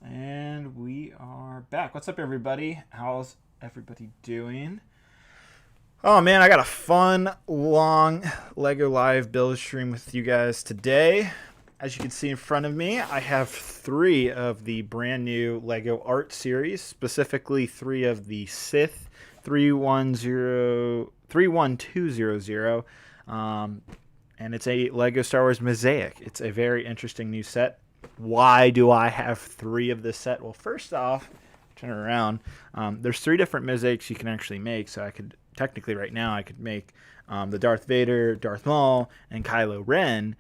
And we are back. What's up, everybody? How's everybody doing? Oh man, I got a fun, long LEGO Live build stream with you guys today. As you can see in front of me, I have 3 of the brand new LEGO Art Series, specifically 3 of the Sith 31200. And it's a LEGO Star Wars Mosaic. It's a very interesting new set. Why do I have 3 of this set? Well, first off, turn it around. There's 3 different mosaics you can actually make. So I could technically right now I could make the Darth Vader, Darth Maul, and Kylo Ren.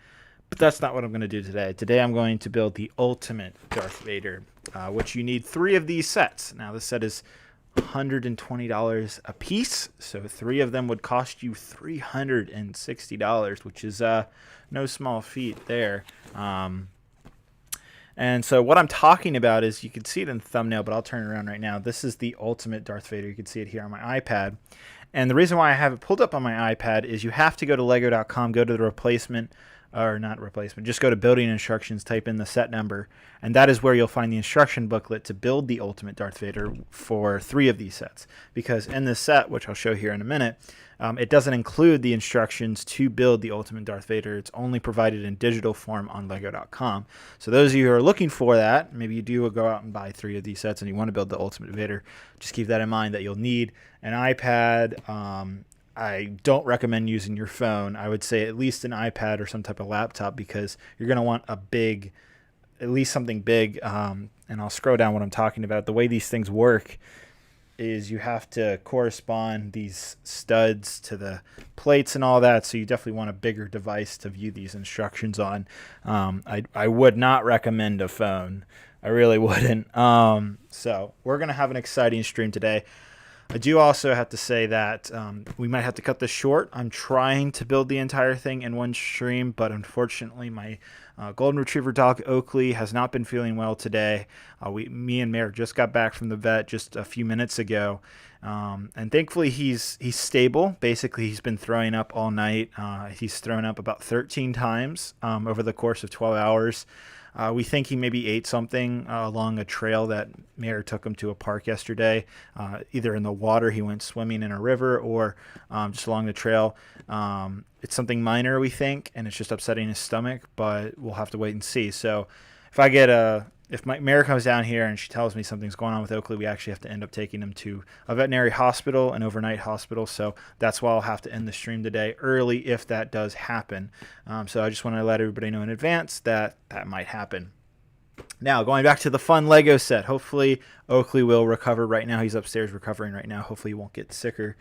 But that's not what I'm going to do today. Today I'm going to build the ultimate Darth Vader, which you need 3 of these sets. Now this set is $120 a piece, so 3 of them would cost you $360, which is no small feat there. And so what I'm talking about is, you can see it in the thumbnail, but I'll turn it around right now. This is the ultimate Darth Vader. You can see it here on my iPad. And the reason why I have it pulled up on my iPad is you have to go to lego.com, go to the replacement, or not replacement, just go to building instructions, type in the set number, and that is where you'll find the instruction booklet to build the ultimate Darth Vader for 3 of these sets. Because in this set, which I'll show here in a minute, it doesn't include the instructions to build the ultimate Darth Vader. It's only provided in digital form on lego.com. So those of you who are looking for that, maybe you do go out and buy 3 of these sets and you want to build the ultimate Vader, just keep that in mind, that you'll need an iPad. I don't recommend using your phone. I would say at least an iPad or some type of laptop, because you're going to want a big, at least something big. And I'll scroll down what I'm talking about. The way these things work is you have to correspond these studs to the plates and all that. So you definitely want a bigger device to view these instructions on. I would not recommend a phone. I really wouldn't. So we're going to have an exciting stream today. I do also have to say that we might have to cut this short. I'm trying to build the entire thing in one stream, but unfortunately my golden retriever dog Oakley has not been feeling well today. Me and Mare just got back from the vet just a few minutes ago, and thankfully he's stable. Basically, he's been throwing up all night. He's thrown up about 13 times over the course of 12 hours. We think he maybe ate something along a trail that Mayor took him to a park yesterday, either in the water, he went swimming in a river, or just along the trail. It's something minor, we think, and it's just upsetting his stomach, but we'll have to wait and see. So if Mare comes down here and she tells me something's going on with Oakley, we actually have to end up taking him to a veterinary hospital, an overnight hospital. So that's why I'll have to end the stream today early if that does happen. So I just want to let everybody know in advance that that might happen. Now, going back to the fun Lego set, hopefully Oakley will recover. Right now, he's upstairs recovering right now. Hopefully he won't get sicker.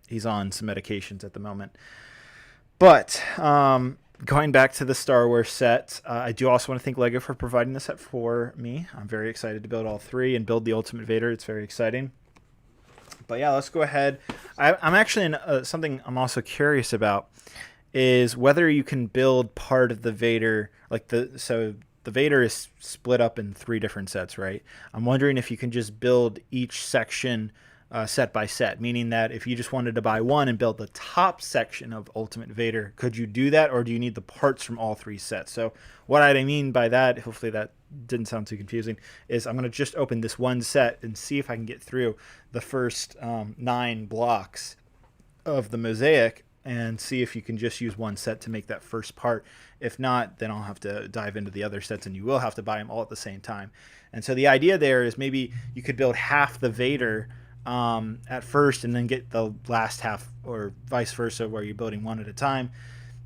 He's on some medications at the moment. But going back to the Star Wars set, I do also want to thank LEGO for providing the set for me. I'm very excited to build all 3 and build the Ultimate Vader. It's very exciting. But yeah, let's go ahead. I'm actually in something I'm also curious about is whether you can build part of the Vader, so the Vader is split up in 3 different sets, right? I'm wondering if you can just build each section set by set, meaning that if you just wanted to buy one and build the top section of Ultimate Vader, could you do that, or do you need the parts from all 3 sets? So what I mean by that, hopefully that didn't sound too confusing, is I'm going to just open this one set and see if I can get through the first 9 blocks of the Mosaic and see if you can just use one set to make that first part. If not, then I'll have to dive into the other sets, and you will have to buy them all at the same time. And so the idea there is maybe you could build half the Vader at first and then get the last half, or vice versa, where you're building one at a time.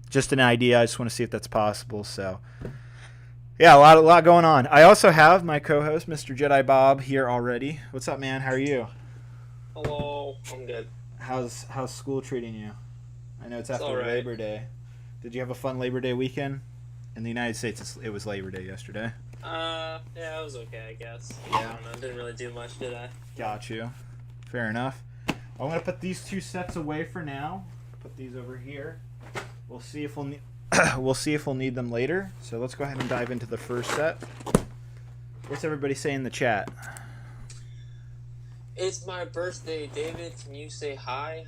Just an idea. I just want to see if that's possible. So yeah, a lot going on. I also have my co-host, Mr. Jedi Bob, here already. What's up, man? How are you? Hello, I'm good. How's school treating you? I know it's after right. Labor Day. Did you have a fun Labor Day weekend? In the United States, it was Labor Day yesterday. Yeah, it was okay, I guess. Yeah. I don't know, didn't really do much, did I? Got you. Fair enough. I'm going to put these 2 sets away for now. Put these over here. We'll see if we'll need them later. So let's go ahead and dive into the first set. What's everybody saying in the chat? It's my birthday, David. Can you say hi?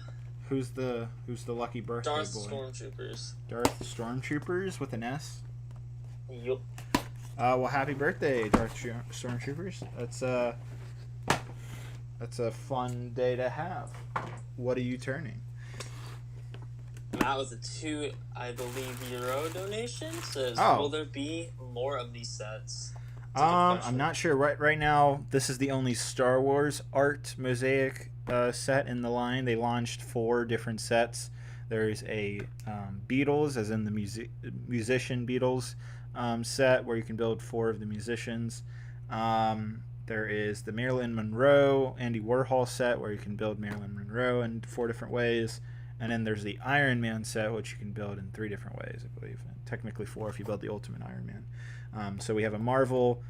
Who's the lucky birthday Darth boy? Stormtroopers. Darth Stormtroopers with an S? Yup. Well, happy birthday, Darth Stormtroopers. That's a fun day to have. What are you turning? Matt with a I believe, euro donation says, Oh. will there be more of these sets? I'm not sure. Right now, this is the only Star Wars art Mosaic set in the line. They launched 4 different sets. There's a Beatles, as in the musician Beatles set, where you can build 4 of the musicians. There is the Marilyn Monroe, Andy Warhol set, where you can build Marilyn Monroe in 4 different ways. And then there's the Iron Man set, which you can build in 3 different ways, I believe. And technically 4 if you build the Ultimate Iron Man. So we have a Marvel,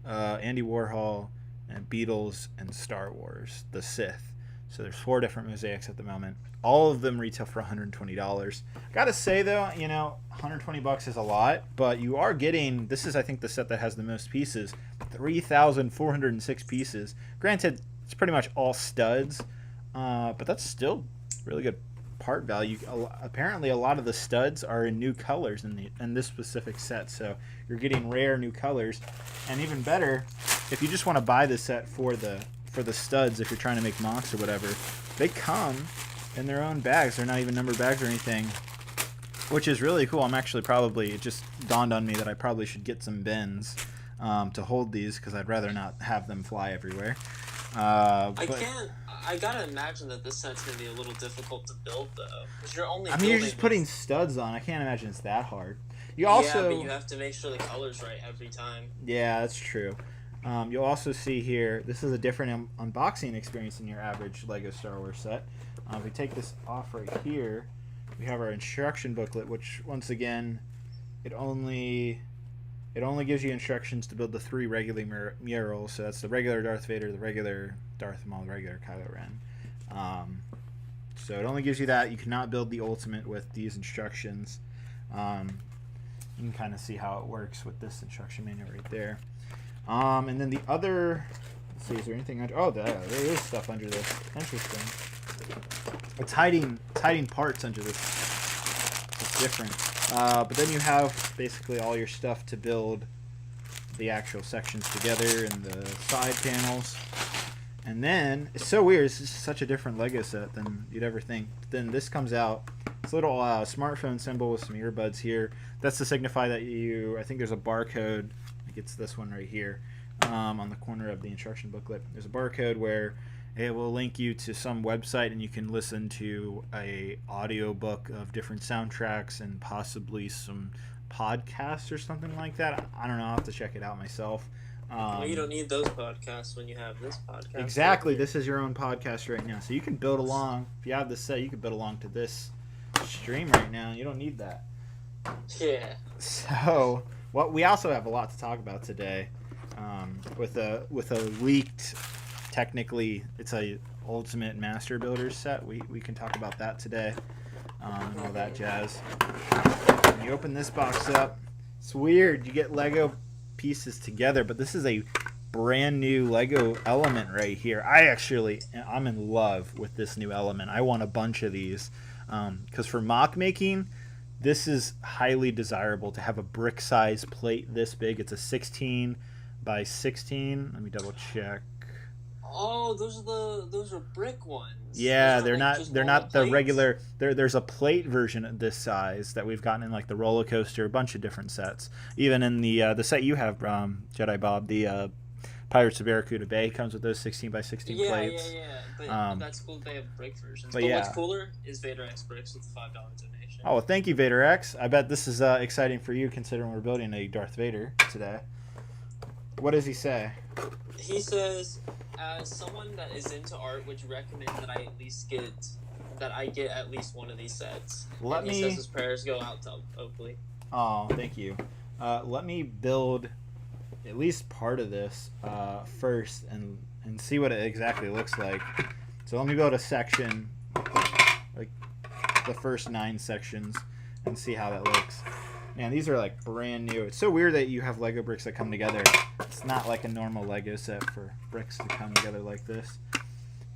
Andy Warhol, and Beatles, and Star Wars, the Sith. So there's 4 different mosaics at the moment. All of them retail for $120. Gotta say though, $120 is a lot, but you are getting, this is I think the set that has the most pieces, 3,406 pieces. Granted, it's pretty much all studs, but that's still really good part value. Apparently a lot of the studs are in new colors in this specific set, so you're getting rare new colors. And even better, if you just want to buy the set for the studs, if you're trying to make mocks or whatever, they come in their own bags. They're not even numbered bags or anything, which is really cool. It just dawned on me that I probably should get some bins to hold these, because I'd rather not have them fly everywhere. I gotta imagine that this set's gonna be a little difficult to build though, because you're just putting studs on. I can't imagine it's that hard. But you have to make sure the color's right every time. Yeah, that's true. You'll also see here, this is a different unboxing experience than your average Lego Star Wars set. If we take this off right here, we have our instruction booklet, which once again, it only gives you instructions to build the 3 regular murals. So that's the regular Darth Vader, the regular Darth Maul, the regular Kylo Ren. So it only gives you that. You cannot build the Ultimate with these instructions. You can kind of see how it works with this instruction manual right there. And then the other, let's see, is there anything under? Oh, there is stuff under this. Interesting. It's hiding parts under this. It's different. But then you have basically all your stuff to build the actual sections together and the side panels. And then, it's so weird, it's just such a different Lego set than you'd ever think. Then this comes out, it's a little smartphone symbol with some earbuds here. That's to signify that I think there's a barcode, I think it's this one right here, on the corner of the instruction booklet. There's a barcode where it will link you to some website, and you can listen to a audiobook of different soundtracks and possibly some podcasts or something like that. I don't know, I'll have to check it out myself. You don't need those podcasts when you have this podcast. Exactly, this is your own podcast right now. So you can build along, if you have this set, you can build along to this stream right now. You don't need that. Yeah. So, we also have a lot to talk about today. With a leaked, technically, it's a Ultimate Master Builders set. We can talk about that today, and all that jazz. When you open this box up, it's weird. You get Lego pieces together, but this is a brand new Lego element right here. I'm in love with this new element. I want a bunch of these, because for mock making, this is highly desirable to have a brick size plate this big. It's a 16 by 16. Let me double check. Oh, those are brick ones. Yeah, they're not the regular. There's a plate version of this size that we've gotten in like the roller coaster, a bunch of different sets. Even in the set you have, Jedi Bob, the Pirates of Barracuda Bay comes with those 16 by 16 plates. Yeah. But that's cool. They have brick versions. But yeah. What's cooler is Vader X Bricks with the $5 donation. Oh, well, thank you, Vader X. I bet this is exciting for you, considering we're building a Darth Vader today. What does he say? He says, as someone that is into art, would you recommend that I get at least one of these sets? He says his prayers go out to Oakley. Oh, thank you. Let me build at least part of this first and see what it exactly looks like. So let me build a section, like the first 9 sections, and see how that looks. Man, these are like brand new. It's so weird that you have Lego bricks that come together. It's not like a normal Lego set for bricks to come together like this.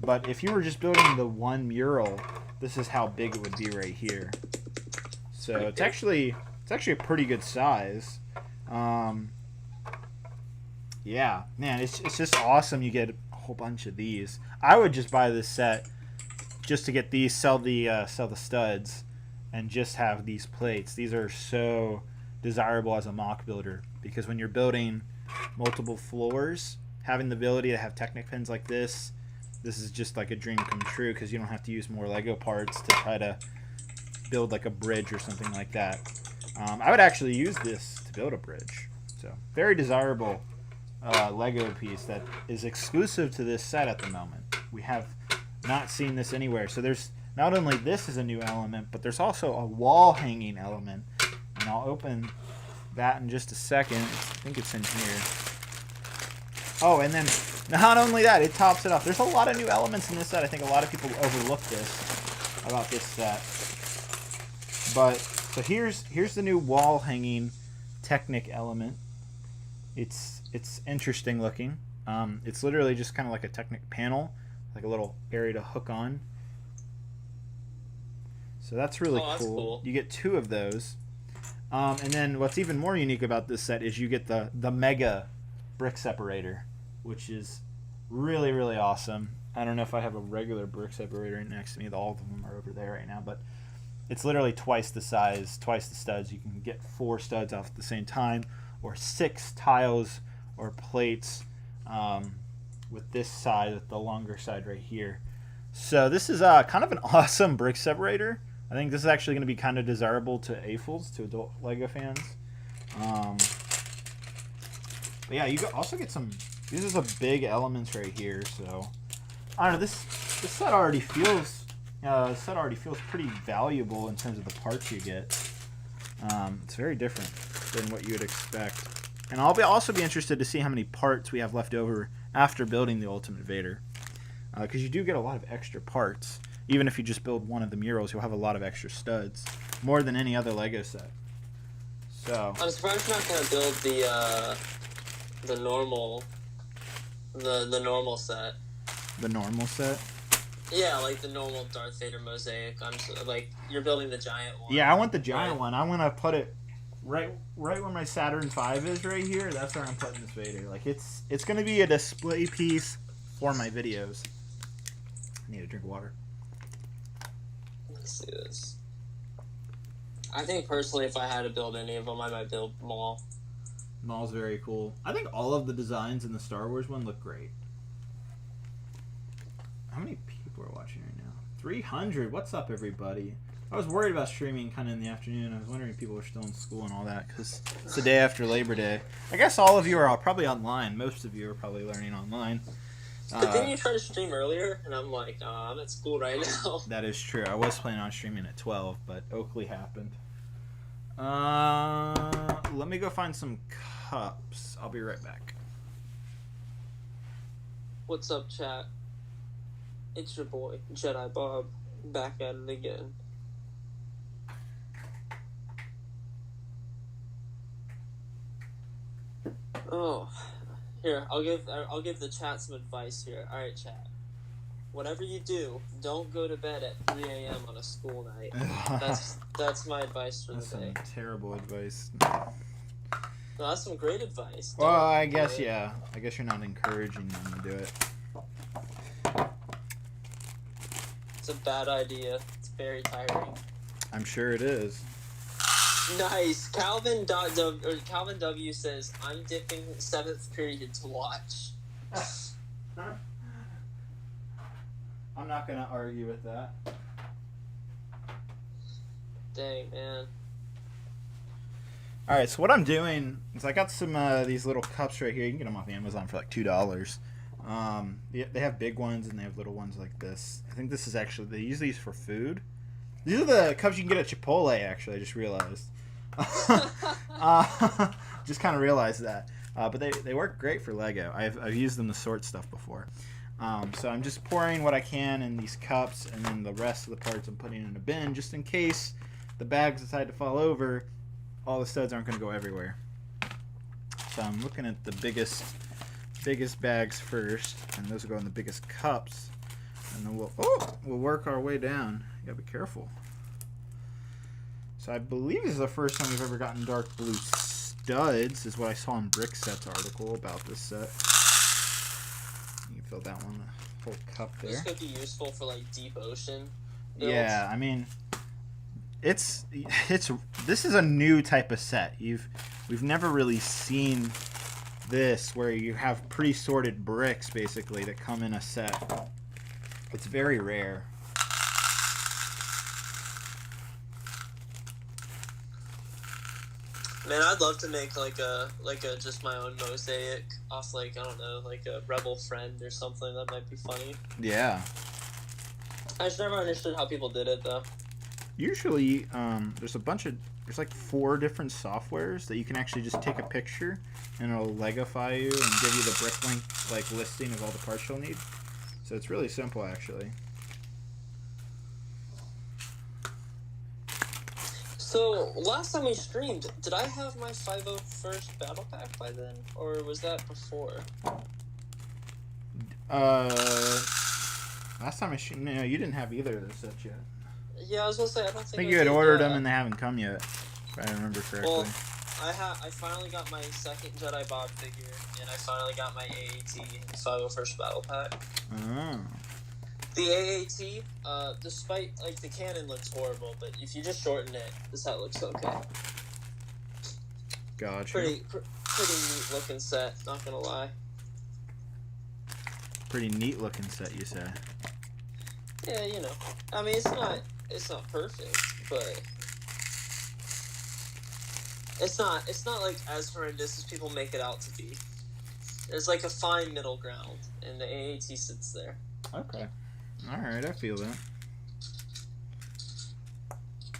But if you were just building the one mural, this is how big it would be right here. So it's actually a pretty good size. Yeah, man, it's just awesome. You get a whole bunch of these. I would just buy this set just to get these, sell the studs, and just have these plates. These are so desirable as a mock builder because when you're building multiple floors, having the ability to have Technic pins like this is just like a dream come true because you don't have to use more Lego parts to try to build like a bridge or something like that. I would actually use this to build a bridge. So very desirable Lego piece that is exclusive to this set at the moment. We have not seen this anywhere. So there's not only this is a new element, but there's also a wall hanging element. And I'll open that in just a second. I think it's in here. Oh, and then not only that, it tops it off. There's a lot of new elements in this set. I think a lot of people overlook this about this set. But so here's the new wall hanging Technic element. It's interesting looking. It's literally just kind of like a Technic panel, like a little area to hook on. So that's really cool. You get 2 of those. And then what's even more unique about this set is you get the mega brick separator, which is really, really awesome. I don't know if I have a regular brick separator right next to me. All of them are over there right now, but it's literally twice the size, twice the studs. You can get 4 studs off at the same time, or 6 tiles or plates with this side, with the longer side right here. So this is kind of an awesome brick separator. I think this is actually going to be kind of desirable to AFOLs, to adult Lego fans. But yeah, you also get some. These are some big elements right here. So I don't know. This set already feels pretty valuable in terms of the parts you get. It's very different than what you would expect. And I'll also be interested to see how many parts we have left over after building the Ultimate Vader, because you do get a lot of extra parts. Even if you just build one of the murals, you'll have a lot of extra studs, more than any other Lego set. So I'm surprised you're not gonna build the normal set. The normal set? Yeah, like the normal Darth Vader Mosaic. Like you're building the giant one. Yeah, I want the giant one. I want to put it right where my Saturn V is right here. That's where I'm putting this Vader. Like it's gonna be a display piece for my videos. I need a drink of water. Let's see this. I think personally, if I had to build any of them, I might build Maul. Maul's very cool. I think all of the designs in the Star Wars one look great. How many people are watching right now? 300. What's up, everybody? I was worried about streaming kind of in the afternoon. I was wondering if people were still in school and all that, because it's the day after Labor Day. I guess all of you are probably online. Most of you are probably learning online. But didn't you try to stream earlier? And I'm like, I'm at school right now. That is true. I was planning on streaming at 12, but Oakley happened. Let me go find some cups. I'll be right back. What's up, chat? It's your boy, Jedi Bob, back at it again. Oh, here, I'll give the chat some advice here. All right, chat. Whatever you do, don't go to bed at 3 a.m. on a school night. That's my advice for the day. That's some terrible advice. No, that's some great advice. Well, I guess, yeah. I guess you're not encouraging them to do it. It's a bad idea. It's very tiring. I'm sure it is. Nice. Calvin W says, I'm dipping 7th period to watch. I'm not going to argue with that. Dang, man. Alright, so what I'm doing is I got some these little cups right here. You can get them off Amazon for like $2. They have big ones and they have little ones like this. I think this is actually, they use these for food. These are the cups you can get at Chipotle, actually. I just realized. Just kind of realized that. But they work great for Lego. I've used them to sort stuff before. So I'm just pouring what I can in these cups, and then the rest of the parts I'm putting in a bin, just in case the bags decide to fall over. All the studs aren't going to go everywhere. So I'm looking at the biggest bags first, and those will go in the biggest cups, and then we'll work our way down. You gotta be careful. So I believe this is the first time we've ever gotten dark blue studs is what I saw in Brix Set's article about this set. You can fill that one, the whole cup there. This could be useful for like deep ocean builds. Yeah, I mean, it's this is a new type of set. We've never really seen this where you have pre-sorted bricks basically that come in a set. It's very rare. Man, I'd love to make like a just my own mosaic off like, I don't know, like a Rebel Friend or something. That might be funny. Yeah. I just never understood how people did it though. Usually, there's like 4 different softwares that you can actually just take a picture and it'll Legify you and give you the Bricklink like listing of all the parts you'll need. So it's really simple actually. So, last time we streamed, did I have my 501st Battle Pack by then? Or was that before? Last time no, you didn't have either of those sets yet. Yeah, I was gonna say, I don't think I think you had ordered them and they haven't come yet, if I remember correctly. Well, I finally got my second Jedi Bob figure, and I finally got my AAT 501st Battle Pack. Oh. The AAT, despite, like, the cannon looks horrible, but if you just shorten it, this hat looks okay. Gotcha. Pretty neat looking set, not gonna lie. Pretty neat looking set, you say? Yeah, you know. I mean, it's not perfect, but it's not like as horrendous as people make it out to be. There's like a fine middle ground, and the AAT sits there. Okay. Alright, I feel that.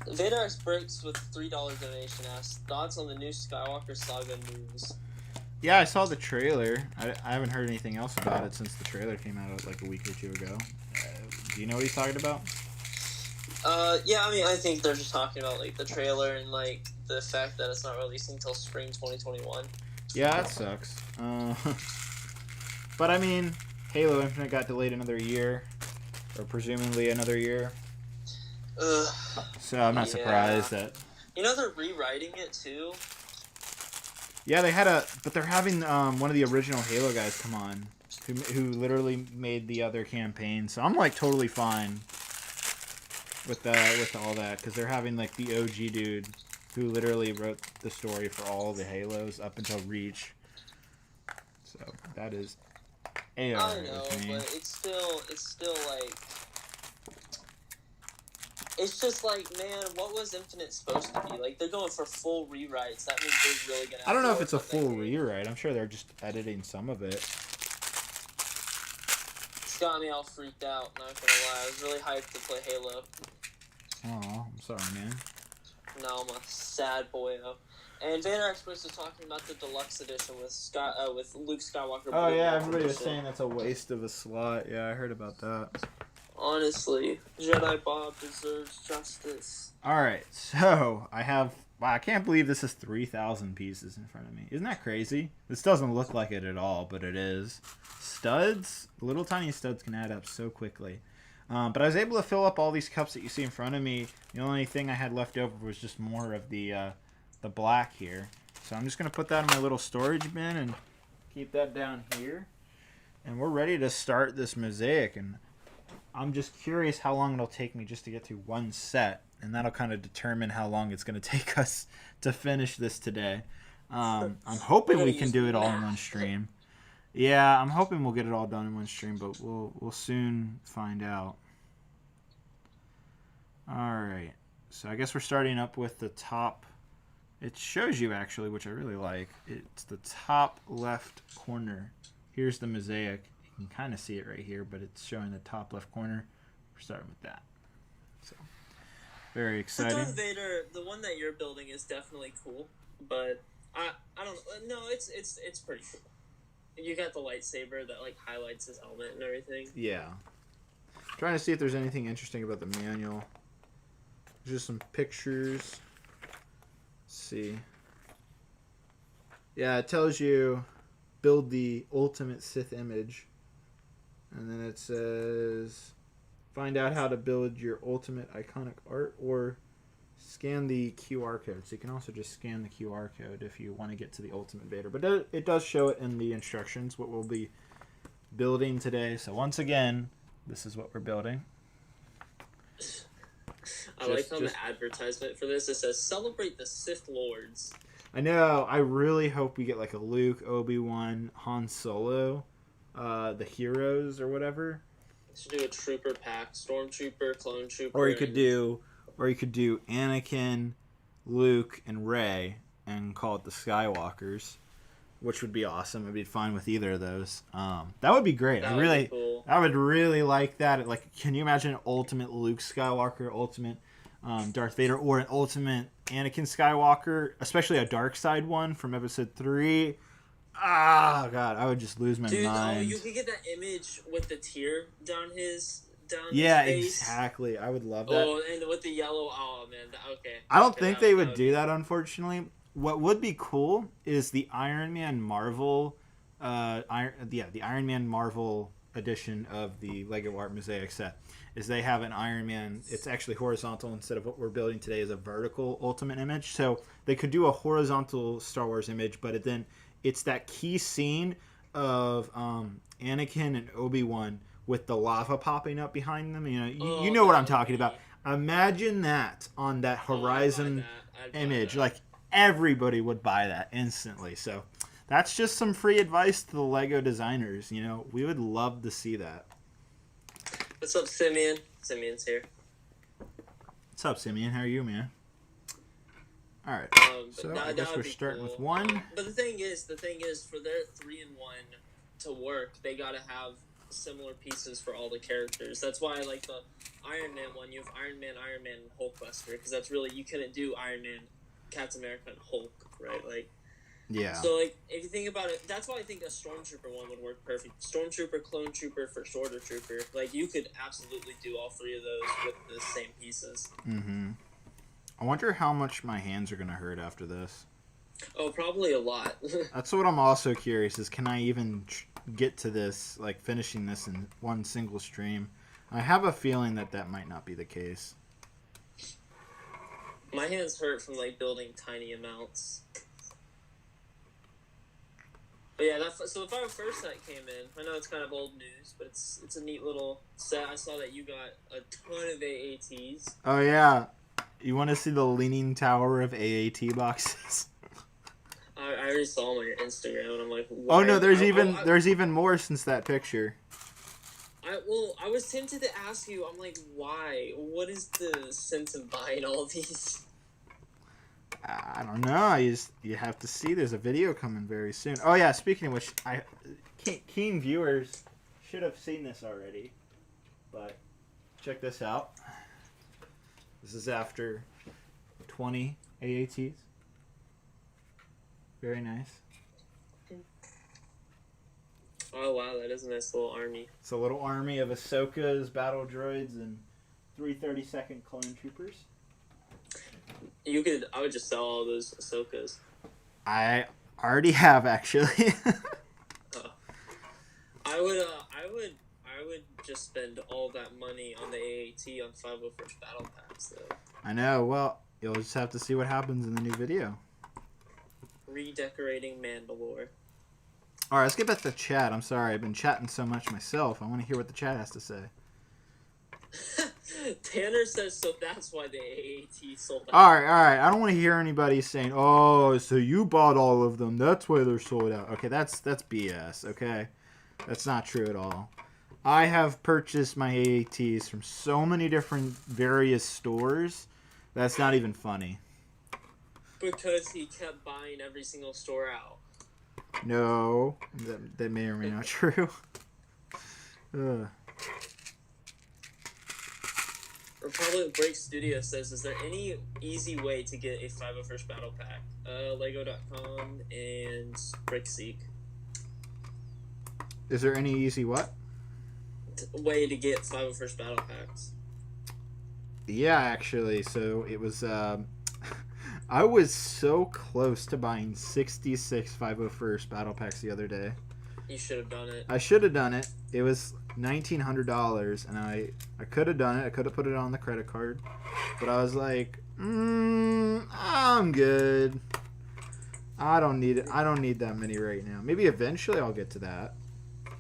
Vader X Brix with $3 donation asks, thoughts on the new Skywalker Saga news? Yeah, I saw the trailer. I haven't heard anything else about it since the trailer came out like a week or 2 ago. Do you know what he's talking about? Yeah, I mean, I think they're just talking about, like, the trailer and, like, the fact that it's not releasing until spring 2021. Yeah, that sucks. But, I mean, Halo Infinite got delayed another year, or presumably another year. Ugh. So I'm not surprised that... You know they're rewriting it, too? Yeah, but they're having one of the original Halo guys come on, who literally made the other campaign. So I'm like totally fine with all that, because they're having like the OG dude who literally wrote the story for all the Halos up until Reach. So that is I know, but it's still like, it's just like, man, what was Infinite supposed to be? Like, they're going for full rewrites. That means they're really gonna. I don't know if it's a full rewrite. I'm sure they're just editing some of it. It's got me all freaked out. Not gonna lie, I was really hyped to play Halo. Oh, I'm sorry, man. Now I'm a sad boyo. And Vader Express is talking about the deluxe edition with Luke Skywalker. Oh yeah, everybody was saying that's a waste of a slot. Yeah, I heard about that. Honestly, Jedi Bob deserves justice. Alright, so wow, I can't believe this is 3,000 pieces in front of me. Isn't that crazy? This doesn't look like it at all, but it is. Studs, little tiny studs can add up so quickly. But I was able to fill up all these cups that you see in front of me. The only thing I had left over was just more of the black here. So I'm just going to put that in my little storage bin and keep that down here. And we're ready to start this mosaic. And I'm just curious how long it'll take me just to get through one set. And that'll kind of determine how long it's going to take us to finish this today. I'm hoping we can do it all in one stream. Yeah, I'm hoping we'll get it all done in one stream, but we'll soon find out. Alright, so I guess we're starting up with the top. It shows you actually, which I really like. It's the top left corner. Here's the mosaic. You can kind of see it right here, but it's showing the top left corner. We're starting with that. So, very exciting. The Darth Vader, the one that you're building is definitely cool, but I don't know. It's pretty cool. You got the lightsaber that like highlights his helmet and everything. Yeah. Trying to see if there's anything interesting about the manual. There's just some pictures. Let's see. Yeah, it tells you build the ultimate Sith image. And then it says find out how to build your ultimate iconic art or scan the QR code. So you can also just scan the QR code if you want to get to the Ultimate Vader. But it does show it in the instructions what we'll be building today. So once again, this is what we're building. I like on the advertisement for this, it says, celebrate the Sith Lords. I know. I really hope we get like a Luke, Obi-Wan, Han Solo, the heroes or whatever. Should do a trooper pack, stormtrooper, clone trooper. Or you could do Anakin, Luke, and Rey and call it the Skywalkers, which would be awesome. I'd be fine with either of those. That would be great. That would be cool. I would really like that. Like, can you imagine an ultimate Luke Skywalker, ultimate Darth Vader, or an ultimate Anakin Skywalker, especially a dark side one from Episode 3? Ah, God, I would just lose my mind. Dude, you could get that image with the tear down his Yeah, face. exactly. I would love that. Oh, and with the yellow. Oh man, okay. I don't think they would do that, unfortunately. What would be cool is the Iron Man Marvel, the Iron Man Marvel edition of the Lego Art Mosaic set. Is they have an Iron Man. It's actually horizontal instead of what we're building today is a vertical Ultimate image. So they could do a horizontal Star Wars image, but then it's that key scene of Anakin and Obi-Wan with the lava popping up behind them. You know, you know what I'm talking about. Imagine that on that horizon image. Like, everybody would buy that instantly. So that's just some free advice to the Lego designers. You know, we would love to see that. What's up, Simeon? Simeon's here. What's up, Simeon? How are you, man? All right. So I guess we're starting with one. But the thing is, for their 3-in-1 to work, they gotta have similar pieces for all the characters. That's why I like the Iron Man one. You have Iron Man, and Hulkbuster, because that's really, you couldn't do Iron Man, Captain America, and Hulk, right? Like, yeah. So like, if you think about it, that's why I think a Stormtrooper one would work perfect. Stormtrooper, Clone Trooper, First Order Trooper. Like, you could absolutely do all three of those with the same pieces. Mm-hmm. I wonder how much my hands are gonna hurt after this. Oh, probably a lot. That's what I'm also curious is, can I even get to this, like finishing this in one single stream? I have a feeling that might not be the case. My hands hurt from like building tiny amounts. But yeah, so the 501st set came in. I know it's kind of old news, but it's a neat little set. I saw that you got a ton of AATs. Oh yeah, you want to see the leaning tower of AAT boxes? I already saw them on your Instagram, and I'm like, why? Oh no, there's even more since that picture. I was tempted to ask you. I'm like, why? What is the sense of buying all these? I don't know. You have to see. There's a video coming very soon. Oh yeah. Speaking of which, keen viewers should have seen this already, but check this out. This is after 20 AATs. Very nice. Oh wow, that is a nice little army. It's a little army of Ahsoka's battle droids and 332nd clone troopers. I would just sell all those Ahsokas. I already have, actually. I would just spend all that money on the AAT on 501st Battle Packs, though. I know. Well, you'll just have to see what happens in the new video. Redecorating Mandalore. All right, let's get back to chat. I'm sorry, I've been chatting so much myself. I want to hear what the chat has to say. Tanner says, so that's why the AAT sold out. All right. I don't want to hear anybody saying, "Oh, so you bought all of them. That's why they're sold out." Okay, that's BS. Okay, that's not true at all. I have purchased my AATs from so many different various stores. That's not even funny. Because he kept buying every single store out. No, that may or may not true. Republic Brix Studios says, is there any easy way to get a 501st Battle Pack? Lego.com and Brixseek. Is there any easy what? Way to get 501st Battle Packs. Yeah, actually. So it was... I was so close to buying 66 501st Battle Packs the other day. You should have done it. I should have done it. It was $1,900, and I could have done it. I could have put it on the credit card. But I was like, I'm good. I don't need it. I don't need that many right now. Maybe eventually I'll get to that.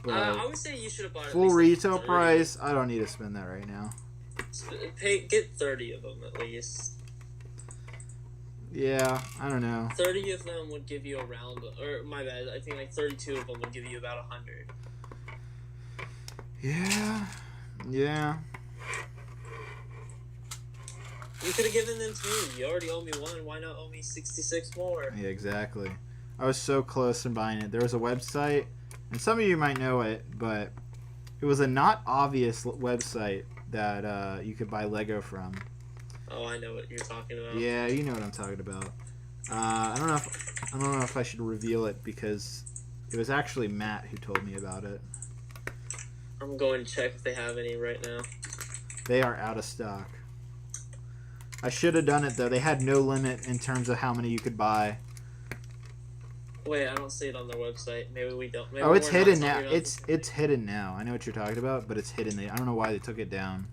But I would say you should have bought at full least like retail 30. price, I don't need to spend that right now. Get 30 of them at least. Yeah, I don't know. 30 of them would give you around, or my bad, I think like 32 of them would give you about 100. Yeah. You could have given them to me. You already owe me one. Why not owe me 66 more? Yeah, exactly. I was so close to buying it. There was a website, and some of you might know it, but it was a not obvious website that you could buy Lego from. Oh, I know what you're talking about. Yeah, you know what I'm talking about. I don't know if I should reveal it because it was actually Matt who told me about it. I'm going to check if they have any right now. They are out of stock. I should have done it though. They had no limit in terms of how many you could buy. Wait, I don't see it on their website. Maybe we don't. Maybe It's hidden now. It's hidden now. I know what you're talking about, but it's hidden. I don't know why they took it down.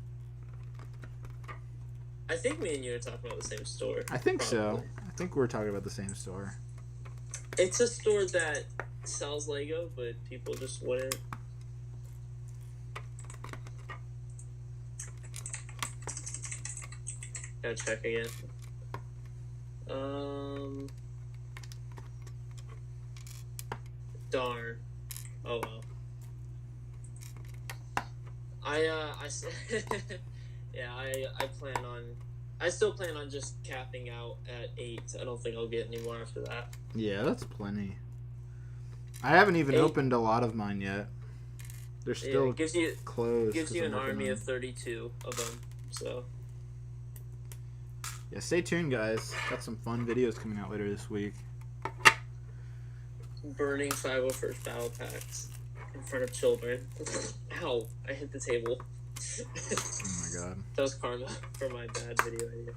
I think me and you are talking about the same store. I think so. I think we're talking about the same store. It's a store that sells Lego, but people just wouldn't. Gotta check again. Darn. Oh well. Yeah, I still plan on just capping out at 8. I don't think I'll get any more after that. Yeah, that's plenty. I haven't even 8. opened a lot of mine yet. They're still closed. Gives you an army of 32 of them, so. Yeah, stay tuned, guys. Got some fun videos coming out later this week. Burning 501st battle packs in front of children. Ow, I hit the table. Oh my god. That was karma for my bad video idea.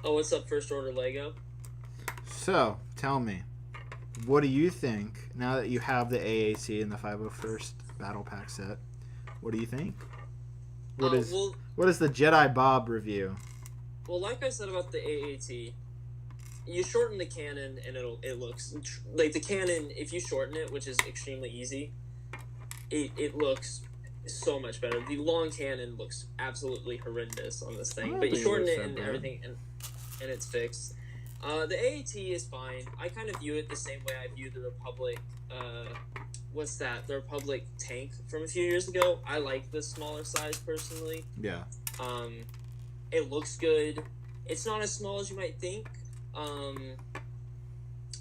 Oh, what's up, First Order Lego? So, tell me, what do you think, now that you have the AAT and the 501st Battle Pack set, what do you think? What is the Jedi Bob review? Well, like I said about the AAT, you shorten the cannon and it looks like the cannon. If you shorten it, which is extremely easy, it looks so much better. The long cannon looks absolutely horrendous on this thing, but you shorten it and everything, and it's fixed. The AAT is fine. I kind of view it the same way I view the Republic. What's that? The Republic tank from a few years ago. I like the smaller size personally. Yeah. It looks good. It's not as small as you might think.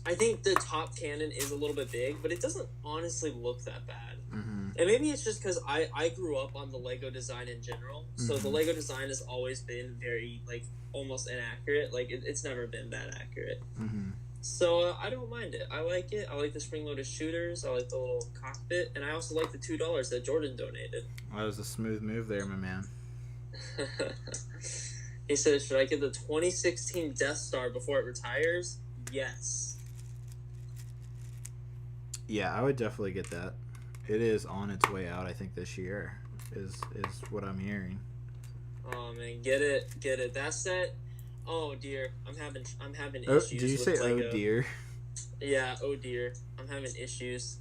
I think the top cannon is a little bit big, but it doesn't honestly look that bad. Mm-hmm. And maybe it's just because I grew up on the Lego design in general. So the Lego design has always been very, like, almost inaccurate. Like, it's never been that accurate. Mm-hmm. So I don't mind it. I like it. I like the spring-loaded shooters. I like the little cockpit. And I also like the $2 that Jordan donated. That was a smooth move there, my man. He said, should I get the 2016 Death Star before it retires? Yes. Yeah, I would definitely get that. It is on its way out, I think, this year, is what I'm hearing. Oh, man, get it. That set, oh, dear. I'm having issues with Did you say, Lego. oh, dear? Yeah, oh, dear. I'm having issues.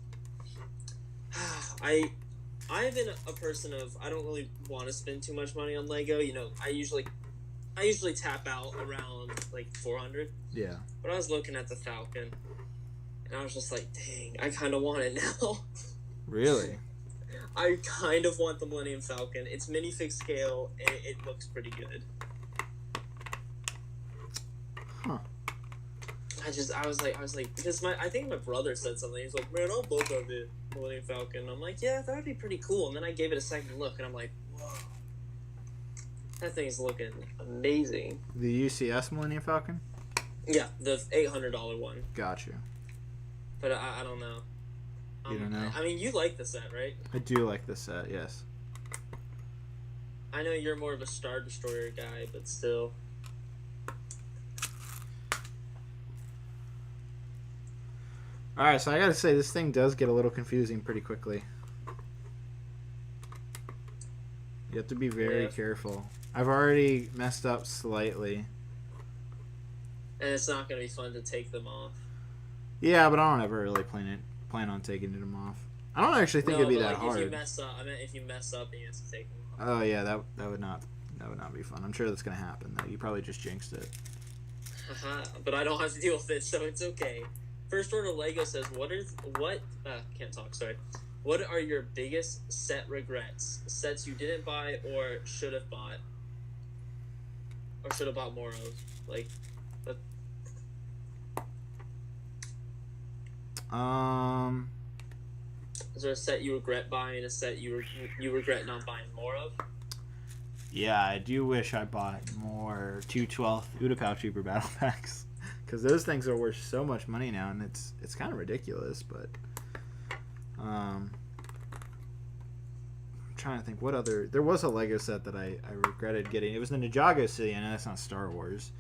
I've been a person of, I don't really want to spend too much money on Lego. You know, I usually tap out around like 400. Yeah. But I was looking at the Falcon, and I was just like, dang, I kind of want it now. Really? I kind of want the Millennium Falcon. It's minifig scale, and it looks pretty good. Huh. I was like, because I think my brother said something. He's like, man, I'll both of it, Millennium Falcon. I'm like, yeah, that would be pretty cool. And then I gave it a second look, and I'm like, whoa, that thing's looking amazing. The UCS Millennium Falcon? Yeah, the $800 one. Got you. But I don't know. You don't know? I mean, you like the set, right? I do like this set, yes. I know you're more of a Star Destroyer guy, but still. Alright, so I gotta say, this thing does get a little confusing pretty quickly. You have to be very Yeah. careful. I've already messed up slightly. And it's not going to be fun to take them off. Yeah, but I don't ever really plan on taking them off. I don't actually think it'd be that hard. If you mess up, I meant if you mess up and you have to take them off. Oh yeah, that would not be fun. I'm sure that's gonna happen though. You probably just jinxed it. But I don't have to deal with it, so it's okay. First Order Lego says, can't talk, sorry. What are your biggest set regrets? Sets you didn't buy or should have bought? Or should have bought more of? Like, is there a set you regret buying, a set you regret not buying more of? Yeah, I do wish I bought more 212 Udapau Trooper battle packs. Because those things are worth so much money now, and it's kind of ridiculous, but... I'm trying to think what other... There was a Lego set that I regretted getting. It was the Ninjago City. I know that's not Star Wars.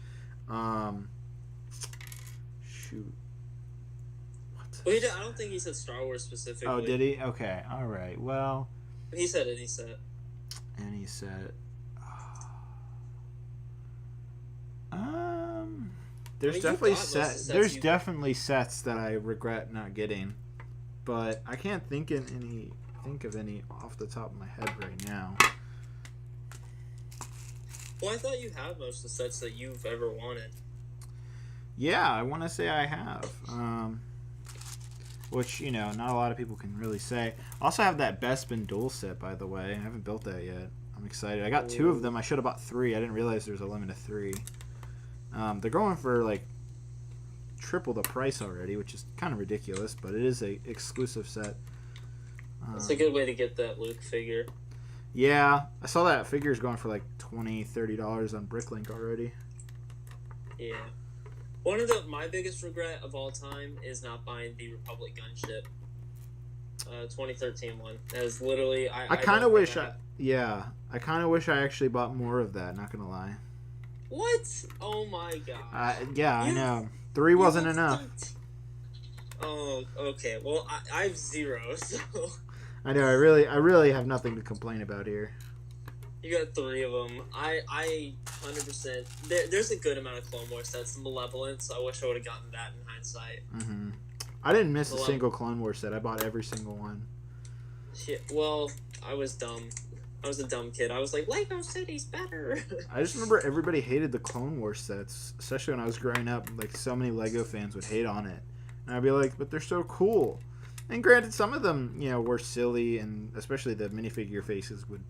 Shoot. Well, I don't think he said Star Wars specifically. Oh, did he? Okay, all right. Well... He said any set. Any set. There's definitely sets that I regret not getting, but I can't think of any off the top of my head right now. Well, I thought you had most of the sets that you've ever wanted. Yeah, I want to say I have. Which, not a lot of people can really say. I also have that Bespin dual set, by the way. I haven't built that yet. I'm excited. I got 2 of them. I should have bought 3. I didn't realize there's a limit of 3. They're going for, like, triple the price already, which is kind of ridiculous, but it is a exclusive set. It's a good way to get that Luke figure. Yeah, I saw that figure's going for, like, $20, $30 on Bricklink already. Yeah. One of my biggest regret of all time is not buying the Republic gunship. 2013 one. That was literally... I kind of wish I actually bought more of that, not gonna lie. What? Oh my god. I know. 3 wasn't enough. Oh, okay. Well, I have 0, so... I know, I really have nothing to complain about here. You got 3 of them. I 100%... There's a good amount of Clone Wars sets. Malevolence, I wish I would have gotten that in hindsight. Mm-hmm. I didn't miss a single Clone Wars set. I bought every single one. Shit, well, I was dumb. I was a dumb kid. I was like, Lego City's better. I just remember everybody hated the Clone Wars sets, especially when I was growing up. Like, so many Lego fans would hate on it. And I'd be like, but they're so cool. And granted, some of them, were silly, and especially the minifigure faces would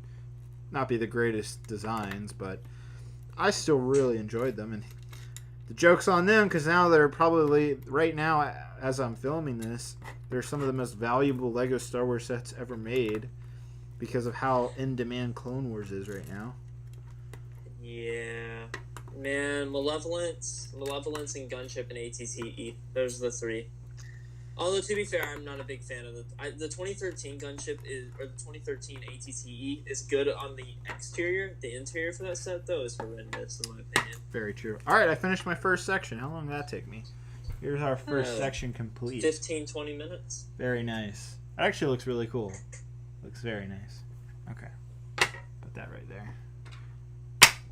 not be the greatest designs, but I still really enjoyed them. And the joke's on them, because now they're probably, right now, as I'm filming this, they're some of the most valuable Lego Star Wars sets ever made because of how in demand Clone Wars is right now. Yeah. Man, Malevolence, and Gunship, and ATTE. Those are the 3. Although, to be fair, I'm not a big fan of the 2013 Gunship or the 2013 ATTE is good on the exterior. The interior for that set, though, is horrendous, in my opinion. Very true. All right, I finished my first section. How long did that take me? Here's our first section complete. 15, 20 minutes. Very nice. It actually looks really cool. Looks very nice. Okay. Put that right there.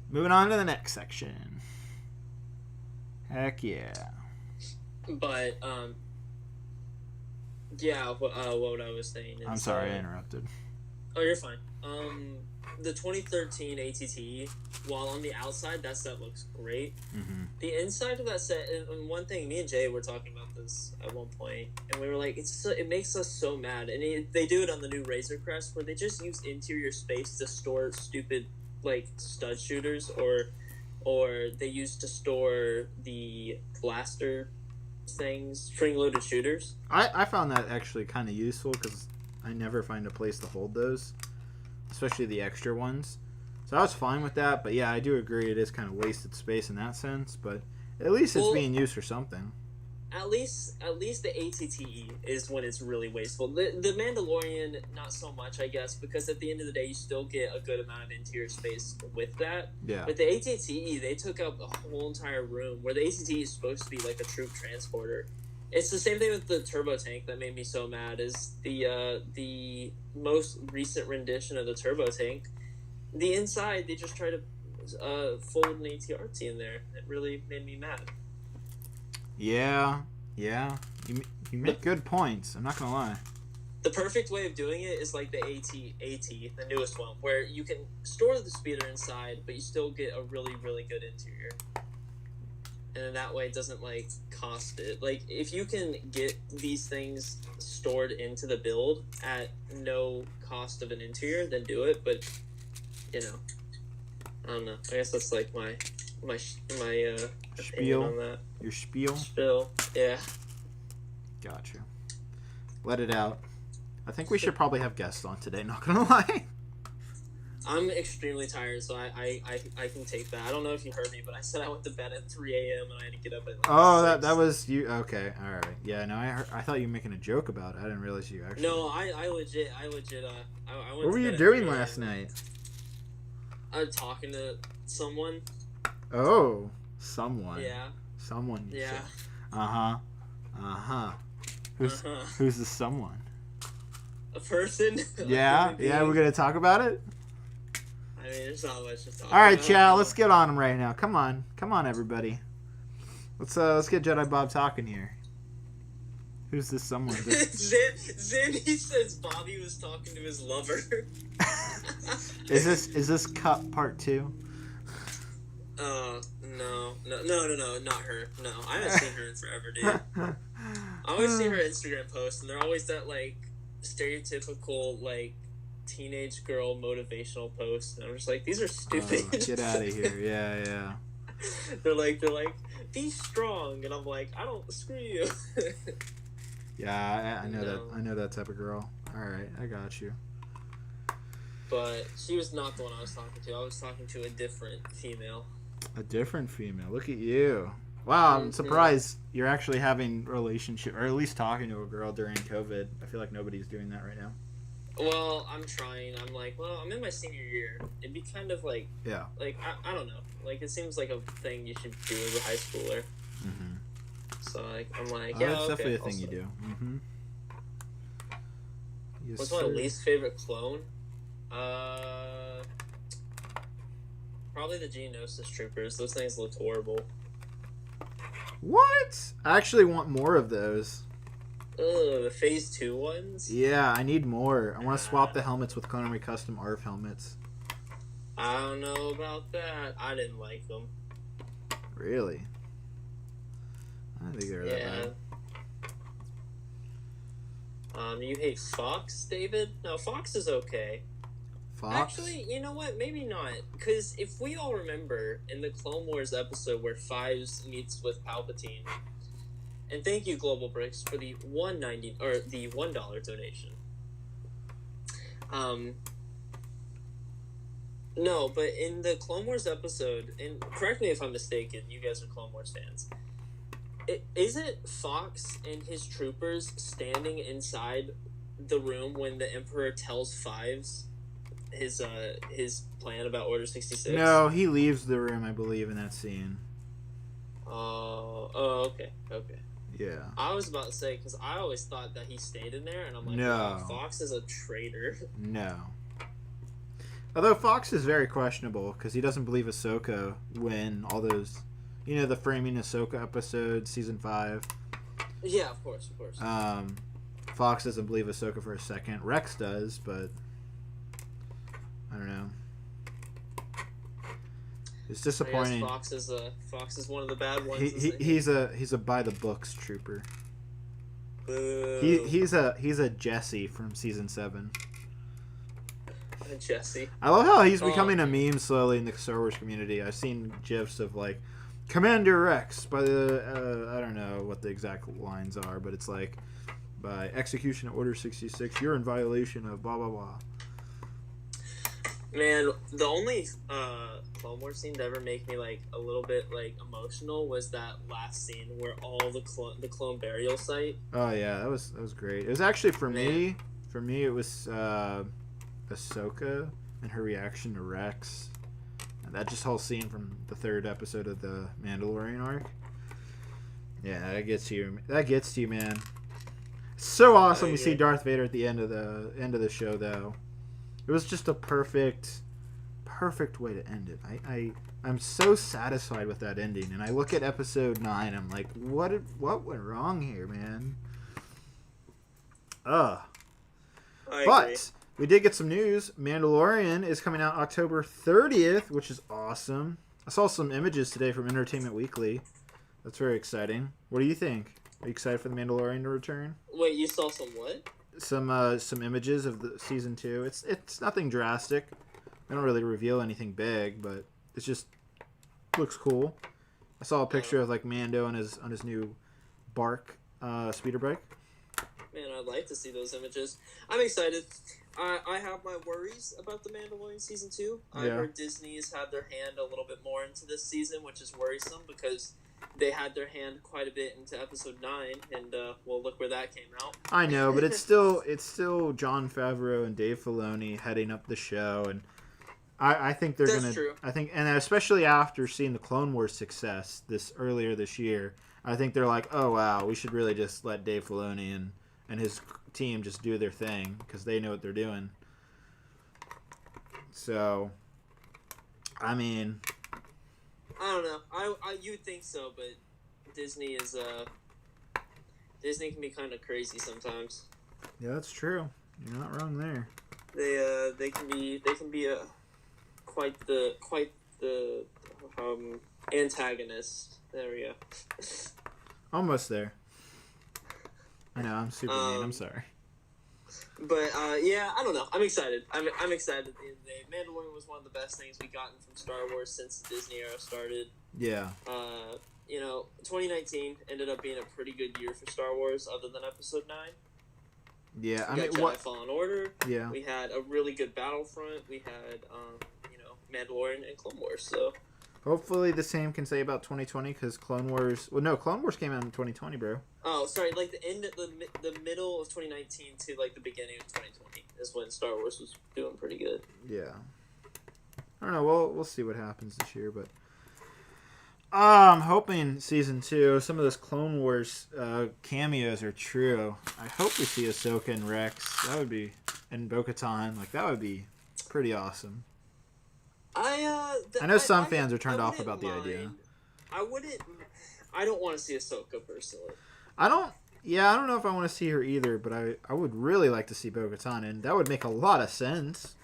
Moving on to the next section. Heck yeah. But, yeah, what I was saying is... I'm sorry, I interrupted. Oh, you're fine. The 2013 ATTE, while on the outside, that set looks great. Mm-hmm. The inside of that set, and one thing, me and Jay were talking about this at one point, and we were like, it makes us so mad. And they do it on the new Razor Crest, where they just use interior space to store stupid, like, stud shooters, or they use to store the blaster things, spring-loaded shooters. I found that actually kind of useful, because I never find a place to hold those, especially the extra ones. So I was fine with that, but yeah, I do agree it is kind of wasted space in that sense, but at least it's being used for something. At least the ATTE is when it's really wasteful. The Mandalorian, not so much, I guess, because at the end of the day, you still get a good amount of interior space with that. Yeah. But the ATTE, they took up a whole entire room, where the ATTE is supposed to be like a troop transporter. It's the same thing with the turbo tank that made me so mad. Is the most recent rendition of the turbo tank the inside they just try to fold an ATRT in there. It really made me mad. Yeah. You make good points. I'm not gonna lie. The perfect way of doing it is like the AT, the newest one, where you can store the speeder inside, but you still get a really, really good interior. And then that way it doesn't, like, cost it. Like, if you can get these things stored into the build at no cost of an interior, then do it. But, you know, I don't know. I guess that's, like, my opinion on that. Your spiel? Spiel, yeah. Gotcha. Let it out. I think we should probably have guests on today, not gonna lie. I'm extremely tired, so I can take that. I don't know if you heard me, but I said I went to bed at 3 a.m. and I had to get up at like 6. That was you. Okay, all right. Yeah, no, I thought you were making a joke about it. I didn't realize you actually. No, I legit. I went what were you doing last night? I was talking to someone. Oh, someone. Yeah. Someone. Yeah. Who's the someone? A person. Yeah, we're gonna talk about it. I mean, there's not much to talk about. All right, Chow, let's get on him right now. Come on, everybody. Let's get Jedi Bob talking here. Who's this someone? Zin, he says Bobby was talking to his lover. Is this Cup Part 2? No, not her. No, I haven't seen her in forever, dude. I always see her Instagram posts, and they're always that, like, stereotypical, like, teenage girl motivational posts, and I'm just like, these are stupid. Get out of here. Yeah. They're like, be strong, and I'm like, I don't, screw you. Yeah, I know that. I know that type of girl. All right, I got you. But she was not the one I was talking to. I was talking to a different female. A different female. Look at you. Wow, I'm surprised you're actually having a relationship, or at least talking to a girl during COVID. I feel like nobody's doing that right now. Well, I'm trying. I'm like, well, I'm in my senior year. It'd be kind of like, yeah. Like, I don't know. Like, it seems like a thing you should do as a high schooler. Mm-hmm. So, like, I'm like, yeah, that's okay. definitely a thing you do. Mm-hmm. Yes, what's my least favorite clone? Probably the Geonosis Troopers. Those things look horrible. What? I actually want more of those. Ugh, the Phase 2 ones? Yeah, I need more. I want to swap the helmets with Konami Custom ARF helmets. I don't know about that. I didn't like them. Really? I don't think they were that bad. You hate Fox, David? No, Fox is okay. Fox? Actually, you know what? Maybe not. Because if we all remember in the Clone Wars episode where Fives meets with Palpatine, and thank you, Global Brix, for the $1 donation. No, but in the Clone Wars episode, and correct me if I'm mistaken, you guys are Clone Wars fans. Isn't Fox and his troopers standing inside the room when the Emperor tells Fives his plan about Order 66? No, he leaves the room, I believe, in that scene. Okay. Yeah. I was about to say, because I always thought that he stayed in there, and I'm like, no. Wow, Fox is a traitor. No. Although Fox is very questionable, because he doesn't believe Ahsoka when all those, the framing Ahsoka episode, season 5. Yeah, of course. Fox doesn't believe Ahsoka for a second. Rex does, but I don't know. It's disappointing. Fox is one of the bad ones. He's a by the books trooper. Boo. He's a Jesse from season 7. Jesse. I love how he's becoming a meme slowly in the Star Wars community. I've seen gifs of like Commander Rex by the I don't know what the exact lines are, but it's like by execution at Order 66, you're in violation of blah blah blah. Man, the only Clone Wars scene to ever make me like a little bit like emotional was that last scene where all the clone burial site. Oh yeah, that was great. It was actually for me. For me, it was Ahsoka and her reaction to Rex. And that just whole scene from the 3rd episode of the Mandalorian arc. Yeah, that gets to you. That gets to you, man. It's so awesome to see Darth Vader at the end of the show, though. It was just a perfect perfect way to end it. I'm so satisfied with that ending, and I look at episode 9. I'm like, what went wrong here, man? I agree. But we did get some news. Mandalorian is coming out October 30th, which is awesome. I saw some images today from Entertainment Weekly. That's very exciting. What do you think? Are you excited for the Mandalorian to return? Wait, you saw some what? Some images of the season 2. It's nothing drastic. They don't really reveal anything big, but it just looks cool. I saw a picture of like Mando on his new Bark speeder bike. Man, I'd like to see those images. I'm excited. I have my worries about the Mandalorian season 2. I heard Disney's had their hand a little bit more into this season, which is worrisome because they had their hand quite a bit into episode 9, and well, look where that came out. I know, but it's still Jon Favreau and Dave Filoni heading up the show, and I think they're That's gonna. True. I think, and especially after seeing the Clone Wars success earlier this year, I think they're like, oh wow, we should really just let Dave Filoni and his team just do their thing because they know what they're doing. So, I mean, I don't know. You'd think so, but Disney can be kind of crazy sometimes. yeah, that's true. You're not wrong there. They can be quite the antagonist. There we go. Almost there. I know, I'm super mean. I'm sorry. But yeah, I don't know. I'm excited. I'm excited at the end of the day. Mandalorian was one of the best things we've gotten from Star Wars since the Disney era started. Yeah. 2019 ended up being a pretty good year for Star Wars, other than Episode 9. Yeah, We got Jedi Fallen Order. Yeah. We had a really good Battlefront. We had Mandalorian and Clone Wars. So hopefully the same can say about 2020 because Clone Wars came out in 2020, bro. Oh, sorry, like the middle of 2019 to like the beginning of 2020 is when Star Wars was doing pretty good. Yeah. I don't know. We'll see what happens this year, but I'm hoping season 2, some of those Clone Wars cameos are true. I hope we see Ahsoka and Rex. That would be, and Bo-Katan. Like that would be pretty awesome. I know some fans are turned off about the idea. I don't want to see Ahsoka personally. I don't know if I want to see her either, but I would really like to see Bo-Katan, and that would make a lot of sense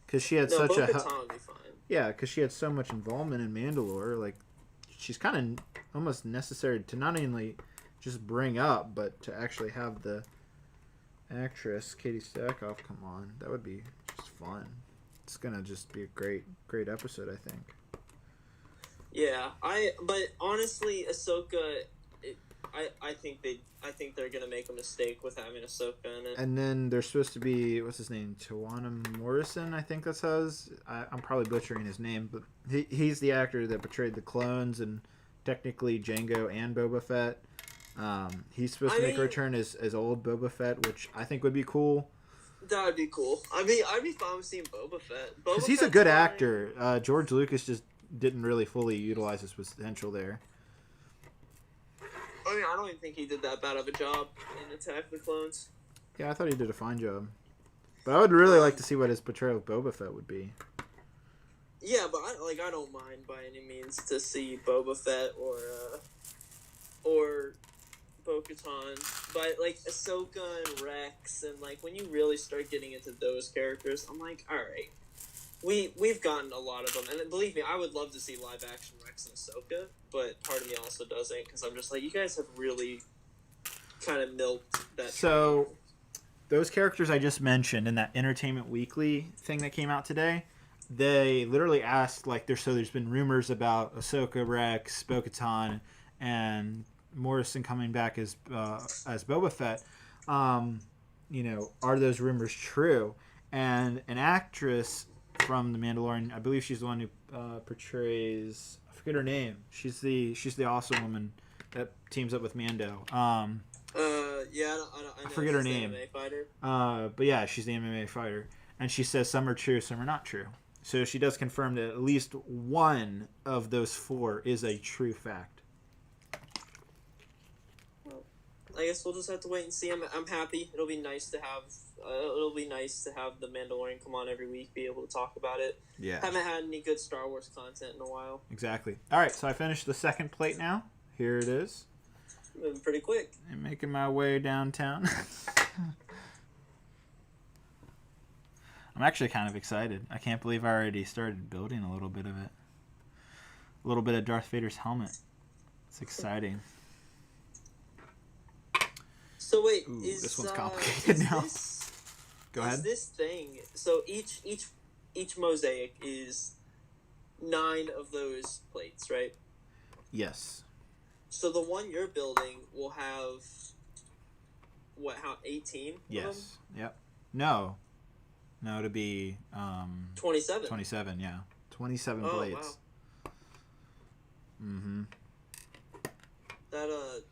because she had such Bo-Katan would be fine. Yeah, because she had so much involvement in Mandalore. Like, she's kind of almost necessary to not only just bring up, but to actually have the actress Katie Sackhoff come on. That would be just fun. It's gonna just be a great episode, I think. Yeah, but honestly, Ahsoka, I think they're gonna make a mistake with having Ahsoka in it. And then there's supposed to be, what's his name, Tawana Morrison, I think that's I'm probably butchering his name, but he's the actor that portrayed the clones and technically Jango and Boba Fett. He's supposed to make a return as old Boba Fett, which I think would be cool. That would be cool. I mean, I'd be fine with seeing Boba Fett. Because he's a good actor. George Lucas just didn't really fully utilize his potential there. I mean, I don't even think he did that bad of a job in Attack of the Clones. Yeah, I thought he did a fine job. But I would really like to see what his portrayal of Boba Fett would be. Yeah, but I don't mind by any means to see Boba Fett or Bo-Katan, but like Ahsoka and Rex, and like when you really start getting into those characters, I'm like, all right, we've gotten a lot of them, and believe me, I would love to see live action Rex and Ahsoka, but part of me also doesn't, because I'm just like, you guys have really kind of milked that. So those characters I just mentioned in that Entertainment Weekly thing that came out today, they literally asked like there's been rumors about Ahsoka, Rex, Bo-Katan, and Morrison coming back as Boba Fett. Are those rumors true? And an actress from The Mandalorian, I believe she's the one who portrays, I forget her name. She's the awesome woman that teams up with Mando. I forget her name. MMA fighter. But yeah, she's the MMA fighter, and she says some are true, some are not true. So she does confirm that at least one of those 4 is a true fact. I guess we'll just have to wait and see. I'm happy. It'll be nice to have the Mandalorian come on every week, be able to talk about it. Yeah. Haven't had any good Star Wars content in a while. Exactly. All right, so I finished the second plate now. Here it is. Moving pretty quick. I'm making my way downtown. I'm actually kind of excited. I can't believe I already started building a little bit of it. A little bit of Darth Vader's helmet. It's exciting. So wait, Ooh, this one's complicated now. Go ahead. Is this thing? So each mosaic is 9 of those plates, right? Yes. So the one you're building will have what? How 18? Yes. Yep. No, to be 27. 27. Yeah. 27 Oh, plates. wow. Mm-hmm.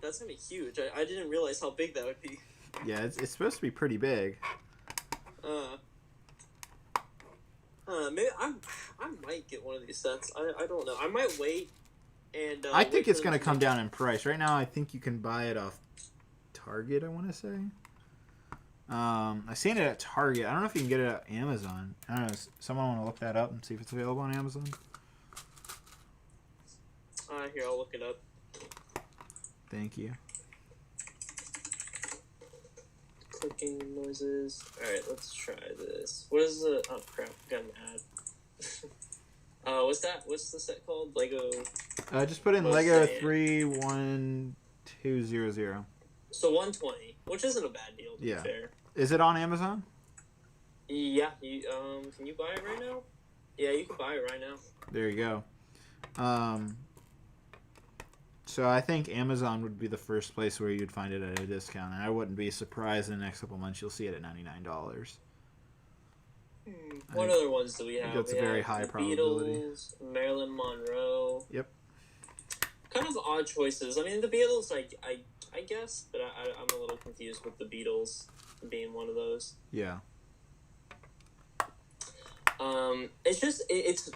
That's gonna be huge. I didn't realize how big that would be. Yeah, it's supposed to be pretty big. Maybe I might get one of these sets. I don't know. I might wait and. I think it's gonna come down in price. Right now, I think you can buy it off Target. I want to say. I seen it at Target. I don't know if you can get it at Amazon. I don't know. Someone want to look that up and see if it's available on Amazon? Here, I'll look it up. Thank you. Clicking noises. Alright, let's try this. What is the... Oh, crap. Got an ad. What's that? What's the set called? Lego... Just put in Mosaic. Lego 31200. So 120, which isn't a bad deal, to be fair. Is it on Amazon? Yeah. You, can you buy it right now? Yeah, you can buy it right now. There you go. So I think Amazon would be the first place where you'd find it at a discount, and I wouldn't be surprised in the next couple months you'll see it at $99. What other ones do we have? That's a very high the probability. Beatles, Marilyn Monroe. Yep. Kind of odd choices. I mean, the Beatles, I guess, but I'm a little confused with the Beatles being one of those. Yeah. It's just it's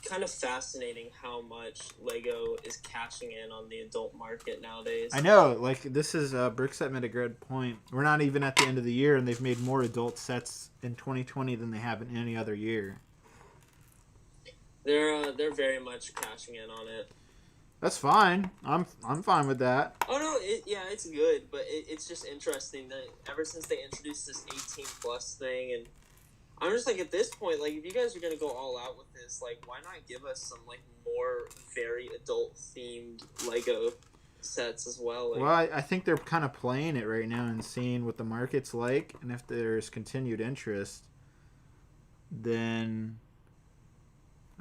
kind of fascinating how much Lego is cashing in on the adult market nowadays. I know, like, this is, Brix made a good point. We're not even at the end of the year, and they've made more adult sets in 2020 than they have in any other year. They're very much cashing in on it. That's fine. I'm fine with that. Oh no, it's good, but it's just interesting that ever since they introduced this 18+ thing, and I'm just like, at this point, like, if you guys are gonna go all out with this, like, why not give us some, like, more very adult themed Lego sets as well? Like, Well, I think they're kind of playing it right now and seeing what the market's like, and if there's continued interest, then...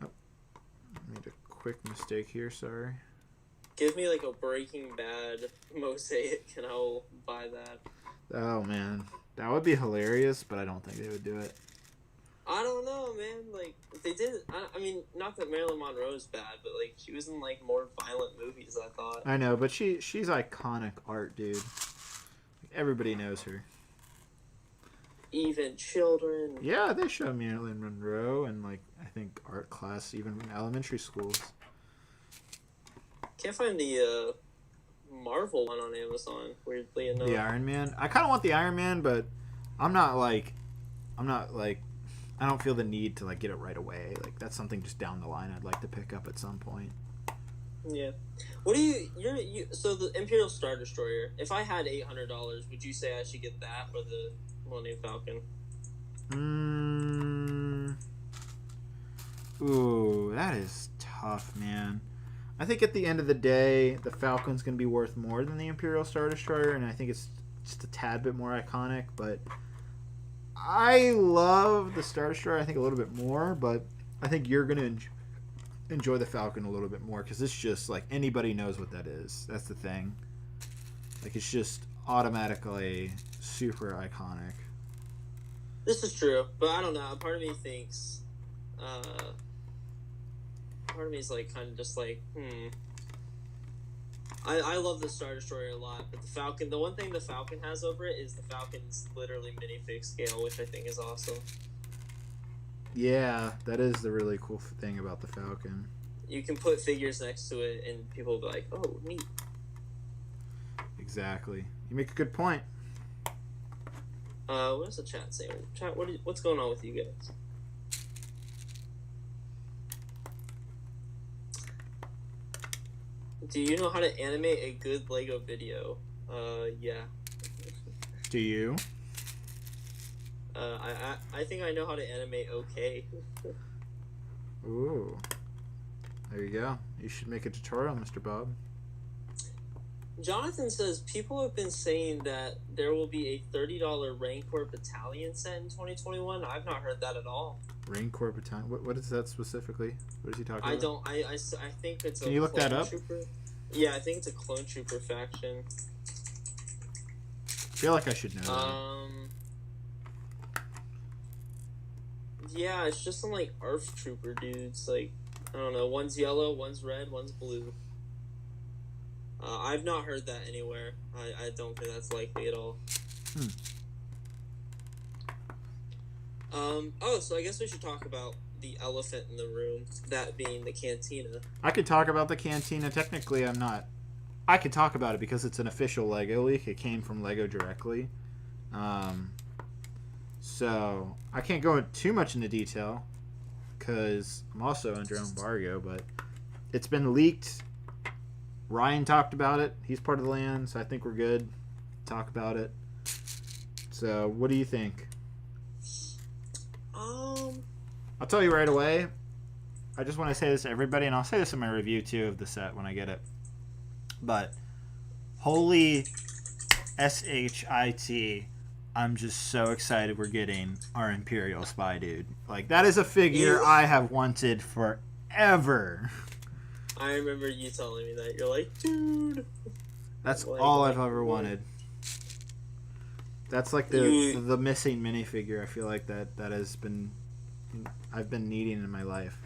Oh, I made a quick mistake here, sorry. give me, like, a Breaking Bad Mosaic, and I'll buy that. Oh, man. That would be hilarious, but I don't think they would do it. I don't know, man. Like, they did. I mean, not that Marilyn Monroe's bad, but like, she was in like more violent movies, I thought. I know, but she's iconic art, dude. Everybody knows her. Even children. Yeah, they show Marilyn Monroe in, like, I think art class, even in elementary schools. Can't find the Marvel one on Amazon. Weirdly enough. The Iron Man. I kind of want the Iron Man, but I'm not like, I don't feel the need to, like, get it right away. Like, that's something just down the line I'd like to pick up at some point. Yeah. What do you so the Imperial Star Destroyer, if I had $800, would you say I should get that or the Millennium Falcon? Ooh, that is tough, man. I think at the end of the day, the Falcon's going to be worth more than the Imperial Star Destroyer, and I think it's just a tad bit more iconic, but I love the Star Destroyer, I think, a little bit more, but I think you're going to enjoy the Falcon a little bit more, because it's just, like, anybody knows what that is. That's the thing. Like, it's just automatically super iconic. This is true, but I don't know. Part of me thinks, part of me is like, kind of just like, I love the Star Destroyer a lot, but the Falcon, the one thing the Falcon has over it is the Falcon's literally minifig scale, which I think is awesome. Yeah, that is the really cool thing about the Falcon. You can put figures next to it, and people will be like, oh, neat. Exactly. You make a good point. What does the chat say? Chat, what's going on with you guys? Do you know how to animate a good Lego video? Yeah. Do you? I think I know how to animate okay. Ooh. There you go. You should make a tutorial, Mr. Bob. Jonathan says people have been saying that there will be a $30 Rancor Battalion set in 2021. I've not heard that at all. Rancor Battalion. What is that specifically? What is he talking about? I think it's Can you look that up? Trooper. Yeah, I think it's a clone trooper faction. I feel like I should know that. Yeah, it's just some like ARF trooper dudes. Like, I don't know, one's yellow, one's red, one's blue. I've not heard that anywhere. I don't think that's likely at all. Oh, so I guess we should talk about the elephant in the room, that being the cantina. I could talk about the cantina. Technically, I'm not. I could talk about it because it's an official Lego leak. It came from Lego directly. So I can't go too much into detail because I'm also under embargo, but it's been leaked. Ryan talked about it. He's part of the land, so I think we're good. Talk about it. So, what do you think? I'll tell you right away. I just want to say this to everybody, and I'll say this in my review too of the set when I get it. But holy shit, I'm just so excited we're getting our Imperial Spy dude. Like, that is a figure I have wanted forever. I remember you telling me that. You're like, dude. That's all I've ever wanted. That's like the missing minifigure. I feel like that has been I've been needing in my life.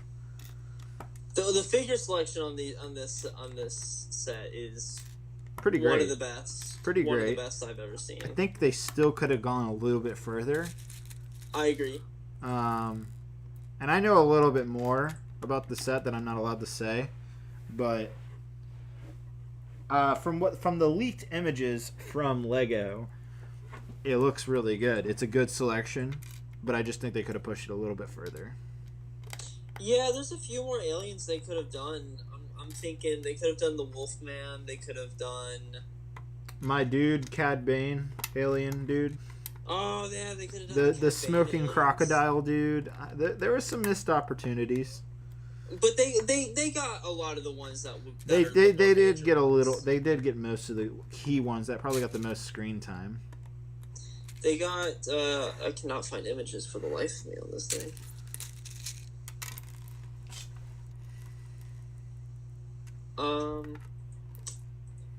The figure selection on this set is pretty great. One of the best. Pretty great. One of the best I've ever seen. I think they still could have gone a little bit further. I agree. And I know a little bit more about the set that I'm not allowed to say, but from the leaked images from Lego, it looks really good. It's a good selection, but I just think they could have pushed it a little bit further. Yeah, there's a few more aliens they could have done. I'm thinking they could have done the Wolfman. They could have done my dude, Cad Bane, alien dude. Oh yeah, they could have done the smoking aliens. Crocodile dude. There were some missed opportunities. But they got a lot of the ones that they did get a little. They did get most of the key ones that probably got the most screen time. They got. I cannot find images for the life of me on this thing.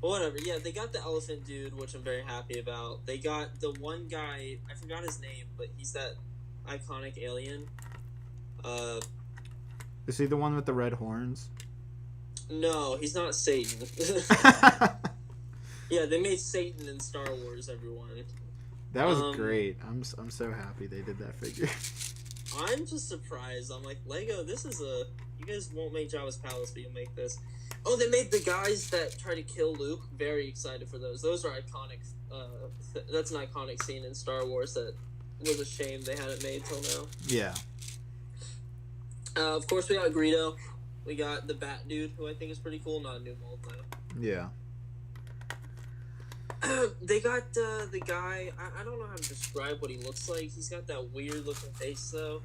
Whatever. Yeah, they got the elephant dude, which I'm very happy about. They got the one guy. I forgot his name, but he's that iconic alien. Is he the one with the red horns? No, he's not Satan. Yeah, they made Satan in Star Wars, everyone. That was great. I'm so happy they did that figure. I'm just surprised. I'm like, Lego, this is you guys won't make Jabba's Palace, but you'll make this. Oh, they made the guys that try to kill Luke. Very excited for those. Those are iconic. That's an iconic scene in Star Wars that was a shame they hadn't made till now. Yeah. Of course, we got Greedo. We got the Bat Dude, who I think is pretty cool. Not a new mold, though. Yeah. They got the guy. I don't know how to describe what he looks like. He's got that weird looking face, though.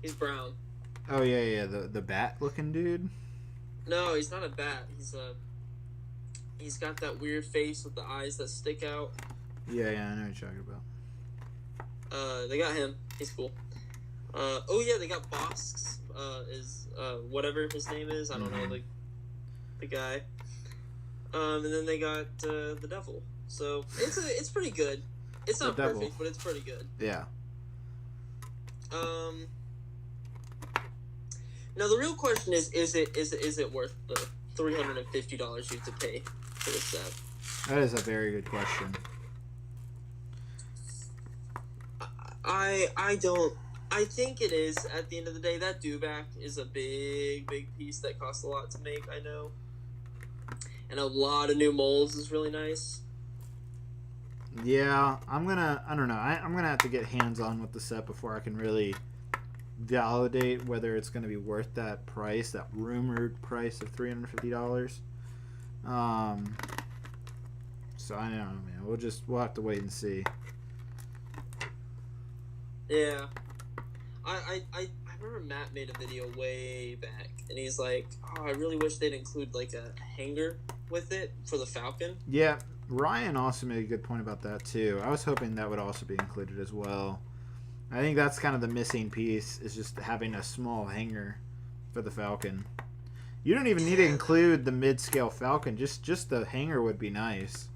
He's brown. Oh yeah, the bat looking dude. No, he's not a bat. He's got that weird face with the eyes that stick out. Yeah, I know what you're talking about. They got him. He's cool. Oh yeah, they got Bossk. Whatever his name is. I don't know the guy. And then they got the devil. So it's pretty good. It's not perfect, but it's pretty good. Yeah. Now the real question is it worth the $350 you have to pay for this set? That is a very good question. I don't. I think it is. At the end of the day, that dewback is a big piece that costs a lot to make. I know. and a lot of new molds is really nice. Yeah, I don't know. I'm gonna have to get hands-on with the set before I can really validate whether it's gonna be worth that price, that rumored price of $350. So I don't know, man. We'll have to wait and see. Yeah. I remember Matt made a video way back, and he's like, "Oh, I really wish they'd include like a hanger with it for the Falcon." Yeah, Ryan also made a good point about that too. I was hoping that would also be included as well. I think that's kind of the missing piece, is just having a small hanger for the Falcon. You don't even need to include the mid-scale Falcon. Just the hanger would be nice.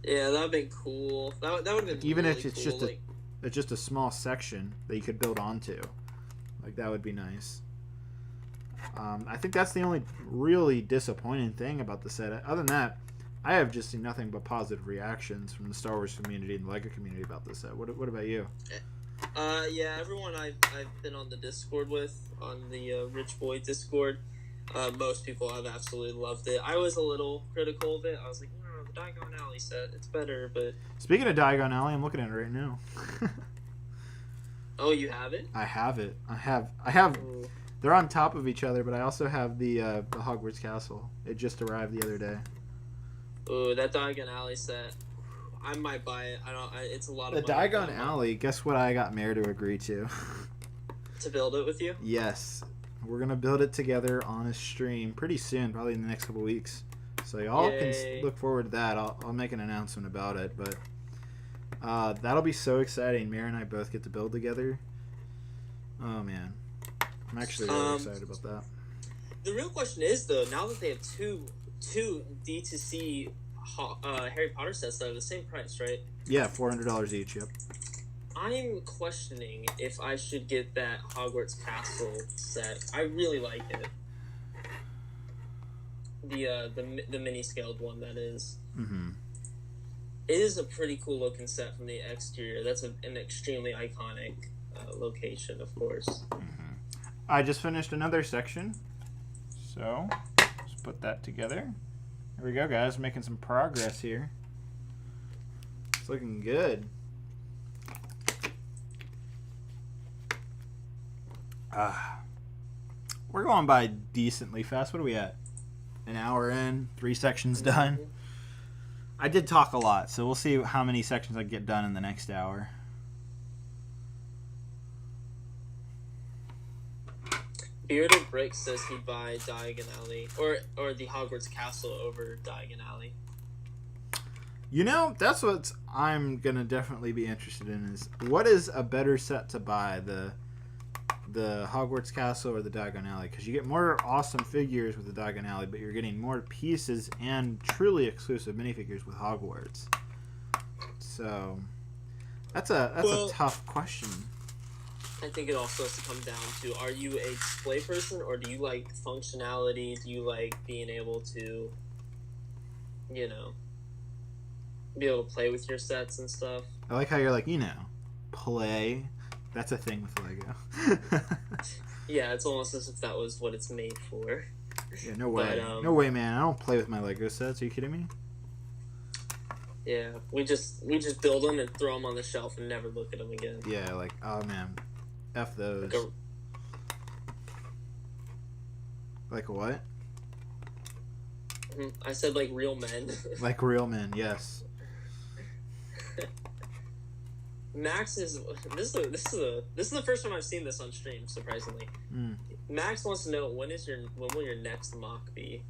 Yeah, that would have been cool. That would have been Even really if it's cool. just a small section that you could build onto. Like, that would be nice. I think that's the only really disappointing thing about the set. Other than that, I have just seen nothing but positive reactions from the Star Wars community and the LEGO community about this set. What about you? Yeah, everyone I've been on the Discord with, on the Rich Boy Discord, most people have absolutely loved it. I was a little critical of it. I was like, no, the Diagon Alley set, it's better, but... Speaking of Diagon Alley, I'm looking at it right now. Oh, you have it? I have it. I have. Ooh. They're on top of each other, but I also have the Hogwarts Castle. It just arrived the other day. Ooh, that Diagon Alley set, I might buy it. It's a lot of The money. Diagon Alley, guess what I got Mare to agree to? To build it with you? Yes. We're going to build it together on a stream pretty soon, probably in the next couple weeks. So y'all can look forward to that. I'll make an announcement about it, but that'll be so exciting. Mare and I both get to build together. Oh, man. I'm actually really excited about that. The real question is, though, now that they have two D2C Harry Potter sets that are the same price, right? Yeah, $400 each, yep. I'm questioning if I should get that Hogwarts Castle set. I really like it. The mini scaled one, that is. Mm-hmm. It is a pretty cool looking set from the exterior. That's an extremely iconic location, of course. Mm-hmm. I just finished another section, so let's put that together. There we go, guys. Making some progress here. It's looking good. We're going by decently fast. What are we at? An hour in, 3 sections done. I did talk a lot, so we'll see how many sections I get done in the next hour. Bearded Brix says he'd buy Diagon Alley or the Hogwarts Castle over Diagon Alley. You know, that's what I'm gonna definitely be interested in, is what is a better set to buy, the Hogwarts Castle or the Diagon Alley? Because you get more awesome figures with the Diagon Alley, but you're getting more pieces and truly exclusive minifigures with Hogwarts. So that's a tough question. I think it also has to come down to, are you a display person, or do you like functionality? Do you like being able to, be able to play with your sets and stuff? I like how you're like, play. That's a thing with Lego. Yeah, it's almost as if that was what it's made for. Yeah, no way. But, no way, man. I don't play with my Lego sets. Are you kidding me? Yeah, we just build them and throw them on the shelf and never look at them again. Yeah, like, oh man, F those. Like what? I said like real men. Like real men, yes. Max is this is the first time I've seen this on stream, surprisingly. Max wants to know when will your next mock be?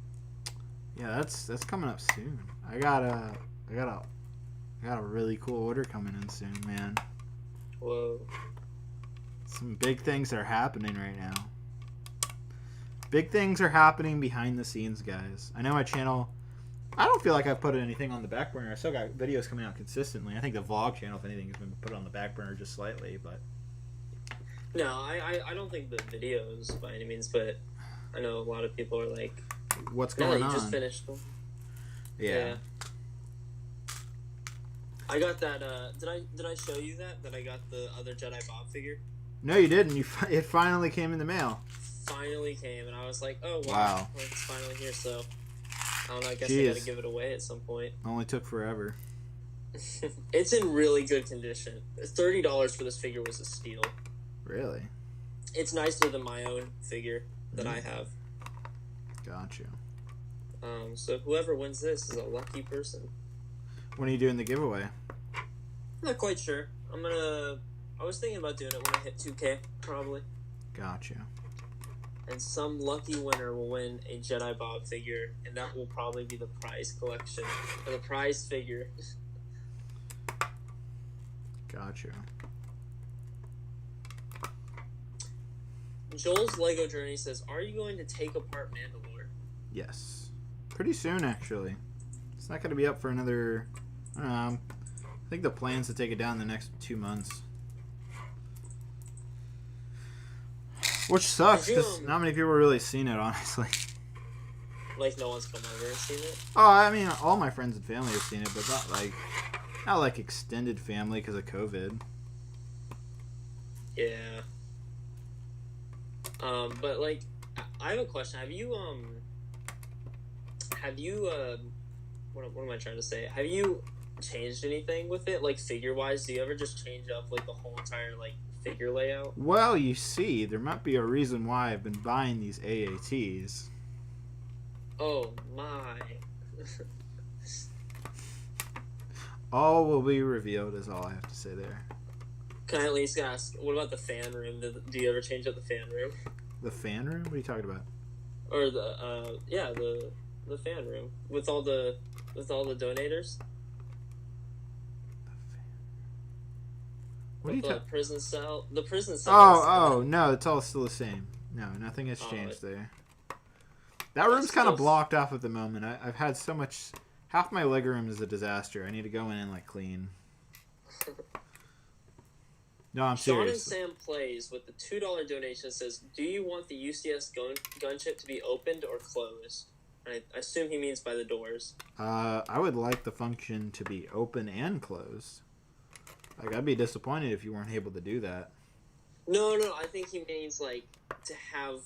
Yeah, that's coming up soon. I got a really cool order coming in soon, man. Whoa. Some big things are happening right now. Big things are happening behind the scenes, guys. I know my channel, I don't feel like I've put anything on the back burner. I still got videos coming out consistently. I think the vlog channel, if anything, has been put on the back burner just slightly, but... No, I don't think the videos by any means, but I know a lot of people are like, what's going on? You just finished them. Yeah. I got that, did I show you that I got the other Jedi Bob figure? No, you didn't. It finally came in the mail. Finally came, and I was like, oh, wow. It's finally here, so... I don't know. I guess I gotta Jeez. give it away at some point. Only took forever. It's in really good condition. $30 for this figure was a steal. Really? It's nicer than my own figure that I have. Gotcha. So whoever wins this is a lucky person. When are you doing the giveaway? I'm not quite sure. I was thinking about doing it when I hit 2K, probably. Gotcha. And some lucky winner will win a Jedi Bob figure, and that will probably be the prize collection, or the prize figure. Gotcha. Joel's Lego Journey says, "Are you going to take apart Mandalore?" Yes. Pretty soon, actually. It's not going to be up for another... I don't know. I think the plan's to take it down in the next 2 months. Which sucks, because not many people have really seen it, honestly. Like, no one's come over and seen it? Oh, I mean, all my friends and family have seen it, but not like extended family because of COVID. Yeah. But, like, I have a question. Have you, what am I trying to say? Have you changed anything with it, like, figure-wise? Do you ever just change up, like, the whole entire, like, figure layout? Well, you see, there might be a reason why I've been buying these AATs. Oh, my. All will be revealed is all I have to say there. Can I at least ask, what about the fan room? Do you ever change up the fan room? The fan room? What are you talking about? Or the fan room with all the donators. What are you talking? Prison cell. The prison cell. Oh, no, it's all still the same. No, nothing has changed there. That room's kind of blocked off at the moment. I've had so much. Half my leg room is a disaster. I need to go in and like clean. No, I'm serious. Sean and Sam Plays with the $2 donation says, "Do you want the UCS gunship to be opened or closed?" I assume he means by the doors. I would like the function to be open and closed. Like, I'd be disappointed if you weren't able to do that. No, I think he means, like, to have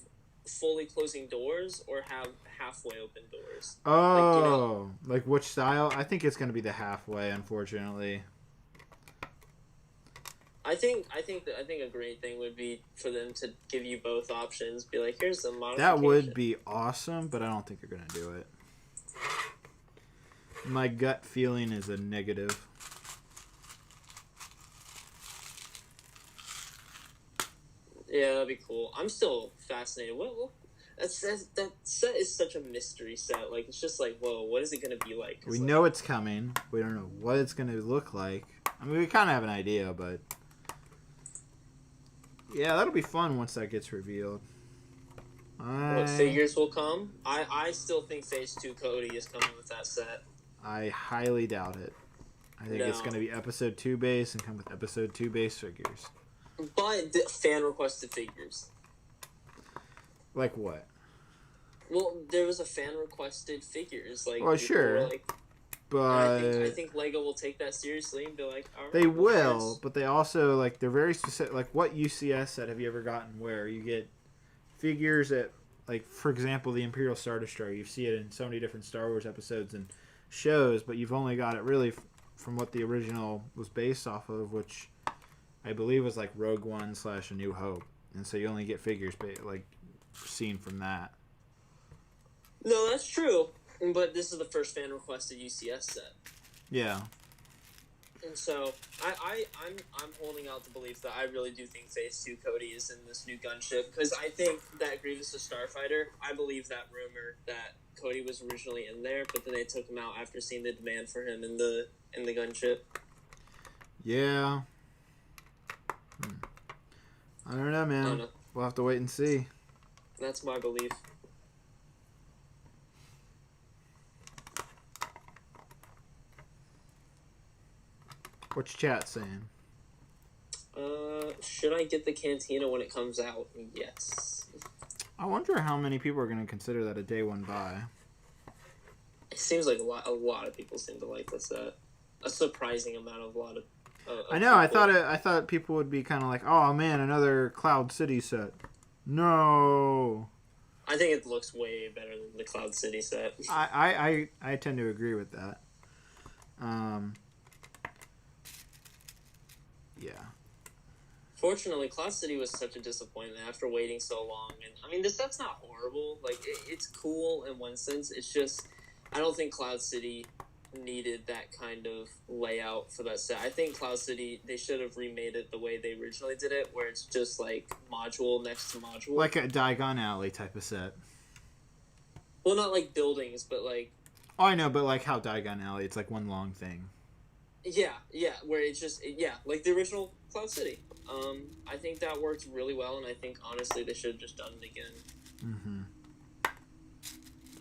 fully closing doors or have halfway open doors. Oh, like which style? I think it's going to be the halfway, unfortunately. I think a great thing would be for them to give you both options. Be like, here's the modification. That would be awesome, but I don't think they're going to do it. My gut feeling is a negative. Yeah, that'd be cool. I'm still fascinated. That set is such a mystery set. Like, it's just like, whoa, what is it going to be like? We know it's coming. We don't know what it's going to look like. I mean, we kind of have an idea, but... yeah, that'll be fun once that gets revealed. What figures will come? I still think Phase 2 Cody is coming with that set. I highly doubt it. I think it's going to be Episode 2 base and come with Episode 2 base figures. But the fan-requested figures. Like what? Well, there was a fan-requested figures. Like, well, sure. But I think Lego will take that seriously and be like, all right. They will, but they also, like, they're very specific. Like, what UCS set have you ever gotten where you get figures at, like, for example, the Imperial Star Destroyer. You see it in so many different Star Wars episodes and shows, but you've only got it really from what the original was based off of, which I believe was, like, Rogue One / A New Hope. And so you only get figures, like, seen from that. No, that's true. But this is the first fan-requested UCS set. Yeah. And so, I'm holding out the belief that I really do think Phase 2 Cody is in this new gunship. Because I think that Grievous is Starfighter. I believe that rumor that Cody was originally in there, but then they took him out after seeing the demand for him in the gunship. Yeah. I don't know, man. I don't know. We'll have to wait and see. That's my belief. What's chat saying? Should I get the Cantina when it comes out? Yes. I wonder how many people are going to consider that a day one buy. It seems like a lot of people seem to like this set. A surprising amount of I know. People. I thought people would be kind of like, oh man, another Cloud City set. No. I think it looks way better than the Cloud City set. I tend to agree with that. Yeah. Fortunately, Cloud City was such a disappointment after waiting so long. And I mean, the set's not horrible. Like, it's cool in one sense. It's just, I don't think Cloud City needed that kind of layout for that set. I think Cloud City, they should have remade it the way they originally did it, where it's just like module next to module. Like a Diagon Alley type of set. Well, not like buildings, but like. Oh, I know, but like how Diagon Alley, it's like one long thing. Yeah, where it's just, like the original Cloud City. I think that worked really well, and I think honestly they should have just done it again. Mm-hmm.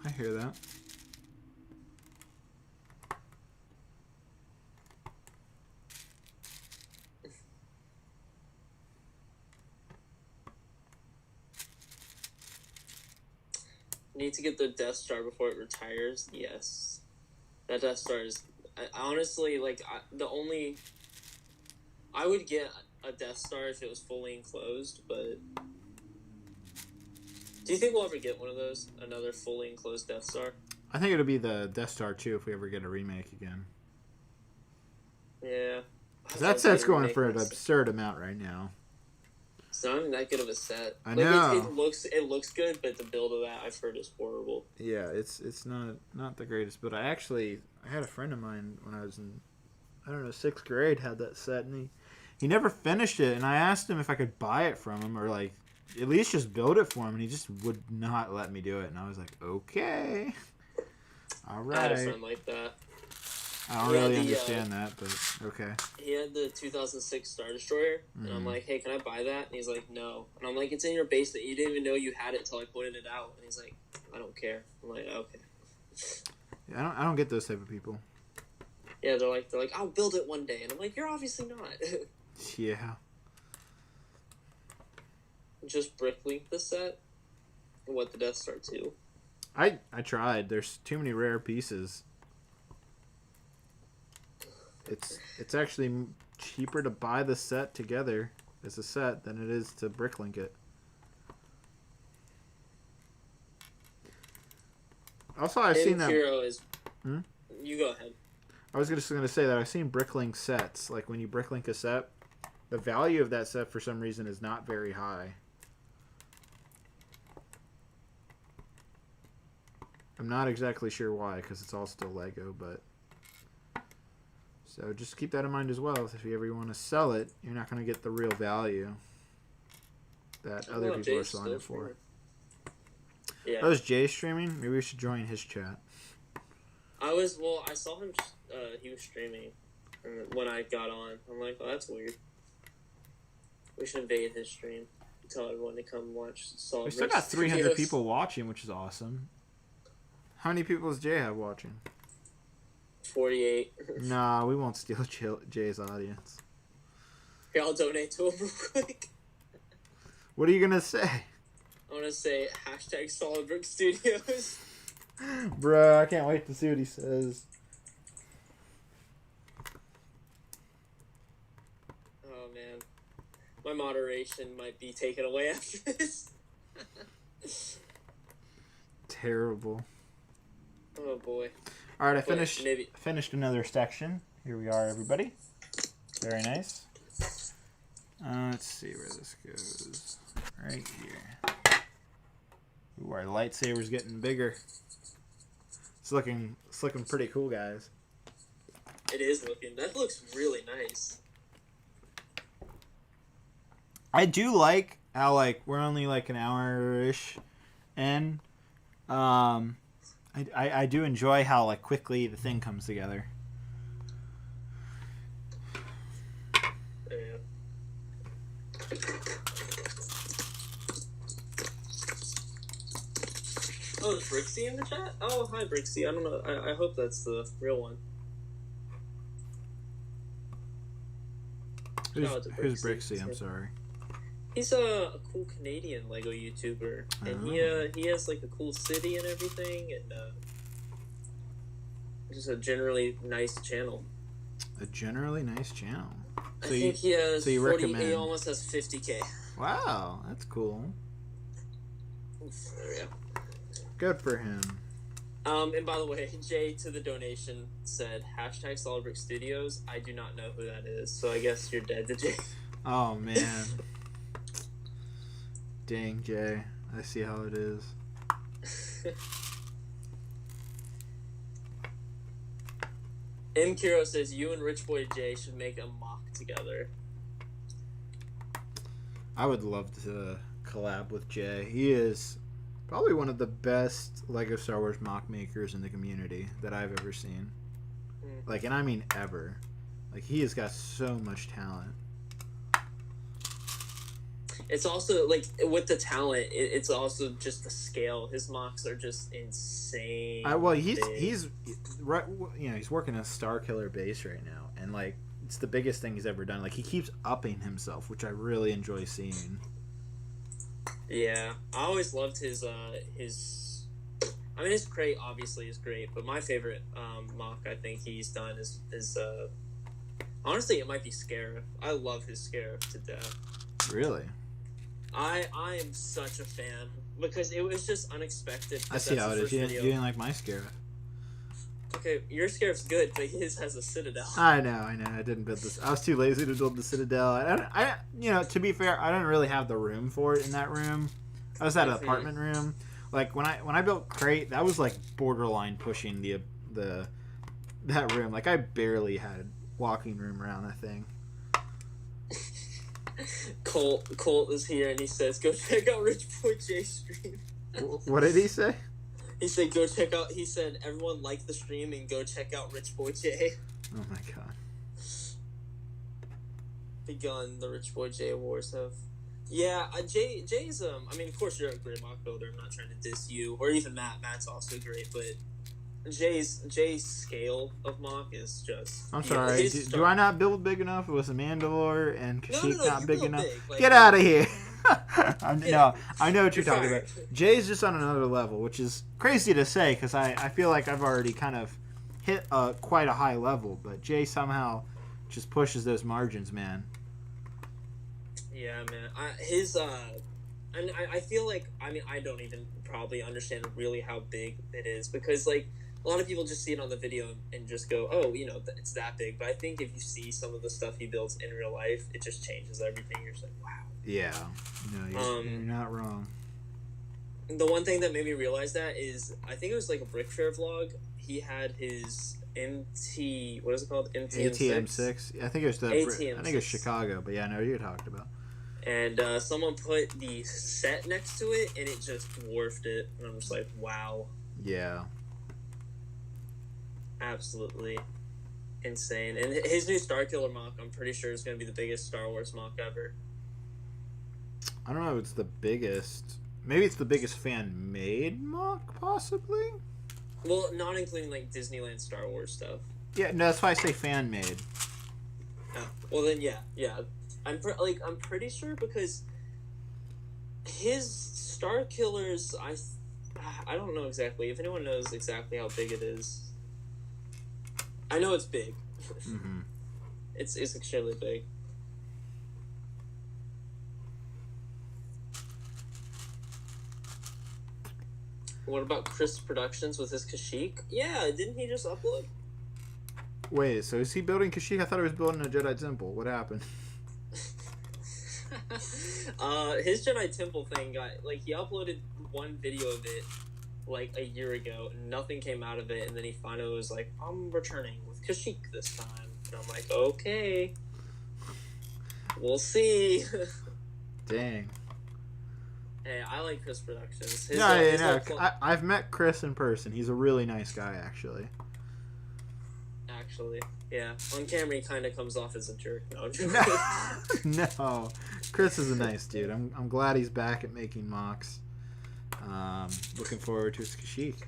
I hear that. Need to get the Death Star before it retires. Yes, that Death Star is honestly like I would get a Death Star if it was fully enclosed, but do you think we'll ever get one of those? Another fully enclosed Death Star? I think it'll be the Death Star 2 if we ever get a remake again. Yeah. That set's going for an absurd amount right now. It's not even that good of a set. I know. It looks good, but the build of that I've heard is horrible. Yeah, it's not the greatest. But I had a friend of mine when I was in, I don't know, 6th grade, had that set, and he never finished it. And I asked him if I could buy it from him or like at least just build it for him, and he just would not let me do it. And I was like, okay, all right. I had a friend like that. I don't really understand that, but okay. He had the 2006 Star Destroyer, and I'm like, hey, can I buy that? And he's like, no. And I'm like, it's in your basement. You didn't even know you had it until I pointed it out. And he's like, I don't care. I'm like, okay. Yeah, I don't get those type of people. Yeah, they're like, I'll build it one day. And I'm like, you're obviously not. Yeah. Just bricklink the set. And what, the Death Star 2? I tried. There's too many rare pieces. It's actually cheaper to buy the set together as a set than it is to bricklink it. Also, I've seen that. You go ahead. I was just going to say that I've seen bricklink sets. Like when you bricklink a set, the value of that set for some reason is not very high. I'm not exactly sure why, because it's all still Lego, but. So just keep that in mind as well. If you ever want to sell it, you're not going to get the real value that other people are selling it for. Yeah. Oh, is Jay streaming? Maybe we should join his chat. I saw him, he was streaming when I got on. I'm like, oh, that's weird. We should invade his stream. Tell everyone to come watch Solid. We still got 300 people watching, which is awesome. How many people does Jay have watching? 48. Nah, we won't steal Jay's audience. Here, I'll donate to him real quick. What are you gonna say? I want to say hashtag Solid Brix Studios. Bruh, I can't wait to see what he says. Oh man, my moderation might be taken away after this. Terrible. Oh boy. All right, I finished another section. Here we are, everybody. Very nice. Let's see where this goes. Right here. Ooh, our lightsaber's getting bigger. It's looking pretty cool, guys. It is looking. That looks really nice. I do like how we're only an hour-ish in. I do enjoy how quickly the thing comes together. Yeah. Oh, is Brixie in the chat? Oh, hi Brixie. I don't know. I hope that's the real one. Who's Brixie? I'm sorry. He's a cool Canadian Lego YouTuber, and he has a cool city and everything, and just a generally nice channel. A generally nice channel. I think he has. So you 40, recommend? He almost has 50K. Wow, that's cool. There we go. Good for him. And by the way, Jay to the donation said #solid Brix Studios. I do not know who that is, so I guess you're dead to Jay. Oh man. Dang, Jay. I see how it is. M. Kiro says you and Rich Boy Jay should make a mock together. I would love to collab with Jay. He is probably one of the best Lego Star Wars mock makers in the community that I've ever seen. Like, and I mean ever. Like, he has got so much talent. It's also, like, with the talent, it's also just the scale. His mocks are just insane. Well, he's right. You know, he's working a Star Killer base right now, and like, it's the biggest thing he's ever done. Like, he keeps upping himself, which I really enjoy seeing. Yeah, I always loved his. I mean, his crate obviously is great, but my favorite mock I think he's done is honestly it might be Scarif. I love his Scarif to death. Really? I am such a fan because it was just unexpected. I see how it is. You didn't like my Scarif. Okay, your Scarif's good, but his has a Citadel. I know. I didn't build this. I was too lazy to build the Citadel. I you know, to be fair, I didn't really have the room for it in that room. I was at an apartment room. Like when I built Crate, that was like borderline pushing that room. Like I barely had walking room around that thing. Colt is here and he says, "Go check out Rich Boy J's stream." What did he say? He said, "Go check out." He said, "Everyone like the stream and go check out Rich Boy J." Oh my god! Begun the Rich Boy J Wars have. Yeah, Jay's. I mean, of course, you're a great mock builder. I'm not trying to diss you or even Matt. Matt's also great, but Jay's scale of mock is just. I'm sorry. Do I not build big enough? It was a Mandalore and Kashyyyk no, not big enough. Big. Like, Get out of here! No, I know what you're talking fired. about. Jay's just on another level, which is crazy to say because I feel like I've already kind of hit quite a high level, but Jay somehow just pushes those margins, man. Yeah, man. And I feel like, I mean, I don't even probably understand really how big it is because, like, a lot of people just see it on the video and just go, oh, you know, it's that big. But I think if you see some of the stuff he builds in real life, it just changes everything. You're just like, wow. Yeah. No, you're not wrong. The one thing that made me realize that is, I think it was like a Brick Fair vlog. He had his MT, what is it called? ATM6. I think it was ATM6. I think it was Chicago, but yeah, I know what you're talking about. And someone put the set next to it, and it just dwarfed it. And I'm just like, wow. Yeah. Absolutely insane. And his new Star Killer mock, I'm pretty sure, is going to be the biggest Star Wars mock ever. I don't know if it's the biggest. Maybe it's the biggest fan-made mock, possibly? Well, not including, like, Disneyland Star Wars stuff. Yeah, no, that's why I say fan-made. Oh, well, then, yeah. I'm pretty sure because his Star Killers, I don't know exactly. If anyone knows exactly how big it is, I know it's big. Mm-hmm. It's extremely big. What about Chris Productions with his Kashyyyk? Yeah, didn't he just upload? Wait, so is he building Kashyyyk? I thought he was building a Jedi Temple. What happened? His Jedi Temple thing got, like, he uploaded one video of it, like, a year ago, and nothing came out of it, and then he finally was like, I'm returning with Kashyyyk this time. And I'm like, okay. We'll see. Dang. Hey, I like Chris Productions. I've met Chris in person. He's a really nice guy, actually. Actually, yeah. On camera, he kind of comes off as a jerk. No, I'm joking. No, Chris is a nice dude. I'm glad he's back at making mocks. Looking forward to his Kashyyyk.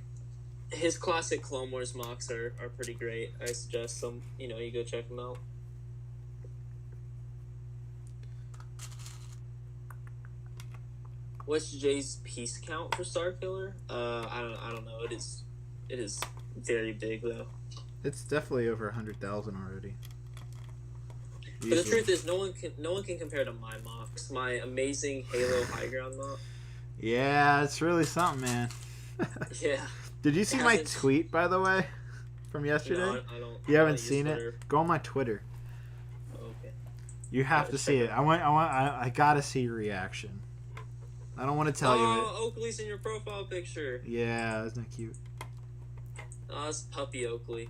His classic Clone Wars mocks are pretty great. I suggest some. You go check them out. What's Jay's piece count for Star Killer? I don't know. It is very big though. It's definitely over 100,000 already. But the truth is, no one can compare to my mocks. My amazing Halo High Ground mock. Yeah, it's really something, man. Yeah. Did you see my tweet, by the way, from yesterday? No, I don't. You I haven't don't use seen Twitter. it? Go on my Twitter. Oh, okay. You have Gotta to check see it it. out. I gotta see your reaction. I don't want to tell you it. Oh, Oakley's in your profile picture. Yeah, isn't that cute? Oh, it's puppy Oakley.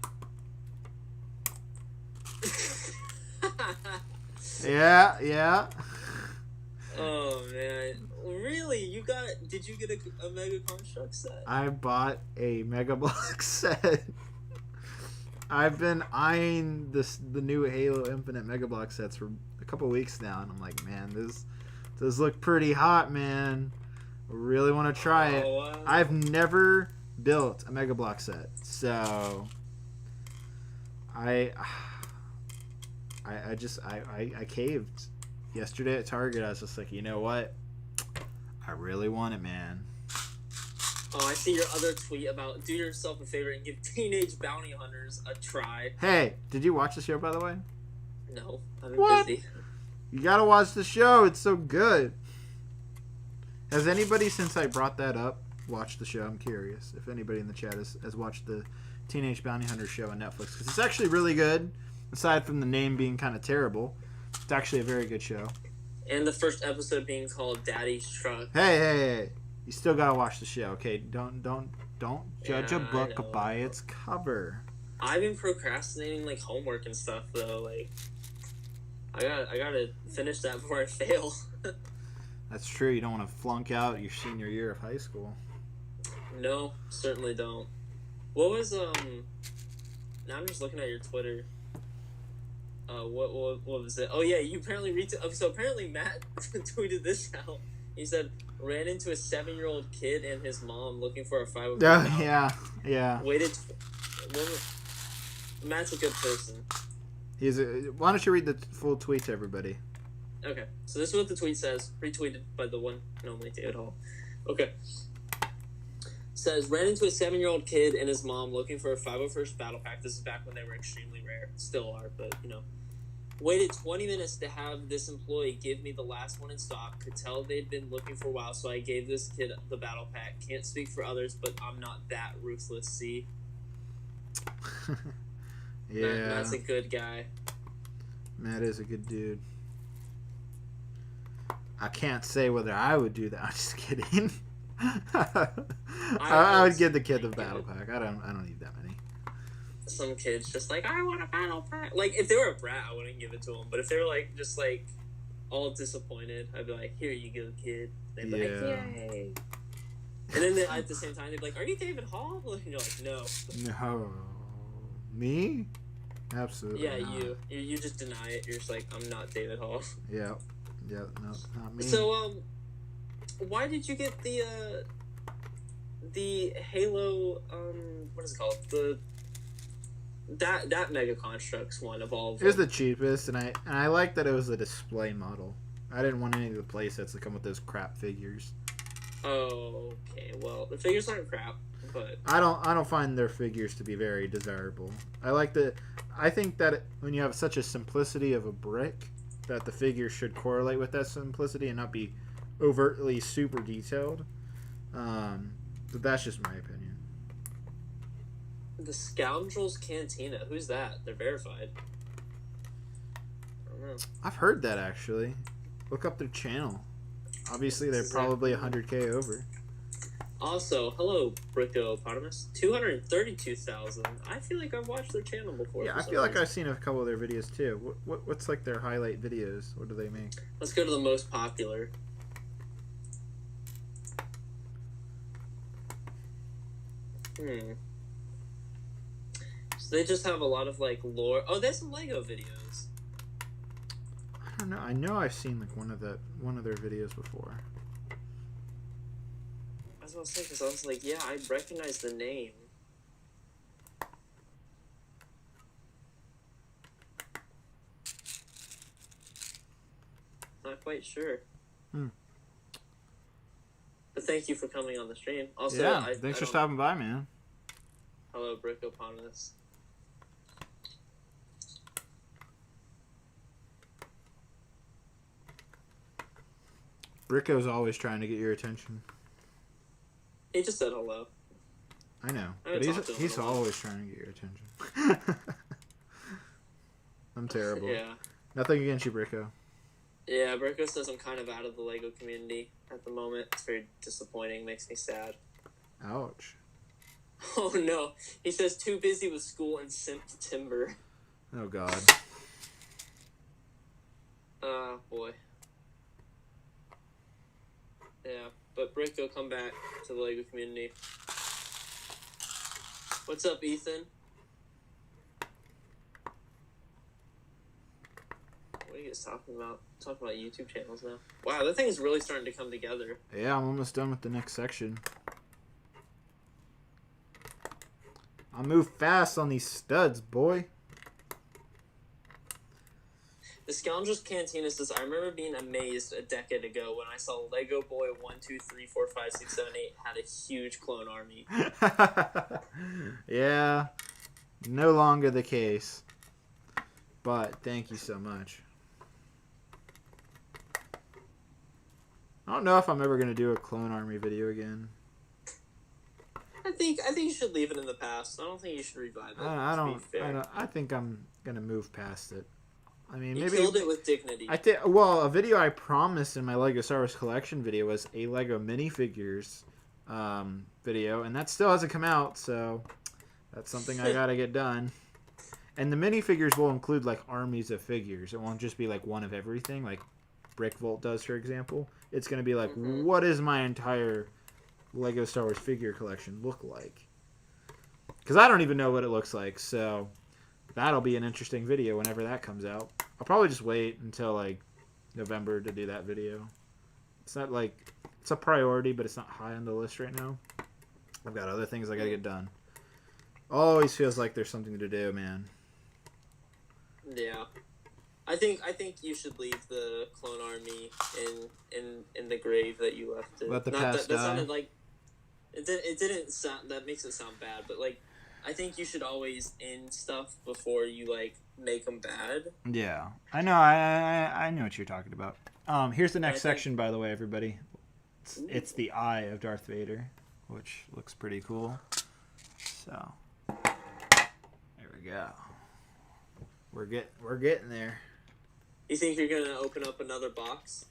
Yeah, yeah. Oh man, really? Did you get a Mega Construct set? I bought a Mega Block set. I've been eyeing the new Halo Infinite Mega Block sets for a couple weeks now, and I'm like, man, this does look pretty hot, man. I really want to try it. Wow. I've never built a Mega Block set, so I caved yesterday at Target. I was just like, you know what? I really want it, man. Oh, I see your other tweet about do yourself a favor and give Teenage Bounty Hunters a try. Hey, did you watch the show, by the way? No, I've been What? busy. You gotta watch the show. It's so good. Has anybody, since I brought that up, watched the show? I'm curious if anybody in the chat has watched the Teenage Bounty Hunter show on Netflix, because it's actually really good. Aside from the name being kind of terrible, it's actually a very good show. And the first episode being called Daddy's Truck. Hey! You still gotta watch the show, okay? Don't judge a book by its cover. I've been procrastinating like homework and stuff though. Like, I gotta finish that before I fail. That's true. You don't want to flunk out your senior year of high school. No, certainly don't. What was Now I'm just looking at your Twitter. What was it? Oh yeah, you apparently so apparently Matt tweeted this out. He said ran into a 7-year-old kid and his mom looking for a 501. Yeah. Matt's a good person. Why don't you read the full tweet to everybody? Okay, so this is what the tweet says, retweeted by the one and only David Hall. Okay. Says, ran into a 7-year-old kid and his mom looking for a 501st battle pack. This is back when they were extremely rare. Still are, but, you know. Waited 20 minutes to have this employee give me the last one in stock. Could tell they'd been looking for a while, so I gave this kid the battle pack. Can't speak for others, but I'm not that ruthless, see? Yeah. Matt's a good guy. Matt is a good dude. I can't say whether I would do that. I'm just kidding. I would give the kid the battle pack. I don't need that many. Some kids just like, I want a battle pack. Like, if they were a brat, I wouldn't give it to them. But if they were like just like all disappointed, I'd be like, here you go, kid. They'd be like, yay. And then at the same time, they'd be like, are you David Hall? And you're like, no. No. Me? Absolutely. Yeah, not. you just deny it. You're just like, I'm not David Hall. Yeah, no, not me. So, why did you get the Halo, what is it called? That Mega Constructs one of all of them? It was the cheapest, and I like that it was a display model. I didn't want any of the playsets that come with those crap figures. Oh, okay. Well, the figures aren't crap, but I don't find their figures to be very desirable. I think that when you have such a simplicity of a brick, that the figure should correlate with that simplicity and not be overtly super detailed. But that's just my opinion. the Scoundrels Cantina, who's that? They're verified. I don't know. I've heard that, actually. Look up their channel. Obviously, they're probably 100K over. Also, hello, Brickopotamus. 232,000. I feel like I've watched their channel before. Yeah, I feel like I've seen a couple of their videos too. What's like their highlight videos? What do they make? Let's go to the most popular. So they just have a lot of like lore. Oh, there's some Lego videos. I don't know. I know I've seen like one of their videos before. I was gonna say, because I was like, yeah, I recognize the name. Not quite sure. But thank you for coming on the stream. Also, yeah, thanks for stopping by, man. Hello, Brickopotamus. Bricko's always trying to get your attention. He just said hello. I know, I but haven't talked to him he's in a while. always trying to get your attention. I'm terrible. Yeah. Nothing against you, Bricko. Yeah, Berko says I'm kind of out of the Lego community at the moment. It's very disappointing. Makes me sad. Ouch. Oh no. He says too busy with school and simped timber. Oh God. Boy. Yeah, but Bricko, come back to the Lego community. What's up, Ethan? What are you guys talking about? Talking about YouTube channels now. Wow, that thing is really starting to come together. Yeah, I'm almost done with the next section. I'll move fast on these studs, boy. The Scoundrels Cantina says, I remember being amazed a decade ago when I saw Lego Boy 1, 2, 3, 4, 5, 6, 7, 8 had a huge clone army. Yeah, no longer the case. But thank you so much. I don't know if I'm ever gonna do a clone army video again. I think you should leave it in the past. I don't think you should revive it. I think I'm gonna move past it. I mean, you maybe killed it with dignity. Well, a video I promised in my Lego Star Wars collection video was a Lego minifigures video, and that still hasn't come out. So that's something I gotta get done. And the minifigures will include like armies of figures. It won't just be like one of everything, like Brick Vault does, for example. It's gonna be like, what is my entire Lego Star Wars figure collection look like? Because I don't even know what it looks like. So that'll be an interesting video whenever that comes out. I'll probably just wait until like November to do that video. It's not like it's a priority, but it's not high on the list right now. I've got other things I gotta get done. Always feels like there's something to do, man. Yeah, I think you should leave the clone army in the grave that you left it. Let the Not past that die. sounded like it didn't sound. That makes it sound bad, but like I think you should always end stuff before you like make them bad. Yeah, I know. I know what you're talking about. Here's the next section, by the way, everybody. It's the eye of Darth Vader, which looks pretty cool. So there we go. We're getting there. You think you're gonna open up another box?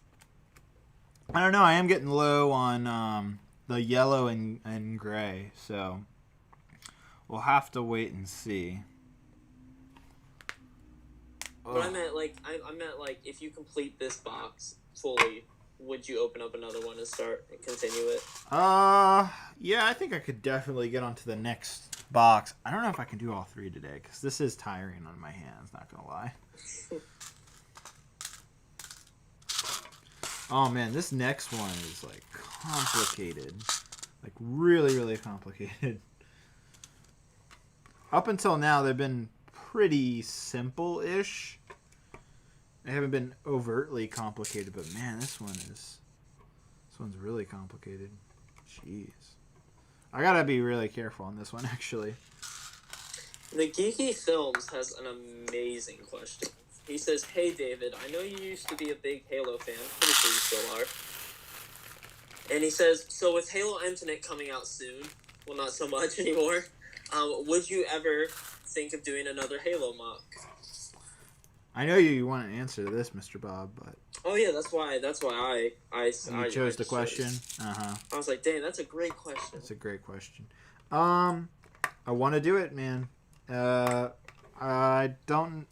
I don't know. I am getting low on the yellow and gray, so we'll have to wait and see. But I meant like if you complete this box fully, would you open up another one and continue it? Yeah, I think I could definitely get onto the next box. I don't know if I can do all three today because this is tiring on my hands. Not gonna lie. Oh man, this next one is like complicated, like really, really complicated. Up until now, they've been pretty simple-ish. They haven't been overtly complicated, but man, this one's really complicated. Jeez. I gotta be really careful on this one, actually. The Geeky Films has an amazing question. He says, "Hey David, I know you used to be a big Halo fan. Pretty sure you still are." And he says, "So with Halo Infinite coming out soon, well, not so much anymore. Would you ever think of doing another Halo mock?" I know you want to answer this, Mr. Bob, but oh yeah, that's why I chose the question. I was like, "Dang, that's a great question." That's a great question. I want to do it, man. I don't.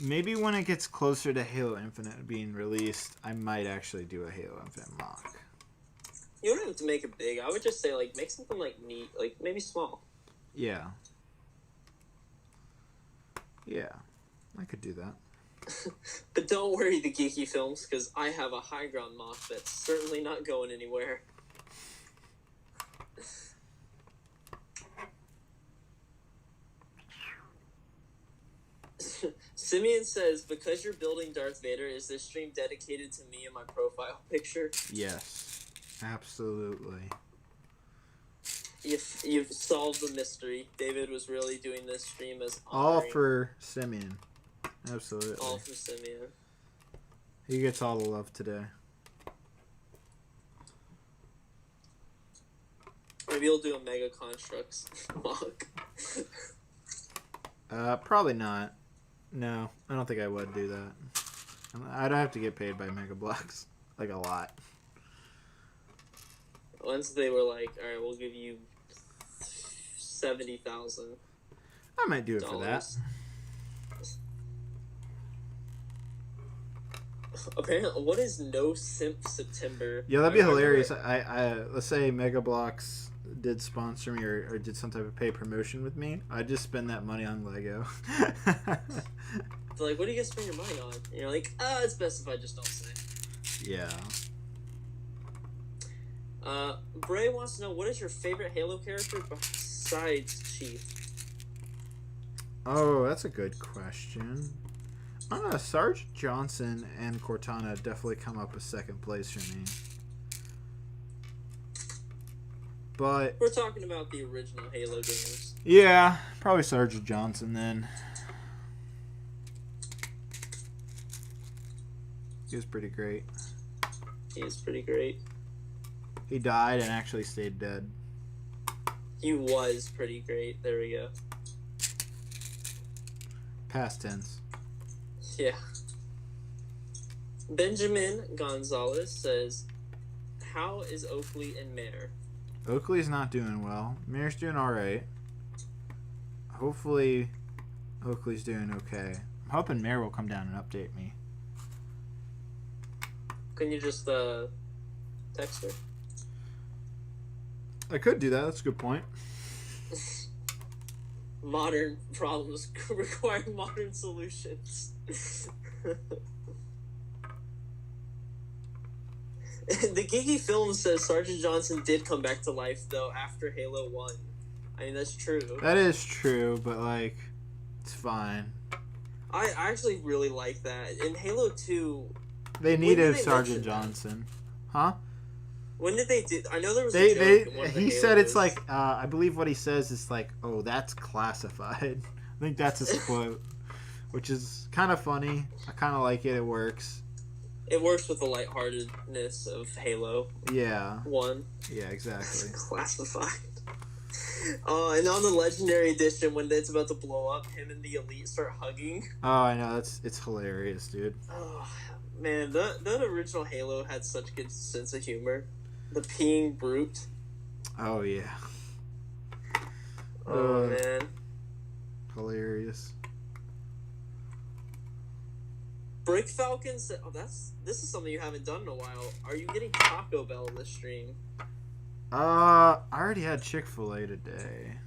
Maybe when it gets closer to Halo Infinite being released, I might actually do a Halo Infinite mock. You don't have to make it big. I would just say like make something like neat, like maybe small. Yeah. Yeah, I could do that. But don't worry, the Geeky Films, because I have a high ground mock that's certainly not going anywhere. Simeon says, because you're building Darth Vader, is this stream dedicated to me and my profile picture? Yes, absolutely. You've solved the mystery. David was really doing this stream as all for Simeon. Absolutely. All for Simeon. He gets all the love today. Maybe you'll do a Mega Constructs mock. Probably not. No, I don't think I would do that. I'd have to get paid by Mega Blocks, like a lot. Once they were like, all right, we'll give you 70,000. I might do it for that. Apparently, what is No Simp September? Yeah, that'd be hilarious. I let's say Mega Blocks did sponsor me or did some type of pay promotion with me. I'd just spend that money on Lego. So like, what do you guys spend your money on? And you're like, it's best if I just don't say. Yeah. Bray wants to know, what is your favorite Halo character besides Chief? Oh, that's a good question. I don't know. Sergeant Johnson and Cortana definitely come up with second place for me. But we're talking about the original Halo games. Yeah, probably Sergeant Johnson then. He was pretty great. He is pretty great. He died and actually stayed dead. He was pretty great. There we go. Past tense. Yeah. Benjamin Gonzalez says, how is Oakley and Mare? Oakley's not doing well. Mare's doing alright. Hopefully Oakley's doing okay. I'm hoping Mare will come down and update me. Can you just text her? I could do that. That's a good point. Modern problems require modern solutions. The Geeky Film says Sergeant Johnson did come back to life, though, after Halo 1. I mean, that's true. That is true, but, like, it's fine. I actually really like that. In Halo 2... They needed Sergeant Johnson. Huh? When did they do... I know there was a joke in one of the He Halos. said it's like... I believe what he says is like, oh, that's classified. I think that's his quote. Which is kind of funny. I kind of like it. It works. It works with the lightheartedness of Halo. Yeah. 1. Yeah, exactly. Classified. And on the Legendary Edition, when it's about to blow up, him and the Elite start hugging. Oh, I know. It's hilarious, dude. Oh, man. That original Halo had such good sense of humor. The peeing brute. Oh, yeah. Oh, man. Hilarious. Brick Falcon said, this is something you haven't done in a while. Are you getting Taco Bell this stream? I already had Chick-fil-A today.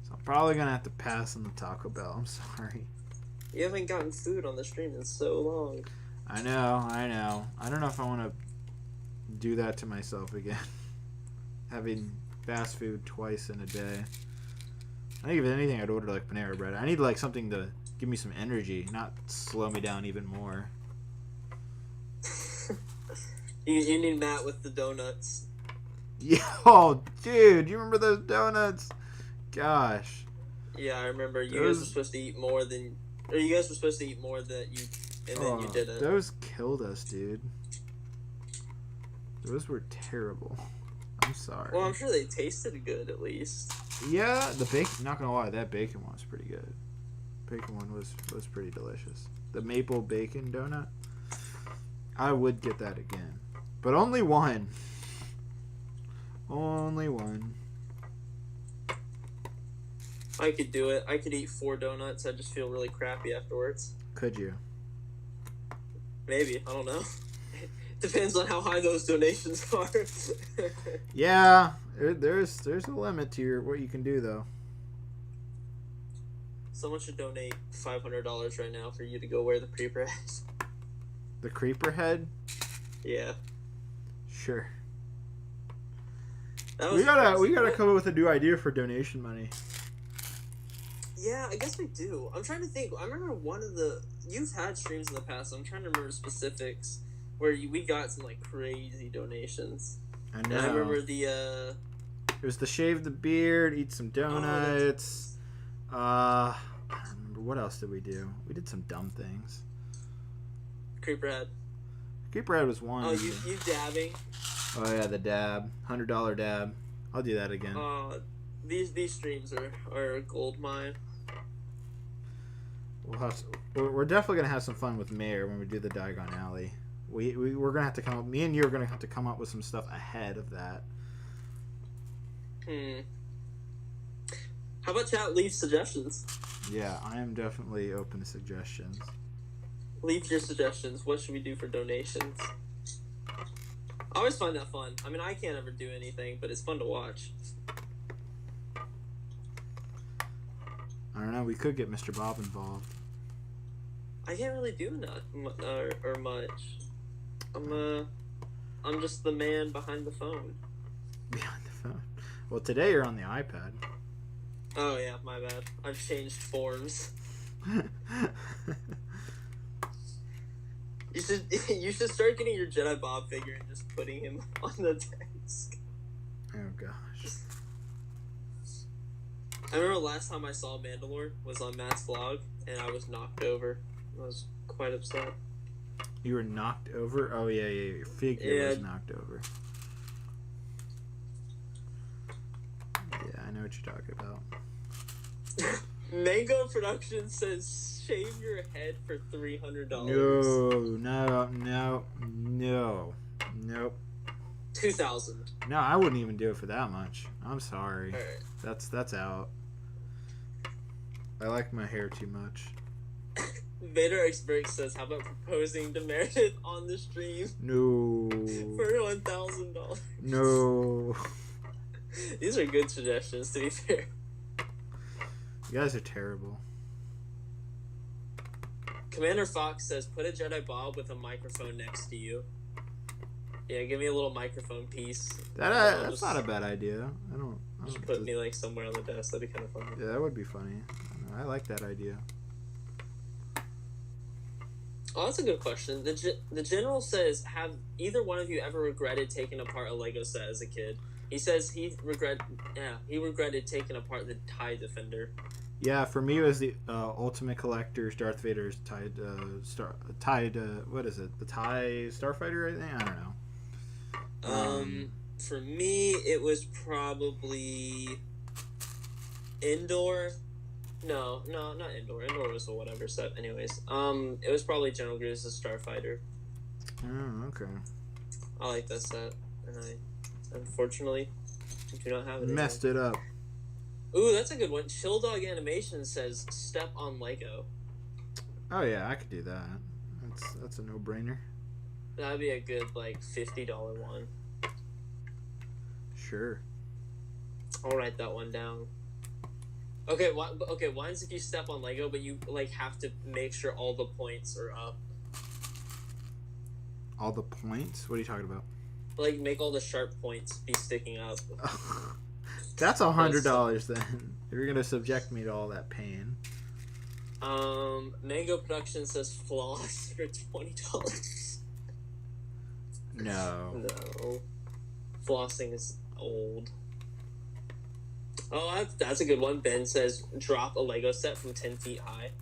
So I'm probably going to have to pass on the Taco Bell. I'm sorry. You haven't gotten food on the stream in so long. I know. I don't know if I want to do that to myself again. Having fast food twice in a day. I think if anything, I'd order like Panera Bread. I need like something to give me some energy, not slow me down even more. You need Matt with the donuts. Yo, dude, you remember those donuts? Gosh. Yeah, I remember you guys were supposed to eat more than... Or you guys were supposed to eat more than you... And then you didn't. Those killed us, dude. Those were terrible. I'm sorry. Well, I'm sure they tasted good, at least. Yeah, the bacon... Not gonna lie, that bacon one was pretty good. Bacon one was pretty delicious. The maple bacon donut. I would get that again. But only one. Only one. I could do it. I could eat 4 donuts. I just feel really crappy afterwards. Could you? Maybe. I don't know. Depends on how high those donations are. Yeah, there's a limit to what you can do, though. Someone should donate $500 right now for you to go wear the creeper head. The creeper head? Yeah. Sure. We gotta come up with a new idea for donation money. Yeah, I guess we do. I'm trying to think. I remember one of the... You've had streams in the past, so I'm trying to remember specifics where we got some, like, crazy donations. I know. And I remember the, It was the shave the beard, eat some donuts. I don't remember. What else did we do? We did some dumb things. Creeper head. Creeper head was one. Oh, you dabbing? Oh yeah, the dab, $100 dab. I'll do that again. These streams are a gold mine. We're definitely gonna have some fun with Mayor when we do the Diagon Alley. We're gonna have to come up. Me and you are gonna have to come up with some stuff ahead of that. How about chat? Leave suggestions. Yeah, I am definitely open to suggestions. Leave your suggestions. What should we do for donations? I always find that fun. I mean, I can't ever do anything, but it's fun to watch. I don't know. We could get Mr. Bob involved. I can't really do much. I'm just the man behind the phone. Behind the phone. Well, today you're on the iPad. Oh yeah, my bad. I've changed forms. You should start getting your Jedi Bob figure and just putting him on the desk. Oh gosh. I remember last time I saw Mandalore was on Matt's vlog, and I was knocked over. I was quite upset. You were knocked over? Oh yeah, your figure was knocked over. Yeah, I know what you're talking about. Mango Productions says shave your head for $300. Nope. 2,000. No, I wouldn't even do it for that much. I'm sorry. All right. That's out. I like my hair too much. Vader X Brix says, "How about proposing to Meredith on the stream?" No. For $1,000. No. These are good suggestions, to be fair. You guys are terrible. Commander Fox says, "Put a Jedi Bob with a microphone next to you." Yeah, give me a little microphone piece. That's not a bad idea. I don't Just put me like somewhere on the desk. That'd be kind of funny. Yeah, that would be funny. I like that idea. Oh, that's a good question. The general says, "Have either one of you ever regretted taking apart a Lego set as a kid?" He says he regretted taking apart the TIE Defender. Yeah, for me it was the Ultimate Collector's Darth Vader's what is it? The TIE Starfighter, I think? I don't know. For me, it was probably Indoor. No, not Indoor. Indoor was a whatever set. Anyways, it was probably General Grievous' Starfighter. Oh, okay. I like that set, and I unfortunately do not have it. Messed it up. Ooh, that's a good one. Chill Dog Animation says, "Step on Lego." Oh yeah, I could do that. That's a no-brainer. That'd be a good like $50 one. Sure. I'll write that one down. Okay, one's if you step on Lego, but you like have to make sure all the points are up. All the points? What are you talking about? Like make all the sharp points be sticking up. That's $100 then. If you're gonna subject me to all that pain. Mango Production says floss for $20. No. No. Flossing is old. Oh, that's a good one. Ben says, "Drop a Lego set from 10 feet high."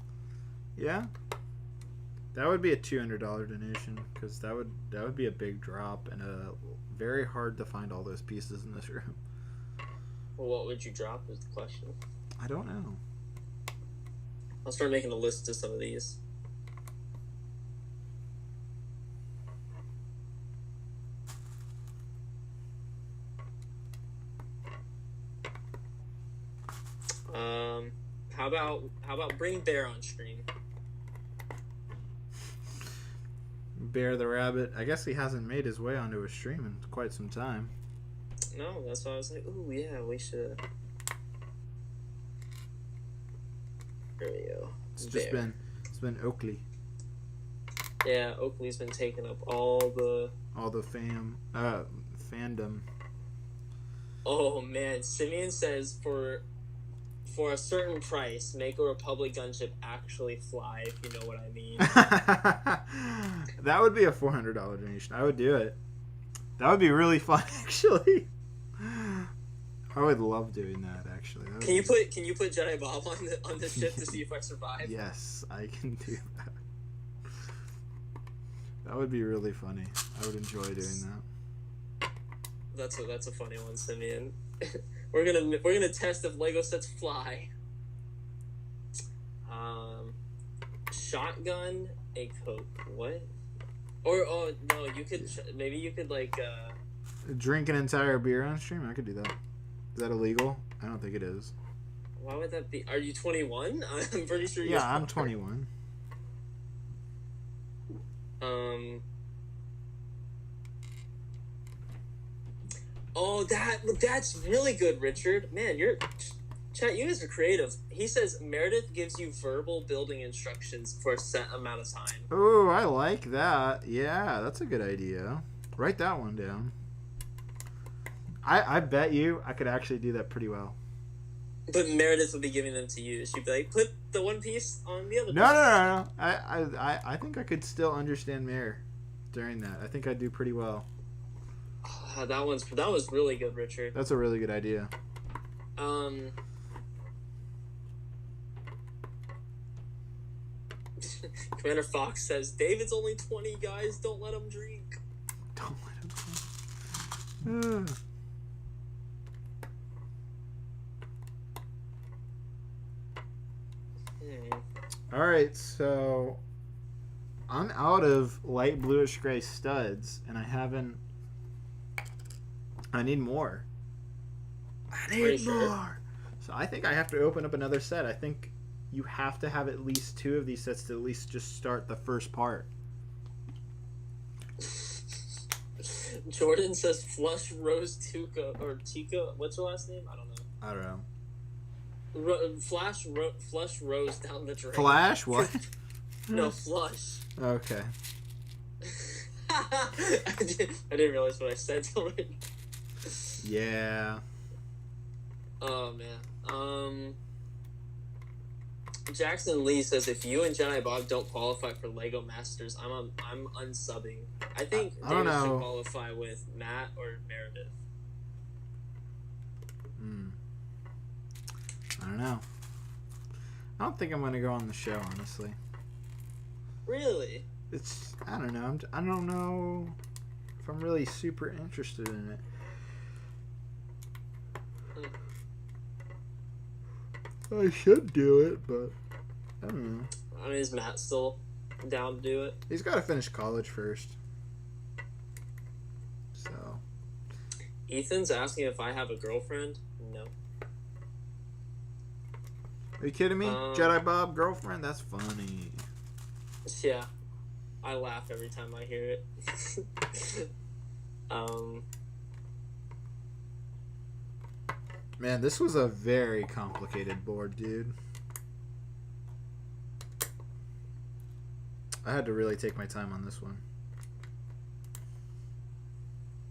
Yeah. That would be a $200 donation, because that would be a big drop and very hard to find all those pieces in this room. Well, what would you drop is the question. I don't know. I'll start making a list of some of these. How about bring Bear on stream? Bear the Rabbit. I guess he hasn't made his way onto a stream in quite some time. No, that's why I was like, ooh, yeah, we should. There we go. It's been Oakley. Yeah, Oakley's been taking up all the fandom. Oh man, Simeon says for a certain price, make a Republic gunship actually fly, if you know what I mean. That would be a $400 donation. I would do it. That would be really fun, actually. I would love doing that, actually. Can you put Jedi Bob on the ship to see if I survive? Yes, I can do that. That would be really funny. I would enjoy doing that. That's a funny one, Simeon. we're gonna test if Lego sets fly. Shotgun a Coke. What? Or oh no, you could maybe you could like Drink an entire beer on stream? I could do that. Is that illegal? I don't think it is. Why would that be? Are you 21? I'm pretty sure you Yeah, are. I'm 21. Oh, that's really good, Richard. Man, chat. You guys are creative. He says Meredith gives you verbal building instructions for a set amount of time. Oh, I like that. Yeah, that's a good idea. Write that one down. I bet you I could actually do that pretty well. But Meredith would be giving them to you. She'd be like, put the one piece on the other piece. No. I think I could still understand Mare during that. I think I'd do pretty well. That was really good, Richard. That's a really good idea. Commander Fox says, David's only 20, guys. Don't let him drink. Don't let him. Alright, so I'm out of light bluish gray studs, and I need more. I need more. Sure? So I think I have to open up another set. I think you have to have at least 2 of these sets to at least just start the first part. Jordan says Flush Rose Tuca or Tika. What's her last name? I don't know. I don't know. Flush Rose down the drain. Flash? What? No, Flush. Okay. I didn't realize what I said already. Yeah. Oh man. Jackson Lee says if you and Jedi Bob don't qualify for Lego Masters, I'm unsubbing. I think I don't David know. should qualify with Matt or Meredith. I don't know. I don't think I'm gonna go on the show, honestly. Really? I don't know. I don't know if I'm really super interested in it. I should do it, but I don't know. I mean, is Matt still down to do it? He's got to finish college first. So. Ethan's asking if I have a girlfriend. No. Are you kidding me? Jedi Bob girlfriend? That's funny. Yeah. I laugh every time I hear it. Man, this was a very complicated board, dude. I had to really take my time on this one.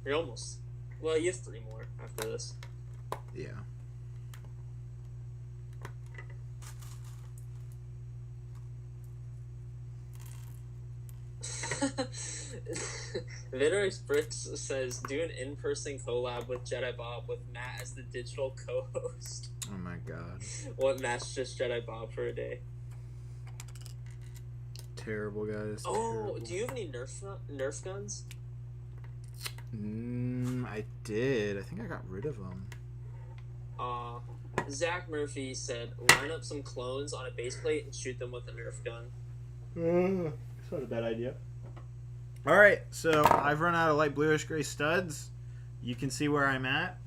You're almost. Well, you have 3 more after this. Yeah. Vader Brix says, do an in-person collab with Jedi Bob with Matt as the digital co-host. Oh my god. What match just Jedi Bob for a day? Terrible, guys. Oh, terrible. Do you have any Nerf guns? I did. I think I got rid of them. Zach Murphy said, line up some clones on a base plate and shoot them with a Nerf gun. It's not a bad idea. Alright, so I've run out of light bluish gray studs. You can see where I'm at.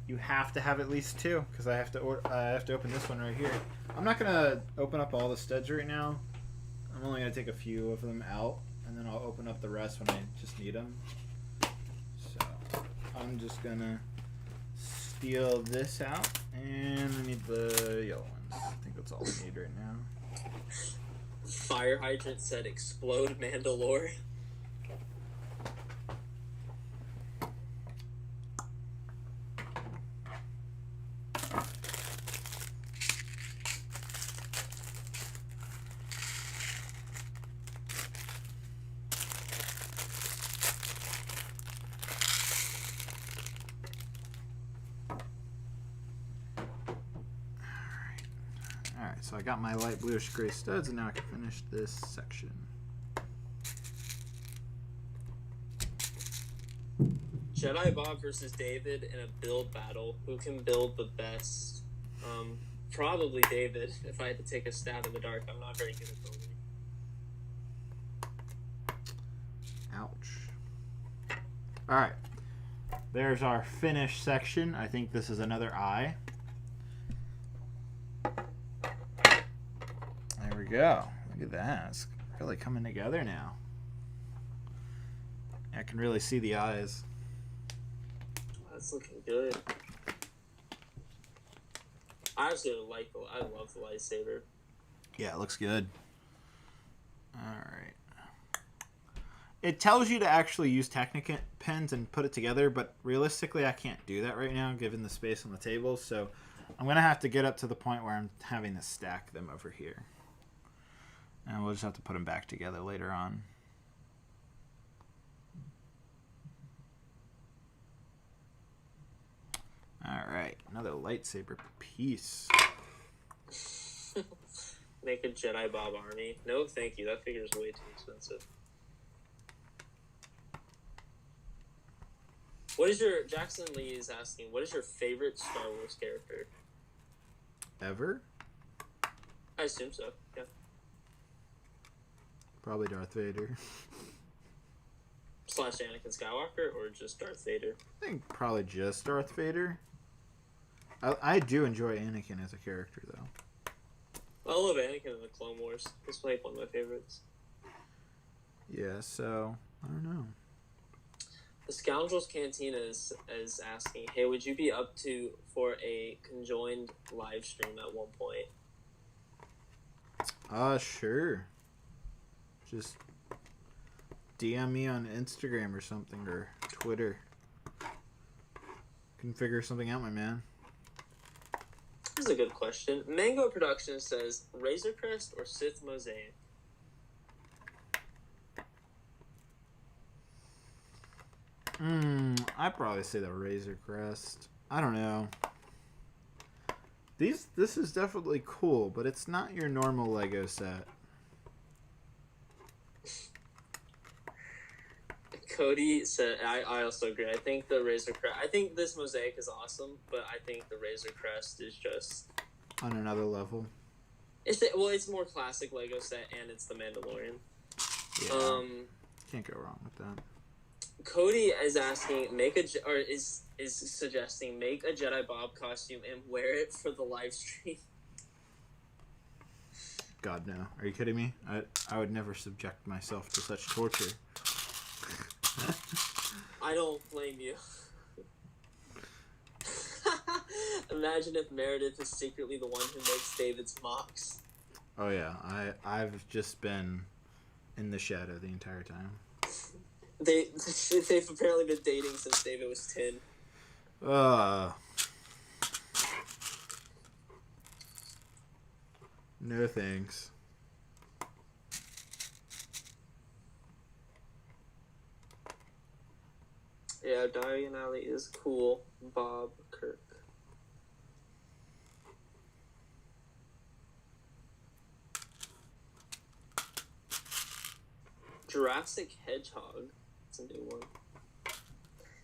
You have to have at least 2 because I have to open this one right here. I'm not gonna open up all the studs right now. I'm only gonna take a few of them out, and then I'll open up the rest when I just need them. So I'm just gonna steal this out, and I need the yellow ones. I think that's all we need right now. Fire Hydrant said, explode Mandalore. So I got my light bluish gray studs, and now I can finish this section. Jedi Bob versus David in a build battle. Who can build the best? Probably David. If I had to take a stab in the dark, I'm not very good at building. Ouch. All right. There's our finished section. I think this is another eye. There we go. Look at that. It's really coming together now. I can really see the eyes. That's looking good. I absolutely I love the lightsaber. Yeah, it looks good. Alright. It tells you to actually use Technic pens and put it together, but realistically I can't do that right now given the space on the table, so I'm going to have to get up to the point where I'm having to stack them over here. And we'll just have to put them back together later on. Alright, another lightsaber piece. Make a Jedi Bob army. No, thank you. That figure's way too expensive. What is your... Jackson Lee is asking, what is your favorite Star Wars character? Ever? I assume so, yeah. Probably Darth Vader. / Anakin Skywalker, or just Darth Vader? I think probably just Darth Vader. I do enjoy Anakin as a character, though. I love Anakin in the Clone Wars. He's like one of my favorites. Yeah, so I don't know. The Scoundrels Cantina is asking, hey, would you be up for a conjoined live stream at one point? Sure. Just DM me on Instagram or something, or Twitter. Can figure something out, my man. This is a good question. Mango Productions says, Razor Crest or Sith Mosaic? I'd probably say the Razor Crest. I don't know. This is definitely cool, but it's not your normal Lego set. Cody said, I also agree. I think the Razor Crest, I think this Mosaic is awesome, but I think the Razor Crest is just... on another level. It's more classic Lego set, and it's the Mandalorian. Yeah. Can't go wrong with that. Cody is asking, is suggesting, make a Jedi Bob costume and wear it for the live stream. God, no. Are you kidding me? I would never subject myself to such torture. I don't blame you. Imagine if Meredith is secretly the one who makes David's mocks. Oh yeah, I've just been in the shadow the entire time. They've apparently been dating since David was 10. No thanks. Yeah, Diagon Alley is cool. Bob Kirk. Jurassic Hedgehog. It's a new one.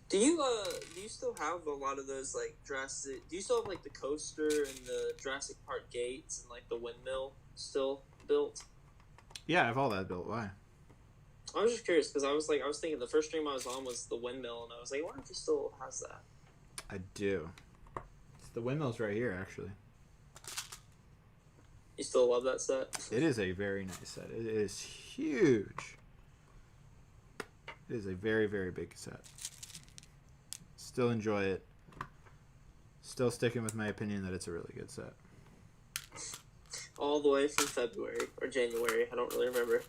Do you still have a lot of those, like, Jurassic... Do you still have, like, the coaster and the Jurassic Park gates and, like, the windmill still built? Yeah, I have all that built. Why? I was just curious, because I was thinking the first stream I was on was the windmill, and I was like, I wonder if he still has that. I do. The windmill's right here, actually. You still love that set? It is a very nice set. It is huge. It is a very, very big set. Still enjoy it. Still sticking with my opinion that it's a really good set. All the way from February or January. I don't really remember.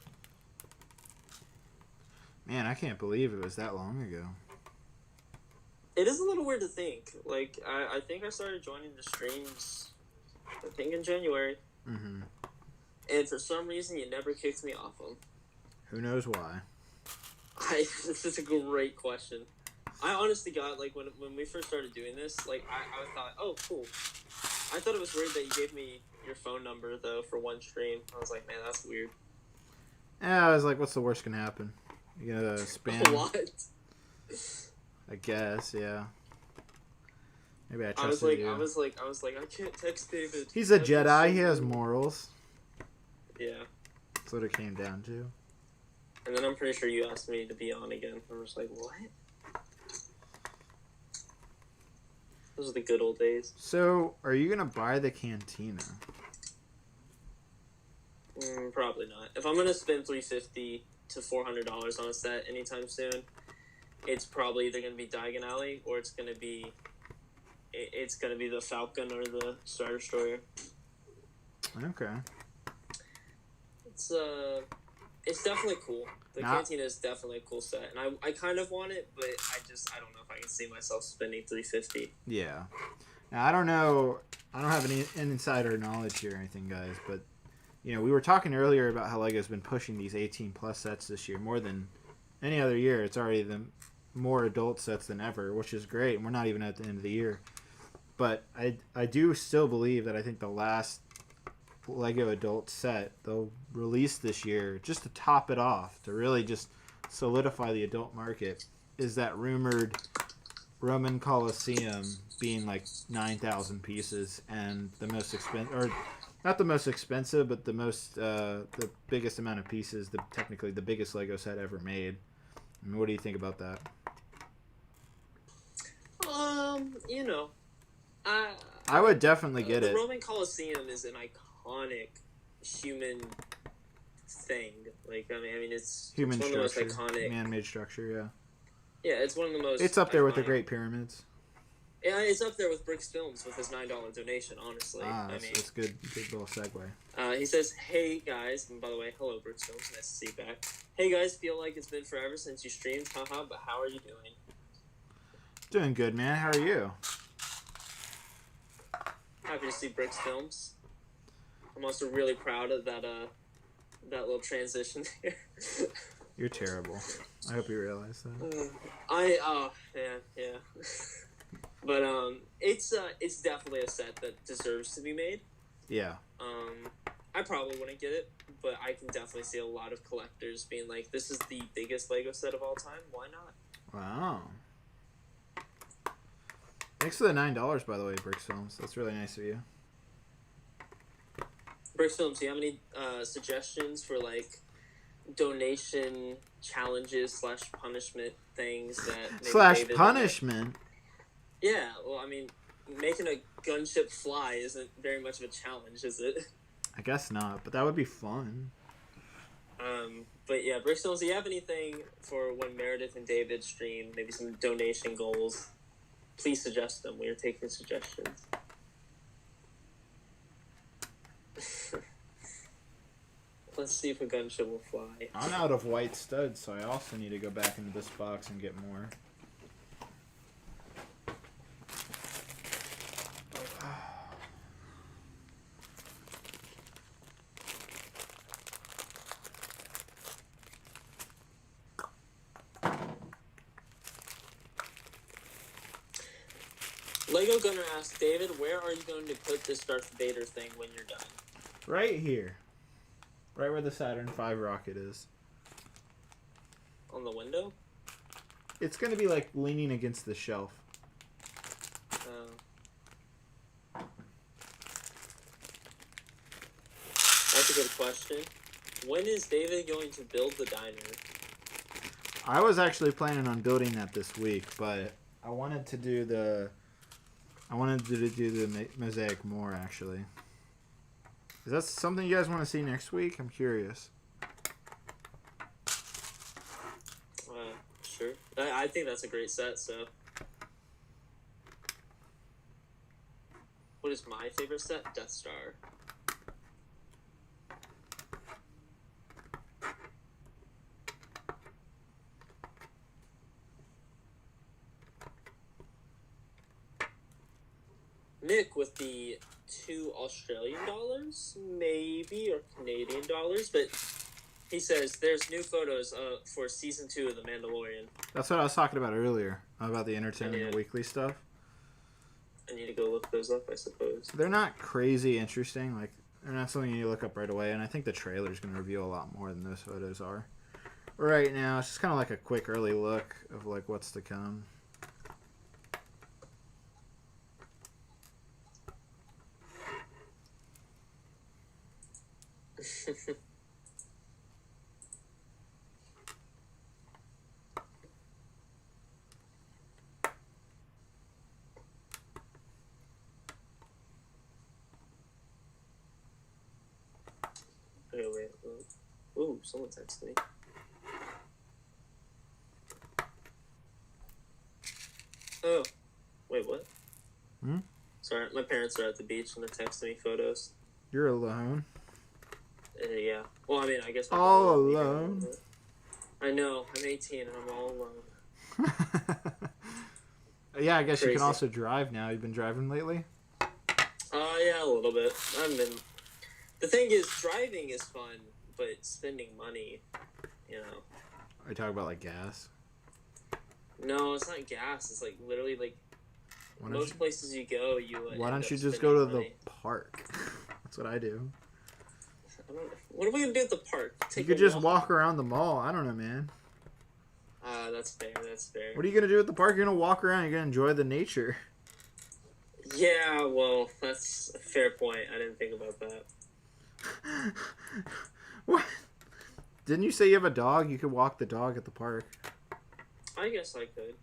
Man, I can't believe it was that long ago. It is a little weird to think. Like, I think I started joining the streams, I think in January. Mm-hmm. And for some reason, you never kicked me off them. Who knows why? This is a great question. I honestly got, like, when we first started doing this, like, I thought, oh, cool. I thought it was weird that you gave me your phone number, though, for one stream. I was like, man, that's weird. Yeah, I was like, what's the worst can happen? You gonna spam? What? I guess, yeah. Maybe I I trusted was like, you. I was like, I can't text David. He's a That's Jedi. so He has rude. morals. Yeah. That's what it came down to. And then I'm pretty sure you asked me to be on again. I was like, what? Those are the good old days. So, are you gonna buy the cantina? Probably not. If I'm gonna spend $350 to $400 on a set anytime soon, it's probably either gonna be Diagon Alley or it's gonna be the Falcon or the Star Destroyer. Okay. It's definitely cool. The cantina is definitely a cool set, and I kind of want it, but I don't know if I can see myself spending $350. Yeah. Now I don't know. I don't have any insider knowledge here or anything, guys. But you know, we were talking earlier about how Lego's been pushing these 18+ sets this year more than any other year. It's already the more adult sets than ever, which is great. And we're not even at the end of the year. But I do still believe that I think the last Lego adult set they'll release this year, just to top it off, to really just solidify the adult market, is that rumored Roman Colosseum being like 9,000 pieces and the most expensive, or not the most expensive, but the most the biggest amount of pieces, technically the biggest Lego set ever made. I mean, what do you think about that? You know, I would definitely get the it. Roman Colosseum is an iconic human thing. Like, I mean, it's Human one of the most structure, iconic. man-made structure, yeah. Yeah, it's one of the most. It's up there with the iconic- Great Pyramids. Yeah, it's up there with Brix Films with his $9 donation. Honestly, I mean, it's good little segue. He says, "Hey guys," and by the way, hello Brix Films, nice to see you back. Hey guys, feel like it's been forever since you streamed, haha. But how are you doing? Doing good, man. How are you? Happy to see Brix Films. I'm also really proud of that little transition there. You're terrible. I hope you realize that. Yeah. But it's definitely a set that deserves to be made. Yeah. I probably wouldn't get it, but I can definitely see a lot of collectors being like, "This is the biggest Lego set of all time. Why not?" Wow. Thanks for the $9, by the way, Brix Films. That's really nice of you. Brix Films, do you have any suggestions for like donation challenges / punishment things that maybe / punishment? Yeah, well, I mean, making a gunship fly isn't very much of a challenge, is it? I guess not, but that would be fun. But yeah, Brix Films, do you have anything for when Meredith and David stream? Maybe some donation goals? Please suggest them. We are taking suggestions. Let's see if a gunship will fly. I'm out of white studs, so I also need to go back into this box and get more. Lego Gunner asks, David, where are you going to put this Darth Vader thing when you're done? Right here. Right where the Saturn V rocket is. On the window? It's going to be like leaning against the shelf. That's a good question. When is David going to build the diner? I was actually planning on building that this week, but I wanted to do the Mosaic more, actually. Is that something you guys want to see next week? I'm curious. Sure. I think that's a great set, so. What is my favorite set? Death Star. Nick with the $2 Australian, maybe, or Canadian dollars, but he says there's new photos for season 2 of The Mandalorian. That's what I was talking about earlier, about the Entertainment Weekly stuff. I need to go look those up, I suppose. They're not crazy interesting. Like, they're not something you need to look up right away, and I think the trailer's going to reveal a lot more than those photos are. Right now, it's just kind of like a quick early look of like what's to come. Okay, wait. Ooh, someone texted me. Oh, wait, what? Hmm? Sorry, my parents are at the beach and they're texting me photos. You're alone. Yeah. Well, I mean, I guess All alone. I know. I'm 18 and I'm all alone. Yeah, I guess Crazy. you can also drive now. You've been driving lately? Yeah, a little bit. I've been. The thing is, driving is fun, but spending money, you know. Are you talking about like gas? No, it's not gas. It's like literally like most places you go, Why don't you just go to the park? That's what I do. What are we gonna do at the park? You could just walk around the mall. I don't know, man. That's fair. That's fair. What are you gonna do at the park? You're gonna walk around. You're gonna enjoy the nature. Yeah, well, that's a fair point. I didn't think about that. What? Didn't you say you have a dog? You could walk the dog at the park. I guess I could.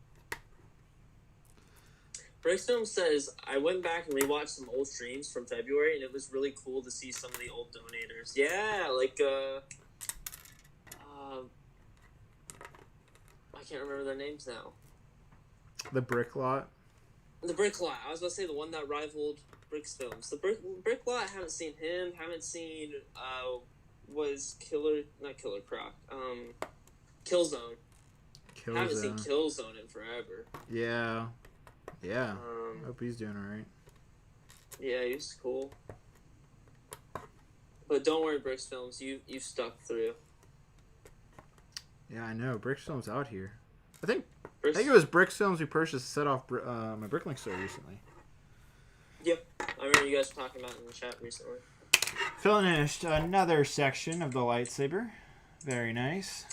Brix says, I went back and rewatched some old streams from February, and it was really cool to see some of the old donators. Yeah, like, I can't remember their names now. The Brick Lot? The Brick Lot. I was about to say the one that rivaled Brix Films. The Brick Lot, haven't seen him, haven't seen, was not Killer Croc, Killzone. Haven't seen Killzone in forever. Yeah. Yeah. Hope he's doing alright. Yeah, he's cool. But don't worry, Brix Films, you stuck through. Yeah, I know. Brix Films out here. I think it was Brix Films who purchased a set off my Bricklink store recently. Yep. I remember you guys were talking about it in the chat recently. Finished another section of the lightsaber. Very nice.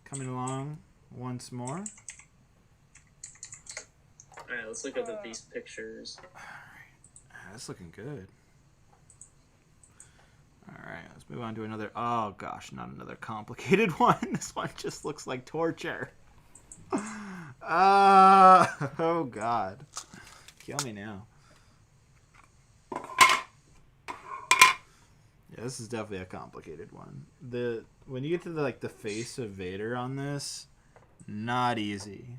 Coming along once more. Alright, let's look at these pictures. Alright. That's looking good. Alright, let's move on to another. Oh gosh, not another complicated one. This one just looks like torture. Oh god. Kill me now. Yeah, this is definitely a complicated one. When you get to the face of Vader on this, not easy.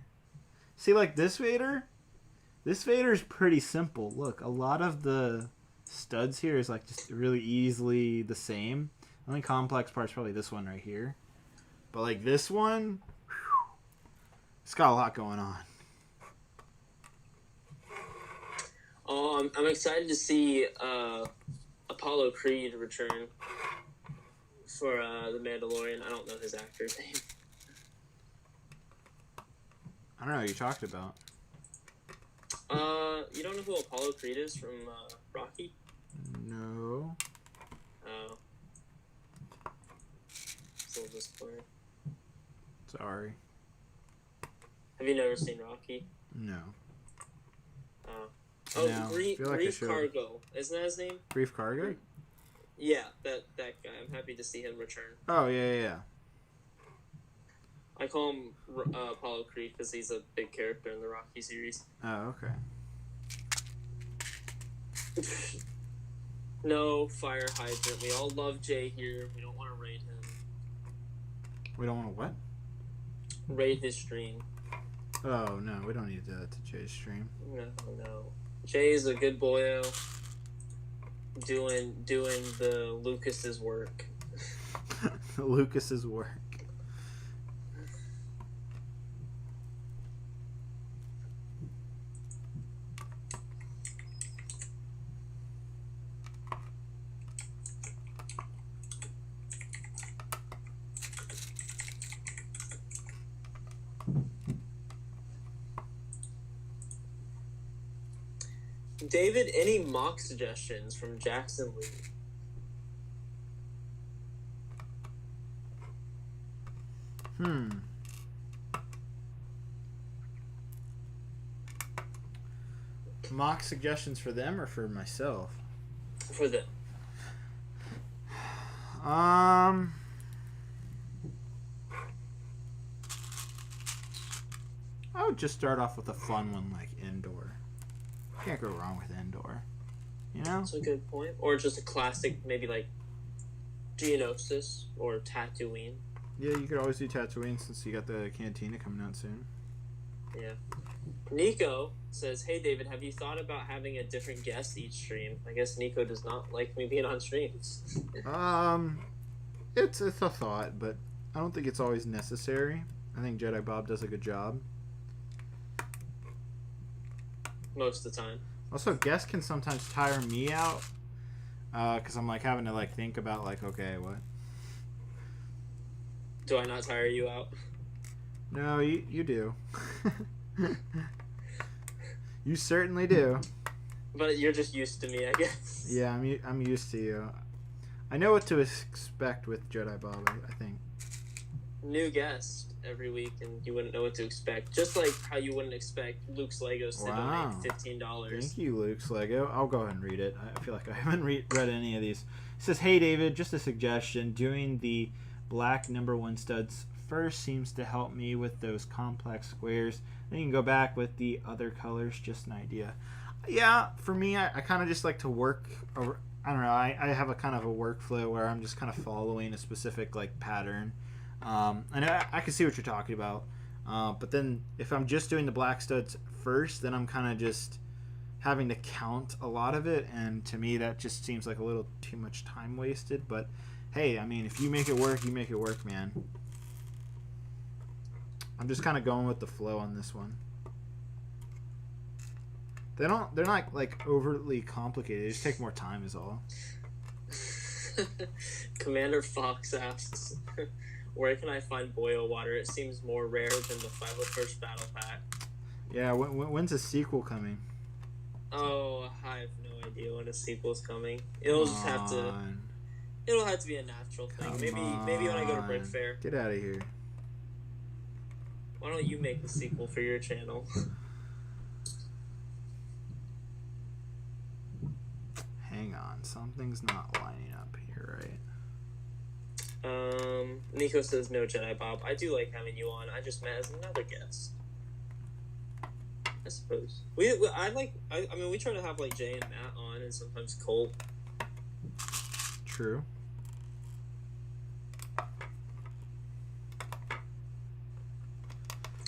See, like this Vader's pretty simple. Look, a lot of the studs here is like just really easily the same. The only complex part's probably this one right here. But like this one, whew, it's got a lot going on. I'm excited to see Apollo Creed return for the Mandalorian. I don't know his actor's name. I don't know what you talked about. You don't know who Apollo Creed is from Rocky? No. Oh. Still disappointed. Sorry. Have you never seen Rocky? No. Oh, No, Grief Cargo. Isn't that his name? Grief Cargo? Yeah, that guy. I'm happy to see him return. Oh, yeah. I call him Apollo Creed because he's a big character in the Rocky series. Oh, okay. No fire hydrant. We all love Jay here. We don't want to raid him. We don't want to what? Raid his stream. Oh, no. We don't need that to Jay's stream. No. Jay is a good boyo. Doing the Lucas's work. Lucas's work. David, any mock suggestions from Jackson Lee? Mock suggestions for them or for myself? For them. Um, I would just start off with a fun one like indoor. Can't go wrong with indoor. You know? That's a good point. Or just a classic, maybe like Geonosis or Tatooine. Yeah, you could always do Tatooine since you got the Cantina coming out soon. Yeah. Nico says, "Hey David, have you thought about having a different guest each stream?" I guess Nico does not like me being on streams. It's a thought, but I don't think it's always necessary. I think Jedi Bob does a good job. Most of the time. Also, guests can sometimes tire me out because I'm like having to like think about like, okay, what? Do I not tire you out? No, you do. You certainly do. But you're just used to me, I guess. Yeah, I'm used to you. I know what to expect with Jedi Bob, I think. New guest every week, and you wouldn't know what to expect. Just like how you wouldn't expect Luke's Legos to donate $15. Thank you, Luke's Lego. I'll go ahead and read it. I feel like I haven't read any of these. It says, "Hey David, just a suggestion. Doing the black number 1 studs first seems to help me with those complex squares. Then you can go back with the other colors. Just an idea." Yeah, for me, I kind of just like to work over. I don't know. I have a kind of a workflow where I'm just kind of following a specific like pattern. And I can see what you're talking about. But then if I'm just doing the black studs first, then I'm kind of just having to count a lot of it. And to me, that just seems like a little too much time wasted. But hey, I mean, if you make it work, you make it work, man. I'm just kind of going with the flow on this one. They're not like overly complicated. They just take more time is all. Commander Fox asks, "Where can I find boil water? It seems more rare than the 501st Battle Pack." Yeah, when's a sequel coming? Oh, I have no idea when a sequel's coming. It'll just have to. It'll have to be a natural thing. Maybe when I go to Brick Fair. Get out of here. Why don't you make the sequel for your channel? Hang on, something's not lining up here, right? Nico says, "No, Jedi Bob. I do like having you on. I just met as another guest. I suppose we try to have like Jay and Matt on, and sometimes Colt." True.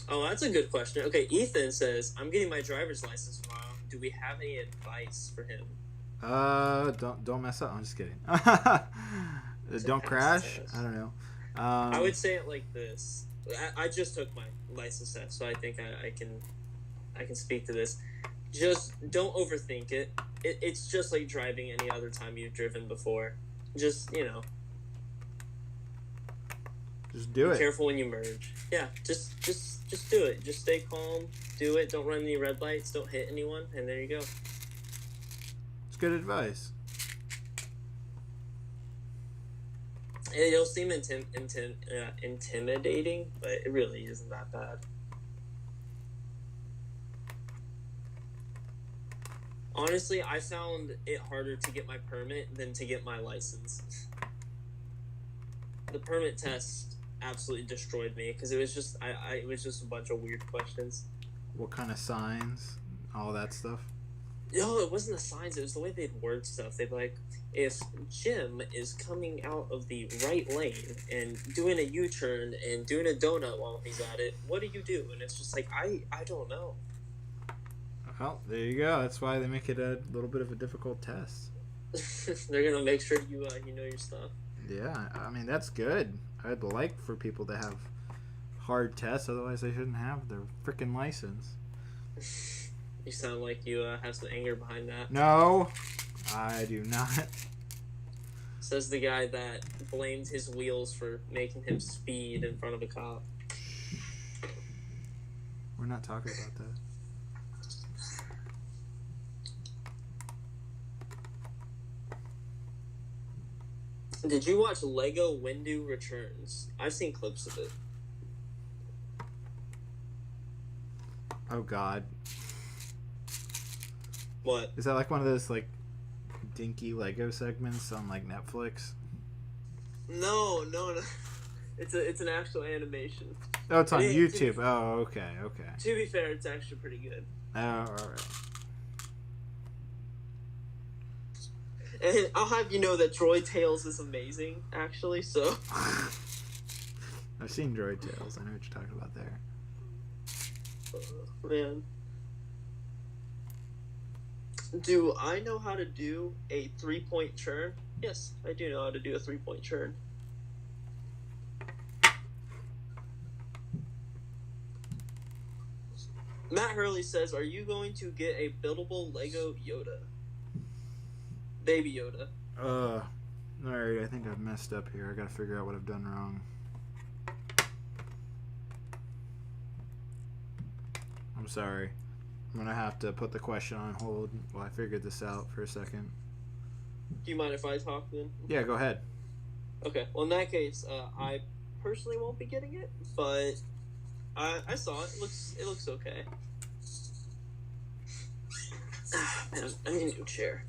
Oh, that's a good question. Okay, Ethan says, "I'm getting my driver's license tomorrow. Do we have any advice for him?" Don't mess up. I'm just kidding. Don't crash. I don't know. I would say it like this. I just took my license test, so I think I can speak to this. Just don't overthink it. It's just like driving any other time you've driven before. Just just do it. Be careful when you merge. Yeah, just do it. Just stay calm. Do it. Don't run any red lights. Don't hit anyone. And there you go. It's good advice. It'll seem intimidating, but it really isn't that bad. Honestly, I found it harder to get my permit than to get my license. The permit test absolutely destroyed me because it was just it was just a bunch of weird questions. What kind of signs? All that stuff? No, it wasn't the signs. It was the way they'd word stuff. They'd be like, "If Jim is coming out of the right lane and doing a U-turn and doing a donut while he's at it, what do you do?" And it's just like, I don't know. Well, there you go. That's why they make it a little bit of a difficult test. They're gonna make sure you know your stuff. Yeah, I mean that's good. I'd like for people to have hard tests, otherwise they shouldn't have their freaking license. You sound like you have some anger behind that. No, I do not. Says the guy that blamed his wheels for making him speed in front of a cop. We're not talking about that. Did you watch Lego Windu Returns? I've seen clips of it. Oh God. What? Is that like one of those like dinky Lego segments on like Netflix? No. It's an actual animation. Oh, it's on And YouTube. Oh, okay. to be fair, it's actually pretty good. Oh, all right. And I'll have you know that Droid Tales is amazing, actually. So I've seen Droid Tales. I know what you're talking about there. man, do I know how to do a 3-point churn? Yes, I do know how to do a 3-point churn. Matt Hurley says, "Are you going to get a buildable Lego Yoda, Baby Yoda?" Alright, I think I've messed up here. I gotta figure out what I've done wrong. I'm sorry. I'm gonna have to put the question on hold while I figure this out for a second. Do you mind if I talk then? Yeah, go ahead. Okay. Well, in that case, I personally won't be getting it, but I saw it. It looks okay. Man, I need a new chair.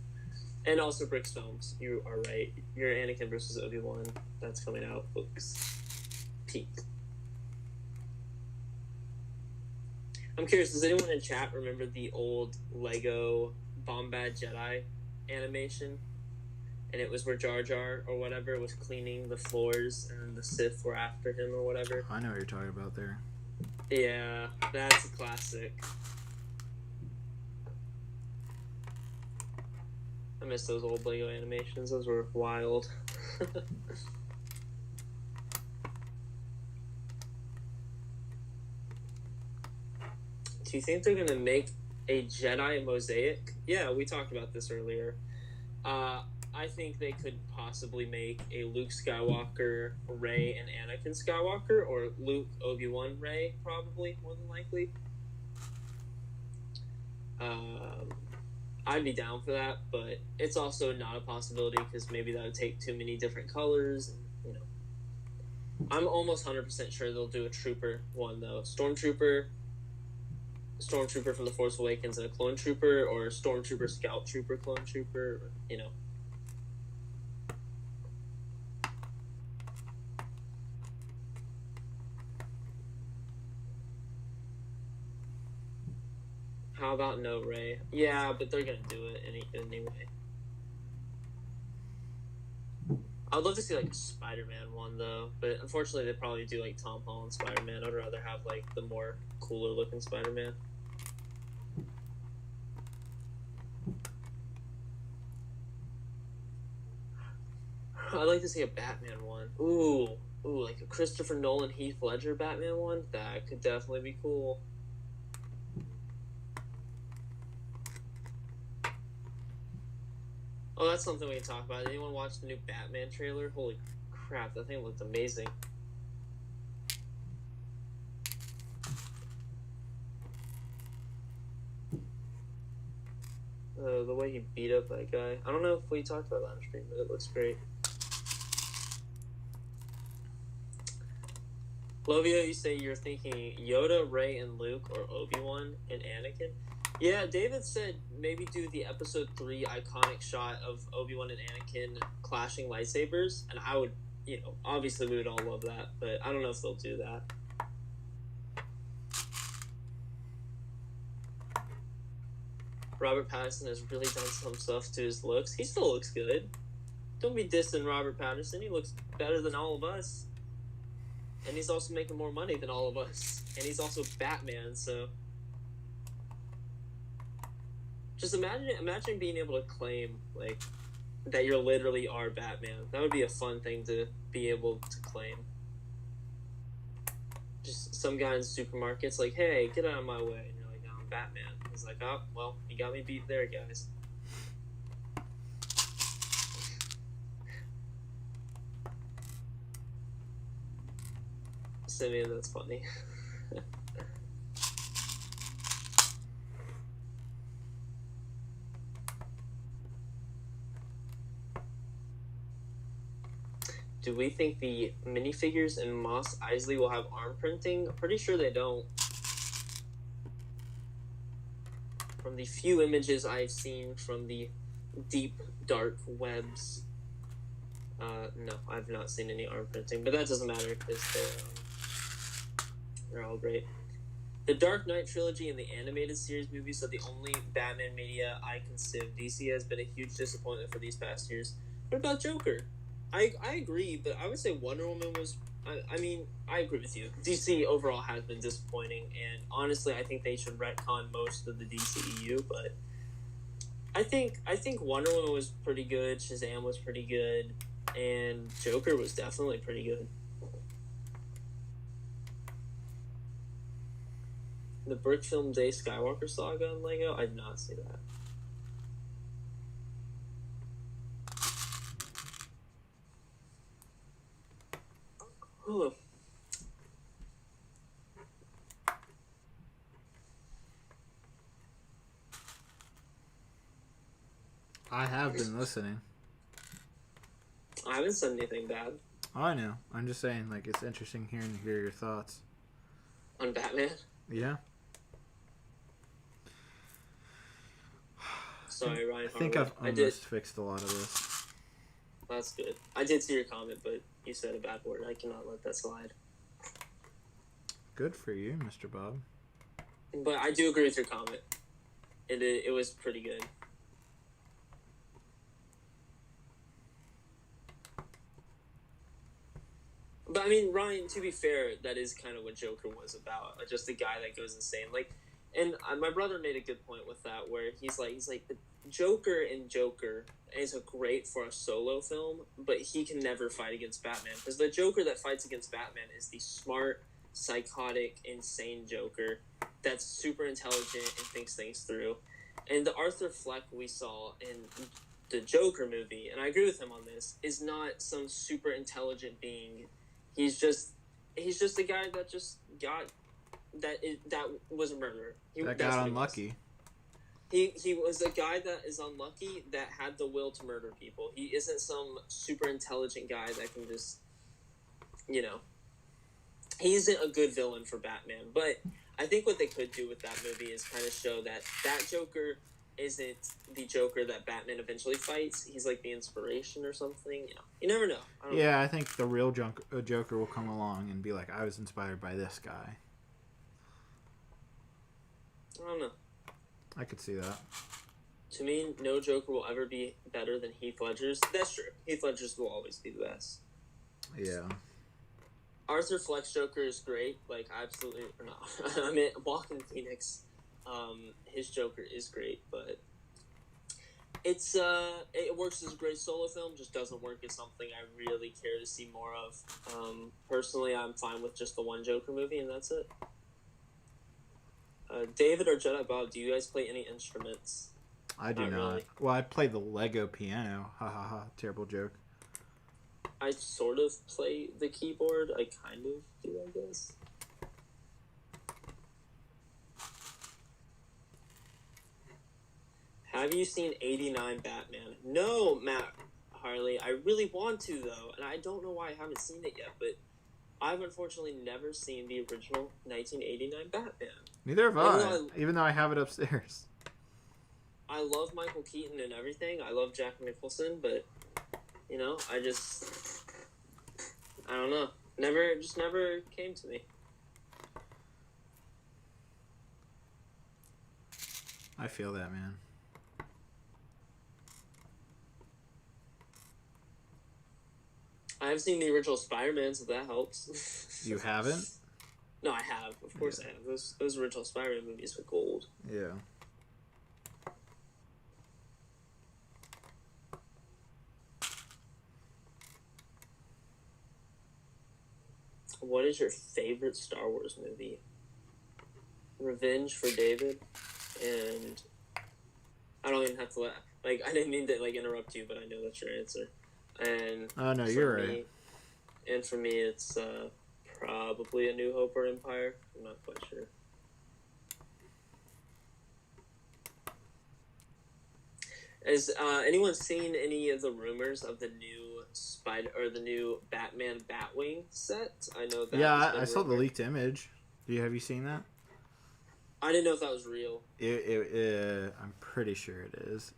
And also Brix Films. You are right. Your Anakin versus Obi-Wan that's coming out looks peak. I'm curious, does anyone in chat remember the old Lego Bombad Jedi animation? And it was where Jar Jar or whatever was cleaning the floors and the Sith were after him or whatever. I know what you're talking about there. Yeah, that's a classic. I miss those old Lego animations. Those were wild. Do you think they're going to make a Jedi Mosaic? Yeah, we talked about this earlier. I think they could possibly make a Luke Skywalker, Rey, and Anakin Skywalker, or Luke, Obi-Wan, Rey, probably, more than likely. I'd be down for that, but it's also not a possibility because maybe that would take too many different colors. And, you know, I'm almost 100% sure they'll do a Trooper one, though. Stormtrooper from The Force Awakens and a Clone Trooper, or Stormtrooper, Scout Trooper, Clone Trooper, you know. How about no Rey? Yeah, but they're gonna do it anyway. I'd love to see like a Spider-Man one though, but unfortunately they probably do like Tom Holland Spider-Man. I'd rather have like the more cooler looking Spider-Man. I'd like to see a Batman one. Ooh, like a Christopher Nolan, Heath Ledger Batman one. That could definitely be cool. Oh, that's something we can talk about. Did anyone watch the new Batman trailer? Holy crap, that thing looked amazing. The way he beat up that guy. I don't know if we talked about that on stream, but it looks great. Lovia, you say you're thinking Yoda, Rey, and Luke, or Obi-Wan and Anakin? Yeah, David said maybe do the episode 3 iconic shot of Obi-Wan and Anakin clashing lightsabers, and I would, you know, obviously we would all love that, but I don't know if they'll do that. Robert Pattinson has really done some stuff to his looks. He still looks good. Don't be dissing Robert Pattinson. He looks better than all of us. And he's also making more money than all of us. And he's also Batman, so... Just imagine being able to claim, like, that you literally are Batman. That would be a fun thing to be able to claim. Just some guy in the supermarket's like, hey, get out of my way. And you're like, no, I'm Batman. He's like, oh, well, you got me beat there, guys. Simeon, that's funny. Do we think the minifigures in Mos Eisley will have arm printing? I'm pretty sure they don't. From the few images I've seen from the deep, dark webs. No, I've not seen any arm printing, but that doesn't matter because they're all great. The Dark Knight trilogy and the animated series movies are the only Batman media I consume. DC has been a huge disappointment for these past years. What about Joker? I agree, but I would say Wonder Woman was. I mean, I agree with you. DC overall has been disappointing, and honestly, I think they should retcon most of the DCEU. But I think Wonder Woman was pretty good. Shazam was pretty good, and Joker was definitely pretty good. The Brick Film Day Skywalker saga on Lego? I did not see that. Oh. I have been listening. I haven't said anything bad. Oh, I know. I'm just saying, like, it's interesting hear your thoughts. On Batman? Yeah. Sorry, Ryan. I think I've almost fixed a lot of this. That's good. I did see your comment, but you said a bad word. I cannot let that slide. Good for you, Mr. Bob. But I do agree with your comment. It was pretty good. But I mean, Ryan, to be fair, that is kind of what Joker was about. Just a guy that goes insane. Like, and my brother made a good point with that, where he's like the Joker in Joker is great for a solo film, but he can never fight against Batman because the Joker that fights against Batman is the smart, psychotic, insane Joker that's super intelligent and thinks things through. And the Arthur Fleck we saw in the Joker movie, and I agree with him on this, is not some super intelligent being. He's just a guy that just got that was a murderer. That got unlucky. He was a guy that is unlucky that had the will to murder people. He isn't some super intelligent guy that can just, he isn't a good villain for Batman. But I think what they could do with that movie is kind of show that Joker isn't the Joker that Batman eventually fights. He's like the inspiration or something. You never know. I think the real Joker will come along and be like, I was inspired by this guy. I don't know. I could see that. To me, no Joker will ever be better than Heath Ledger's. That's true. Heath Ledger's will always be the best. Yeah. Arthur Fleck's Joker is great. Like, absolutely. Or not. I mean, Joaquin Phoenix. His Joker is great, but it works as a great solo film, just doesn't work as something I really care to see more of. Personally, I'm fine with just the one Joker movie, and that's it. David or Jedi Bob, do you guys play any instruments? I do not. Really. Well, I play the Lego piano. Ha ha ha. Terrible joke. I sort of play the keyboard. I kind of do, I guess. Have you seen 89 Batman? No, Matt Harley. I really want to, though, and I don't know why I haven't seen it yet, but I've unfortunately never seen the original 1989 Batman. Neither have I, even though I have it upstairs. I love Michael Keaton and everything. I love Jack Nicholson, but, I don't know. Never came to me. I feel that, man. I have seen the original Spider-Man, so that helps. You haven't? No, I have. Of course I have. Those original Spider-Man movies were gold. Yeah. What is your favorite Star Wars movie? Revenge for David, and I don't even have to I didn't mean to interrupt you, but I know that's your answer. And oh no, you're right. And for me, it's probably A New Hope or Empire. I'm not quite sure. Has anyone seen any of the rumors of the new the new Batman Batwing set? I know that. Yeah, I saw the leaked image. Have you seen that? I didn't know if that was real. I'm pretty sure it is.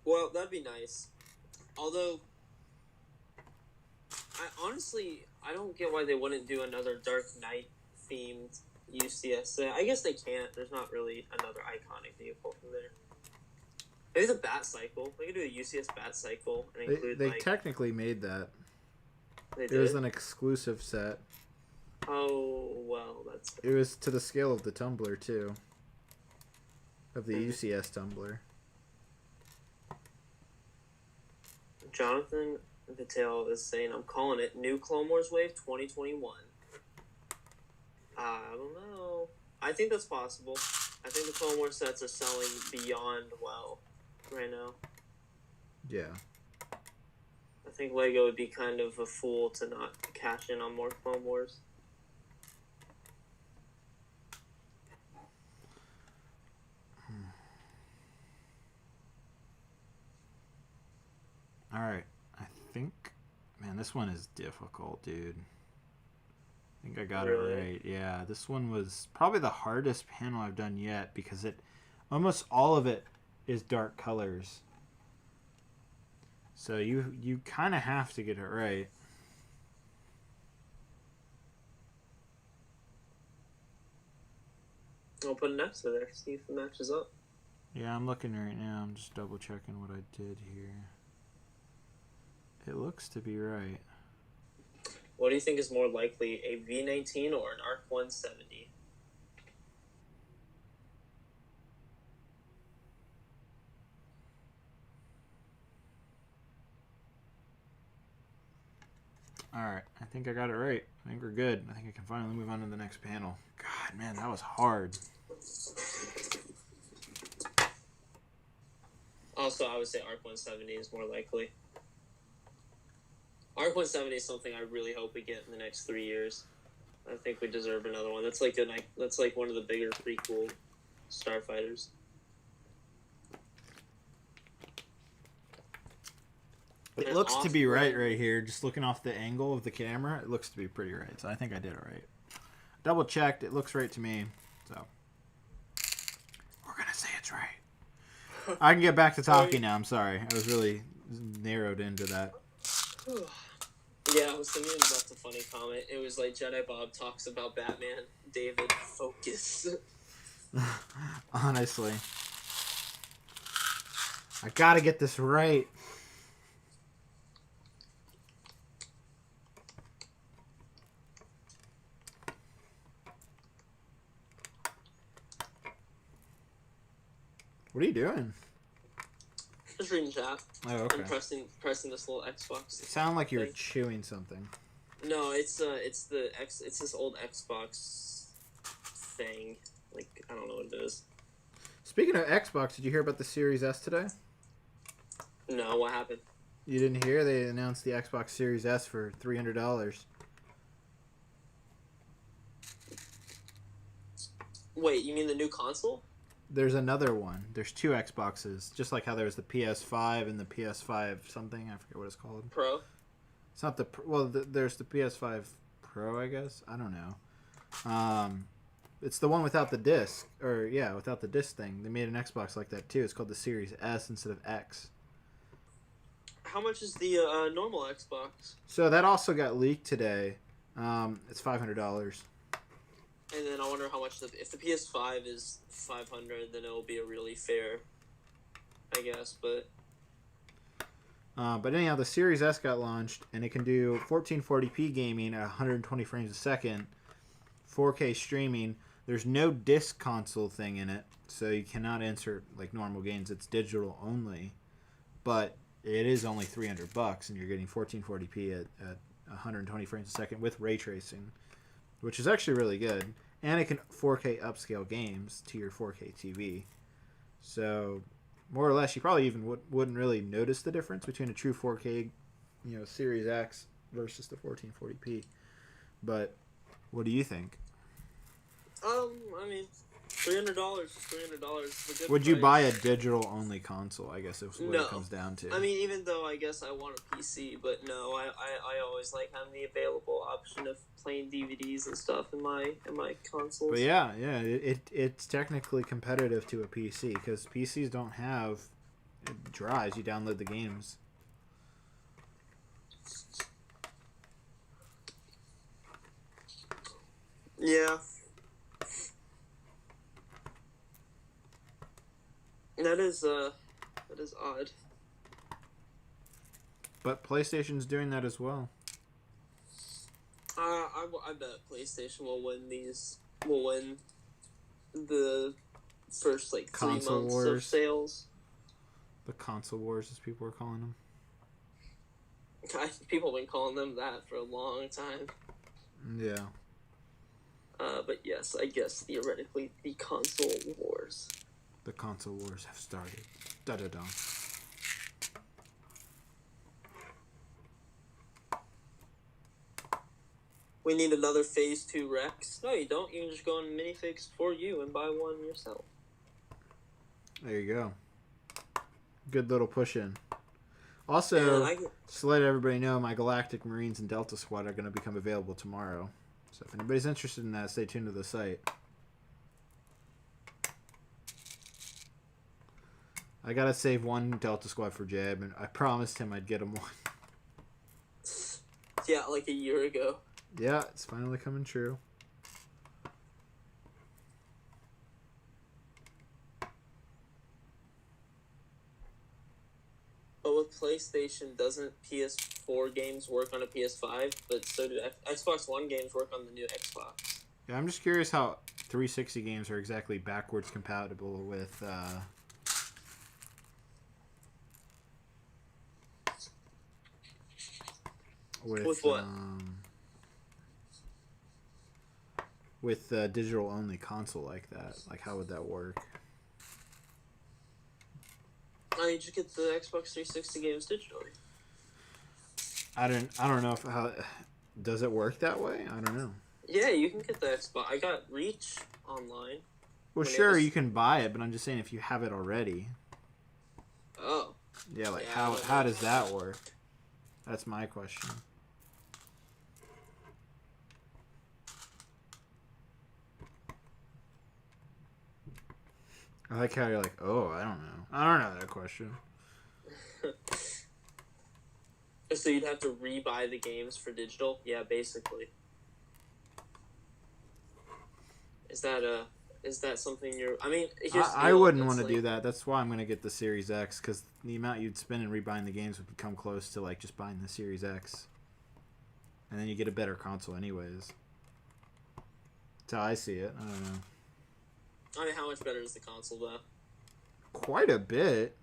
Well, that'd be nice. Although, I don't get why they wouldn't do another Dark Knight themed UCS. I guess they can't. There's not really another iconic vehicle from there. Maybe the Bat Cycle. They could do a UCS Bat Cycle and include They technically made that. They It did? was an exclusive set. Oh, well, that's... It was to the scale of the tumbler, too. Of the UCS tumbler. Jonathan Vitale is saying, I'm calling it New Clone Wars Wave 2021. I don't know. I think that's possible. I think the Clone Wars sets are selling beyond well right now. Yeah. I think LEGO would be kind of a fool to not cash in on more Clone Wars. Alright. I think... Man, this one is difficult, dude. I think I got it right. Yeah, this one was probably the hardest panel I've done yet because it... Almost all of it is dark colors. So you kind of have to get it right. I'll put it next to there, see if it matches up. Yeah, I'm looking right now. I'm just double checking what I did here. It looks to be right. What do you think is more likely, a V19 or an ARC 170? Alright, I think I got it right. I think we're good. I think I can finally move on to the next panel. God, man, that was hard. Also, I would say ARC 170 is more likely. ARC 170 is something I really hope we get in the next 3 years. I think we deserve another one. That's like one of the bigger prequel starfighters. It looks to be right here. Just looking off the angle of the camera, it looks to be pretty right. So I think I did it right. Double checked. It looks right to me. So we're going to say it's right. I can get back to talking now. I'm sorry. I was really narrowed into that. Yeah, I was thinking that's a funny comment. It was like Jedi Bob talks about Batman. David, focus. Honestly. I gotta get this right. What are you doing? Just reading chat. Oh, okay. And pressing this little Xbox. It sounded like you were chewing something. No, it's this old Xbox thing. Like, I don't know what it is. Speaking of Xbox, did you hear about the Series S today? No, what happened? You didn't hear? They announced the Xbox Series S for $300. Wait, you mean the new console? There's another one. There's two Xboxes, just like how there was the PS5 and the PS5 something. I forget what it's called. Pro? It's not the... Well, there's the PS5 Pro, I guess. I don't know. It's the one without the disc. Or, yeah, without the disc thing. They made an Xbox like that, too. It's called the Series S instead of X. How much is the normal Xbox? So that also got leaked today. It's $500. And then I wonder how much if the PS5 is $500, then it'll be a really fair, I guess. But anyhow, the Series S got launched, and it can do 1440p gaming at 120 frames a second, 4K streaming. There's no disc console thing in it, so you cannot insert like normal games. It's digital only, but it is only $300, and you're getting 1440p at 120 frames a second with ray tracing, which is actually really good. And it can 4K upscale games to your 4K TV. So, more or less, you probably even wouldn't really notice the difference between a true 4K, Series X versus the 1440p. But, what do you think? I mean, $300 is $300. Would you buy a digital only console? I guess is what No. it comes down to. I mean, even though I guess I want a PC, but no, I always like having the available option of playing DVDs and stuff in my consoles. But it's technically competitive to a PC because PCs don't have it dries. You download the games. Yeah. That is odd. But PlayStation's doing that as well. I bet PlayStation will win these. Will win the first like 3 Console months wars. of sales. The console wars, as people are calling them. People have been calling them that for a long time. Yeah. But yes, I guess theoretically the console wars. The console wars have started. Da da da. We need another Phase 2 Rex. No, you don't. You can just go on Minifigs for you and buy one yourself. There you go. Good little push in. Also, just to let everybody know, my Galactic Marines and Delta Squad are going to become available tomorrow. So if anybody's interested in that, stay tuned to the site. I got to save one Delta Squad for Jab, and I promised him I'd get him one. Yeah, like a year ago. Yeah, it's finally coming true. But with PlayStation, doesn't PS4 games work on a PS5? But so do Xbox One games work on the new Xbox. Yeah, I'm just curious how 360 games are exactly backwards compatible with With what? With a digital only console like that. Like, how would that work? You just get the Xbox 360 games digitally. I don't know how does it work that way? I don't know. Yeah, you can get the Xbox. I got Reach online. Well, sure, you can buy it, but I'm just saying if you have it already. Oh. Yeah, like how does that work? That's my question. I like how you're like, oh, I don't know. I don't know that question. So you'd have to rebuy the games for digital? Yeah, basically. Is that something you're... I mean, I wouldn't want to do that. That's why I'm going to get the Series X, because the amount you'd spend in rebuying the games would come close to like just buying the Series X. And then you get a better console anyways. That's how I see it. I don't know. I mean, how much better is the console, though? Quite a bit.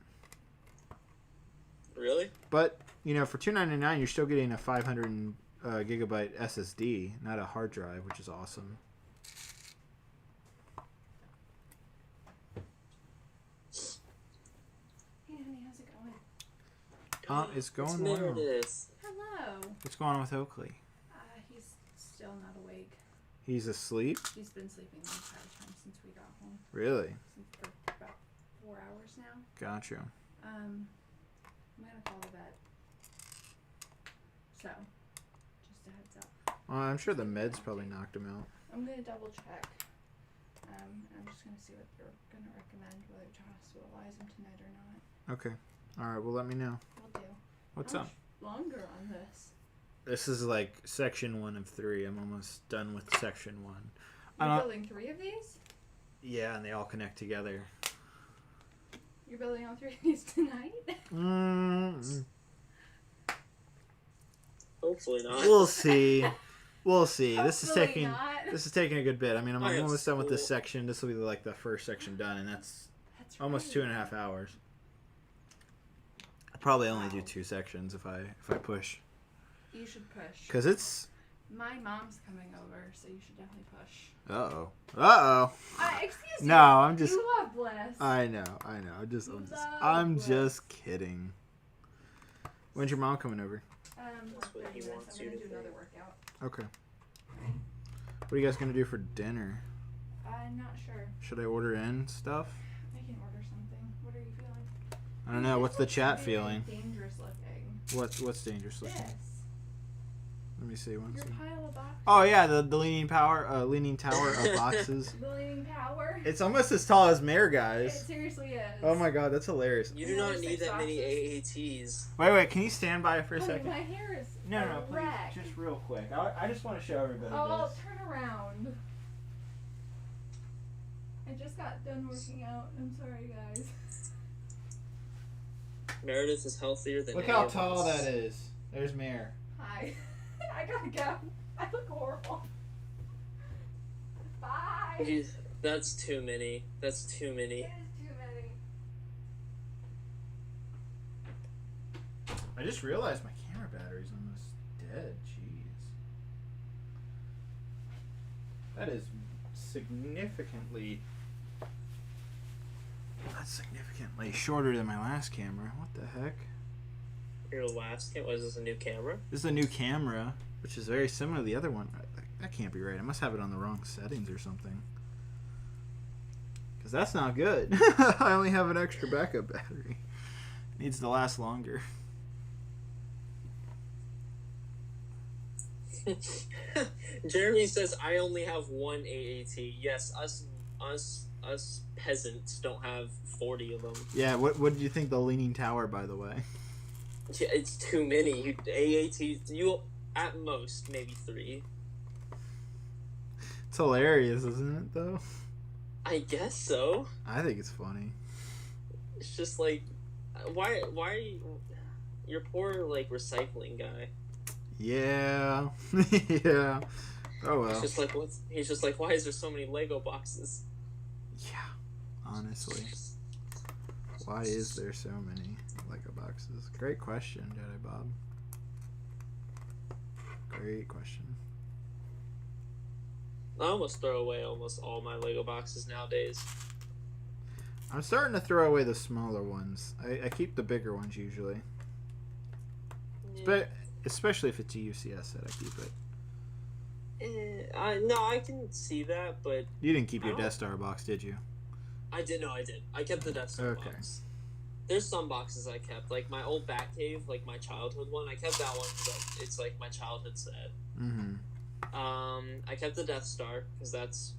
Really? But, you know, for $299, you're still getting a 500 gigabyte SSD, not a hard drive, which is awesome. Hey, honey, how's it going? It's going well. Hello. What's going on with Oakley? He's still not awake. He's asleep? He's been sleeping the entire time since we got home. Really? For about 4 hours now. Gotcha. I'm gonna call the vet. So, just a heads up. Well, I'm sure the meds probably knocked him out. I'm gonna double check. I'm just gonna see what they're gonna recommend, whether to hospitalize him tonight or not. Okay. Alright, well, let me know. Will do. What's How up? much longer on this? This is like section 1 of 3. I'm almost done with section 1. You're building 3 of these? Yeah, and they all connect together. You're building all 3 of these tonight? Hopefully not. We'll see. We'll see. This is Hopefully taking a good bit. I mean, I'm I have almost done with this school. section. This will be like the first section done, and that's That's almost right. 2.5 hours. I'll probably only do 2 sections if I push. You should push. Cause it's. My mom's coming over, so you should definitely push. Excuse me. No, I'm just. You love Bliss. I know. I'm just kidding. When's your mom coming over? That's what 30 he minutes. wants I'm you gonna to do another think. workout. Okay. What are you guys gonna do for dinner? I'm not sure. Should I order in stuff? I can order something. What are you feeling? I don't know. What's the chat Very feeling? Dangerous looking. What's dangerous looking? This. Let me see. One Your second. pile of boxes. Oh yeah, the leaning tower of boxes. The leaning tower. It's almost as tall as Mare, It guys. seriously is. Oh my god, that's hilarious. You do Another not need 6 that many boxes? AATs. Wait, can you stand by for a Honey, second? my hair is No, a please, wreck. just real quick. I just want to show everybody Oh, this. turn around. I just got done working out. I'm sorry, guys. Meredith is healthier than Look any how of tall us. that is. There's Mare. Hi. I gotta go. I look horrible. Bye. Jeez, that's too many. That's too many. It is too many. I just realized my camera battery's almost dead. Jeez. That is significantly... That's significantly shorter than my last camera. What the heck? Your last camera? Was this a new camera? This is a new camera, which is very similar to the other one. That can't be right. I must have it on the wrong settings or something. Because that's not good. I only have an extra backup battery. It needs to last longer. Jeremy says I only have one AAT. Yes, us peasants don't have 40 of them. Yeah, what did you think the Leaning Tower, by the way? Yeah, it's too many. AATs, you at most maybe 3. It's hilarious, isn't it, though? I guess so. I think it's funny. It's just like, why are you, your poor like recycling guy? Yeah. Yeah. Oh well. He's just like, why is there so many Lego boxes? Yeah. Honestly. Why is there so many Lego boxes? Great question, Jedi Bob. Great question. I almost throw away almost all my Lego boxes nowadays. I'm starting to throw away the smaller ones. I keep the bigger ones usually. Especially if it's a UCS set, I keep it. No, I can see that, but You didn't keep your Death Star box, did you? I did. No, I did. I kept the Death Star box. There's some boxes I kept, like my old Batcave, like my childhood one. I kept that one because it's like my childhood set. Mm-hmm. I kept the Death Star because that's.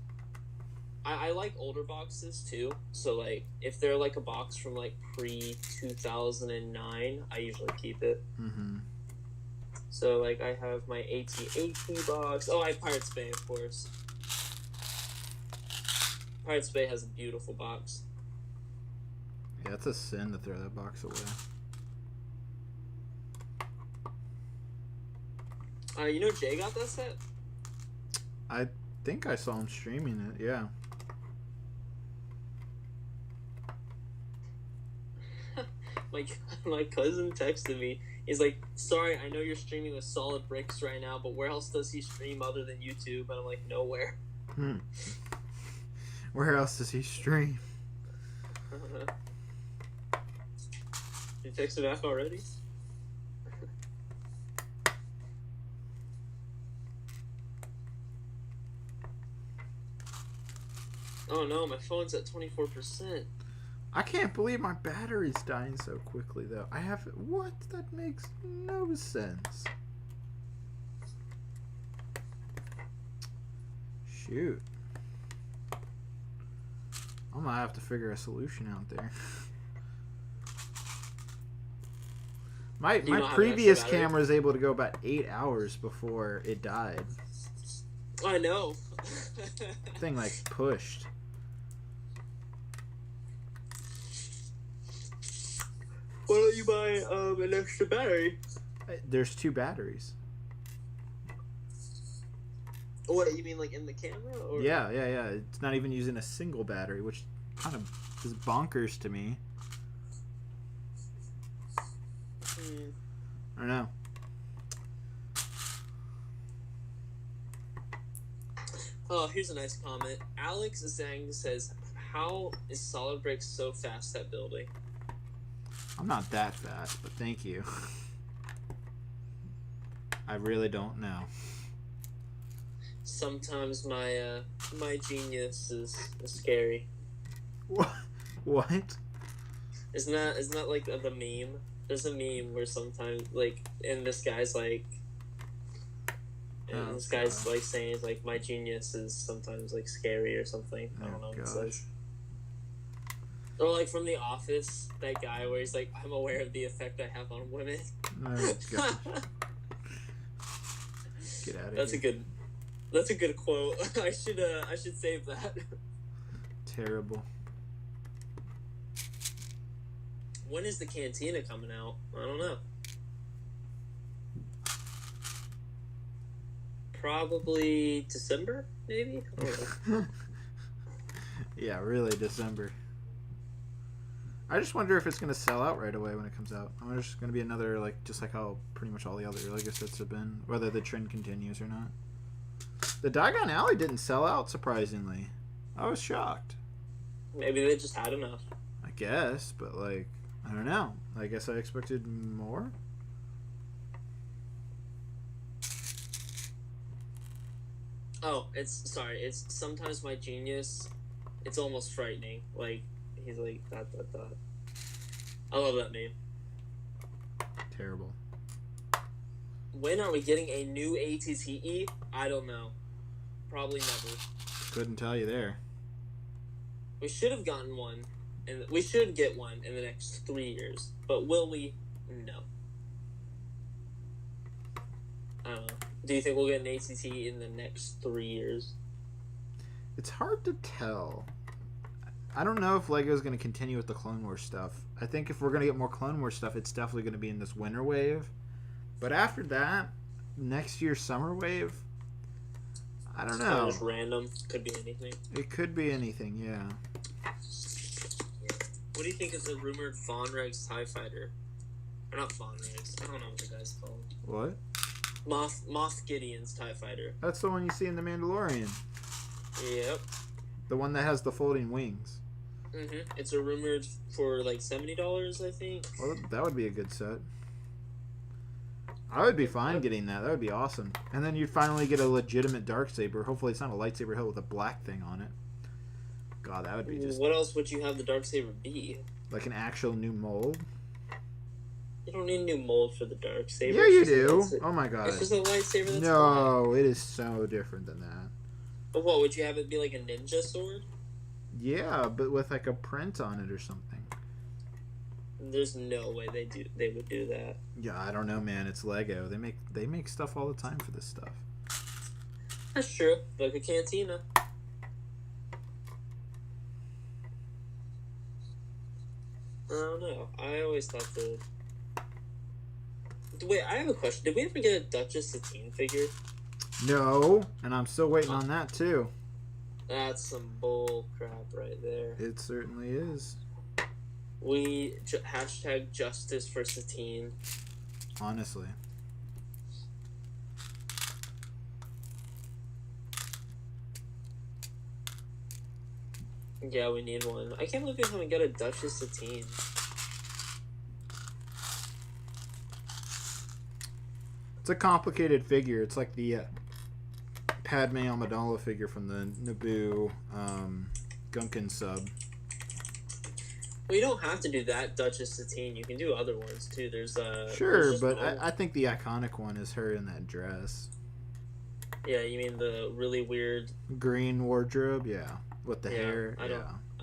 I like older boxes too. So like, if they're like a box from like pre 2009, I usually keep it. Mm-hmm. So like, I have my AT-AT box. Oh, I have Pirates Bay, of course. Pirates Bay has a beautiful box. Yeah, it's a sin to throw that box away. You know Jay got that set? I think I saw him streaming it, yeah. My cousin texted me. He's like, sorry, I know you're streaming with Solid Bricks right now, but where else does he stream other than YouTube? And I'm like, nowhere. Where else does he stream? You texted back already? Oh no, my phone's at 24%. I can't believe my battery's dying so quickly, though. What? That makes no sense. Shoot. I'm gonna have to figure a solution out there. My previous camera was able to go about 8 hours before it died. I know. Thing like pushed. Why don't you buy an extra battery? There's 2 batteries. What, you mean like in the camera? Or? Yeah. It's not even using a single battery, which kind of is bonkers to me. I don't know. Oh, here's a nice comment. Alex Zhang says, how is Solid Bricks so fast at building? I'm not that fast, but thank you. I really don't know. Sometimes my genius is scary. What? Isn't that like the meme? There's a meme where sometimes, like, and this guy's like, And Oh, this guy's God. like saying, he's like, my genius is sometimes like scary or something. I don't know what it says. Or like from The Office, that guy where he's like, I'm aware of the effect I have on women. Oh, gosh. Get out of here. That's a good quote. I should save that. Terrible. When is the Cantina coming out? I don't know. Probably December, maybe? I don't know. Yeah, really, December. I just wonder if it's going to sell out right away when it comes out. I wonder if it's going to be another, like, just like how pretty much all the other Lego sets have been, whether the trend continues or not. The Diagon Alley didn't sell out, surprisingly. I was shocked. Maybe they just had enough. I guess, but, like, I don't know. I guess I expected more. Oh, it's sometimes my genius, it's almost frightening. Like, he's like, dot, dot, dot. I love that meme. Terrible. When are we getting a new ATTE? I don't know. Probably never. Couldn't tell you there. We should have gotten one, and we should get one in the next 3 years. But will we? No. I don't know. Do you think we'll get an ATT in the next 3 years? It's hard to tell. I don't know if Lego's going to continue with the Clone Wars stuff. I think if we're going to get more Clone Wars stuff, it's definitely going to be in this winter wave. But after that, next year's summer wave, I don't know. Just random. Could be anything. It could be anything, yeah. What do you think is the rumored Von Regs TIE Fighter? Or not Von Regs. I don't know what the guy's called. What? Moff Gideon's TIE Fighter. That's the one you see in The Mandalorian. Yep. The one that has the folding wings. Mm-hmm. It's a rumored for like $70, I think. Well, that would be a good set. I would be fine getting that. That would be awesome. And then you'd finally get a legitimate Darksaber. Hopefully it's not a lightsaber hilt with a black thing on it. God, that would be just... What else would you have the Darksaber be? Like an actual new mold? You don't need a new mold for the Darksaber. Yeah, you do. Oh my god. It's just a lightsaber that's No, black. it is so different than that. But what, would you have it be like a ninja sword? Yeah, but with like a print on it or something. There's no way they would do that. Yeah, I don't know, man. It's Lego. They make stuff all the time for this stuff. That's true. Like a cantina. I don't know. I always thought the... Wait, I have a question. Did we ever get a Duchess Satine figure? No, and I'm still waiting on that too. That's some bull crap right there. It certainly is. We hashtag justice for Satine. Honestly. Yeah, we need one. I can't believe we haven't got a Duchess Satine. It's a complicated figure. It's like the Padme Amidala figure from the Naboo Gunkin sub. Well, you don't have to do that Duchess Satine. You can do other ones too. Sure, but I think the iconic one is her in that dress. Yeah, you mean the really weird green wardrobe? Yeah, with the hair. I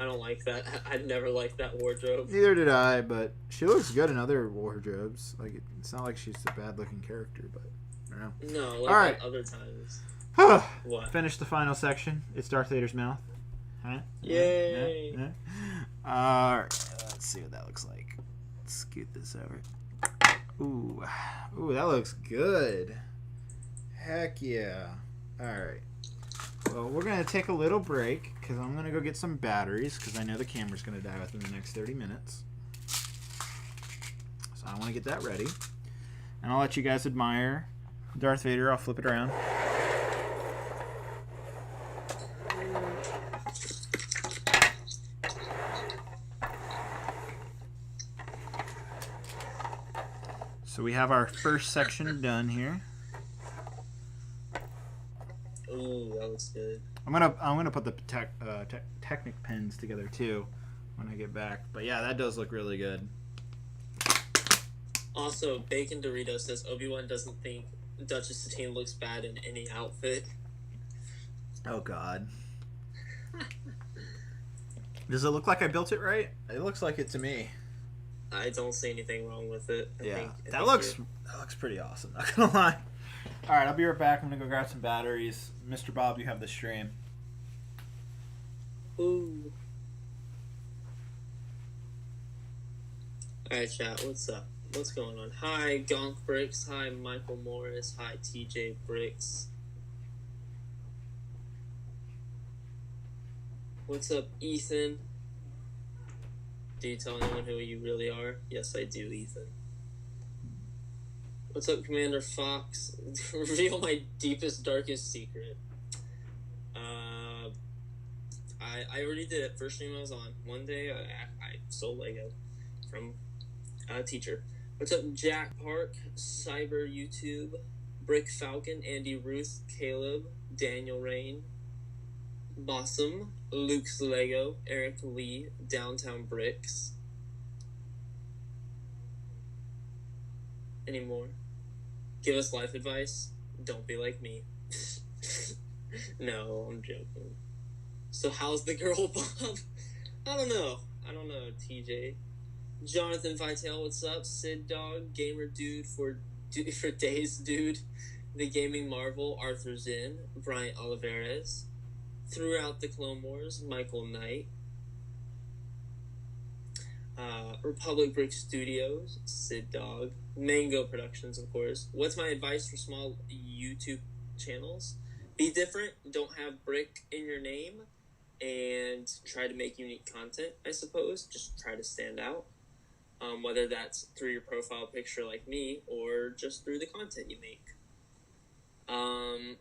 don't like that. I'd never liked that wardrobe. Neither did I, but she looks good in other wardrobes. Like it's not like she's a bad-looking character, but I don't know. No, like all right. Other times. What? Finish the final section. It's Darth Vader's mouth. Huh? Yay! All right, let's see what that looks like. Let's scoot this over. Ooh, that looks good. Heck yeah! All right. Well, we're gonna take a little break because I'm gonna go get some batteries because I know the camera's gonna die within the next 30 minutes. So I want to get that ready, and I'll let you guys admire Darth Vader. I'll flip it around. So we have our first section done here. Ooh, that looks good. I'm gonna put the Technic pens together too when I get back. But yeah, that does look really good. Also, Bacon Dorito says Obi-Wan doesn't think Duchess Satine looks bad in any outfit. Oh God. Does it look like I built it right? It looks like it to me. I don't see anything wrong with it. That looks pretty awesome. Not gonna lie. All right, I'll be right back. I'm gonna go grab some batteries. Mr. Bob, you have the stream. Ooh. Alright, chat, what's up? What's going on? Hi, Gonk Brix. Hi, Michael Morris. Hi, TJ Brix. What's up, Ethan? Do you tell anyone who you really are? Yes, I do, Ethan. What's up, Commander Fox? Reveal my deepest, darkest secret. I already did it. First stream I was on. One day, I stole Lego from a teacher. What's up, Jack Park, Cyber YouTube, Brick Falcon, Andy Ruth, Caleb, Daniel Rain, Bossum, Luke's Lego, Eric Lee, Downtown Bricks. Any more? Give us life advice. Don't be like me. No, I'm joking. So how's the girl, Bob? I don't know, TJ. Jonathan Vitale, what's up? Sid Dog, Gamer Dude for Days Dude, The Gaming Marvel, Arthur Zinn, Bryant Olivares, Throughout the Clone Wars, Michael Knight, Republic Brix Studios, Sid Dog, Mango Productions, of course. What's my advice for small YouTube channels? Be different, don't have Brick in your name, and try to make unique content, I suppose. Just try to stand out. Whether that's through your profile picture like me or just through the content you make.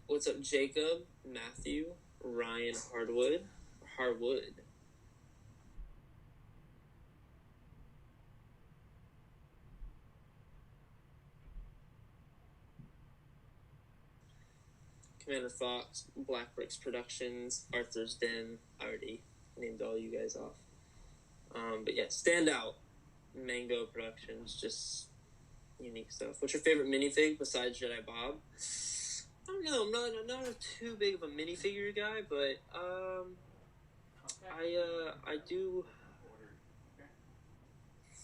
What's up, Jacob, Matthew, Ryan Harwood. Commander Fox, Black Bricks Productions, Arthur's Den. I already named all you guys off. But yeah, stand out. Mango Productions, just unique stuff. What's your favorite minifig besides Jedi Bob? I don't know. I'm not too big of a minifigure guy, but I do.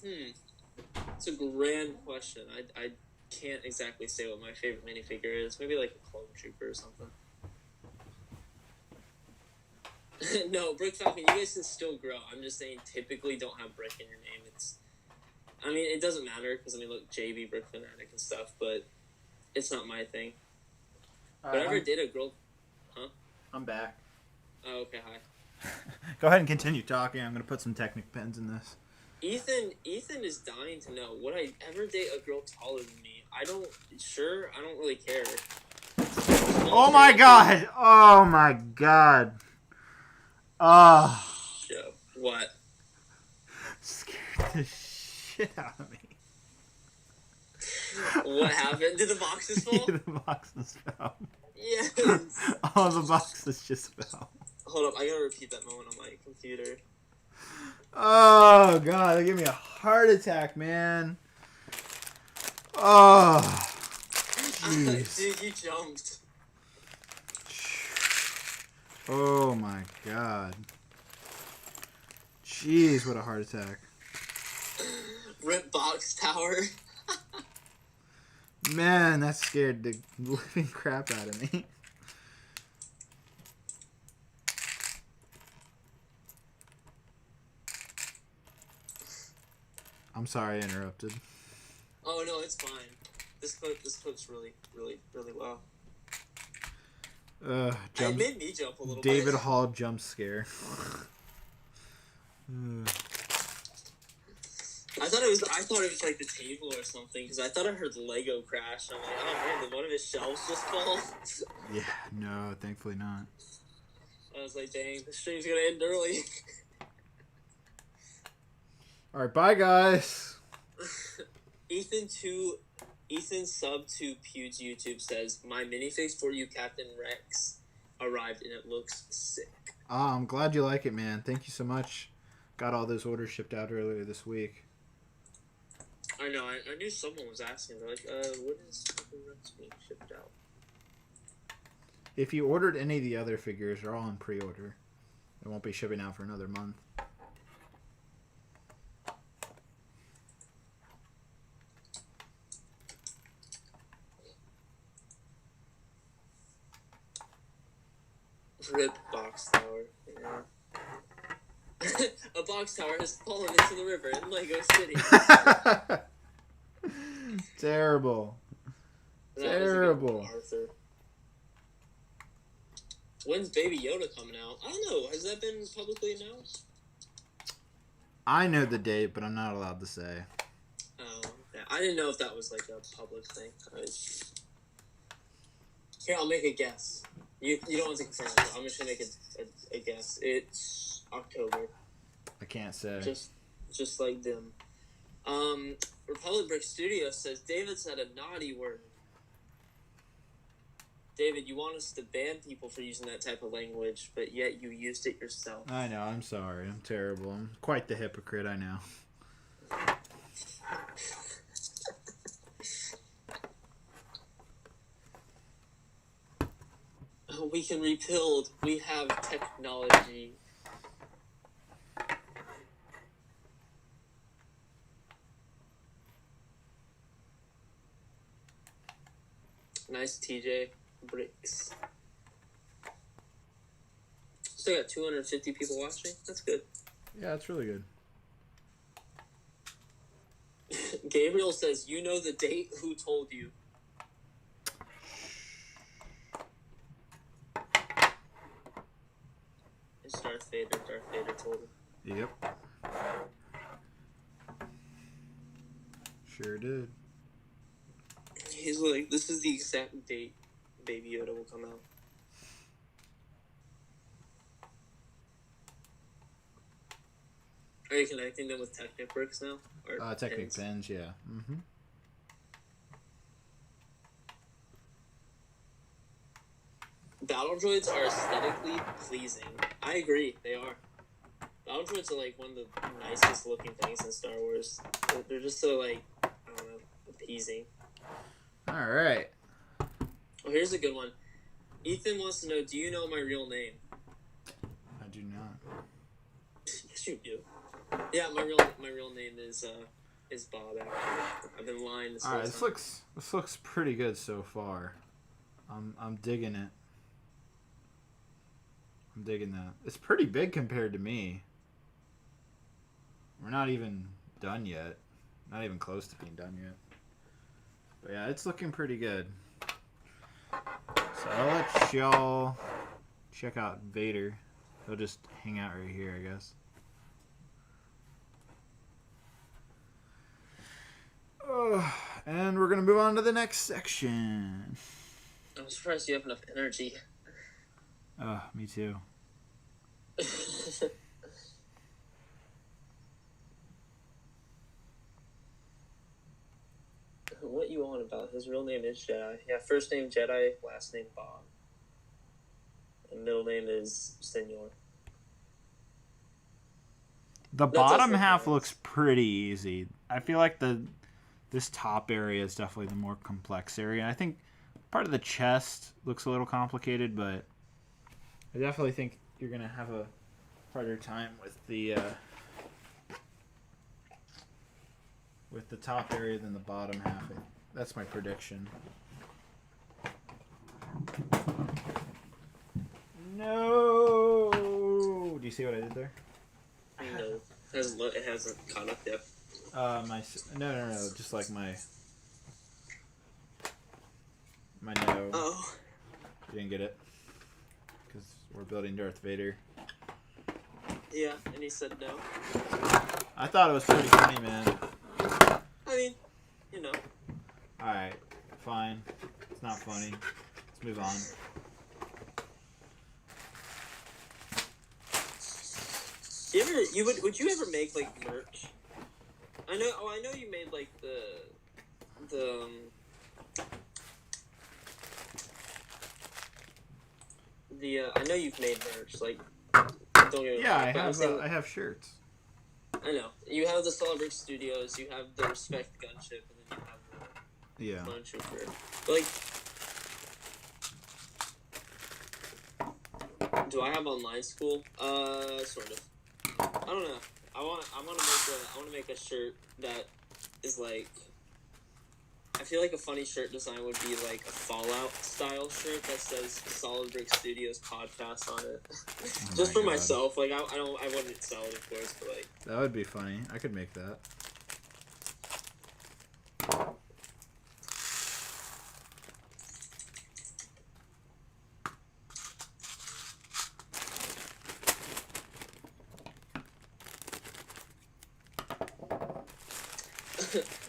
It's a grand question. I can't exactly say what my favorite minifigure is. Maybe like a Clone Trooper or something. No, Brick Falcon, you guys can still grow. I'm just saying, typically don't have Brick in your name. It doesn't matter, because, look, JB, Brick Fanatic and stuff, but it's not my thing. But I ever did a girl... Huh? I'm back. Oh, okay, hi. Go ahead and continue talking. I'm going to put some Technic pens in this. Ethan is dying to know, would I ever date a girl taller than me? I don't really care. Oh my god! Oh my god. Oh. Yeah. What? Scared the shit out of me. What happened? Did the boxes fall? The boxes fell. Yes. Oh, the boxes just fell. Hold up, I gotta repeat that moment on my computer. Oh god, that gave me a heart attack, man. Oh. Jeez. Dude, you jumped. Oh my god. Jeez, what a heart attack. Rip box tower. Man, that scared the living crap out of me. I'm sorry I interrupted. Oh no, it's fine. This clip's really well. Jump, it made me jump a little David bit. Hall jump scare. I thought it was like the table or something, because I thought I heard the Lego crash. I'm like, oh man, did one of his shelves just fall? Yeah, no, thankfully not. I was like, dang, the stream's gonna end early. Alright, bye guys. Ethan sub to Pew's YouTube says, my minifix for you, Captain Rex, arrived and it looks sick. I'm glad you like it, man. Thank you so much. Got all those orders shipped out earlier this week. I know. I knew someone was asking. They're like, when is Uncle Rex being shipped out? If you ordered any of the other figures, they're all in pre-order. It won't be shipping out for another month. Rip box tower. Yeah. A box tower has fallen into the river in Lego City. Terrible. Terrible. Arthur. When's Baby Yoda coming out? I don't know. Has that been publicly announced? I know the date, but I'm not allowed to say. Oh, okay. I didn't know if that was like a public thing. Here, I'll make a guess. You don't want to confirm it. I'm just gonna make a guess. It's October. I can't say. Just like them. Brix Studios says David said a naughty word. David, you want us to ban people for using that type of language, but yet you used it yourself. I know. I'm sorry. I'm terrible. I'm quite the hypocrite. I know. We can rebuild. We have technology. Nice, TJ. Brix. Still got 250 people watching. That's good. Yeah, it's really good. Gabriel says, "You know the date. Who told you?" It's Darth Vader. Darth Vader told him. Yep. Sure did. He's like, "This is the exact date Baby Yoda will come out." Are you connecting them with Technic bricks now? Or Technic pins, yeah. Mm-hmm. Battle droids are aesthetically pleasing. I agree, they are. Battle droids are like one of the nicest looking things in Star Wars. They're just so like, I don't know, appeasing. All right. Oh, here's a good one. Ethan wants to know, do you know my real name? I do not. Yes, you do. Yeah, my real name is Bob. Actually, I've been lying this whole All right, time. this looks pretty good so far. I'm digging it. I'm digging that. It's pretty big compared to me. We're not even done yet. Not even close to being done yet. But yeah, it's looking pretty good. So I'll let y'all check out Vader. He'll just hang out right here, I guess. And we're going to move on to the next section. I'm surprised you have enough energy. Me too. What you on about? His real name is Jedi. Yeah, first name Jedi, last name Bob. And middle name is Senor. The bottom half looks pretty easy. I feel like this top area is definitely the more complex area. I think part of the chest looks a little complicated, but I definitely think you're going to have a harder time with the top area than the bottom half. That's my prediction. No! Do you see what I did there? No, it hasn't caught up yet. No, just like my no. Oh. You didn't get it because we're building Darth Vader. Yeah, and he said no. I thought it was pretty funny, man. I mean, you know. All right, fine. It's not funny. Let's move on. Would you ever make like merch? I know you made like I know you've made merch, like don't get me wrong, Yeah, I have shirts. I know. You have the Brix Studios, you have the Respect Gunship, and then you have the Clone Trooper. Like, do I have online school? Sort of. I don't know. I want to make a shirt that is like. I feel like a funny shirt design would be like a Fallout style shirt that says Brix Studios podcast on it. Just for myself. Like I wouldn't sell it, of course, but like that would be funny. I could make that.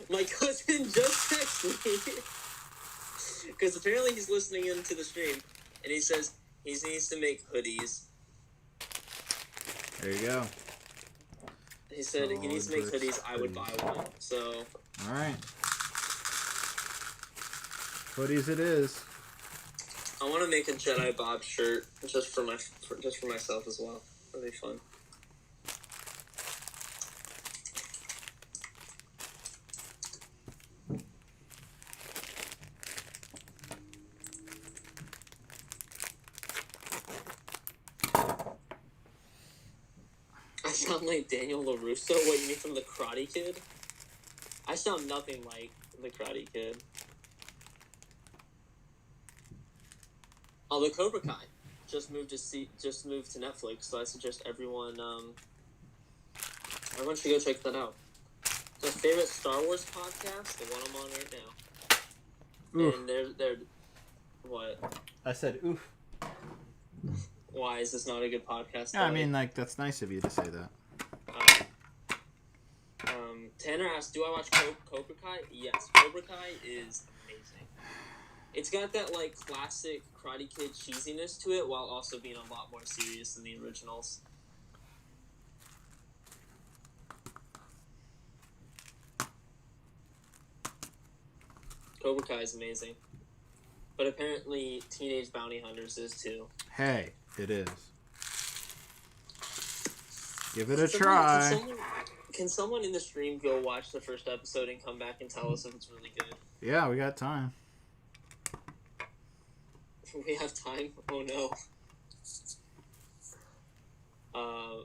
My cousin just texted me because apparently he's listening into the stream, and he says he needs to make hoodies. There you go. He said he needs to make hoodies. I would buy one. So. All right. Hoodies it is. I want to make a Jedi Bob shirt just for myself as well. That'd be fun. I sound like Daniel LaRusso. What, you mean from The Karate Kid? I sound nothing like The Karate Kid. Although Cobra Kai just moved to Netflix, so I suggest everyone should go check that out. The favorite Star Wars podcast, the one I'm on right now. Oof. And they're what? I said oof. Why is this not a good podcast? Yeah, I mean, like, that's nice of you to say that. Tanner asked, do I watch Cobra Kai? Yes, Cobra Kai is amazing. It's got that, like, classic Karate Kid cheesiness to it, while also being a lot more serious than the originals. Cobra Kai is amazing. But apparently, Teenage Bounty Hunters is too. Hey, it is. Give it a try. Can someone in the stream go watch the first episode and come back and tell us if it's really good? Yeah, we got time. We have time? Oh no.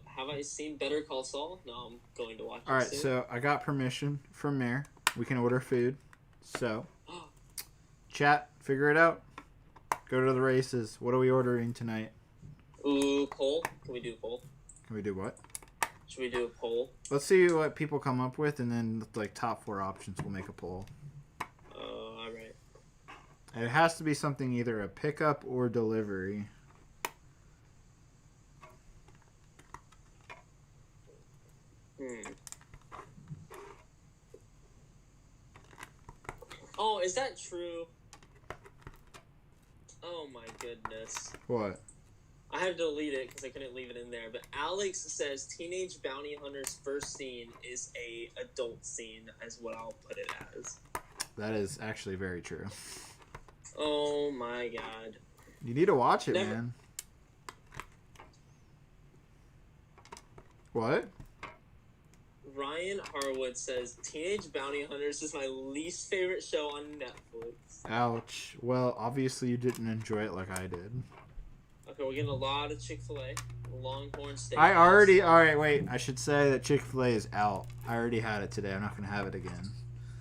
Have I seen Better Call Saul? No, I'm going to watch it. Alright, so I got permission from Mayor. We can order food. So, chat, figure it out. Go to the races. What are we ordering tonight? Ooh, poll? Can we do a poll? Can we do what? Should we do a poll? Let's see what people come up with, and then, like, top 4 options, we'll make a poll. Alright. It has to be something either a pickup or delivery. Oh, is that true? Oh my goodness. What? I had to delete it because I couldn't leave it in there. But Alex says Teenage Bounty Hunter's first scene is a adult scene, as what I'll put it as. That is actually very true. Oh my god. You need to watch it, man. What? Ryan Harwood says Teenage Bounty Hunters is my least favorite show on Netflix. Ouch. Well, obviously you didn't enjoy it like I did. Okay, we're getting a lot of Chick-fil-A. Longhorn Steakhouse. Alright, wait. I should say that Chick-fil-A is out. I already had it today. I'm not going to have it again.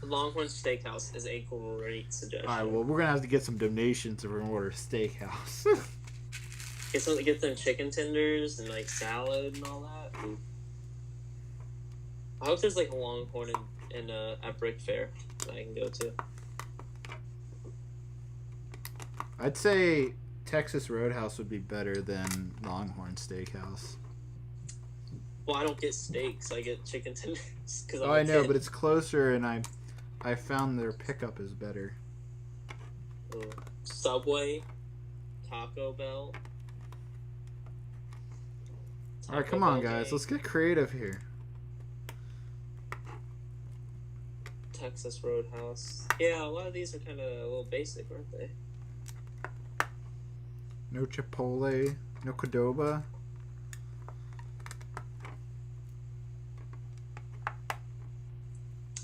Longhorn Steakhouse is a great suggestion. Alright, well, we're going to have to get some donations if we're going to order steakhouse. Get them chicken tenders and, like, salad and all that. Ooh. I hope there's, like, a Longhorn at Brick Fair that I can go to. I'd say Texas Roadhouse would be better than Longhorn Steakhouse. Well, I don't get steaks. I get chicken tenders. Oh, I know, but it's closer, and I found their pickup is better. Ooh. Subway, Taco Bell. Alright, come on, guys. Let's get creative here. Texas Roadhouse. Yeah, a lot of these are kind of a little basic, aren't they? No Chipotle, no Qdoba.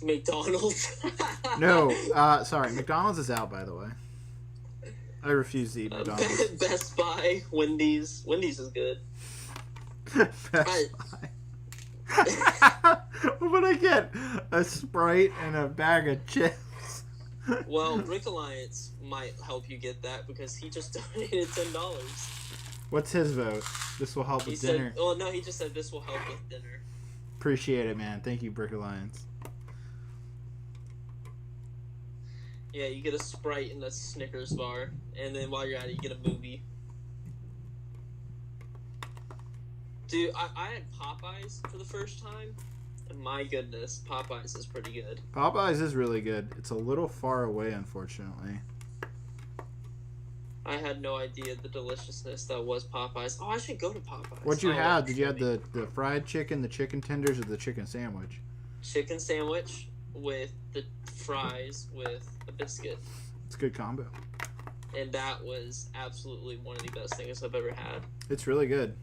McDonald's. No, sorry. McDonald's is out, by the way. I refuse to eat McDonald's. Best Buy, Wendy's. Wendy's is good. Best Buy. What would I get? A Sprite and a bag of chips. Well, Rick Alliance might help you get that because he just donated $10. What's his vote? This will help with dinner. Well, no, he just said this will help with dinner. Appreciate it, man. Thank you, Brick Alliance. Yeah, you get a Sprite and a Snickers bar, and then while you're at it, you get a movie. Dude, I had Popeyes for the first time, and my goodness, Popeyes is pretty good. Popeyes is really good. It's a little far away, unfortunately. I had no idea the deliciousness that was Popeyes. Oh, I should go to Popeyes. What'd you have? Did you have the fried chicken, the chicken tenders, or the chicken sandwich? Chicken sandwich with the fries with a biscuit. It's a good combo. And that was absolutely one of the best things I've ever had. It's really good.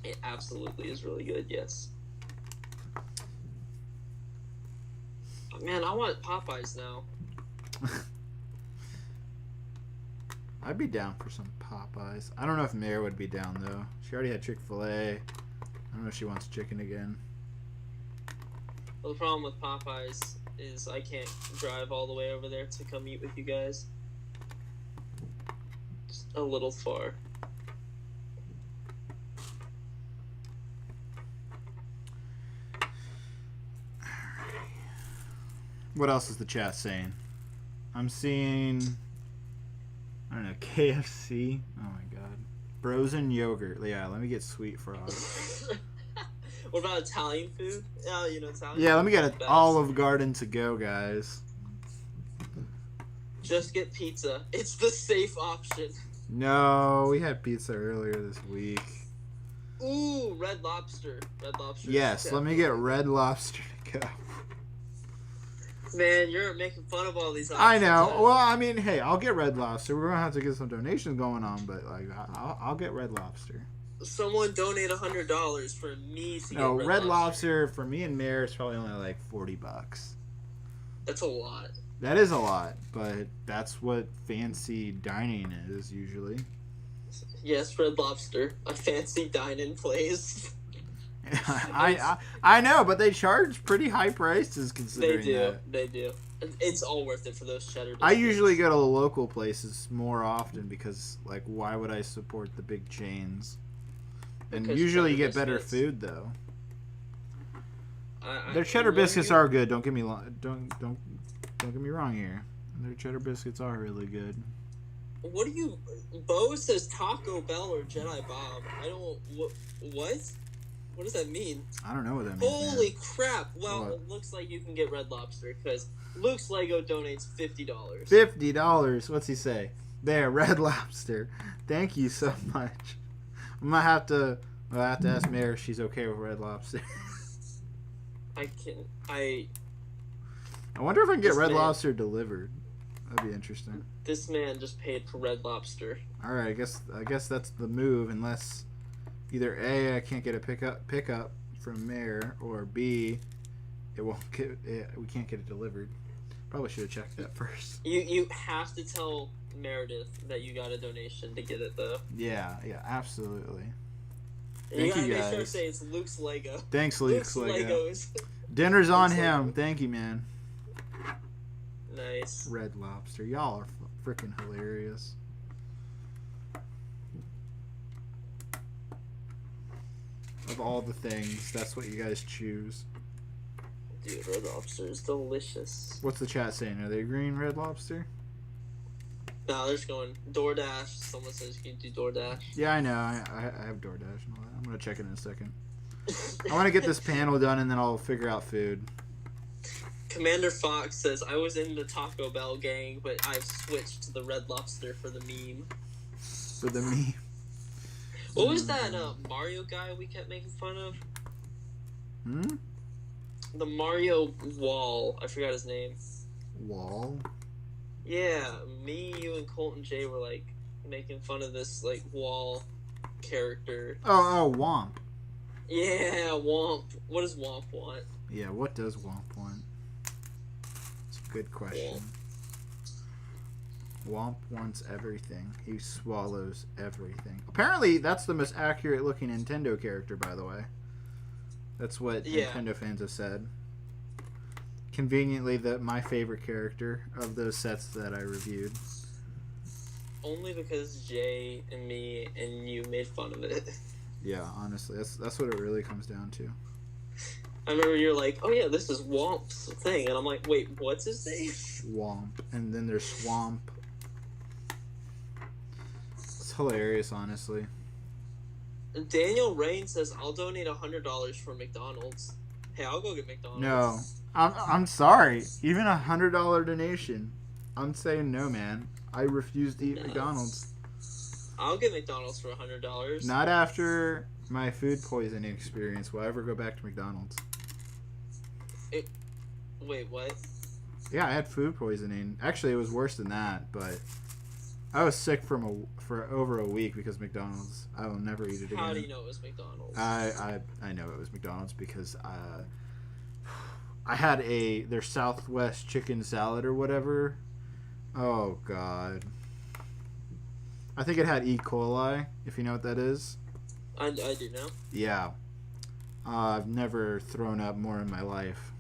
It absolutely is really good, yes. Man, I want Popeyes now. I'd be down for some Popeyes. I don't know if Mare would be down, though. She already had Chick-fil-A. I don't know if she wants chicken again. Well, the problem with Popeyes is I can't drive all the way over there to come eat with you guys. It's a little far. What else is the chat saying? I'm seeing, I don't know, KFC. Oh my god. Frozen yogurt. Yeah, let me get sweet frogs. What about Italian food? Oh, you know Italian. Yeah, let me get food an is Olive Garden to go, guys. Just get pizza. It's the safe option. No, we had pizza earlier this week. Ooh, Red Lobster. Red Lobster. Yes, let me get Red Lobster to go. Man, you're making fun of all these options. I know. Well, I mean, hey, I'll get Red Lobster. We're gonna have to get some donations going on, but like, I'll get Red Lobster. Someone donate $100 for me to No, get Red Lobster for me and Mare is probably only like $40. That's a lot. That is a lot, but that's what fancy dining is usually. Yes, Red Lobster, a fancy dine-in place. I know, but they charge pretty high prices considering They do. that. They do. It's all worth it for those cheddar biscuits. I usually go to local places more often because, like, why would I support the big chains? And Because usually you cheddar get better biscuits. food though. I- Their cheddar what do biscuits you- are good. Don't get me get me wrong here. Their cheddar biscuits are really good. What do you? Bo says Taco Bell or Jedi Bob. I don't. What? What does that mean? I don't know what that means. man. Holy crap! Well, What? it looks like you can get Red Lobster because Luke's Lego donates $50. $50. What's he say? There, Red Lobster. Thank you so much. I'm gonna have to. I'll have to ask Mare if she's okay with Red Lobster. I wonder if I can get This Red man- Lobster delivered. That'd be interesting. This man just paid for Red Lobster. All right, I guess that's the move. Unless either A, I can't get a pickup from Mare, or B, it won't get we can't get it delivered. Probably should have checked that first. You have to tell Meredith that you got a donation to get it though. Yeah, absolutely. And Thank gotta you, make sure to guys. say it's Luke's Lego. Thanks, Luke's Lego. Legos. Dinner's on Luke's him. Lego. Thank you, man. Nice. Red Lobster. Y'all are freaking hilarious. Of all the things, that's what you guys choose. Dude, Red Lobster is delicious. What's the chat saying? Are they agreeing Red Lobster? No, they're just going DoorDash. Someone says you can do DoorDash. Yeah, I know. I have DoorDash and all that. I'm going to check it in a second. I want to get this panel done and then I'll figure out food. Commander Fox says, I was in the Taco Bell gang, but I've switched to the Red Lobster for the meme. For the meme. What was that Mario guy we kept making fun of? Hmm? The Mario Wall. I forgot his name. Wall? Yeah, me, you, and Colton J were like making fun of this like Wall character. Oh, Womp. Yeah, Womp. What does Womp want? Yeah, what does Womp want? Good question. Womp wants everything. He swallows everything. Apparently, that's the most accurate looking Nintendo character, by the way. That's what Nintendo fans have said. Conveniently, my favorite character of those sets that I reviewed. Only because Jay and me and you made fun of it. Yeah, honestly, that's what it really comes down to. I remember you're like, oh yeah, this is Womp's thing. And I'm like, wait, what's his name? Womp. And then there's Swamp. It's hilarious, honestly. Daniel Rain says, I'll donate $100 for McDonald's. Hey, I'll go get McDonald's. No. I'm sorry. Even $100 donation. I'm saying no, man. I refuse to eat McDonald's. I'll get McDonald's for $100. Not after my food poisoning experience will I ever go back to McDonald's. Wait, what? Yeah, I had food poisoning. Actually, it was worse than that, but I was sick for over a week because McDonald's. I will never eat it again. How do you know it was McDonald's? I know it was McDonald's because I had their Southwest chicken salad or whatever. Oh God. I think it had E. coli, if you know what that is. I do know. Yeah. I've never thrown up more in my life.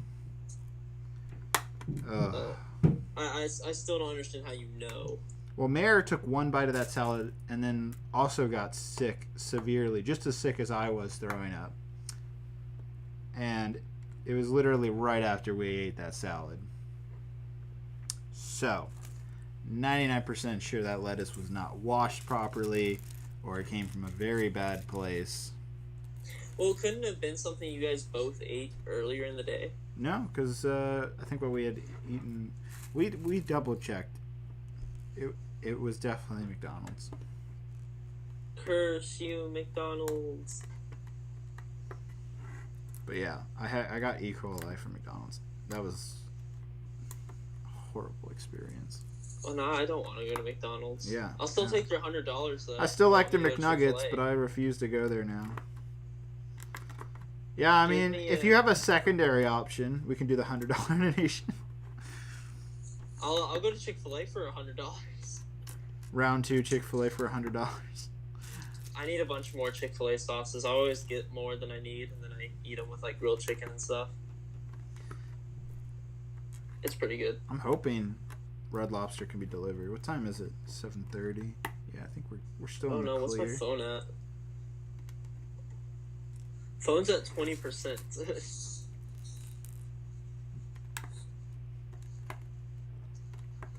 I still don't understand how you know. Well, Mayor took one bite of that salad and then also got sick severely, just as sick as I was throwing up. And it was literally right after we ate that salad. So, 99% sure that lettuce was not washed properly or it came from a very bad place. Well, couldn't it have been something you guys both ate earlier in the day? No, because I think what we had eaten, we double checked. It was definitely McDonald's. Curse you, McDonald's. But yeah, I got E. coli from McDonald's. That was a horrible experience. Oh no, I don't want to go to McDonald's. Yeah, I'll still take your $100 though. I still like the I'll go to McNuggets, Chick-fil-A. but I refuse to go there now. Yeah, I Give mean, me if a- you have a secondary option, we can do the $100 donation. I'll go to Chick-fil-A for $100. Round 2 Chick-fil-A for $100. I need a bunch more Chick-fil-A sauces. I always get more than I need, and then I eat them with like grilled chicken and stuff. It's pretty good. I'm hoping Red Lobster can be delivered. What time is it? 7:30. Yeah, I think we're still Oh in the no, what's my clear. phone at? Phone's at 20%.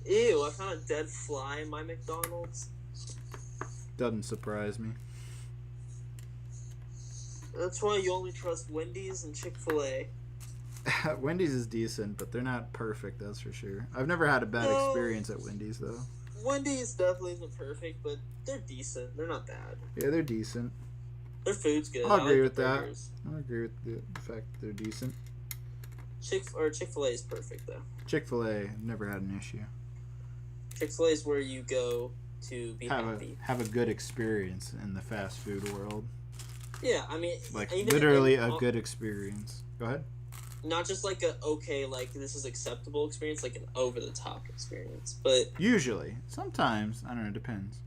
Ew, I found a dead fly in my McDonald's. Doesn't surprise me. That's why you only trust Wendy's and Chick-fil-A. Wendy's is decent, but they're not perfect, that's for sure. I've never had a bad No. experience at Wendy's, though. Wendy's definitely isn't perfect, but they're decent. They're not bad. Yeah, they're decent. Their food's good. I'll I agree like with the that. burgers. I agree with the fact that they're decent. Chick-fil-A is perfect though. Chick-fil-A, never had an issue. Chick-fil-A is where you go to be happy. Have a good experience in the fast food world. Yeah, I mean, Like, even literally in- a good experience. Go ahead. not just like a okay, like this is acceptable experience, like an over the top experience. But Usually. Sometimes. I don't know, it depends.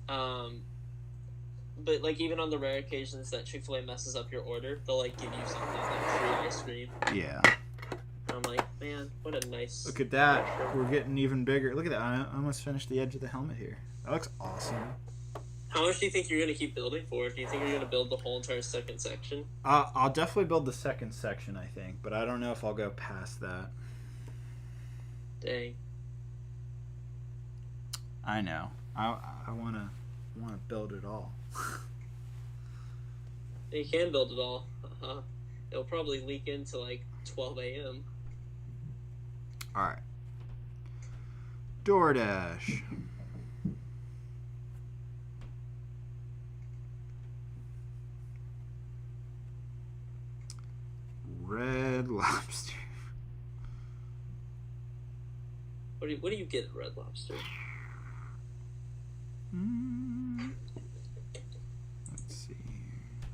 but like even on the rare occasions that Chick-fil-A messes up your order, they'll like give you something like free ice cream. Yeah. And I'm like, man, what a nice. Look at that. We're getting even bigger. Look at that. I almost finished the edge of the helmet here. That looks awesome. How much do you think you're gonna keep building for? Do you think you're gonna build the whole entire second section? I'll definitely build the second section, I think, but I don't know if I'll go past that. Dang. I know. I wanna build it all. You can build it all. It'll probably leak into like 12 a.m. All right. DoorDash. Red Lobster. What do you get at Red Lobster? Let's see here.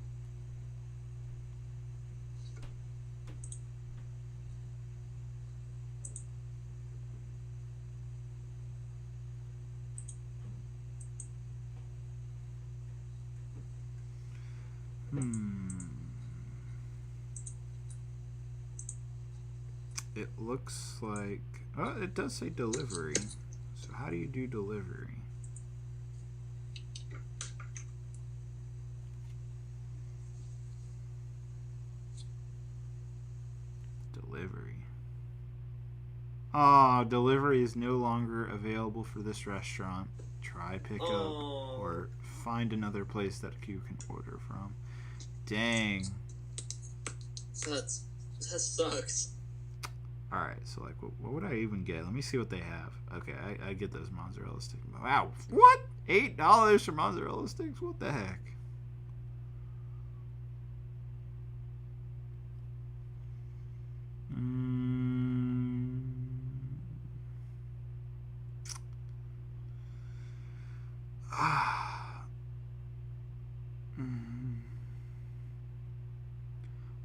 it looks like... Oh, it does say delivery. So how do you do delivery? Delivery. Oh, delivery is no longer available for this restaurant. Try pickup or find another place that you can order from. Dang. That sucks. Alright, so like, what would I even get? Let me see what they have. Okay, I get those mozzarella sticks. Wow, what? $8 for mozzarella sticks? What the heck?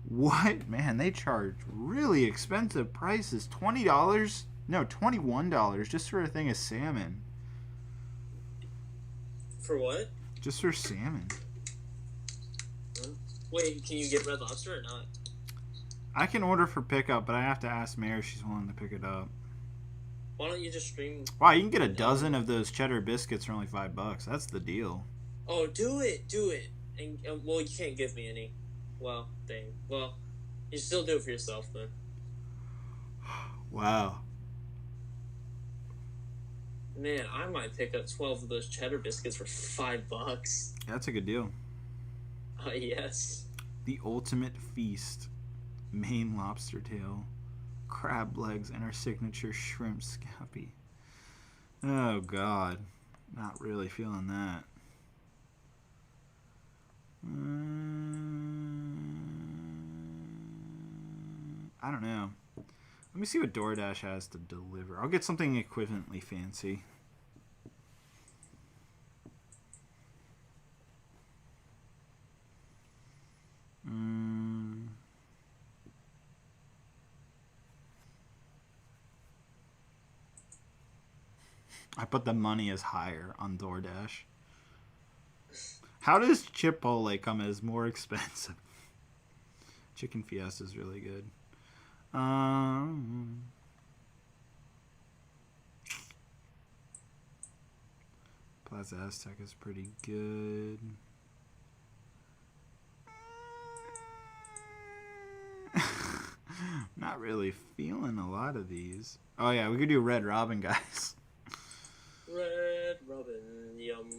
What? Man, they charge really expensive prices. $20? No, $21 just for a thing of salmon. For what? Just for salmon. Wait, can you get Red Lobster or not? I can order for pickup, but I have to ask Mary if she's willing to pick it up. Why don't you just stream? Wow, you can get a dozen of those cheddar biscuits for only $5. That's the deal. Oh, do it. And well, you can't give me any. Well, dang. Well, you still do it for yourself then. Wow. Man, I might pick up 12 of those cheddar biscuits for $5. That's a good deal. Yes. The ultimate feast. Maine lobster tail, crab legs, and our signature shrimp scampi. Oh, God. Not really feeling that. I don't know. Let me see what DoorDash has to deliver. I'll get something equivalently fancy. I put the money as higher on DoorDash. How does Chipotle come as more expensive? Chicken Fiesta is really good. Plaza Aztec is pretty good. Not really feeling a lot of these. Oh yeah, we could do Red Robin, guys. Red Robin, yum.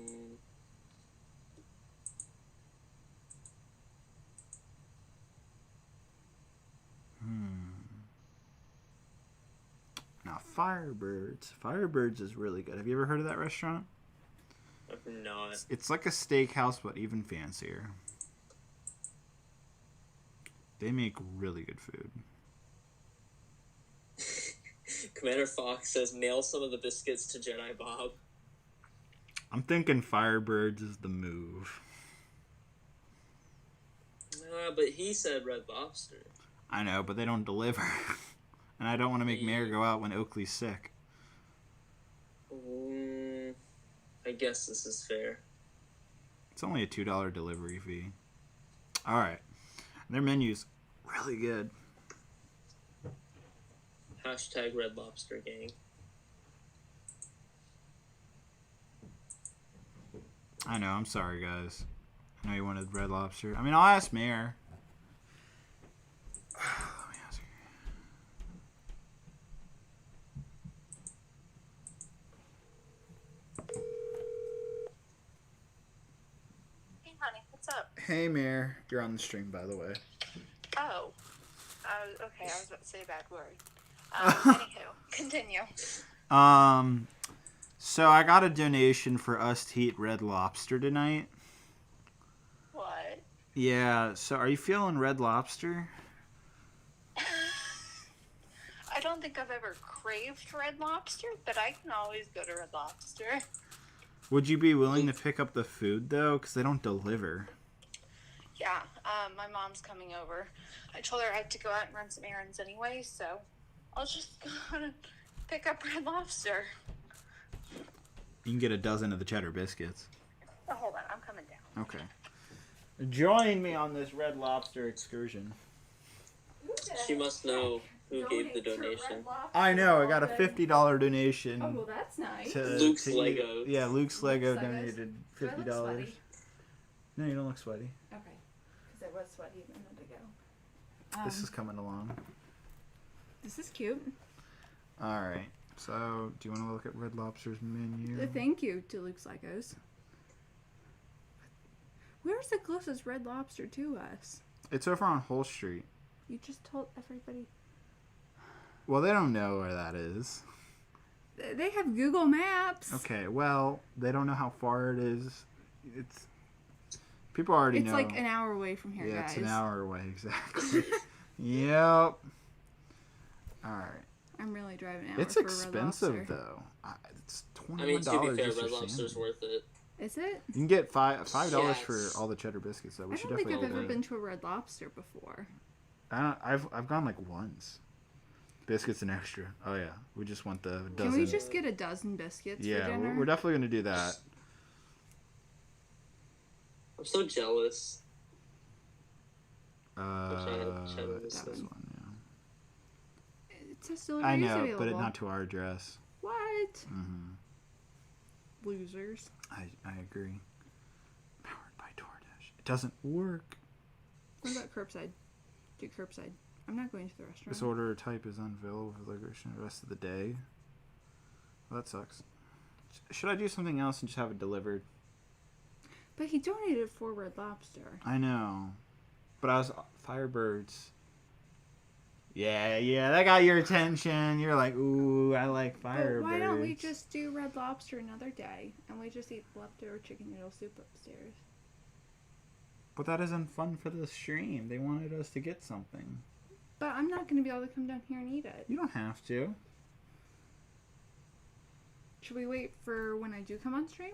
Now Firebirds. Firebirds is really good. Have you ever heard of that restaurant? I've not. It's like a steakhouse, but even fancier. They make really good food. Commander Fox says, mail some of the biscuits to Jedi Bob. I'm thinking Firebirds is the move. But he said Red Lobster. I know, but they don't deliver. And I don't want to make Mayor go out when Oakley's sick. I guess this is fair. It's only a $2 delivery fee. Alright. Their menu's really good. Hashtag Red Lobster gang. I know, I'm sorry, guys. I know you wanted Red Lobster. I mean, I'll ask Mayor. Let me ask her. Hey, honey, what's up? Hey, Mayor. You're on the stream, by the way. Oh. Okay, I was about to say a bad word. Anywho, continue. So I got a donation for us to eat Red Lobster tonight. What? Yeah, so are you feeling Red Lobster? I don't think I've ever craved Red Lobster, but I can always go to Red Lobster. Would you be willing to pick up the food, though? Because they don't deliver. Yeah, my mom's coming over. I told her I had to go out and run some errands anyway, so I'll just go and pick up Red Lobster. You can get a dozen of the cheddar biscuits. Oh, hold on, I'm coming down. Okay. Join me on this Red Lobster excursion. She must know Who gave the donate to donation? Red Lobster I know. I got a all day. $50 donation. Oh, well, that's nice. To, Luke's to Legos. Yeah, Luke's Lego Luke's Legos. donated Do I look $50. sweaty? No, you don't look sweaty. Okay, because I was sweaty a minute ago. This is coming along. This is cute. All right. So, do you want to look at Red Lobster's menu? Thank you to Luke's Legos. Where's the closest Red Lobster to us? It's over on Hull Street. You just told everybody. Well, they don't know where that is. They have Google Maps. Okay, well, they don't know how far it is. It's people already know. It's like an hour away from here, yeah, guys. it's an hour away, exactly. Yep. All right. I'm really driving out. It's expensive though. It's $21. I mean, to be fair, just for Red Lobster's salmon. worth it. Is it? You can get $5 Yeah, for it's- all the cheddar biscuits. Though we I should don't think definitely. I've ever go. been to a Red Lobster before. I've gone like once. Biscuits and extra. Oh yeah, we just want the dozen. Can we just get a dozen biscuits for Yeah, dinner? we're definitely gonna do that. I'm so jealous. It's cheddar this biscuits. one. It says delivery Yeah. I is know, available. but not to our address. What? Hmm. Losers. I agree. Powered by DoorDash. It doesn't work. What about curbside? Do curbside. I'm not going to the restaurant. This order type is unavailable for delivery the rest of the day. Well, that sucks. Should I do something else and just have it delivered? But he donated 4 Red Lobster. I know. But I was Firebirds. Yeah, that got your attention. You're like, ooh, I like Firebirds. But why don't we just do Red Lobster another day and we just eat leftover chicken noodle soup upstairs? But that isn't fun for the stream. They wanted us to get something. But I'm not going to be able to come down here and eat it. You don't have to. Should we wait for when I do come on stream?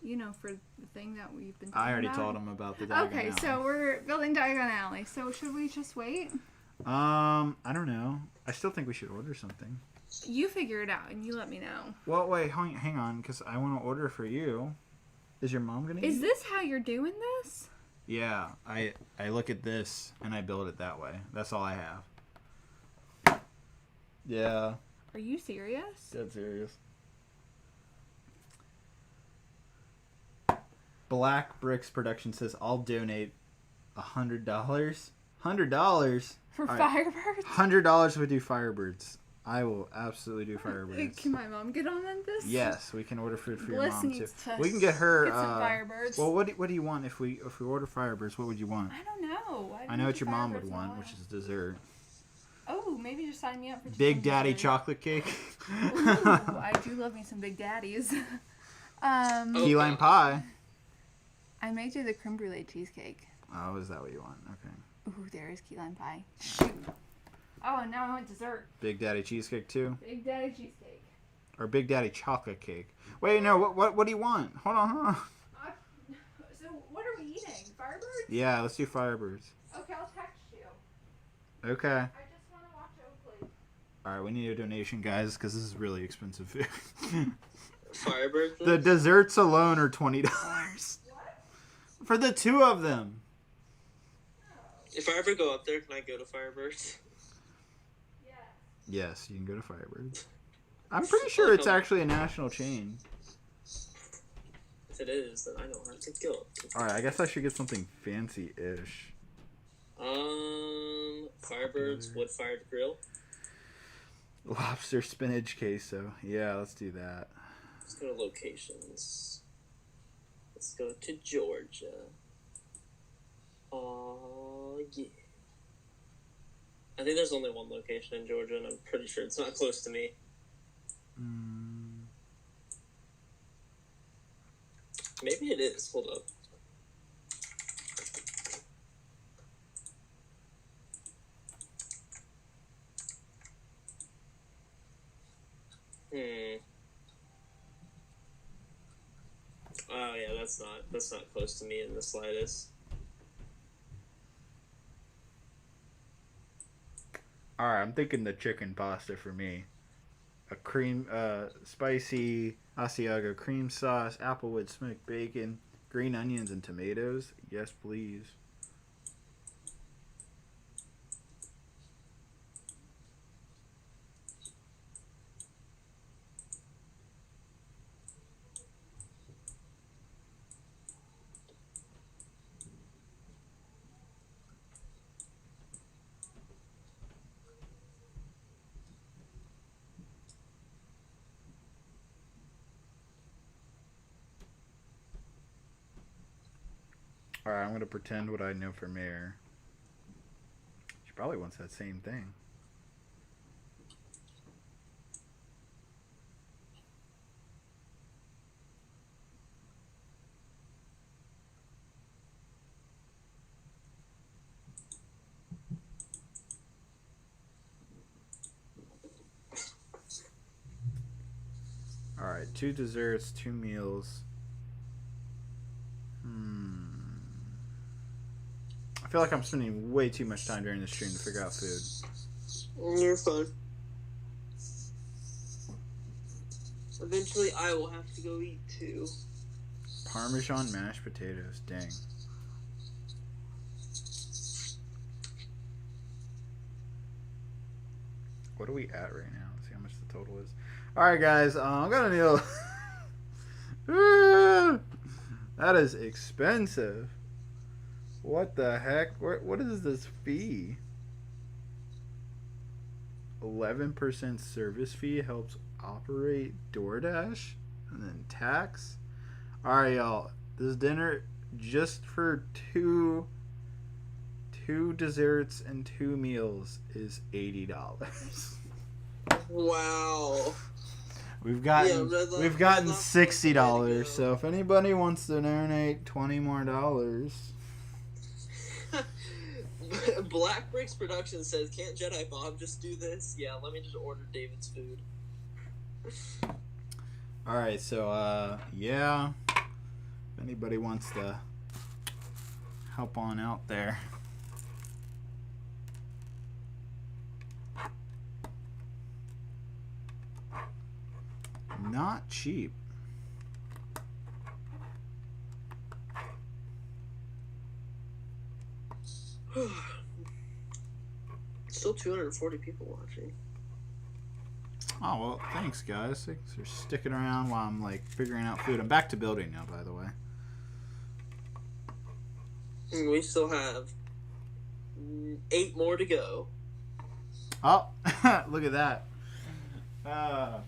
You know, for the thing that we've been talking I already about? told him about the Diagon Okay, Alley. so we're building Diagon Alley. So should we just wait? I don't know. I still think we should order something. You figure it out and you let me know. Well, wait, hang on, because I want to order for you. Is your mom gonna? Is eat? this how you're doing this? Yeah, I look at this and I build it that way. That's all I have. Yeah. Are you serious? Dead serious. Black Brix Production says I'll donate $100. $100. For All right. Firebirds? $100 if we do Firebirds. I will absolutely do Firebirds. Can my mom get on this? Yes, we can order food for your Bliss mom too. needs to We can get her. get some Firebirds. Well, what do you want if we order Firebirds? What would you want? I don't know. I know what your mom would want, which is dessert. Oh, maybe just sign me up for just Big some Daddy dessert. chocolate cake. Ooh, I do love me some Big Daddies. Key lime pie. I may do the creme brulee cheesecake. Oh, is that what you want? Okay. Ooh, there is key lime pie. Shoot. Oh, and now I want dessert. Big Daddy cheesecake too, Big Daddy cheesecake. or Big Daddy chocolate cake. Wait, no. What do you want? Hold on. So, what are we eating? Firebirds? Yeah, let's do Firebirds. Okay, I'll text you. Okay. I just want to watch Oakley. All right, we need a donation, guys, because this is really expensive food. Firebird? The desserts alone are $20 What? for the 2 of them. If I ever go up there, can I go to Firebirds? Yeah. Yes, you can go to Firebirds. I'm pretty sure it's actually a national chain. If it is, then I don't have to go. All right, I guess I should get something fancy-ish. Firebirds, wood-fired grill. Lobster spinach queso. Yeah, let's do that. Let's go to locations. Let's go to Georgia. Oh, yeah. I think there's only one location in Georgia, and I'm pretty sure it's not close to me. Maybe it is. Hold up. Oh yeah, that's not close to me in the slightest. All right, I'm thinking the chicken pasta for me. A cream, spicy Asiago cream sauce, applewood smoked bacon, green onions, and tomatoes. Yes, please. Alright, I'm gonna pretend what I know for Mayor. She probably wants that same thing. Alright, 2 desserts, 2 meals. I feel like I'm spending way too much time during the stream to figure out food. You're fine. Eventually, I will have to go eat too. Parmesan mashed potatoes, dang. What are we at right now? Let's see how much the total is. Alright guys, I'm gonna need that is expensive. What the heck? What is this fee? 11% service fee helps operate DoorDash, and then tax. Alright y'all, this dinner just for two desserts and 2 meals is $80. Wow. We've gotten $60. So So if anybody wants to donate $20 more, Black Brix Productions says, "Can't Jedi Bob just do this?" Yeah, let me just order David's food. all right. So yeah, if anybody wants to help on out there. Not cheap. Still 240 people watching. Oh well, thanks guys. Thanks for sticking around while I'm like figuring out food. I'm back to building now, by the way. We still have 8 more to go. Oh, look at that.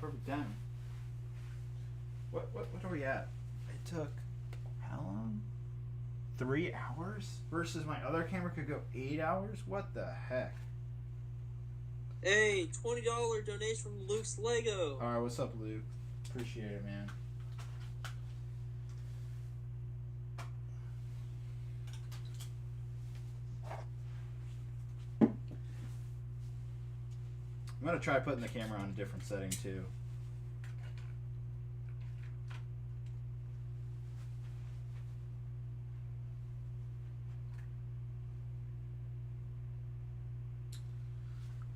Perfect time. What are we at? It took how long? 3 hours? Versus my other camera could go 8 hours? What the heck? Hey, $20 donation from Luke's Lego. Alright, what's up, Luke? Appreciate it, man. I'm gonna try putting the camera on a different setting too.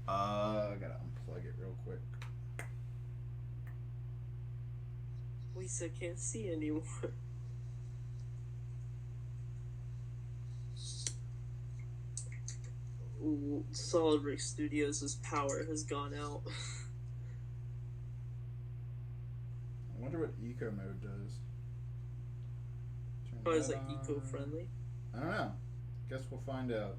I gotta unplug it real quick. Lisa can't see anymore. Ooh, Solid Brix Studios' power has gone out. I wonder what eco mode does. Oh, is that like on. eco-friendly? I don't know. Guess we'll find out.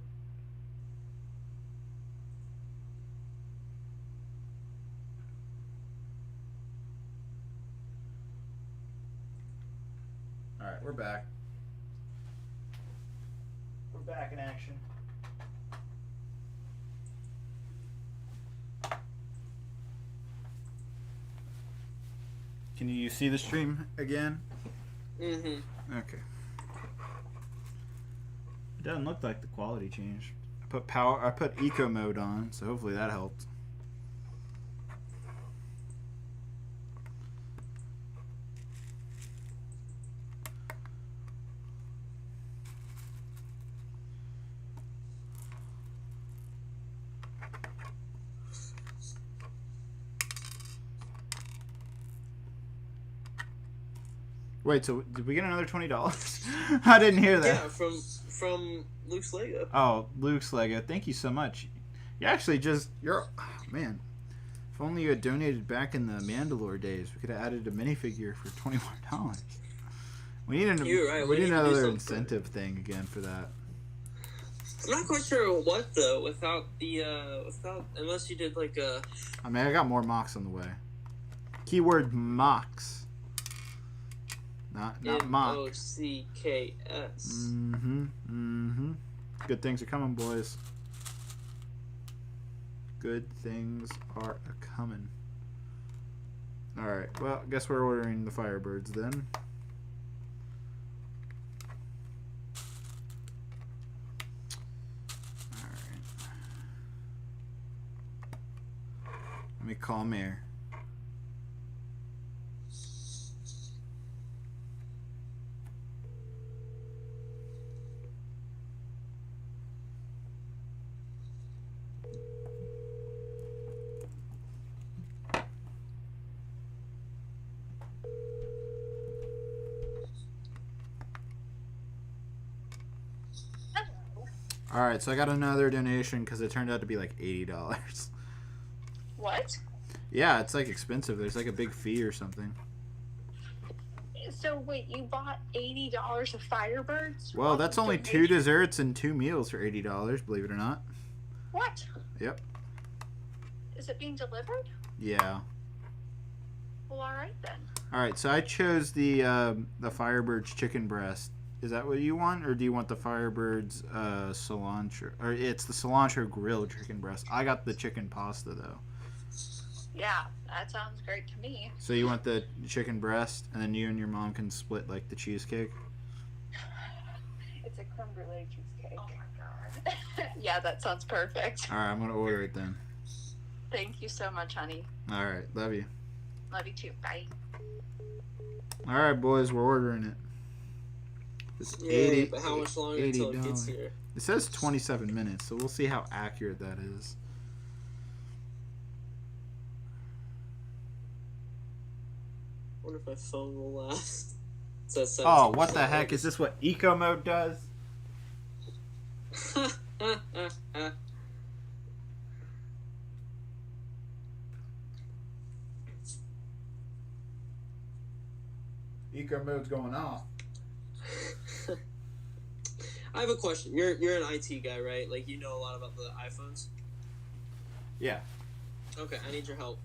Alright, we're back. We're back in action. Can you see the stream again? Mm-hmm. Okay. It doesn't look like the quality changed. I put eco mode on, so hopefully that helped. Wait, so did we get another $20? I didn't hear that. Yeah, from Luke's Lego. Oh, Luke's Lego. Thank you so much. You actually oh, man. If only you had donated back in the Mandalore days, we could have added a minifigure for $20 more. We need we need another incentive thing again for that. I'm not quite sure what though. Without unless you did like a. I mean, I got more mocks on the way. Keyword mocks. Not mock. Mocks. Good things are coming, boys. Good things are coming. Alright, well, I guess we're ordering the Firebirds then. Alright. Let me call Mayor. Alright, so I got another donation because it turned out to be like $80. What? Yeah, it's like expensive. There's like a big fee or something. So wait, you bought $80 of Firebirds? Well, that's only 2 desserts and 2 meals for $80, believe it or not. What? Yep. Is it being delivered? Yeah. Well, all right then. Alright, so I chose the Firebirds chicken breast. Is that what you want, or do you want the Firebirds cilantro? Or it's the cilantro grilled chicken breast. I got the chicken pasta though. Yeah, that sounds great to me. So you want the chicken breast, and then you and your mom can split like the cheesecake. It's a creme brulee cheesecake. Oh my god. Yeah, that sounds perfect. All right, I'm gonna order it then. Thank you so much, honey. All right, love you. Love you too. Bye. All right, boys, we're ordering it. It's Yeah, but how much longer until it gets here? It says 27 minutes, so we'll see how accurate that is. I wonder if my phone will last. It says Oh, what the heck? Is this what eco mode does? Eco mode's going off. I have a question. You're an IT guy, right? Like, you know a lot about the iPhones? Yeah. Okay, I need your help.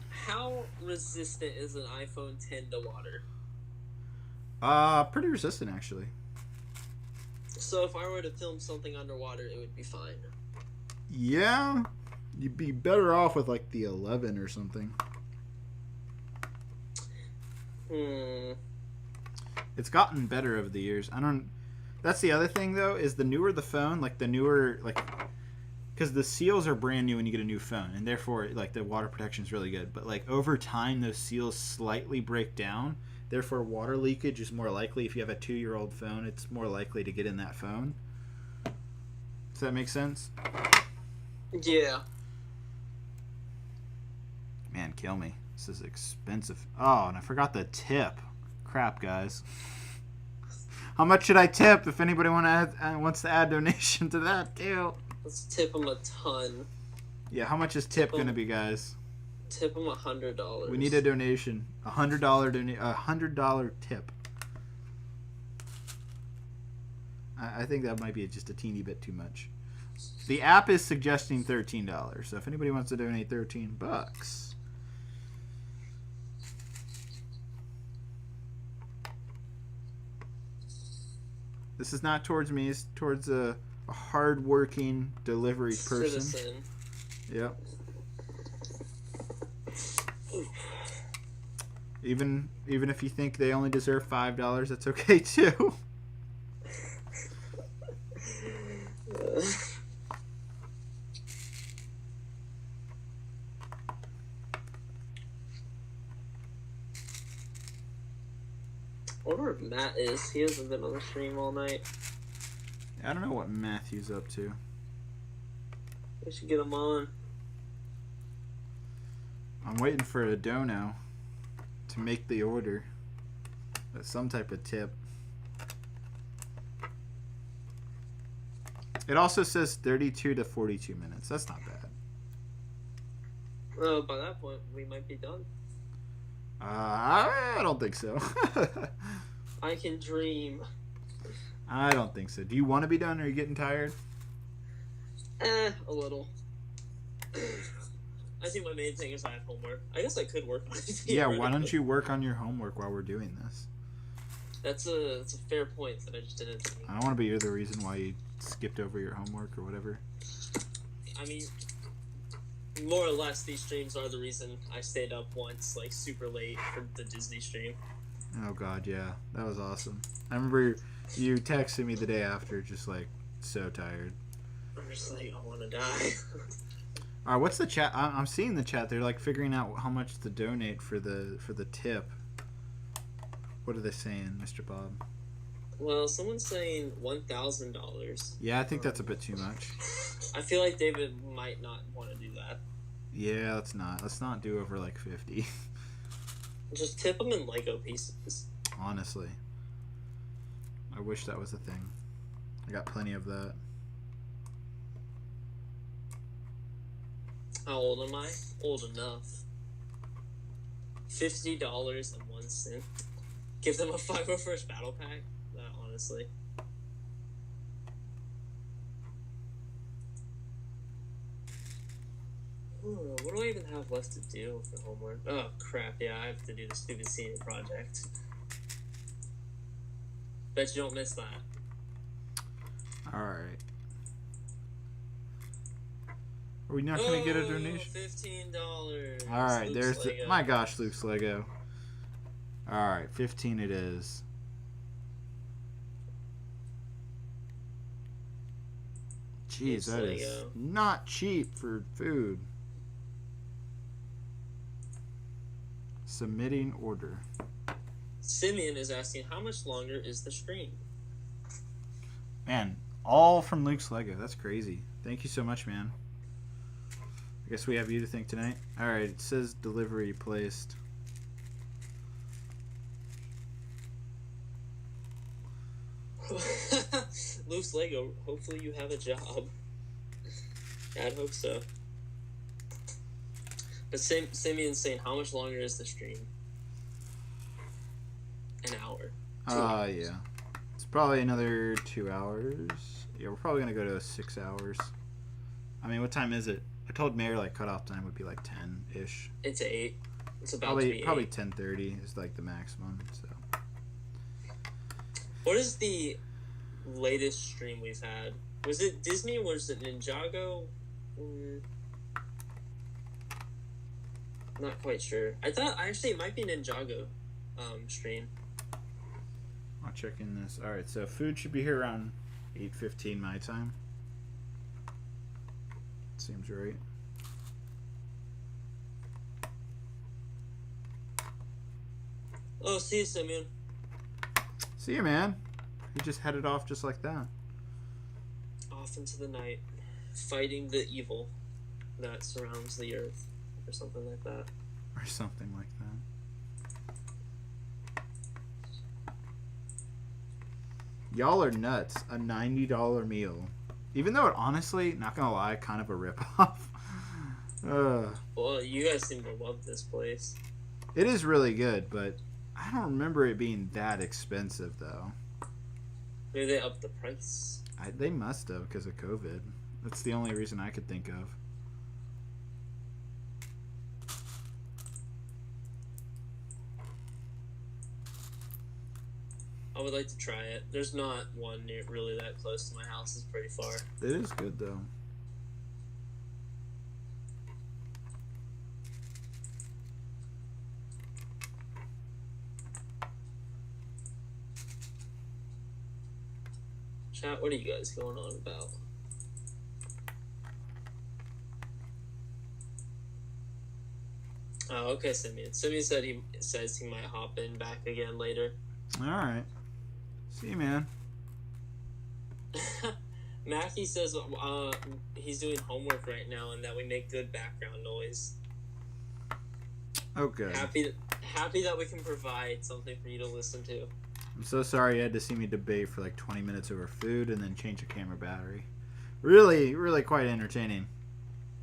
How resistant is an iPhone 10 to water? Pretty resistant actually. So if I were to film something underwater, it would be fine. Yeah, you'd be better off with like the 11 or something. It's gotten better over the years. That's the other thing though, is the newer the phone, like the newer, like, because the seals are brand new when you get a new phone, and therefore like the water protection is really good. But like over time, those seals slightly break down. Therefore, water leakage is more likely. If you have a 2-year-old phone, it's more likely to get in that phone. Does that make sense? Yeah. Man, kill me. This is expensive. Oh, and I forgot the tip. Crap, guys. How much should I tip if anybody wants to add donation to that too? Let's tip them a ton. Yeah, how much is tip gonna be, guys? Tip them $100. We need a donation. $100 tip. I think that might be just a teeny bit too much. The app is suggesting $13, so if anybody wants to donate $13. This is not towards me, it's towards a hard-working delivery person. Citizen. Yep. Even if you think they only deserve $5, that's okay too. I wonder if Matt is. He hasn't been on the stream all night. I don't know what Matthew's up to. We should get him on. I'm waiting for a dono to make the order. Some type of tip. It also says 32 to 42 minutes. That's not bad. Well, by that point, we might be done. I don't think so. I can dream. I don't think so. Do you want to be done, or are you getting tired? A little. I think my main thing is I have homework. I guess I could work on it. Yeah, why don't you work on your homework while we're doing this? That's a fair point that I just didn't think. I don't want to be the reason why you skipped over your homework or whatever. I mean, more or less, these streams are the reason I stayed up once, like, super late for the Disney stream. Oh, God, yeah. That was awesome. I remember you texted me the day after, just, like, so tired. I'm just like, I want to die. All right, what's the chat? I'm seeing the chat. They're, like, figuring out how much to donate for the tip. What are they saying, Mr. Bob? Well, someone's saying $1,000. Yeah, I think that's a bit too much. I feel like David might not want to do that. Yeah, let's not do over like 50. Just tip them in Lego pieces. Honestly, I wish that was a thing. I got plenty of that. How old am I? Old enough. $50.01. Give them a 501st battle pack. Honestly. What do I even have left to do for homework? Oh crap! Yeah, I have to do the stupid senior project. Bet you don't miss that. All right. Are we not gonna get a donation? $15. All right, Luke's there's Lego. my gosh, Luke's Lego. All right, 15 it is. Jeez, Luke's that is Lego. not cheap for food. Submitting order. Simeon is asking, how much longer is the stream? Man, all from Luke's Lego. That's crazy. Thank you so much, man. I guess we have you to thank tonight. All right, it says delivery placed. Luke's Lego, hopefully you have a job. I'd hope so. But Simeon's saying, how much longer is the stream? An hour. 2 hours. Yeah. It's probably another 2 hours. Yeah, we're probably going to go to 6 hours. I mean, what time is it? I told Mayor, like, cutoff time would be, like, 10-ish. It's 8. It's about to be 8. Probably 10:30 is, like, the maximum, so. What is the latest stream we've had? Was it Disney or was it Ninjago? Not quite sure. I thought actually it might be Ninjago stream. I'll check in this. All right, so food should be here around 8:15 my time. Seems right. Oh, see you, Simeon. See you, man. He just headed off just like that. Off into the night, fighting the evil that surrounds the earth, or something like that. Or something like that. Y'all are nuts. A $90 meal. Even though it honestly, not gonna lie, kind of a ripoff. Well, you guys seem to love this place. It is really good, but I don't remember it being that expensive, though. Maybe they upped the price. They must have, because of COVID. That's the only reason I could think of. I would like to try it. There's not one near really that close to my house. It's pretty far. It is good, though. Chat, what are you guys going on about? Oh, okay, Simeon. Simeon says he might hop in back again later. All right. See you, man. Mackie says he's doing homework right now and that we make good background noise. Okay. Happy that we can provide something for you to listen to. I'm so sorry you had to see me debate for like 20 minutes over food and then change a camera battery. Really, really quite entertaining.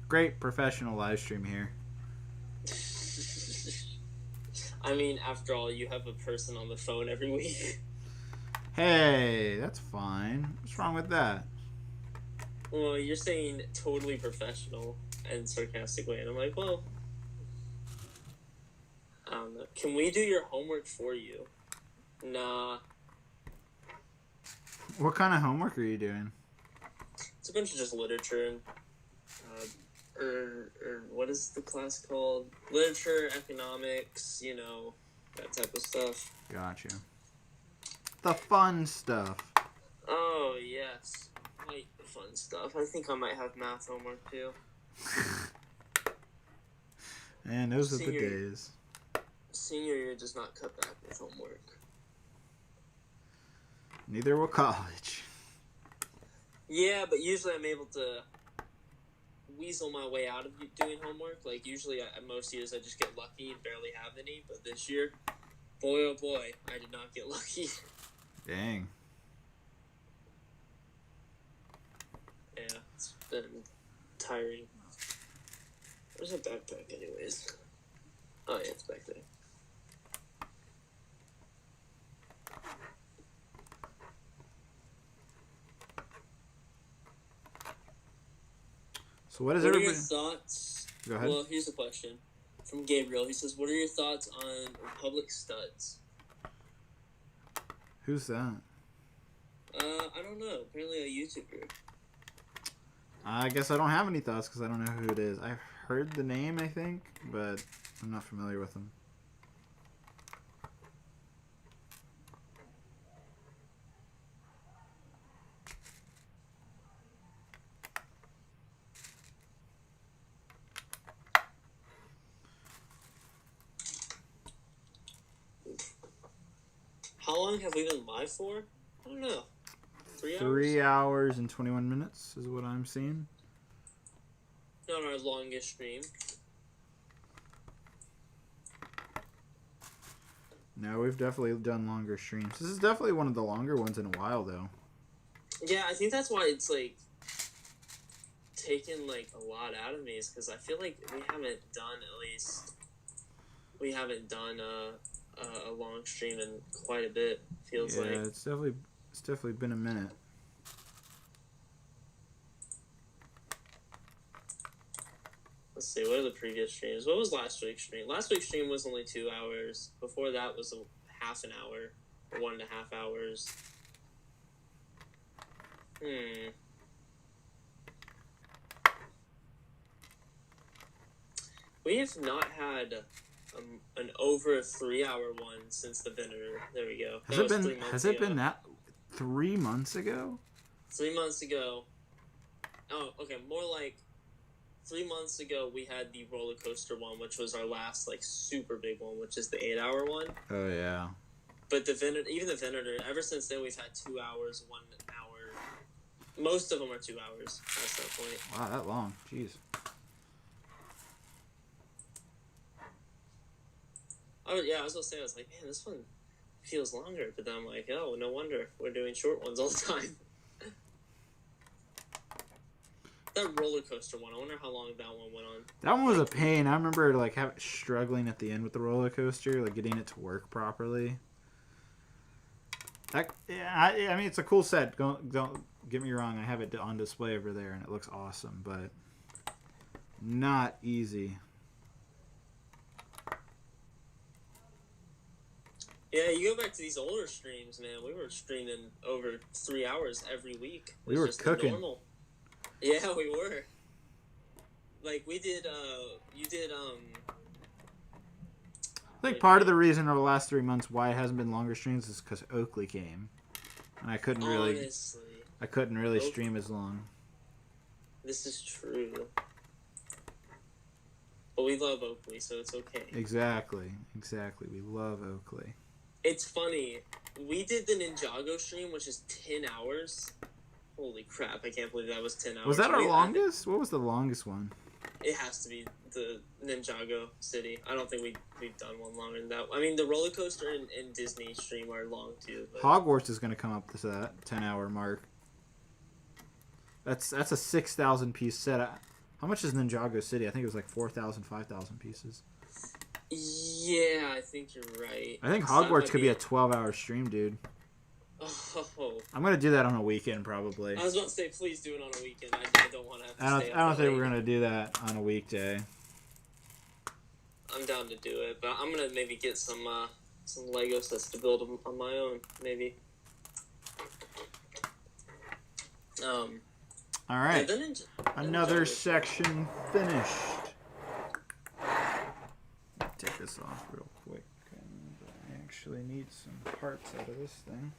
Great professional live stream here. I mean, after all, you have a person on the phone every week. Hey, that's fine. What's wrong with that? Well, you're saying totally professional and sarcastic way, and I'm like, well, I don't know. Can we do your homework for you? Nah. What kind of homework are you doing? It's a bunch of just literature and, what is the class called? Literature, economics, you know, that type of stuff. Gotcha. The fun stuff. Oh, yes. Like, fun stuff. I think I might have math homework, too. Man, those are the days. Senior year does not cut back with homework. Neither will college. Yeah, but usually I'm able to weasel my way out of doing homework. Like, usually most years I just get lucky and barely have any, but this year, boy oh boy, I did not get lucky. Dang. Yeah, it's been tiring. Where's that backpack anyways? Oh yeah, it's back there. So what is What are everybody? your thoughts? Go ahead. Well, here's a question from Gabriel. He says, "What are your thoughts on Republic Studs?" Who's that? I don't know. Apparently a YouTuber. I guess I don't have any thoughts because I don't know who it is. I've heard the name, I think, but I'm not familiar with him. How long have we been live for? I don't know. 3 hours? 3 hours and 21 minutes is what I'm seeing. Not our longest stream. No, we've definitely done longer streams. This is definitely one of the longer ones in a while, though. Yeah, I think that's why it's like taken like a lot out of me, is because I feel like we haven't done a long stream in quite a bit. Feels like. Yeah, it's definitely been a minute. Let's see, what are the previous streams? What was last week's stream? Last week's stream was only 2 hours. Before that was half an hour, or 1.5 hours. We have not had an over 3 hour one since the Venator. There we go. Has it been that 3 months ago? 3 months ago. Oh, okay. More like 3 months ago, we had the roller coaster one, which was our last like super big one, which is the 8 hour one. Oh yeah. But even the Venator, ever since then, we've had 2 hours, 1 hour. Most of them are 2 hours past that point. Wow, that long. Jeez. Oh yeah, I was gonna say, I was like, man, this one feels longer. But then I'm like, oh, no wonder we're doing short ones all the time. That roller coaster one, I wonder how long that one went on. That one was a pain. I remember like struggling at the end with the roller coaster, like getting it to work properly. I mean, it's a cool set. Don't get me wrong. I have it on display over there, and it looks awesome, but not easy. Yeah, you go back to these older streams, man. We were streaming over 3 hours every week. We were cooking. Normal. Yeah, we were. Like, we did, you did, I think part of the reason over the last 3 months why it hasn't been longer streams is because Oakley came, and I couldn't really stream as long. This is true. But we love Oakley, so it's okay. Exactly. We love Oakley. It's funny. We did the Ninjago stream, which is 10 hours. Holy crap, I can't believe that was 10 hours. Was that our longest? What was the longest one? It has to be the Ninjago City. I don't think we've done one longer than that. I mean, the roller coaster and Disney stream are long too. But... Hogwarts is going to come up to that 10-hour mark. That's a 6,000 piece set. How much is Ninjago City? I think it was like 4,000, 5,000 pieces. Yeah, I think you're right. I think Hogwarts could be a 12-hour stream, dude. Oh. I'm gonna do that on a weekend probably. I was about to say, please do it on a weekend. I don't want to have to stay up I don't think late. we're gonna do that on a weekday. I'm down to do it, but I'm gonna maybe get some Lego sets to build on my own, maybe. All right. Another section finished. Take this off real quick. And I actually need some parts out of this thing.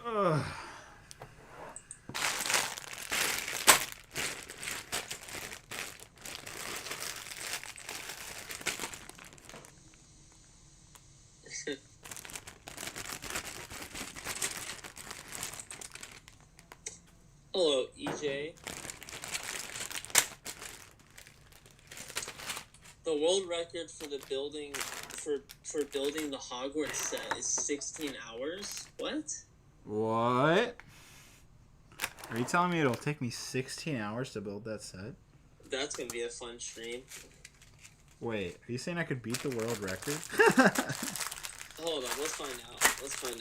Ugh. Hello, EJ. The world record for the building for building the Hogwarts set is 16 hours. What? What? Are you telling me it'll take me 16 hours to build that set? That's gonna be a fun stream. Wait, are you saying I could beat the world record? Hold on, let's find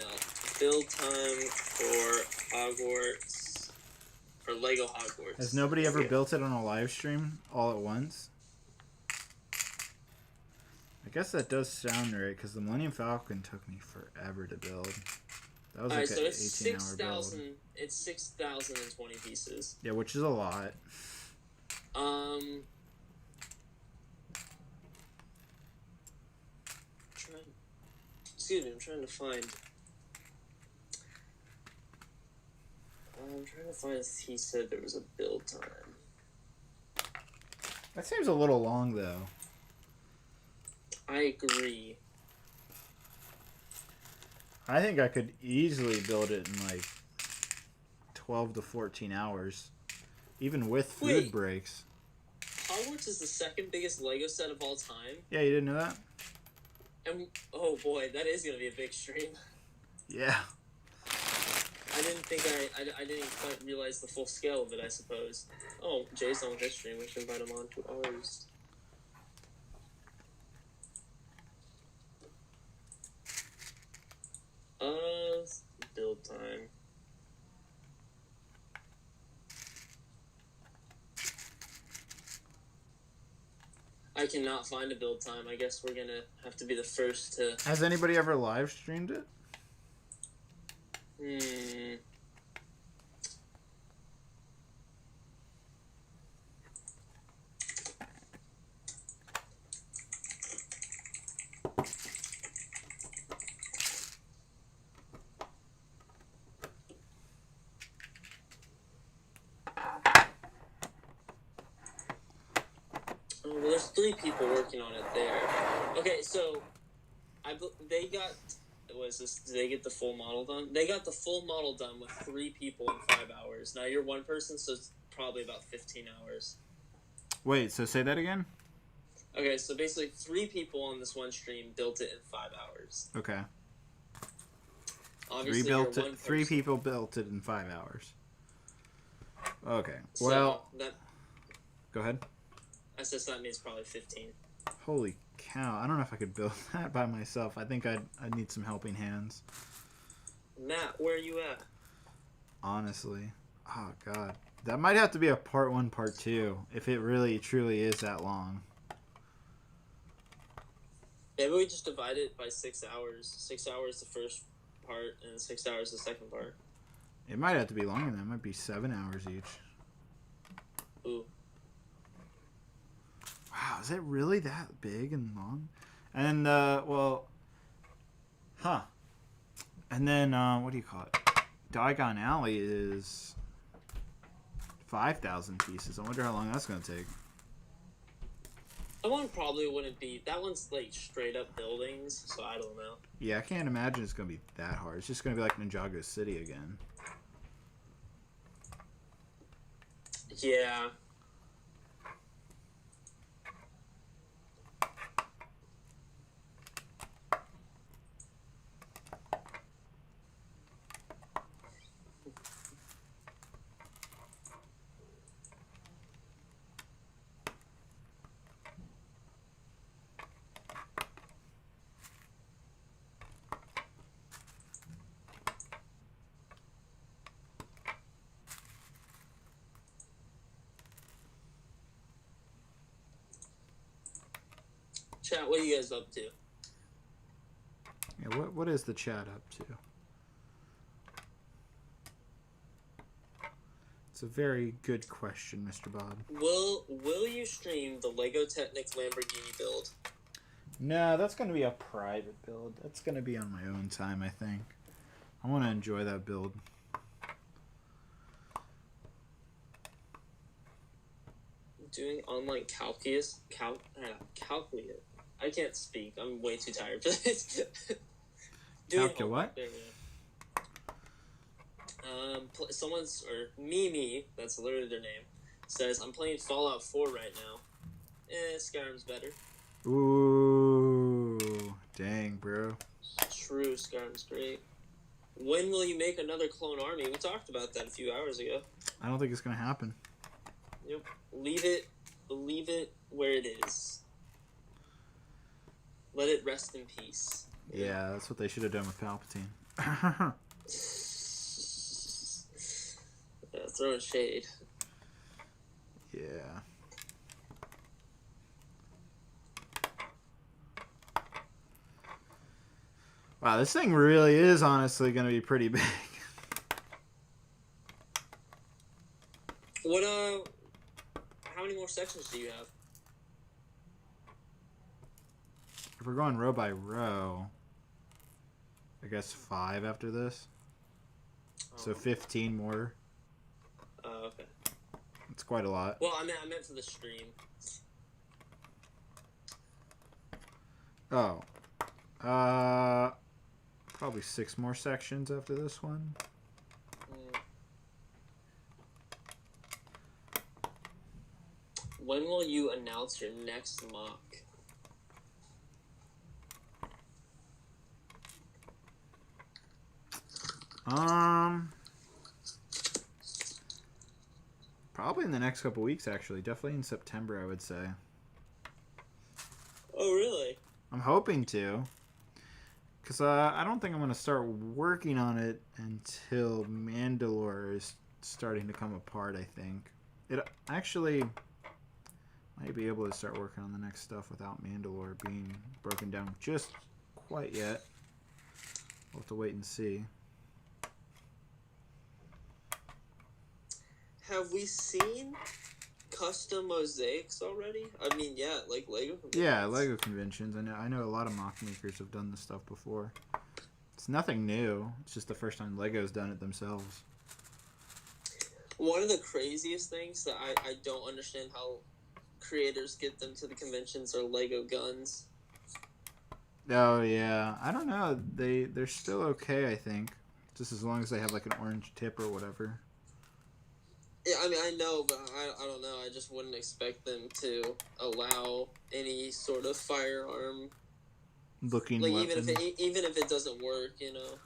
out. Build time for Hogwarts. For Lego Hogwarts. Has nobody ever built it on a live stream all at once? I guess that does sound right, because the Millennium Falcon took me forever to build. That was like an 18-hour build. It's 6,020 pieces. Yeah, which is a lot. Excuse me, I'm trying to find. I'm trying to find. He said there was a build time. That seems a little long, though. I agree. I think I could easily build it in like 12 to 14 hours, even with food breaks. Hogwarts is the second biggest Lego set of all time. Yeah, you didn't know that? And oh boy, that is gonna be a big stream. Yeah. I didn't think I didn't quite realize the full scale of it, I suppose. Oh, Jay's on his stream. We should invite him on to ours. Build time. I cannot find a build time. I guess we're gonna have to be the first to... Has anybody ever live streamed it? Oh, well, there's 3 people working on it there. Okay, so they got... What is this? Did they get the full model done? They got the full model done with 3 people in 5 hours. Now you're one person, so it's probably about 15 hours. Wait, so say that again? Okay, so basically 3 people on this one stream built it in 5 hours. Okay. Obviously, 3 people built it in 5 hours. Okay. So well, that... Go ahead. I said that means probably 15. Holy cow. I don't know if I could build that by myself. I think I'd need some helping hands. Matt, where are you at? Honestly. Oh, God. That might have to be a part 1, part 2, if it really, truly is that long. Maybe we just divide it by 6 hours. 6 hours the first part, and 6 hours the second part. It might have to be longer than that. It might be 7 hours each. Ooh. Wow, is it really that big and long? And, well... Huh. And then, what do you call it? Diagon Alley is 5,000 pieces. I wonder how long that's going to take. That one probably wouldn't be... That one's, like, straight up buildings, so I don't know. Yeah, I can't imagine it's going to be that hard. It's just going to be like Ninjago City again. Yeah. Chat, what are you guys up to? Yeah, what is the chat up to? It's a very good question, Mr. Bob. Will you stream the Lego Technic Lamborghini build? No, that's going to be a private build. That's going to be on my own time, I think. I want to enjoy that build. Doing online calculus. Calculate. I can't speak. I'm way too tired for this. Calca what? There we go. Someone's, or Mimi, that's literally their name, says, I'm playing Fallout 4 right now. Skyrim's better. Ooh, dang, bro. True, Skyrim's great. When will you make another clone army? We talked about that a few hours ago. I don't think it's going to happen. Yep. Leave it where it is. Let it rest in peace. Yeah, that's what they should have done with Palpatine. Yeah, throwing shade. Yeah. Wow, this thing really is honestly going to be pretty big. What, how many more sections do you have? If we're going row by row, I guess 5 after this. So 15 more. Oh, okay. It's quite a lot. Well, I meant for the stream. Oh. Probably 6 more sections after this one. When will you announce your next mock? Probably in the next couple weeks, actually. Definitely in September, I would say. Oh, really? I'm hoping to. Because I don't think I'm going to start working on it until Mandalore is starting to come apart, I think. It actually might be able to start working on the next stuff without Mandalore being broken down just quite yet. We'll have to wait and see. Have we seen custom mosaics already? I mean, yeah, like Lego conventions. Yeah, Lego conventions. I know a lot of mock makers have done this stuff before. It's nothing new. It's just the first time Lego's done it themselves. One of the craziest things that I don't understand how creators get them to the conventions are Lego guns. Oh, yeah. I don't know. They're still okay, I think. Just as long as they have like an orange tip or whatever. Yeah, I mean, I know, but I don't know. I just wouldn't expect them to allow any sort of firearm Looking like weapon. even if it doesn't work, you know.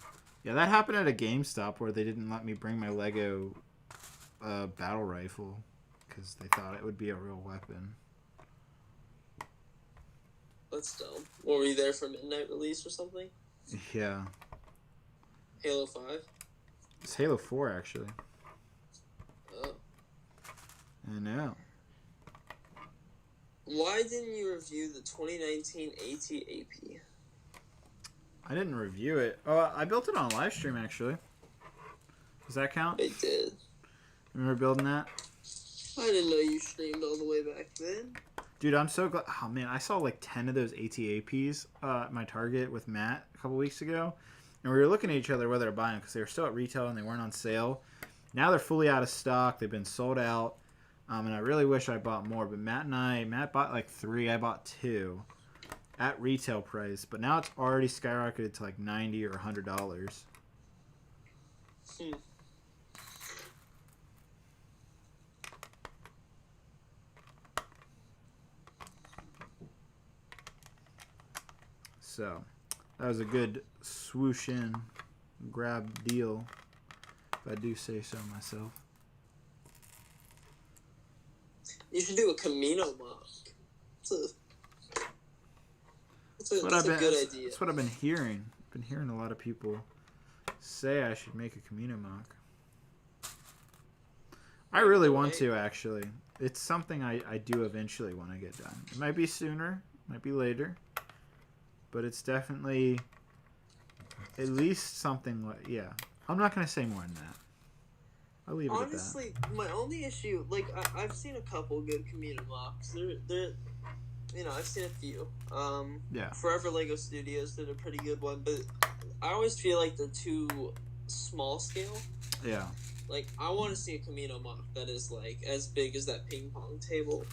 Yeah, that happened at a GameStop where they didn't let me bring my Lego battle rifle because they thought it would be a real weapon. That's dumb. Were we there for midnight release or something? Yeah. Halo 5? It's Halo 4, actually. Oh. I know. Why didn't you review the 2019 AT-AP? I didn't review it. Oh, I built it on Livestream, actually. Does that count? It did. Remember building that? I didn't know you streamed all the way back then. Dude, I'm so glad. Oh, man, I saw like 10 of those AT-APs at my Target with Matt a couple weeks ago. And we were looking at each other whether to buy them because they were still at retail and they weren't on sale. Now they're fully out of stock. They've been sold out. And I really wish I bought more. But Matt bought like 3. I bought 2 at retail price. But now it's already skyrocketed to like $90 or $100. So that was a good swoosh in grab deal, if I do say so myself. You should do a Camino mock. That's a good idea. That's what I've been hearing. I've been hearing a lot of people say I should make a Camino mock. I really want to, actually. It's something I do eventually want to get done. It might be sooner, Might be later. But it's definitely at least something like, yeah. I'm not going to say more than that. I'll leave it at that. Honestly, my only issue, like, I've seen a couple good Camino mocks. They're, you know, I've seen a few. Yeah. Forever Lego Studios did a pretty good one, but I always feel like they're too small scale. Yeah. Like, I want to see a Camino mock that is, like, as big as that ping pong table.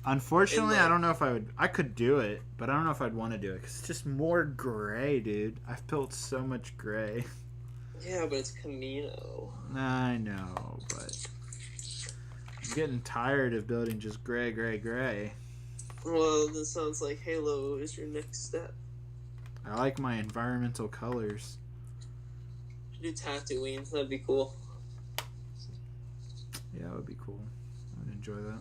Unfortunately, I don't know if I would. I could do it, but I don't know if I'd want to do it because it's just more gray, dude. I've built so much gray. Yeah, but it's Camino. I know, but I'm getting tired of building just gray, gray, gray. Well, this sounds like Halo is your next step. I like my environmental colors. Do Tatooine, that'd be cool. Yeah, that would be cool. I'd enjoy that.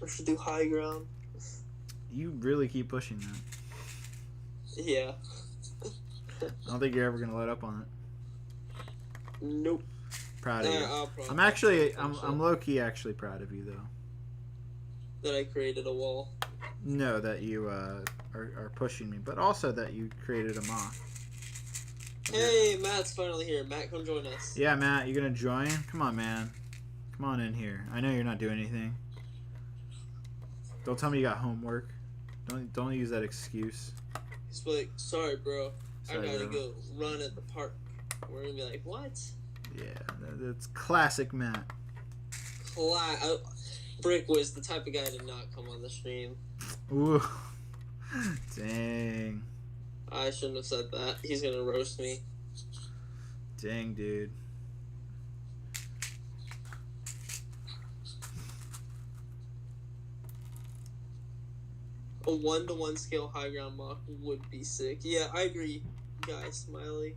We should do High Ground. You really keep pushing that. Yeah. I don't think you're ever gonna let up on it. Nope. Proud of you. I'm I'm low key actually proud of you though. That I created a wall. No, that you are pushing me, but also that you created a mock. Hey, Matt's finally here. Matt, come join us. Yeah, Matt, you gonna join? Come on, man. Come on in here. I know you're not doing anything. Don't tell me you got homework. Don't use that excuse. He's like, sorry, bro. Sorry, I gotta bro. go run at the park. We're gonna be like, what? Yeah, that's classic Matt. Brick was the type of guy to not come on the stream. Ooh. Dang. I shouldn't have said that. He's gonna roast me. Dang, dude. A 1-to-1 scale high ground mock would be sick. Yeah, I agree, guy. Smiley.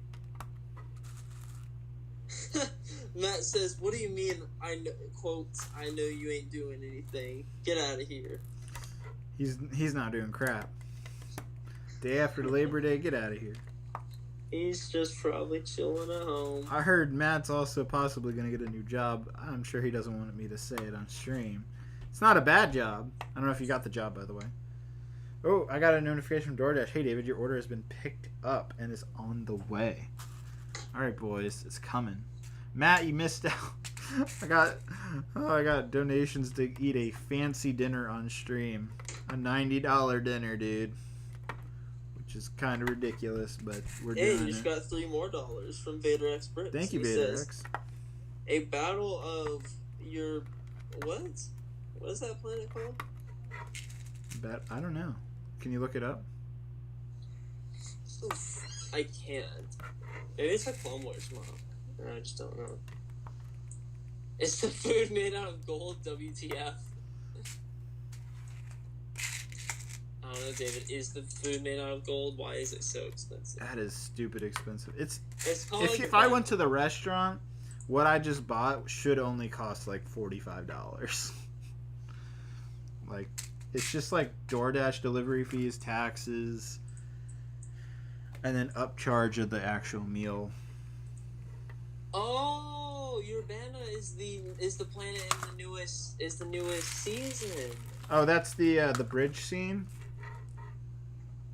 Matt says, "What do you mean? I know, quotes. I know you ain't doing anything. Get out of here." He's not doing crap. Day after Labor Day, get out of here. He's just probably chilling at home. I heard Matt's also possibly going to get a new job. I'm sure he doesn't want me to say it on stream. It's not a bad job. I don't know if you got the job, by the way. Oh, I got a notification from DoorDash. Hey, David, your order has been picked up and is on the way. All right, boys, it's coming. Matt, you missed out. I got donations to eat a fancy dinner on stream. A $90 dinner, dude. Which is kind of ridiculous, but we're doing it. Hey, you just got $3 more from Vader X Brix. Thank you, He Vader says, X. A battle of your... What? What is that planet called? I don't know. Can you look it up? Oof, I can't. Maybe it's a Clone Wars mock. I just don't know. Is the food made out of gold? WTF? I don't know, David. Is the food made out of gold? Why is it so expensive? That is stupid expensive. It's called if I went to the restaurant, what I just bought should only cost like $45. Like, it's just like DoorDash delivery fees, taxes, and then upcharge of the actual meal. Oh, Urbana is the planet in the newest season. Oh, that's the bridge scene.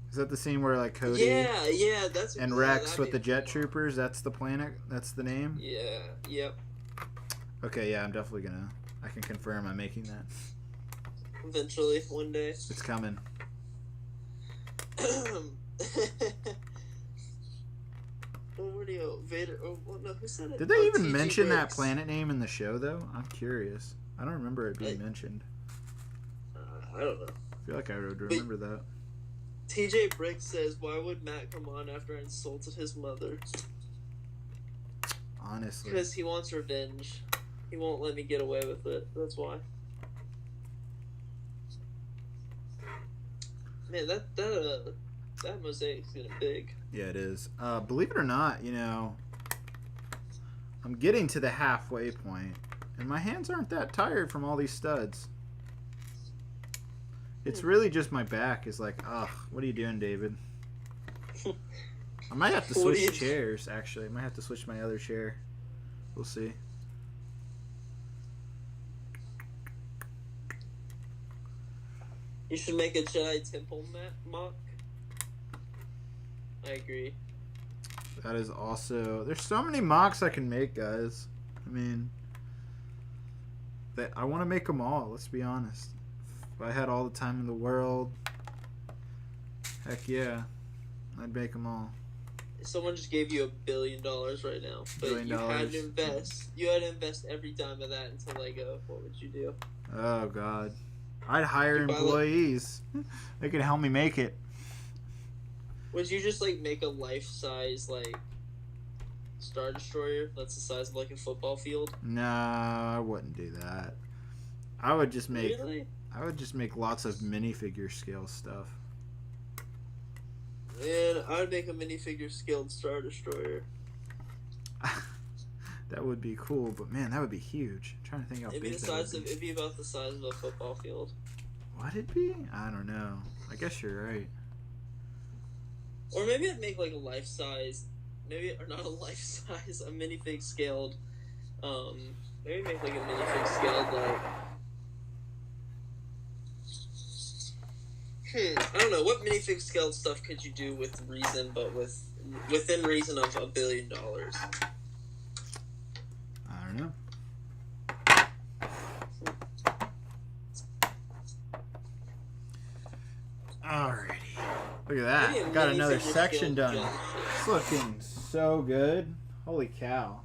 Is that the scene where like Cody? Yeah, that's and Rex with the jet troopers. That's the planet. That's the name. Yeah. Yep. Okay, yeah, I'm definitely gonna. I can confirm I'm making that. Eventually, one day. It's coming. Vader. Oh, well, no, who said it? Did they even TG mention that Brix. planet name in the show though? I'm curious. I don't remember it being mentioned. I don't know. I feel like I would remember that. TJ Brix says, "Why would Matt come on after I insulted his mother?" Honestly. Because he wants revenge. He won't let me get away with it. That's why. Man, that mosaic's getting big. Yeah, it is. Believe it or not, I'm getting to the halfway point, and my hands aren't that tired from all these studs. It's really just my back is like, ugh, what are you doing, David? I might have to switch chairs, actually. I might have to switch my other chair. We'll see. You should make a Jedi Temple mock. I agree. That is also... There's so many mocks I can make, guys. I mean... I want to make them all, let's be honest. If I had all the time in the world... Heck yeah. I'd make them all. If someone just gave you $1 billion right now, but you had to invest. You had to invest every dime of that into Lego. What would you do? Oh, God. I'd hire employees. They could help me make it. Would you just, like, make a life-size, like, Star Destroyer that's the size of, like, a football field? No, I wouldn't do that. I would just make... Really? I would just make lots of minifigure scale stuff. Man, I'd make a minifigure scaled Star Destroyer. That would be cool, but man, that would be huge. I'm trying to think how big that would be. It'd be about the size of a football field. Would it be? I don't know. I guess you're right. Or maybe I'd make like a life-size, or not a life-size, a minifig scaled, maybe make like a minifig scaled, like, I don't know, what minifig scaled stuff could you do with reason, but within reason of $1 billion? I don't know. Alrighty. Look at that. I got another section done. It's looking so good. Holy cow.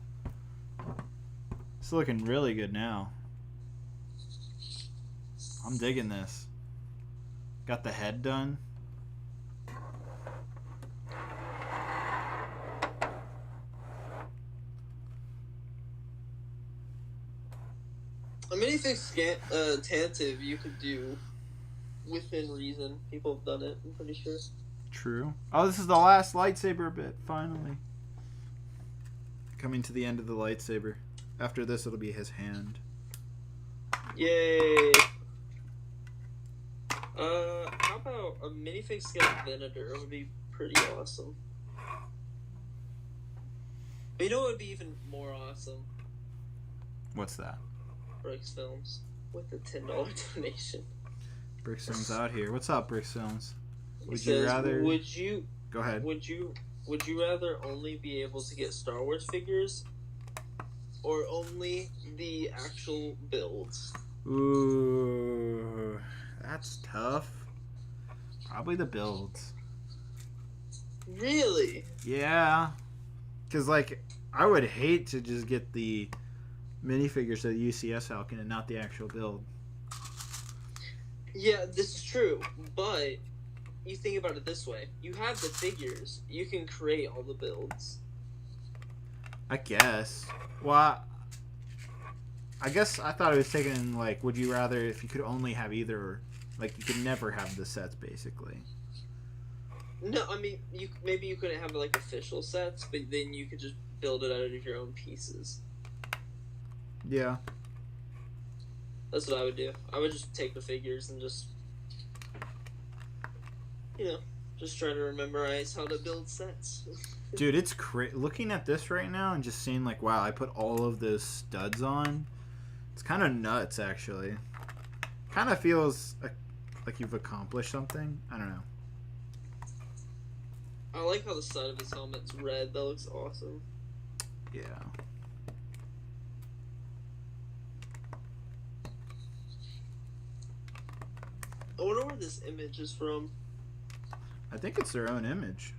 It's looking really good now. I'm digging this. Got the head done. A minifig Tantive you could do within reason. People have done it, I'm pretty sure. True. Oh, this is the last lightsaber bit, finally. Coming to the end of the lightsaber. After this, it'll be his hand. Yay! How about a minifig scale Venator? It would be pretty awesome. But you know what would be even more awesome? What's that? Brix Films. With the $10 donation. Brix Films out here. What's up, Brix Films? Would you rather... Go ahead. Would you rather only be able to get Star Wars figures, or only the actual builds? Ooh, that's tough. Probably the builds. Really? Yeah. Because, like, I would hate to just get the minifigures of the UCS Falcon and not the actual build. Yeah, this is true, but you think about it this way. You have the figures. You can create all the builds. I guess. Well, I guess I thought it was taken, like, would you rather if you could only have either, like, you could never have the sets, basically. No, I mean, maybe you couldn't have, like, official sets, but then you could just build it out of your own pieces. Yeah. That's what I would do. I would just take the figures and just, just try to memorize how to build sets. Dude, it's looking at this right now and just seeing, like, wow, I put all of those studs on. It's kind of nuts, actually. Kind of feels like you've accomplished something. I don't know. I like how the side of his helmet's red. That looks awesome. Yeah. I wonder where this image is from. I think it's their own image.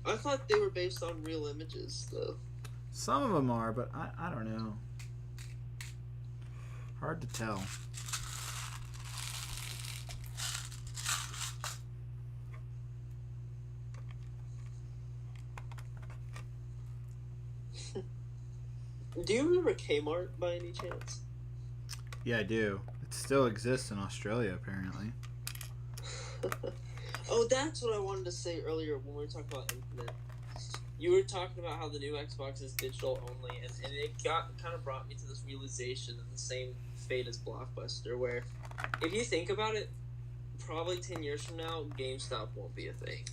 I thought they were based on real images, though. Some of them are, but I don't know. Hard to tell. Do you remember Kmart by any chance? Yeah, I do. It still exists in Australia, apparently. Oh, that's what I wanted to say earlier when we were talking about Infinite. You were talking about how the new Xbox is digital only, and it kind of brought me to this realization of the same fate as Blockbuster, where if you think about it, probably 10 years from now, GameStop won't be a thing.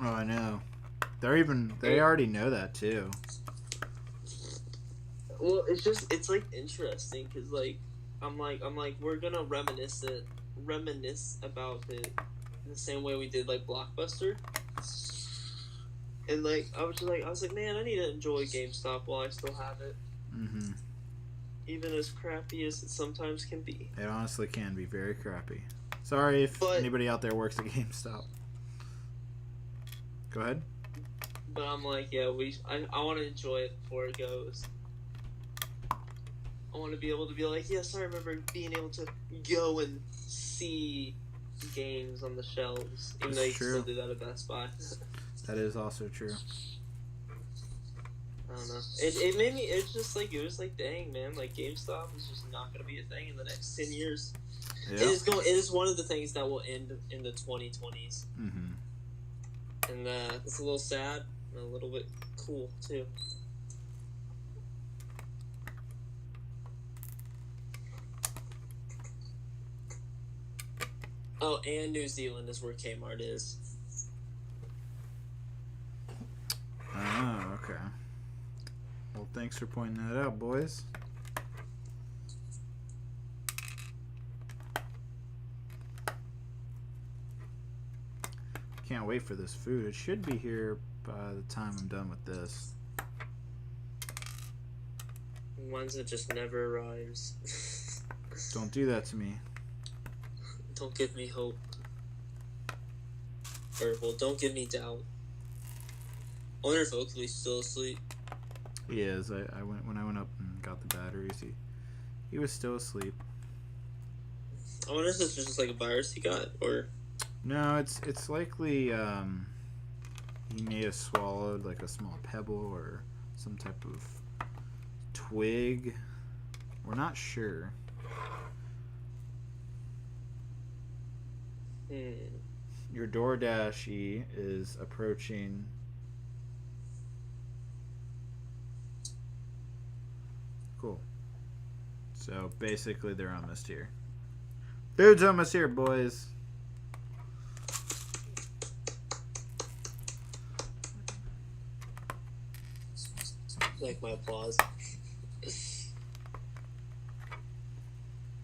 Oh, I know. They already know that, too. Well, it's like interesting, because, like, I'm like, we're gonna reminisce it reminisce about it the same way we did like Blockbuster. And like I was like, man, I need to enjoy GameStop while I still have it. Mm-hmm. Even as crappy as it sometimes can be. It honestly can be very crappy. Sorry if anybody out there works at GameStop. Go ahead. But I'm like, yeah, I want to enjoy it before it goes. I want to be able to be like, yes, I remember being able to go and see games on the shelves, even though you can still do that at Best Buy. That is also true. I don't know. It made me. It was like, dang, man, like GameStop is just not going to be a thing in the next 10 years. Yeah. It is one of the things that will end in the 2020s. Mm-hmm. And it's a little sad and a little bit cool too. Oh, and New Zealand is where Kmart is. Oh, okay. Well, thanks for pointing that out, boys. Can't wait for this food. It should be here by the time I'm done with this. Ones that just never arrives. Don't do that to me. Don't give me hope. Or, well, don't give me doubt. I wonder if Oakley's still asleep. He is. When I went up and got the batteries, he was still asleep. I wonder if this was just like a virus he got, or... No, it's likely he may have swallowed like a small pebble or some type of twig. We're not sure. Your DoorDash is approaching. Cool. So basically they're almost here. Food's almost here, boys. Like my applause.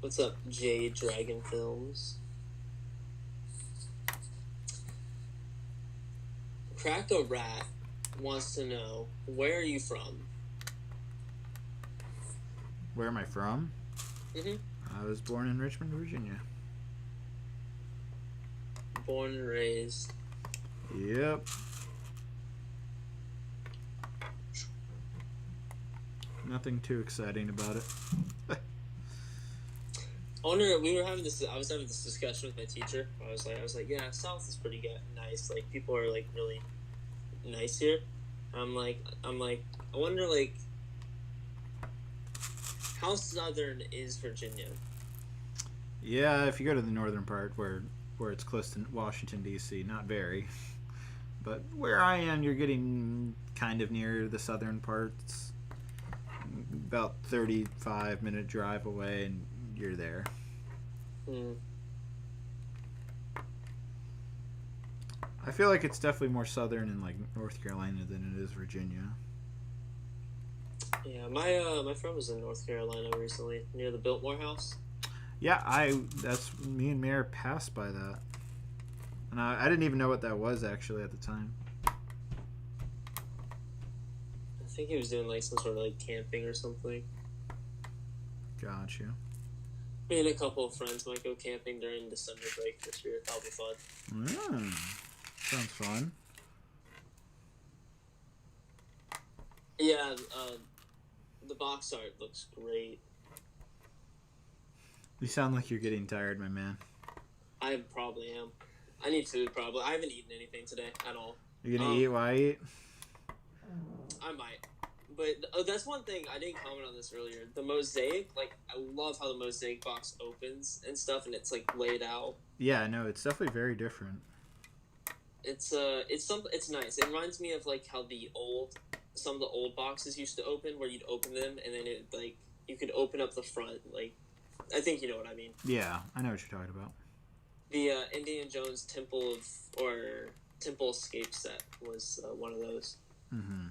What's up, Jade Dragon Films? Crack a Rat wants to know, where are you from? Where am I from? Mm-hmm. I was born in Richmond, Virginia. Born and raised. Yep. Nothing too exciting about it. I wonder. I was having this discussion with my teacher. I was like, yeah, South is pretty nice. Like, people are like really nice here. I'm like, I wonder like how southern is Virginia? Yeah, if you go to the northern part where it's close to Washington D.C., not very, but where I am, you're getting kind of near the southern parts. About 35-minute drive away, and you're there. I feel like it's definitely more southern in like North Carolina than it is Virginia. Yeah, my friend was in North Carolina recently, near the Biltmore House. Yeah, that's me and Mayor passed by that, and I didn't even know what that was actually at the time. I think he was doing like some sort of like camping or something. Gotcha. Me and a couple of friends might go camping during December break this year. That'll be fun. Sounds fun. Yeah, the box art looks great. You sound like you're getting tired, my man. I probably am. I need food, probably. I haven't eaten anything today at all. You're gonna eat while I eat? I might. But that's one thing, I didn't comment on this earlier. The Mosaic, like, I love how the Mosaic box opens and stuff, and it's, like, laid out. Yeah, no, it's definitely very different. It's nice. It reminds me of, like, how some of the old boxes used to open, where you'd open them, and then it, like, you could open up the front, like, I think you know what I mean. Yeah, I know what you're talking about. The Indiana Jones Temple Escape set was one of those. Mm-hmm.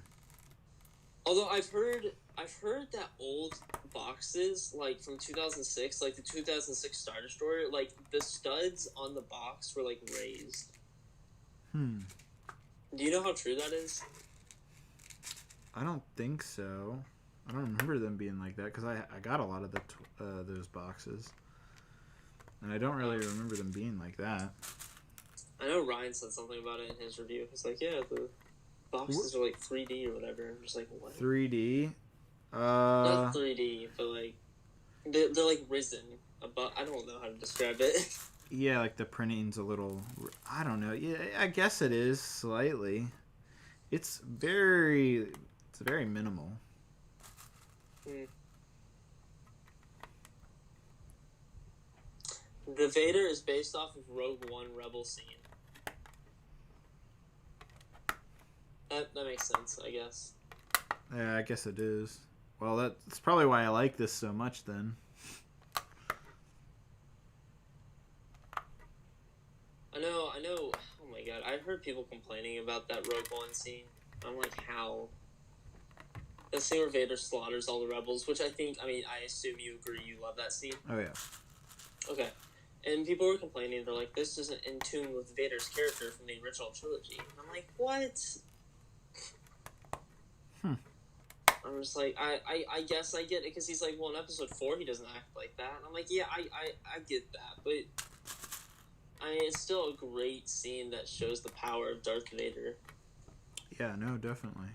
Although I've heard I've heard that old boxes, like from 2006, like the 2006 Star Destroyer, like the studs on the box were like raised. Do you know how true that is? I don't think so. I don't remember them being like that because I got a lot of the those boxes, and I don't really remember them being like that. I know Ryan said something about it in his review. He's like, yeah, the boxes are like 3D or whatever. I'm just like, what? 3D? Not 3D, but like they're like risen. Above. I don't know how to describe it. Yeah, like the printing's a little. I don't know. Yeah, I guess it is slightly. It's very minimal. The Vader is based off of Rogue One Rebel scene. That makes sense, I guess. Yeah, I guess it is. Well, that's probably why I like this so much then. I know. Oh my god, I've heard people complaining about that Rogue One scene. I'm like, how? The scene where Vader slaughters all the rebels, which I assume you agree you love that scene. Oh, yeah. Okay. And people were complaining, they're like, this isn't in tune with Vader's character from the original trilogy. And I'm like, what? I'm just like, I guess I get it, because he's like, well, in episode 4 he doesn't act like that. And I'm like, yeah, I get that, but it's still a great scene that shows the power of Darth Vader. Yeah, no, definitely.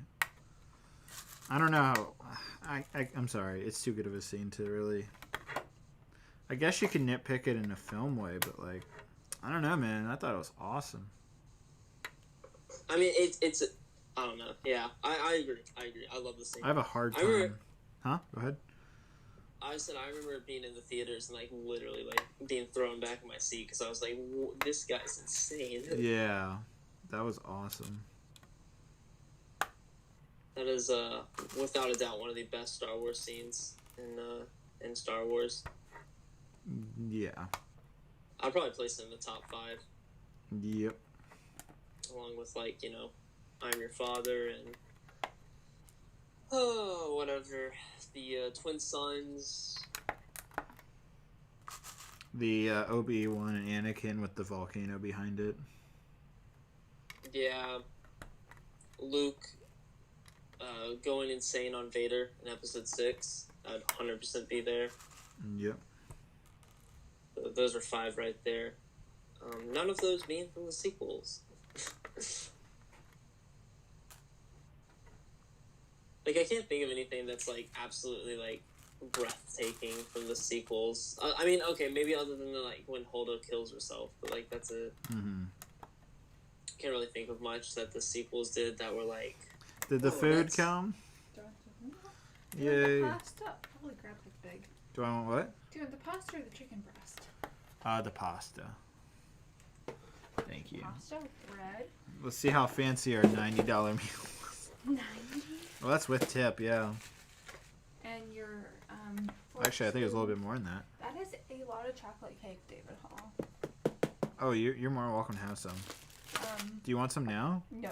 I don't know how... I'm sorry, it's too good of a scene to really... I guess you can nitpick it in a film way, but, like, I don't know, man. I thought it was awesome. I mean, it's I don't know. Yeah, I agree. I love the scene. I have a hard time. Huh? Go ahead. I said I remember being in the theaters and, like, literally, like, being thrown back in my seat because I was like, this guy's insane. Yeah, that was awesome. That is, without a doubt, one of the best Star Wars scenes in Star Wars. Yeah. I'd probably place it in the top 5. Yep. Along with, like, you know, I'm Your Father and whatever, the Twin Sons. The Obi-Wan and Anakin with the volcano behind it. Yeah. Luke going insane on Vader in episode 6. I'd 100% be there. Yep. Those are 5 right there. None of those being from the sequels. Like, I can't think of anything that's, like, absolutely, like, breathtaking from the sequels. I mean, okay, maybe other than, like, when Holdo kills herself, but, like, that's it. Can't really think of much that the sequels did that were, like... Did the food come? Yay. The pasta? Probably grab the big. Do I want what? Do you want the pasta or the chicken breast? The pasta. Thank you. Pasta with bread. Let's see how fancy our $90 meal was. 90. Well, that's with tip, yeah. And your Actually, I think it was a little bit more than that. That is a lot of chocolate cake, David Hall. Oh, you're more welcome to have some. Do you want some now? No.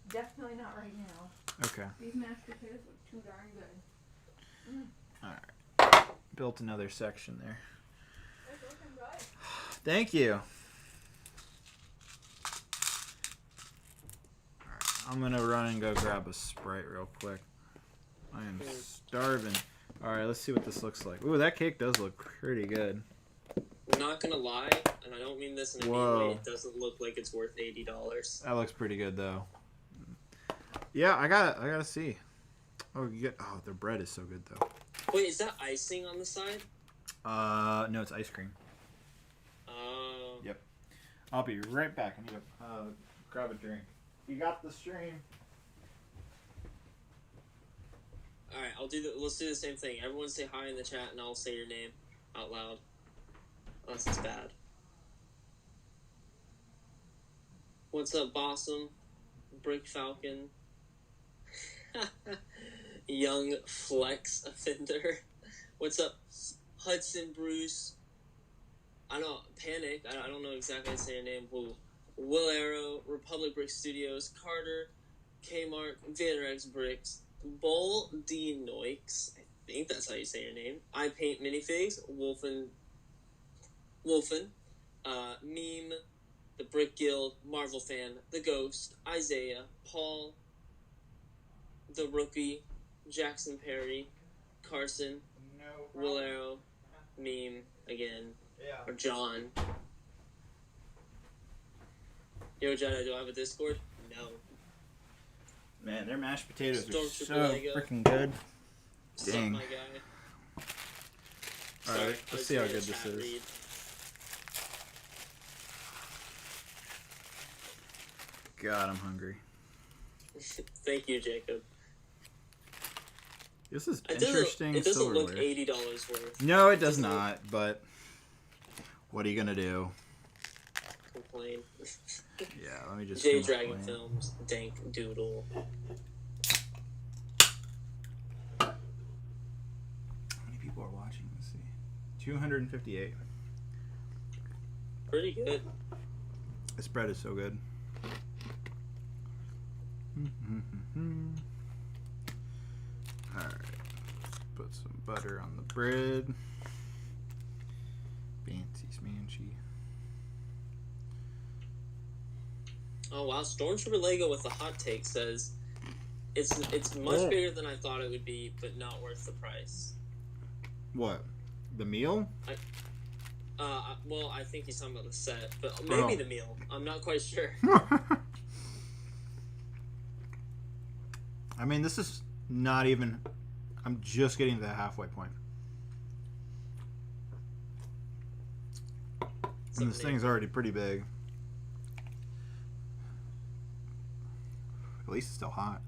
Definitely not right now. Okay. These mashed potatoes look too darn good. Alright. Built another section there. Thank you. Alright, I'm gonna run and go grab a Sprite real quick. I am starving. Alright, let's see what this looks like. Ooh, that cake does look pretty good. I'm not gonna lie, and I don't mean this in a mean way, it doesn't look like it's worth $80. That looks pretty good though. Yeah, I gotta see. Oh, the bread is so good though. Wait, is that icing on the side? No, it's ice cream. Oh. Yep. I'll be right back. I need to grab a drink. You got the stream. Alright, let's do the same thing. Everyone say hi in the chat and I'll say your name out loud. Unless it's bad. What's up, Bossum? Brick Falcon. Young Flex Offender. What's up, Hudson Bruce? I don't know, Panic. I don't know exactly how to say your name. Will Arrow, Republic Brix Studios, Carter, Kmart, Vader X Bricks, Bull D Noix, I think that's how you say your name. I paint minifigs. Wolfen, Meme, the Brick Guild, Marvel Fan, The Ghost, Isaiah, Paul, The Rookie, Jackson Perry, Carson, Will Arrow, Meme again, or John. Yo, Jedi, do I have a Discord? No. Man, their mashed potatoes are Stormtrooper so Lego. freaking good. Sup, Dang. my guy. Alright, I let's was see how doing a good this chat is. read. God, I'm hungry. Thank you, Jacob. This is It interesting doesn't look silverware. $80 worth. No, it does not, but what are you gonna do? Complain. Yeah, let me just J complain. Dragon Films, dank doodle. How many people are watching? Let's see. 258. Pretty good. This bread is so good. Alright. Put some butter on the bread. Fancy smanchy. Oh wow, Stormtrooper Lego with the hot take says it's much bigger than I thought it would be, but not worth the price. What? The meal? Well, I think he's talking about the set, but maybe Oh. the meal. I'm not quite sure. I mean, this is not even... I'm just getting to the halfway point. And this thing's already pretty big. At least it's still hot.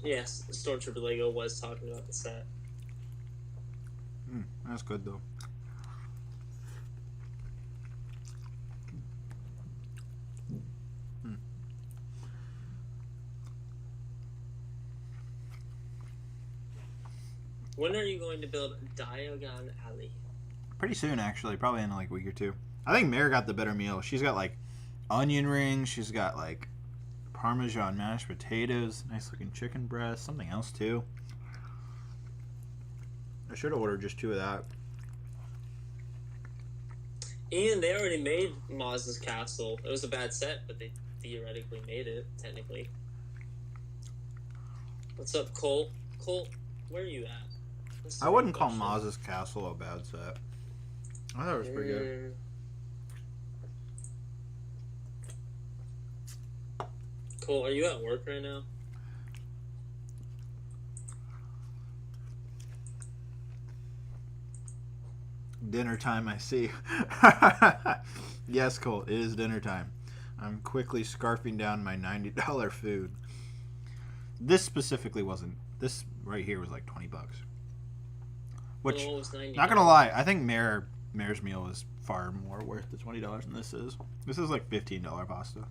Yes, Stormtrooper Lego was talking about the set. That's good, though. When are you going to build Diagon Alley? Pretty soon, actually. Probably in like a week or two. I think Mare got the better meal. She's got like onion rings. She's got like Parmesan mashed potatoes. Nice looking chicken breast. Something else too. I should have ordered just 2 of that. And they already made Maz's castle. It was a bad set, but they theoretically made it, technically. What's up, Colt? Colt, where are you at? That's I wouldn't call question. Maz's Castle a bad set. I thought it was pretty good. Colt, are you at work right now? Dinner time, I see. Yes, Colt, it is dinner time. I'm quickly scarfing down my $90 food. This specifically wasn't. This right here was like $20. Which, Oh, it was $90. not gonna lie, I think Mare's meal is far more worth the $20 than this is. This is like $15 pasta.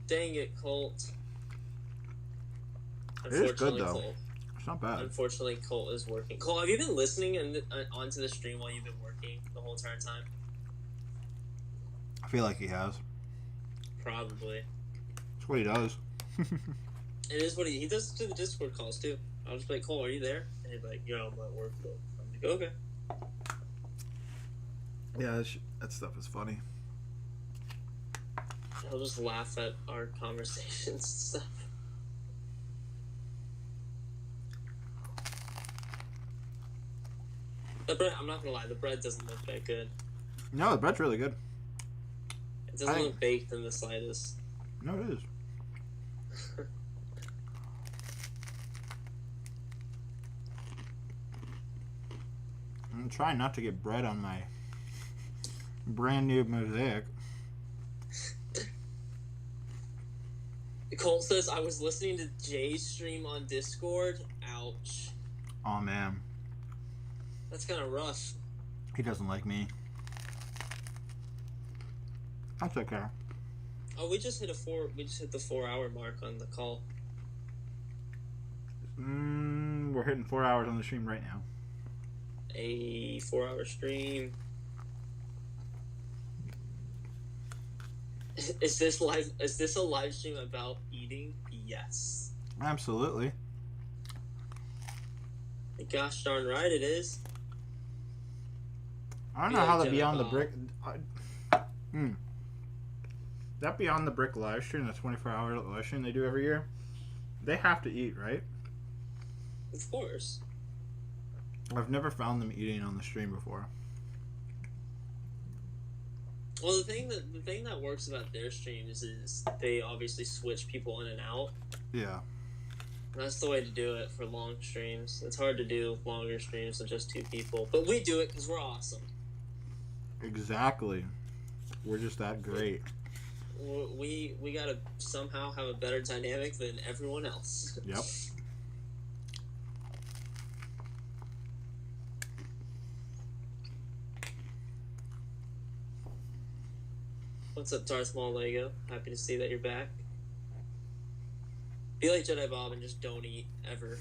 Dang it, Colt. It is good, Unfortunately, though. Colt. It's not bad. Unfortunately, Colt is working. Colt, have you been listening onto the stream while you've been working the whole entire time? I feel like he has. Probably. That's what he does. It is what he does to the Discord calls too. I'll just be like, Cole, are you there? And he'd be like, yo, I'm at work. Bro. I'm like, okay. Yeah, that stuff is funny. He'll just laugh at our conversations and stuff. The bread, I'm not gonna lie, the bread doesn't look that good. No, the bread's really good. It doesn't look baked in the slightest. No, it is. I'm trying not to get bread on my brand new Mosaic. Cole says, I was listening to Jay's stream on Discord. Ouch. Oh man, That's kind of rough. he doesn't like me. That's okay. Oh, we just hit the 4-hour mark on the call. We're hitting 4 hours on the stream right now. A 4-hour stream. Is this live? Is this a live stream about eating? Yes. Absolutely. Gosh darn right it is. I don't Be know how like the Jedi Beyond the Bob. Brick. That Beyond the Brick live stream, the 24-hour live stream they do every year, they have to eat, right? Of course. I've never found them eating on the stream before. Well, the thing that works about their streams is they obviously switch people in and out. Yeah. That's the way to do it for long streams. It's hard to do longer streams with just 2 people, but we do it because we're awesome. Exactly. We're just that great. We gotta somehow have a better dynamic than everyone else. Yep. What's up, Darth Maul Lego? Happy to see that you're back. Be like Jedi Bob and just don't eat ever.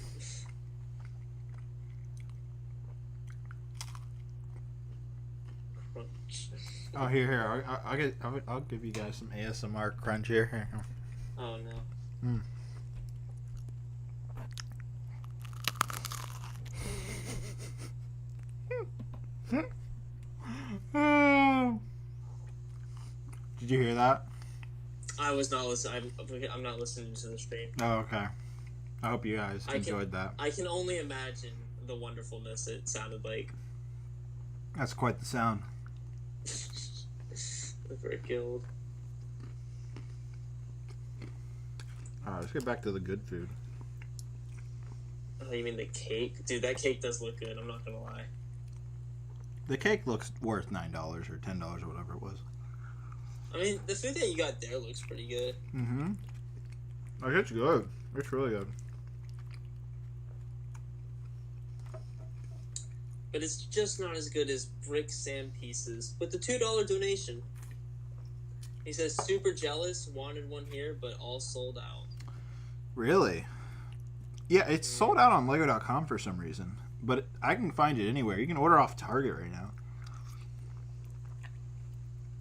Crunch. Oh, here. I'll give you guys some ASMR crunch here. Oh no. Did you hear that? I was not listening. I'm not listening to the stream. Oh, okay. I hope you guys enjoyed that. I can only imagine the wonderfulness it sounded like. That's quite the sound. For killed. Alright, let's get back to the good food. Oh, you mean the cake? Dude, that cake does look good, I'm not gonna lie. The cake looks worth $9 or $10 or whatever it was. I mean, the food that you got there looks pretty good. Mm-hmm. Like, it's good. It's really good. But it's just not as good as Brix Sand Pieces with the $2 donation. He says, super jealous, wanted one here, but all sold out. Really? Yeah, it's sold out on Lego.com for some reason. But I can find it anywhere. You can order off Target right now.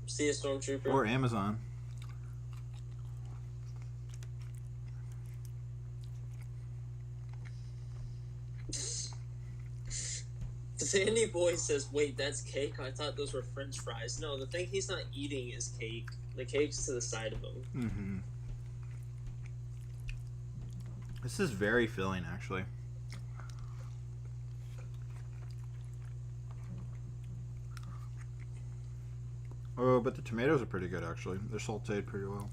See a Stormtrooper? Or Amazon. Sandy Boy says, wait, that's cake? I thought those were French fries. No, the thing he's not eating is cake. The cake's to the side of him. Mm-hmm. This is very filling, actually. Oh, but the tomatoes are pretty good, actually. They're sauteed pretty well.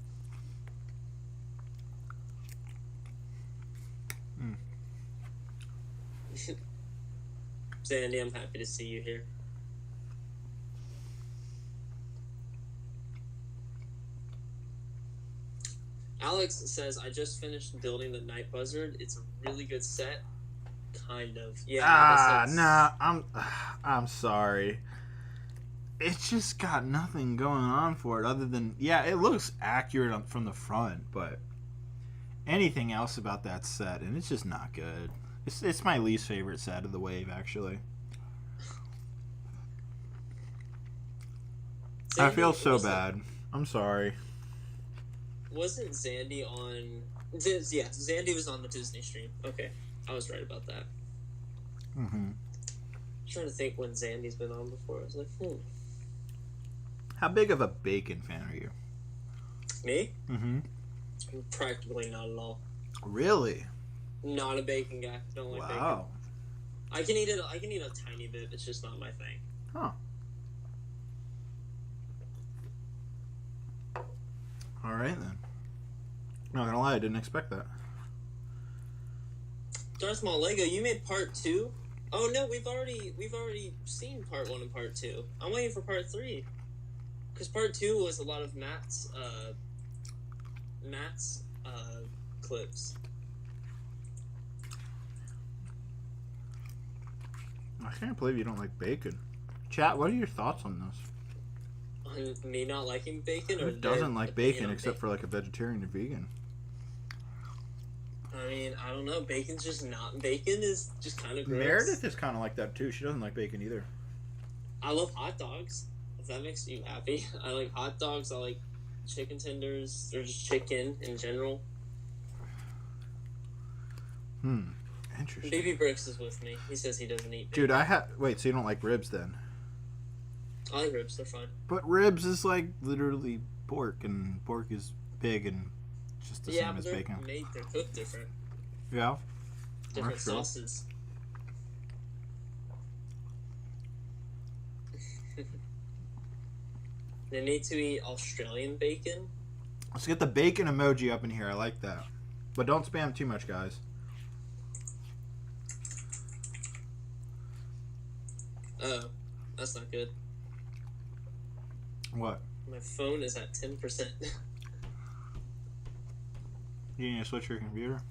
Sandy, I'm happy to see you here. Alex says, I just finished building the Night Buzzard. It's a really good set. Kind of. Yeah. I'm sorry. It's just got nothing going on for it other than, yeah, it looks accurate from the front, but anything else about that set, and it's just not good. It's my least favorite set of the wave, actually. I feel so bad. I'm sorry. Wasn't Zandy on... Yeah, Zandy was on the Disney stream. Okay, I was right about that. Mm-hmm. I'm trying to think when Zandy's been on before. I was like, How big of a bacon fan are you? Me? Mm-hmm. Practically not at all. Really? Not a bacon guy. Don't like bacon. Wow. I can eat it. I can eat a tiny bit. It's just not my thing. Huh. All right then. Not gonna lie, I didn't expect that. Darth Maul Lego, you made part 2? Oh no, we've already seen part 1 and part 2. I'm waiting for part 3. Because part 2 was a lot of Matt's clips. I can't believe you don't like bacon. Chat, what are your thoughts on this? On me not liking bacon? Who Or doesn't like bacon on except for like a vegetarian or vegan? I mean, I don't know. Bacon's just not... Bacon is just kind of gross. Meredith is kind of like that too. She doesn't like bacon either. I love hot dogs. If that makes you happy. I like hot dogs. I like chicken tenders or just chicken in general. Interesting. Baby Brix is with me. He says he doesn't eat. Dude, wait. So you don't like ribs then? I like ribs. They're fine. But ribs is like literally pork, and pork is big and just the same as bacon. They're cooked different. Yeah. Different True. sauces. They need to eat Australian bacon. Let's get the bacon emoji up in here. I like that. But don't spam too much, guys. Oh, that's not good. What? My phone is at 10%. You need to switch your computer?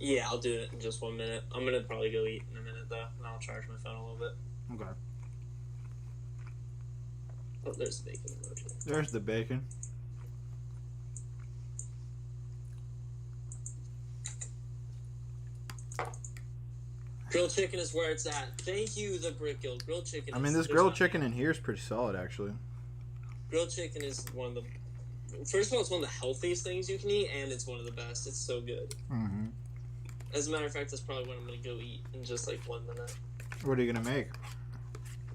Yeah, I'll do it in just 1 minute. I'm gonna probably go eat in a minute though, and I'll charge my phone a little bit. Okay. Oh, there's the bacon emoji. There's the bacon. Grilled chicken is where it's at. Thank you, the Brick Guild. Grilled chicken. I mean, this grilled chicken in here is pretty solid, actually. Grilled chicken is one of the. First of all, it's one of the healthiest things you can eat, and it's one of the best. It's so good. Mm-hmm. As a matter of fact, that's probably what I'm gonna go eat in just like 1 minute. What are you gonna make?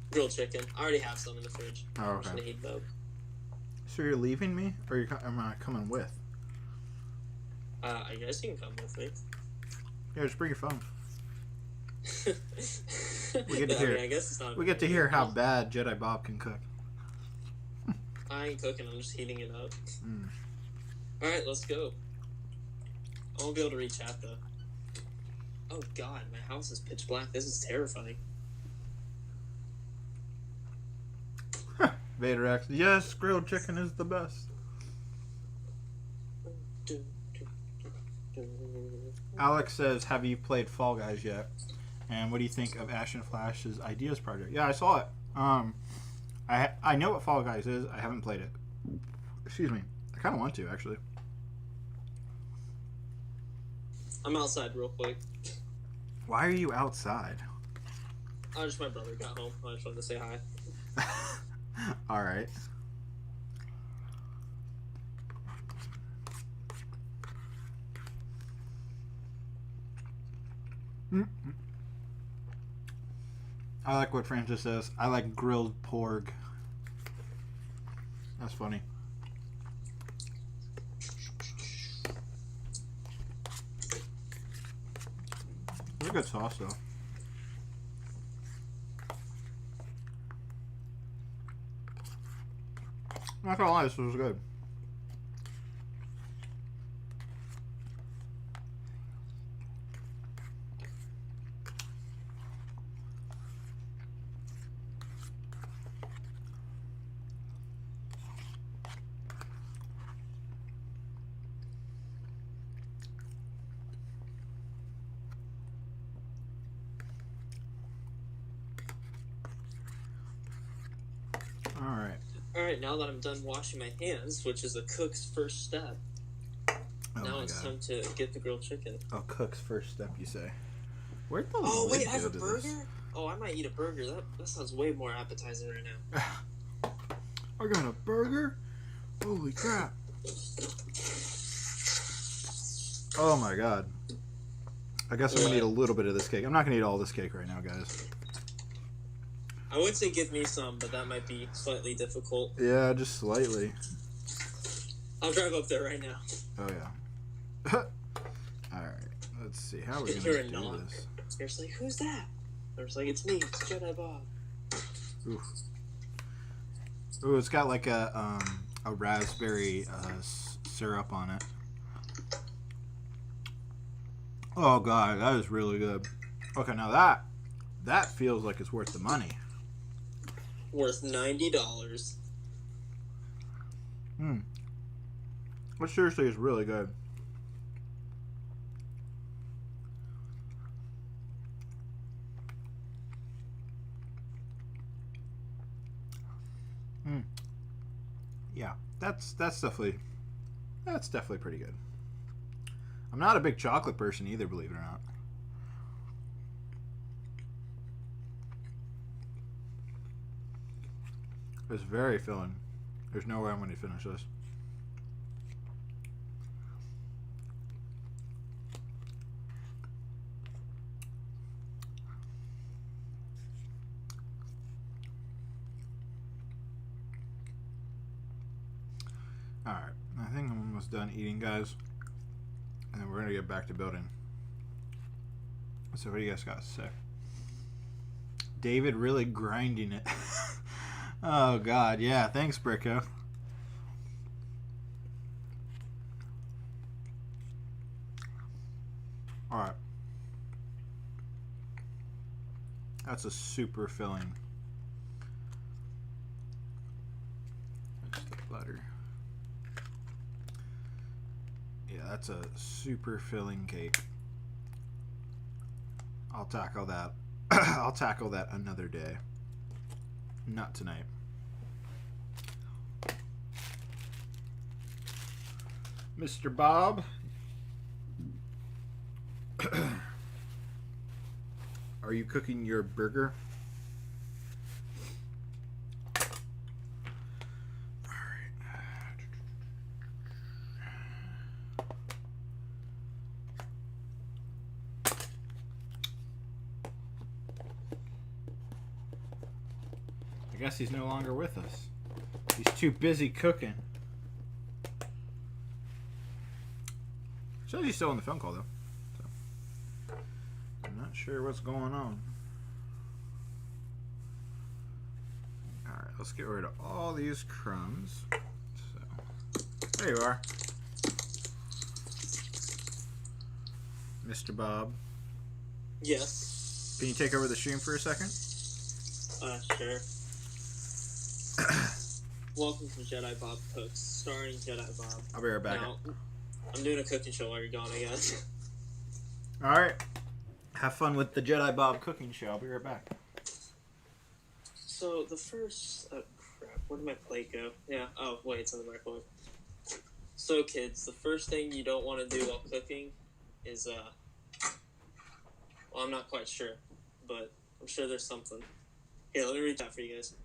Grilled chicken. I already have some in the fridge. Oh, I'm just okay. gonna heat them up. So you're leaving me, or am I coming with? I guess you can come with me. Yeah, just bring your phone. We get to hear. I guess it's not. We get to hear how bad Jedi Bob can cook. I ain't cooking. I'm just heating it up. Mm. All right, let's go. I won't be able to reach out though. Oh God, my house is pitch black. This is terrifying. Vader X. Yes, grilled chicken is the best. Alex says, "Have you played Fall Guys yet? And what do you think of Ash and Flash's Ideas project?" Yeah, I saw it. I know what Fall Guys is. I haven't played it. Excuse me. I kind of want to actually. I'm outside real quick. Why are you outside? Oh, just my brother got home. I just wanted to say hi. All right. I like what Francis says. I like grilled porg. That's funny. It's a good sauce, though. Not gonna lie, this was good. Alright, now that I'm done washing my hands, which is a cook's first step, now it's time to get the grilled chicken. A cook's first step, you say? Where'd the Oh, lid wait, I have go a to burger? this? Oh, I might eat a burger. That sounds way more appetizing right now. I got a burger? Holy crap. Oh my god. I guess I'm gonna eat a little bit of this cake. I'm not gonna eat all this cake right now, guys. I would say give me some, but that might be slightly difficult. Yeah, just slightly. I'll drive up there right now. Oh yeah. Alright, let's see. How are we Hear gonna a do knock. this? You're like, who's that? They're like, it's me, it's Jedi Bob. Oof. Ooh, it's got like a raspberry syrup on it. Oh god, that is really good. Okay, now that feels like it's worth the money. Worth $90. It seriously is really good. Yeah, that's definitely pretty good. I'm not a big chocolate person either, believe it or not. It's very filling. There's no way I'm going to finish this. Alright, I think I'm almost done eating, guys. And then we're going to get back to building. So what do you guys got to say? David really grinding it. Oh, God. Yeah, thanks, Bricko. Alright. That's a super filling. Just the butter. Yeah, that's a super filling cake. I'll tackle that. I'll tackle that another day. Not tonight. Mr. Bob. Are you cooking your burger? I guess he's no longer with us. He's too busy cooking. Says he's still on the phone call though. So, I'm not sure what's going on. Alright, let's get rid of all these crumbs. So, there you are. Mr. Bob. Yes. Can you take over the stream for a second? Sure. Welcome to Jedi Bob Cooks, starring Jedi Bob. I'll be right back. Now, I'm doing a cooking show while you're gone, I guess. Alright. Have fun with the Jedi Bob cooking show. I'll be right back. So, the first... Oh, crap. Where did my plate go? Yeah. Oh, wait, it's in the microwave. So, kids, the first thing you don't want to do while cooking is, well, I'm not quite sure, but I'm sure there's something. Here, let me read that for you guys.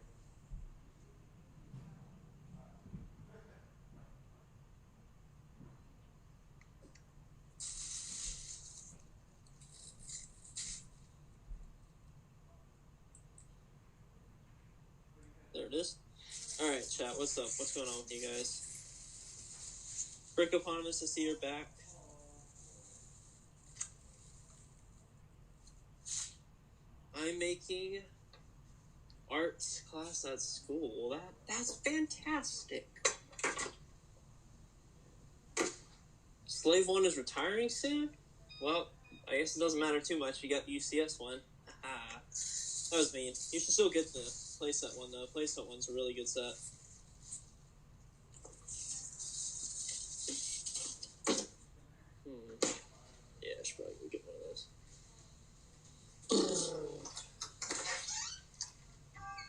There it is. Alright, chat, what's up? What's going on with you guys? Brickoponymous, I see you're back. I'm making arts class at school. That's fantastic. Slave 1 is retiring soon? Well, I guess it doesn't matter too much. You got the UCS one. Haha. That was mean. You should still get the playset one, though. Playset one's a really good set. Yeah, I should probably go get one of those.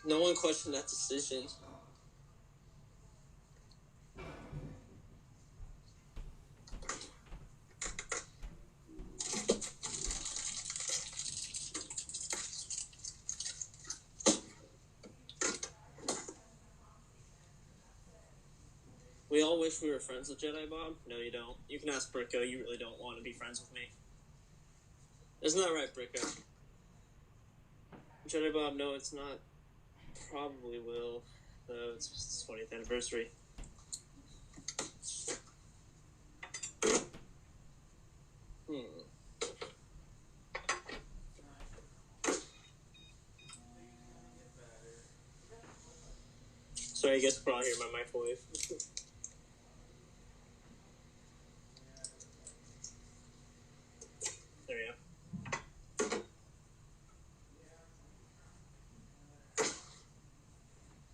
No one questioned that decision. We all wish we were friends with Jedi Bob. No, you don't. You can ask Bricko. You really don't want to be friends with me. Isn't that right, Bricko? Jedi Bob, no, it's not. Probably will, though it's his 20th anniversary. Sorry, I guess you can probably hear my microwave. There we go.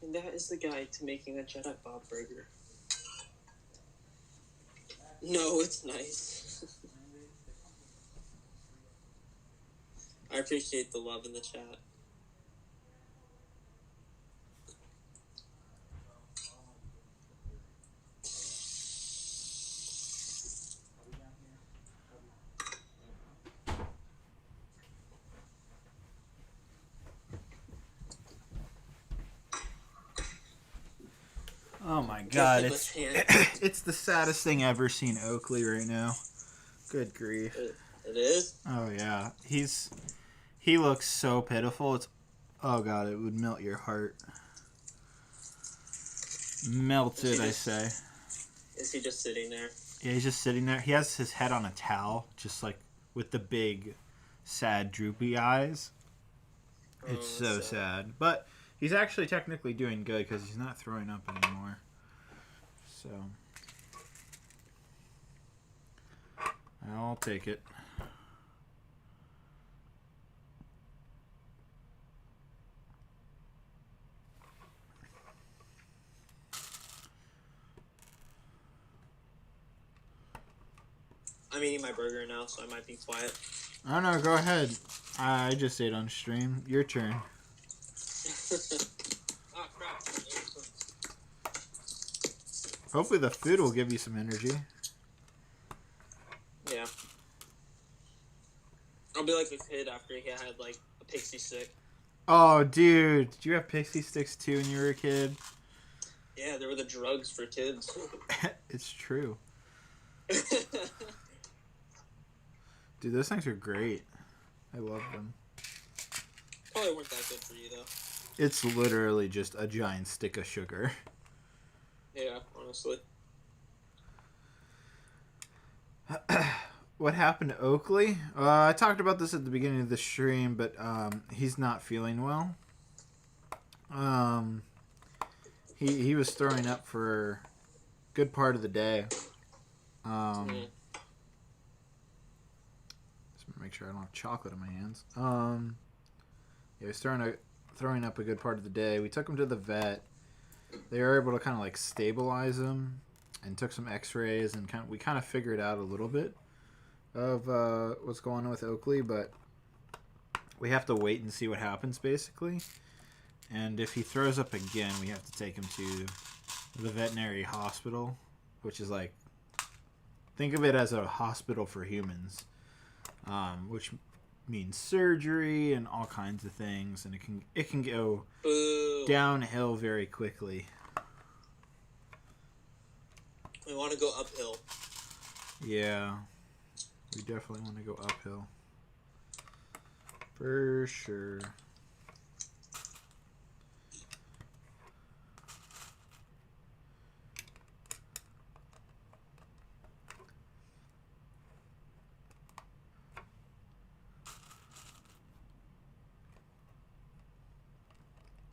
And that is the guide to making a Jedi Bob burger. No, it's nice. I appreciate the love in the chat. Oh my Give god, him a it's chance. it's the saddest thing ever seen Oakley right now. Good grief. It is? Oh yeah. He looks so pitiful. It's oh god, it would melt your heart. Melted, I say. Is he just sitting there? Yeah, he's just sitting there. He has his head on a towel, just like with the big, sad, droopy eyes. It's so sad. But he's actually technically doing good because he's not throwing up anymore. So, I'll take it. I'm eating my burger now, so I might be quiet. Oh no, go ahead. I just ate on stream. Your turn. Oh, crap. Hopefully the food will give you some energy. Yeah. I'll be like a kid after he had, like, a pixie stick. Oh, dude. Did you have pixie sticks too when you were a kid? Yeah, they were the drugs for kids. It's true. Dude, those things are great. I love them. Probably weren't that good for you, though. It's literally just a giant stick of sugar. Yeah, honestly. What happened to Oakley? I talked about this at the beginning of the stream, but he's not feeling well. He was throwing up for a good part of the day. Just make sure I don't have chocolate in my hands. Yeah, he was throwing up a good part of the day. We took him to the vet. They were able to kind of like stabilize him and took some x-rays and we kind of figured out a little bit of what's going on with Oakley, but we have to wait and see what happens basically. And if he throws up again, we have to take him to the veterinary hospital, which is like, think of it as a hospital for humans, which means surgery and all kinds of things, and it can go downhill very quickly. We want to go uphill. Yeah, we definitely want to go uphill for sure.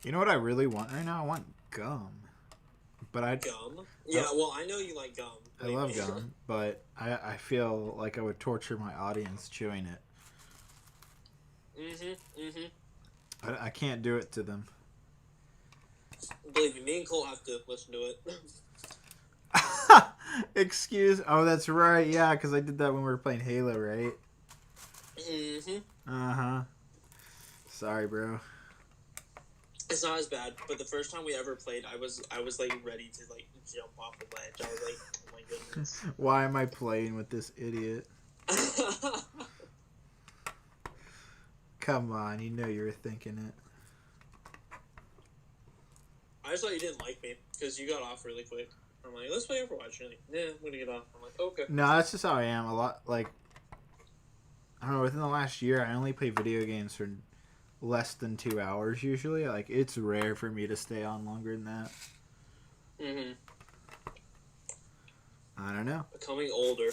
You know what I really want right now? I want gum. But Gum? Yeah, well, I know you like gum. I love gum, but I feel like I would torture my audience chewing it. I can't do it to them. Believe me and Cole have to listen to it. Oh, that's right. Yeah, because I did that when we were playing Halo, right? Uh-huh. Sorry, bro. It's not as bad, but the first time we ever played, I was like ready to like jump off the ledge. I was like, oh my goodness. Why am I playing with this idiot? Come on, you know you were thinking it. I just thought you didn't like me because you got off really quick. I'm like, let's play Overwatch. You're like, yeah, I'm gonna get off. I'm like, okay. No, that's just how I am. A lot, like, I don't know, within the last year, I only play video games for less than 2 hours usually. Like, it's rare for me to stay on longer than that. I don't know. Becoming older.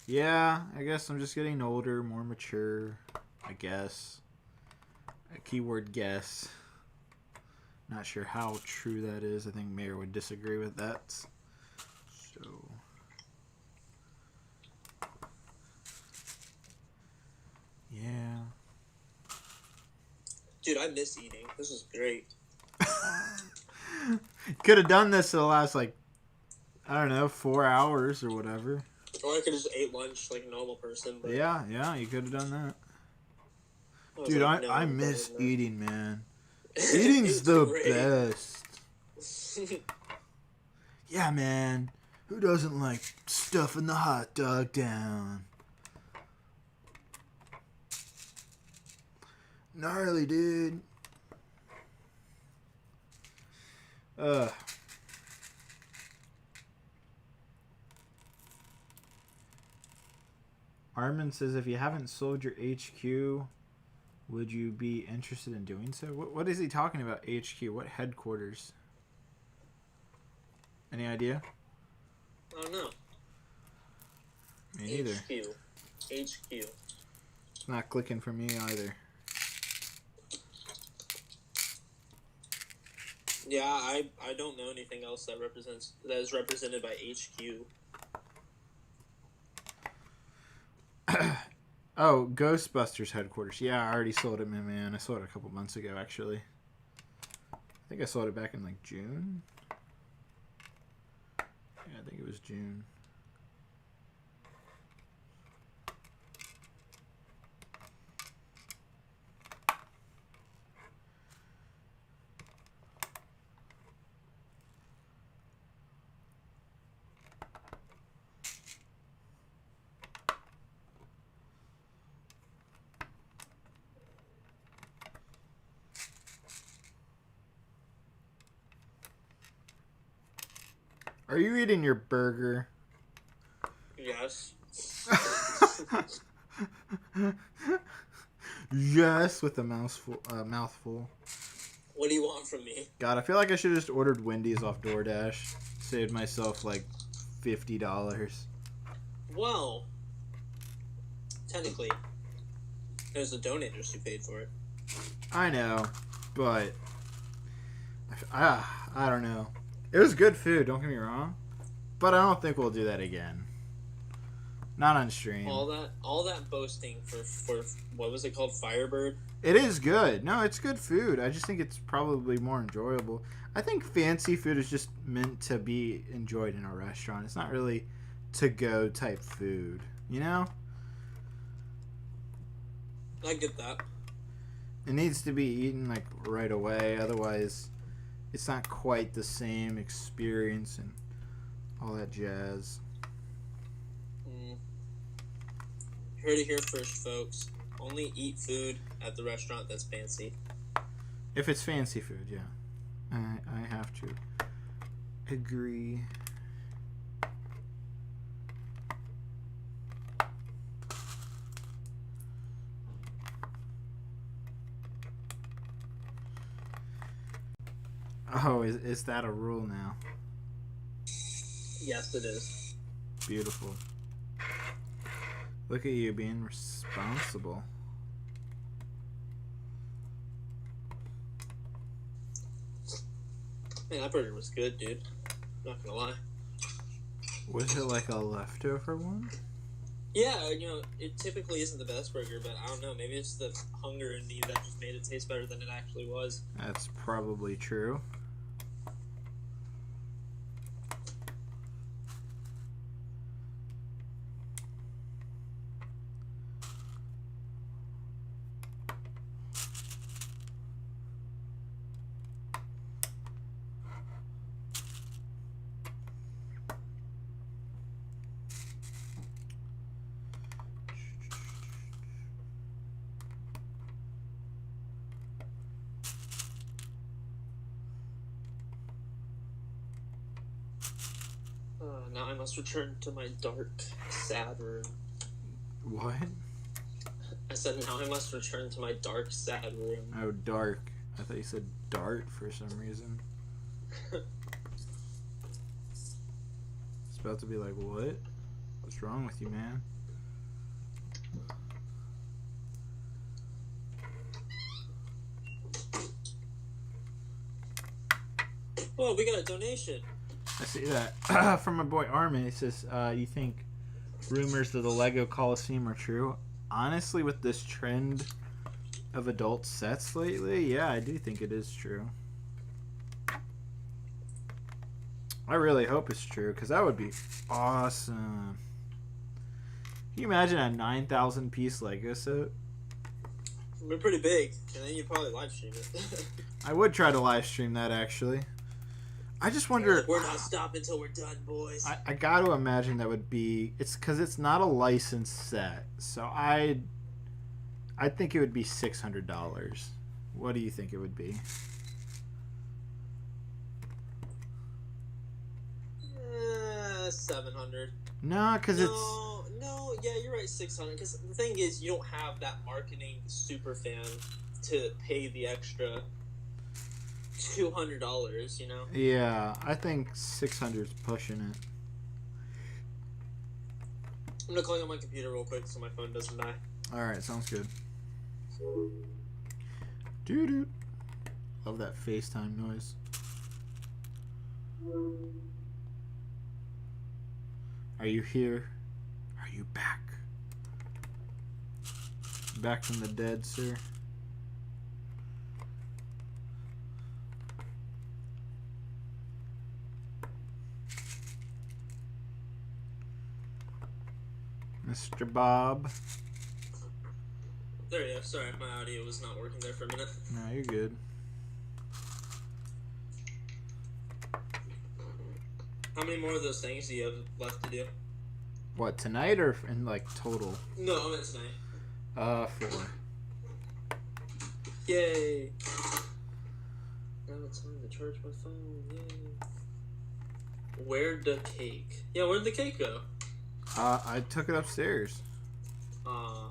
Yeah, I guess I'm just getting older, more mature, I guess. A keyword guess. Not sure how true that is. I think Mayor would disagree with that. So, yeah. Dude, I miss eating. This is great. Could have done this for the last, like, I don't know, 4 hours or whatever. Or I could just ate lunch like a normal person. But Yeah, you could have done that. Dude, Dude, I miss eating, man. Eating's the best. Yeah, man. Who doesn't like stuffing the hot dog down? Gnarly, dude. Armin says, if you haven't sold your HQ, would you be interested in doing so? What is he talking about, HQ? What headquarters? Any idea? I don't know. Me neither. HQ. It's not clicking for me either. Yeah, I don't know anything else that is represented by HQ. Oh, Ghostbusters headquarters. Yeah, I already sold it, man. I sold it a couple months ago, actually. I think I sold it back in like June. Yeah, I think it was June. Are you eating your burger? Yes. Yes, with a mouthful. What do you want from me? God, I feel like I should have just ordered Wendy's off DoorDash. Saved myself like $50. Well, technically, there's the donators who paid for it. I know, but I don't know. It was good food, don't get me wrong, but I don't think we'll do that again. Not on stream. All that boasting for what was it called, Firebird? It is good. No, it's good food. I just think it's probably more enjoyable. I think fancy food is just meant to be enjoyed in a restaurant. It's not really to-go type food, you know? I get that. It needs to be eaten like right away, otherwise it's not quite the same experience and all that jazz. You heard it here first, folks. Only eat food at the restaurant that's fancy. If it's fancy food, yeah. I have to agree. Oh, is that a rule now? Yes, it is. Beautiful. Look at you being responsible. Man, that burger was good, dude. Not gonna lie. Was it like a leftover one? Yeah, you know, it typically isn't the best burger, but I don't know. Maybe it's the hunger in me that just made it taste better than it actually was. That's probably true. Now I must return to my dark, sad room. What? I said now I must return to my dark, sad room. Oh, dark. I thought you said dart for some reason. It's about to be like, what? What's wrong with you, man? Oh, we got a donation. I see that. From my boy Armin. He says, you think rumors of the Lego Coliseum are true? Honestly, with this trend of adult sets lately, yeah, I do think it is true. I really hope it's true, because that would be awesome. Can you imagine a 9,000 piece Lego set? We're pretty big, and then you probably live stream it. I would try to live stream that, actually. I just wonder. We're not stopping until we're done, boys. I got to imagine that would be. It's because it's not a licensed set, so I think it would be $600. What do you think it would be? 700. No, because it's. No, yeah, you're right, 600. Because the thing is, you don't have that marketing super fan to pay the extra $200. You know. Yeah, I think 600's pushing it. I'm gonna close on my computer real quick so my phone doesn't die. All right, sounds good. Doo-doo. Love that FaceTime noise. Are you here? Are you back? Back from the dead, sir? Mr. Bob. There you go. Sorry, my audio was not working there for a minute. No, you're good. How many more of those things do you have left to do? What, tonight or in like total? No, I meant tonight. 4. Yay! Now it's time to charge my phone. Yay! Where'd the cake? Yeah, where'd the cake go? I took it upstairs. Aw.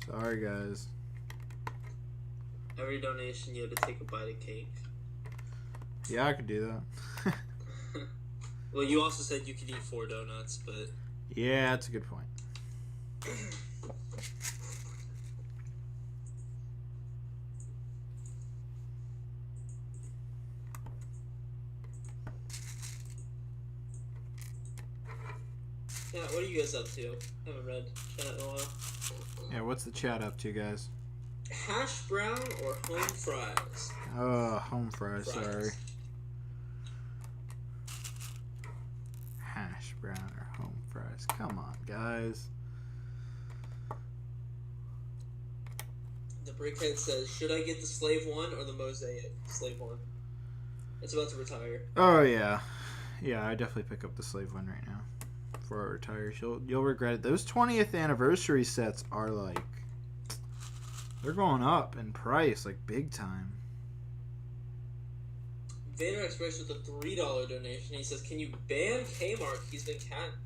Sorry, guys. Every donation, you had to take a bite of cake. Yeah, I could do that. Well, you also said you could eat 4 donuts, but... Yeah, that's a good point. Yeah, what are you guys up to? Haven't read chat in a while. Yeah, what's the chat up to, guys? Hash brown or home fries? Home fries, sorry. Hash brown or home fries. Come on, guys. The Brickhead says, should I get the Slave 1 or the Mosaic Slave 1? It's about to retire. Oh, yeah. Yeah, I definitely pick up the slave one right now. Before it retires. You'll regret it. Those 20th anniversary sets are like... They're going up in price, like big time. Vader Express with a $3 donation. He says, can you ban Kmart? He's been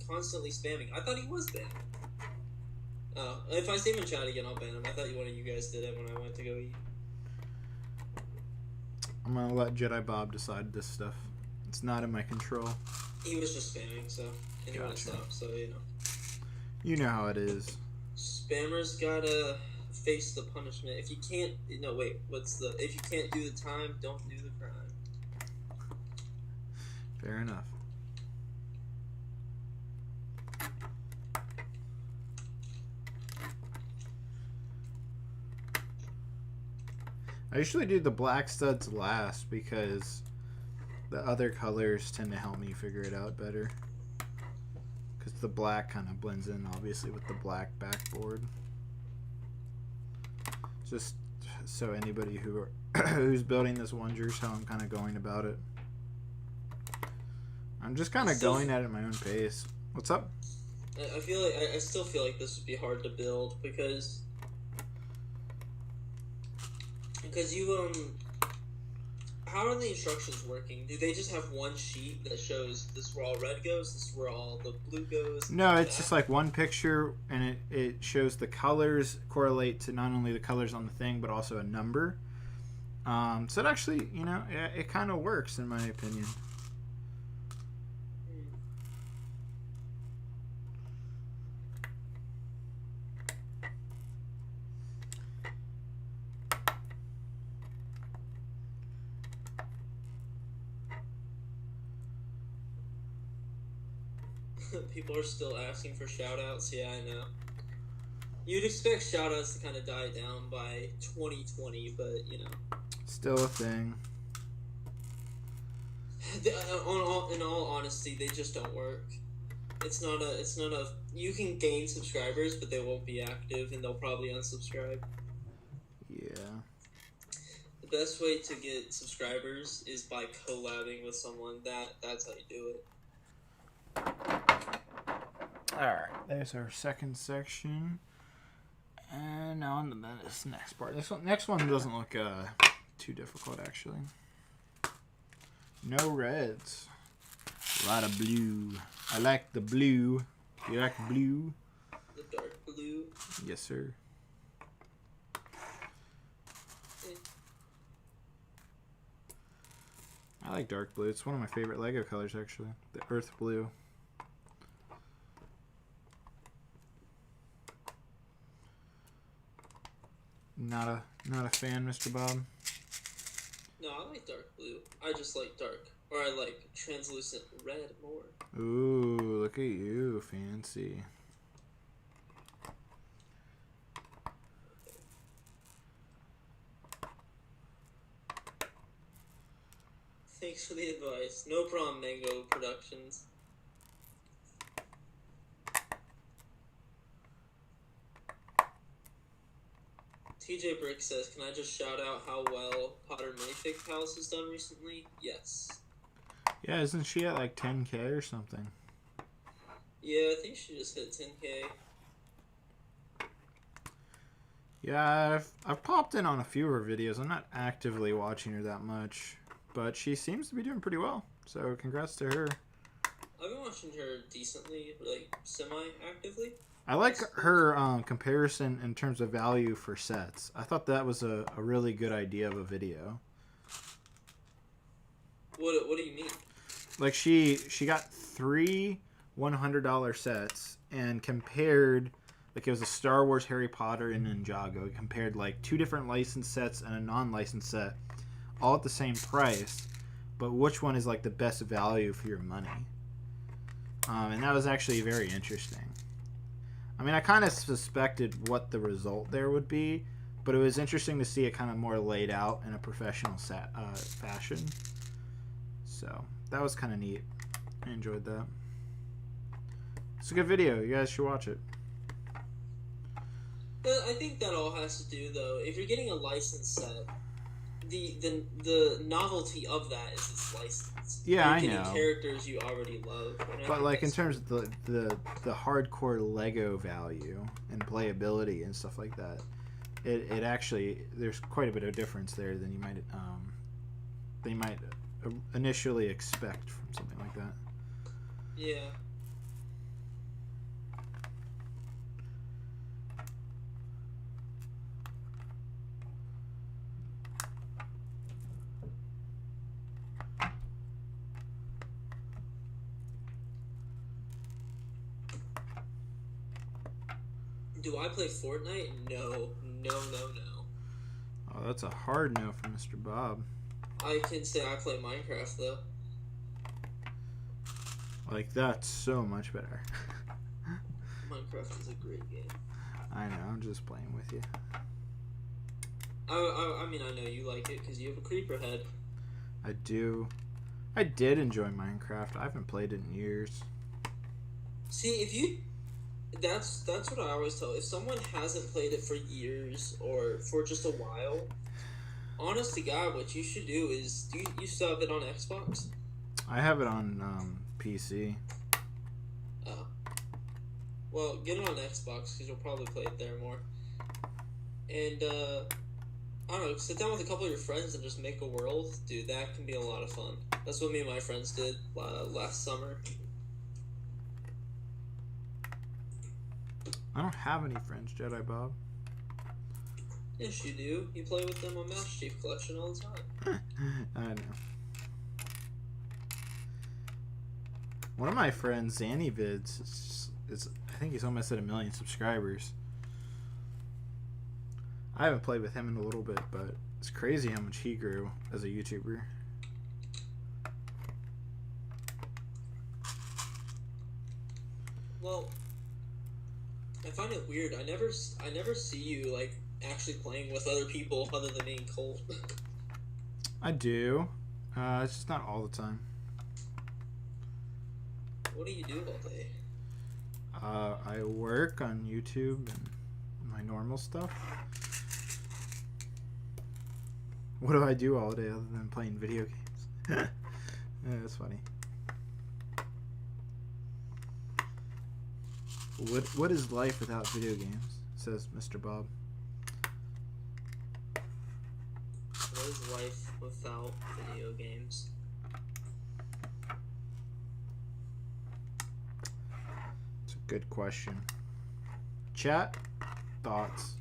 constantly spamming. I thought he was banned. Oh, if I see him in chat again, I'll ban him. I thought one of you guys did it when I went to go eat. I'm gonna let Jedi Bob decide this stuff. It's not in my control. He was just spamming, so... And he won't Gotcha. stop, so, you know. You know how it is. Spammers gotta face the punishment. If you can't... No, wait. If you can't do the time, don't do the crime. Fair enough. I usually do the black studs last because the other colors tend to help me figure it out better. Because the black kind of blends in, obviously, with the black backboard. Just so anybody who's building this wonders how I'm kind of going about it. I'm just kind of going at it at my own pace. What's up? I feel like I still feel like this would be hard to build because you how are the instructions working? Do they just have one sheet that shows this is where all red goes, this is where all the blue goes? No, it's just like one picture, and it shows the colors correlate to not only the colors on the thing, but also a number. So it actually, you know, it kind of works in my opinion. People are still asking for shoutouts. Yeah, I know. You'd expect shoutouts to kind of die down by 2020, but you know. Still a thing. In all honesty, they just don't work. It's not a. You can gain subscribers, but they won't be active, and they'll probably unsubscribe. Yeah. The best way to get subscribers is by collabing with someone. That's how you do it. Alright, there's our second section. And now on to this next part. Next one doesn't look too difficult, actually. No reds. A lot of blue. I like the blue. You like blue? Yes, sir. I like dark blue. It's one of my favorite Lego colors, actually. The earth blue. Not a fan, Mr. Bob. No, I like dark blue. I just like dark. Or I like translucent red more. Ooh, look at you. Fancy. Thanks for the advice. No problem, Mango Productions. TJ Brick says, can I just shout out how well Potter Minifig Palace has done recently? Yes. Yeah, isn't she at like 10K or something? Yeah, I think she just hit 10K. Yeah, I've popped in on a few of her videos. I'm not actively watching her that much, but she seems to be doing pretty well. So congrats to her. I've been watching her decently, like semi-actively. I like her comparison in terms of value for sets. I thought that was a really good idea of a video. What do you mean? Like she got 3 $100 sets and compared, like it was a Star Wars, Harry Potter, and Ninjago. It compared like 2 different licensed sets and a non-licensed set, all at the same price, but which one is like the best value for your money? And that was actually very interesting. I mean, I kind of suspected what the result there would be, but it was interesting to see it kind of more laid out in a professional fashion. So that was kind of neat. I enjoyed that. It's a good video. You guys should watch it. But I think that all has to do, though, if you're getting a licensed set, the novelty of that is its license. Yeah, you're I getting know. Characters you already love. But like in terms of the hardcore Lego value and playability and stuff like that, it actually, there's quite a bit of difference there than you might initially expect from something like that. Yeah. Do I play Fortnite? No. Oh, that's a hard no for Mr. Bob. I can say I play Minecraft, though. Like, that's so much better. Minecraft is a great game. I know, I'm just playing with you. I mean, I know you like it because you have a creeper head. I do. I did enjoy Minecraft. I haven't played it in years. See, if you... That's what I always tell. If someone hasn't played it for years or for just a while, honest to God, what you should do is... Do you still have it on Xbox? I have it on PC. Oh. Well, get it on Xbox because you'll probably play it there more. And, I don't know, sit down with a couple of your friends and just make a world. Dude, that can be a lot of fun. That's what me and my friends did last summer. I don't have any friends, Jedi Bob. Yes, you do. You play with them on Master Chief Collection all the time. I know. One of my friends, Zanny Vids, is I think he's almost at 1 million subscribers. I haven't played with him in a little bit, but it's crazy how much he grew as a YouTuber. Well, I find it weird. I never see you like actually playing with other people other than me and Colt. I do. It's just not all the time. What do you do all day? I work on YouTube and my normal stuff. What do I do all day other than playing video games? Yeah, that's funny. What is life without video games? Says Mr. Bob. What is life without video games? It's a good question. Chat, thoughts.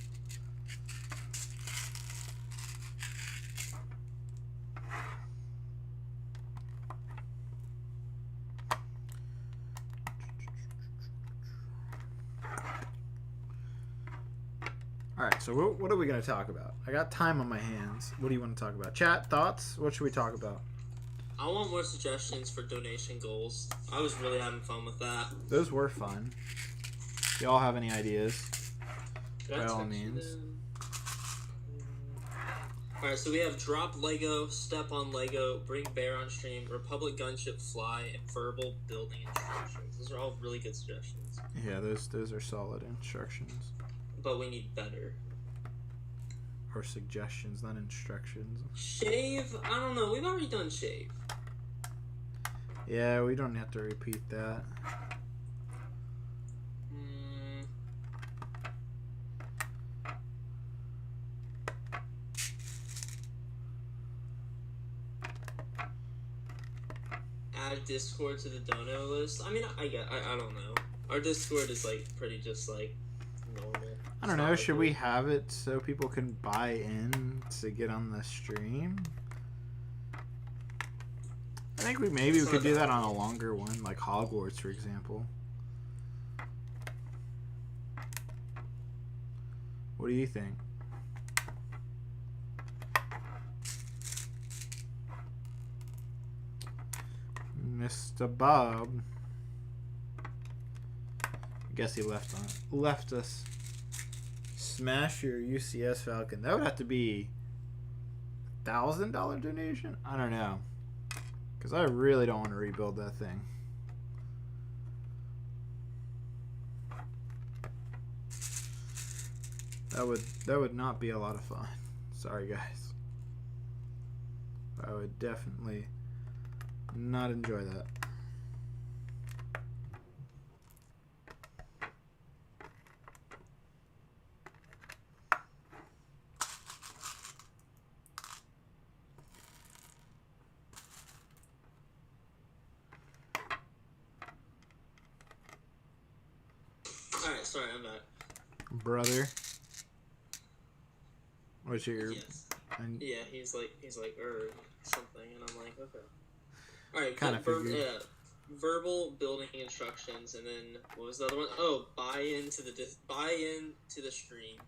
All right, so what are we going to talk about? I got time on my hands. What do you want to talk about? Chat, thoughts? What should we talk about? I want more suggestions for donation goals. I was really having fun with that. Those were fun. If y'all have any ideas, by all means. Alright, so we have Drop Lego, Step on Lego, Bring Bear on Stream, Republic Gunship Fly, and Verbal Building Instructions. Those are all really good suggestions. Yeah, those are solid instructions. But we need better. Or suggestions, not instructions. Shave? I don't know. We've already done shave. Yeah, we don't have to repeat that. Add Discord to the dono list. I mean, I don't know. Our Discord is like pretty just like normal. I don't know. Should we have it so people can buy in to get on the stream? I think we could do that on a longer one, like Hogwarts, for example. What do you think? Mr. Bob. I guess he left us. Smash your UCS Falcon. That would have to be $1,000 donation? I don't know. Because I really don't want to rebuild that thing. That would not be a lot of fun. Sorry, guys. I would definitely not enjoy that. Alright, sorry, I'm back. Brother. What's your... Yes. Yeah, he's like, something, and I'm like, okay. Alright, kind of figured. Verbal building instructions, and then, what was the other one? Oh, buy into the stream.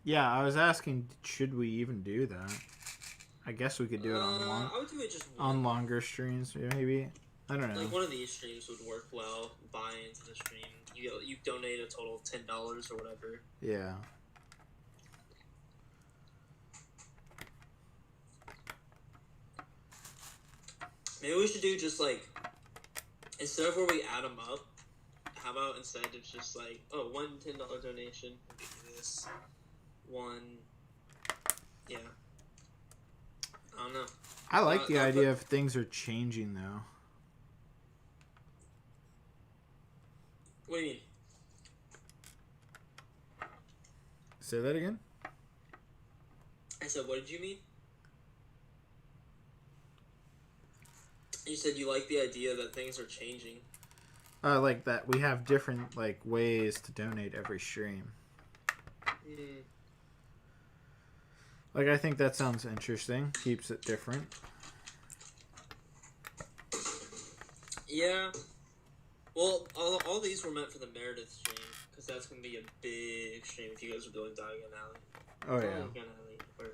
Yeah, I was asking, should we even do that? I guess we could do it I would do it just on longer streams, maybe. I don't know. Like one of these streams would work well. Buy into the stream. You donate a total of $10 or whatever. Yeah. Maybe we should do just like, instead of where we add them up, how about instead it's just like, oh, one $10 donation, we'll give you this. One, yeah. I don't know. I like the idea of things are changing though. What do you mean? Say that again? I said, what did you mean? You said you like the idea that things are changing. Like that we have different like ways to donate every stream. Like I think that sounds interesting. Keeps it different. Yeah. Well, all these were meant for the Meredith stream, because that's going to be a big stream if you guys are doing Diagon Alley. Oh, yeah.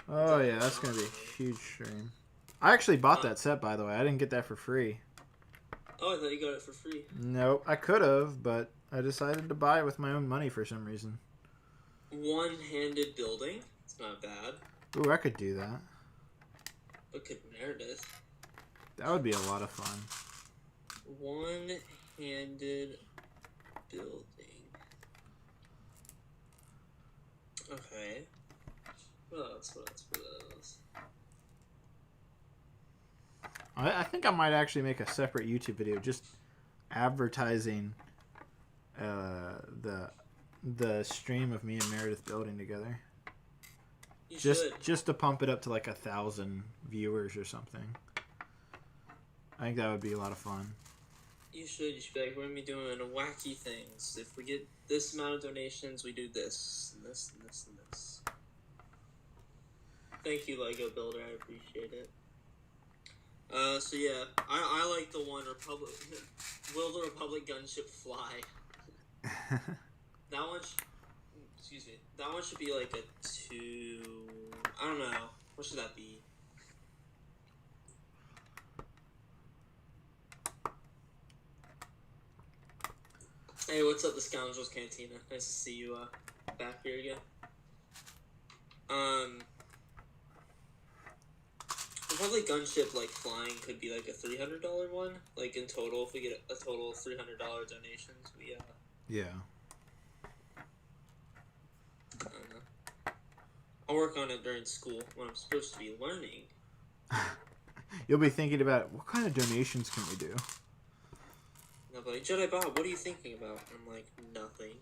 Oh, yeah, that's going to be a huge stream. I actually bought that set, by the way. I didn't get that for free. Oh, I thought you got it for free. Nope, I could have, but I decided to buy it with my own money for some reason. One-handed building? It's not bad. Ooh, I could do that. But could Meredith? That would be a lot of fun. One-handed building. Okay. What else? I think I might actually make a separate YouTube video just advertising the stream of me and Meredith building together. You just to pump it up to like 1,000 viewers or something. I think that would be a lot of fun. You should be like, we're gonna be doing wacky things. If we get this amount of donations, we do this, and this, and this, and this. Thank you, Lego Builder. I appreciate it. So yeah, I like the one Republic. Will the Republic gunship fly? That one, excuse me. That one should be like a 2. I don't know. What should that be? Hey, what's up, the Scoundrels Cantina? Nice to see you back here again. Probably gunship like flying could be like a $300 one. Like in total, if we get a total of $300 donations, we Yeah. I don't know. I'll work on it during school when I'm supposed to be learning. You'll be thinking about what kind of donations can we do? And I'll be like, Jedi Bob, what are you thinking about? I'm like, nothing.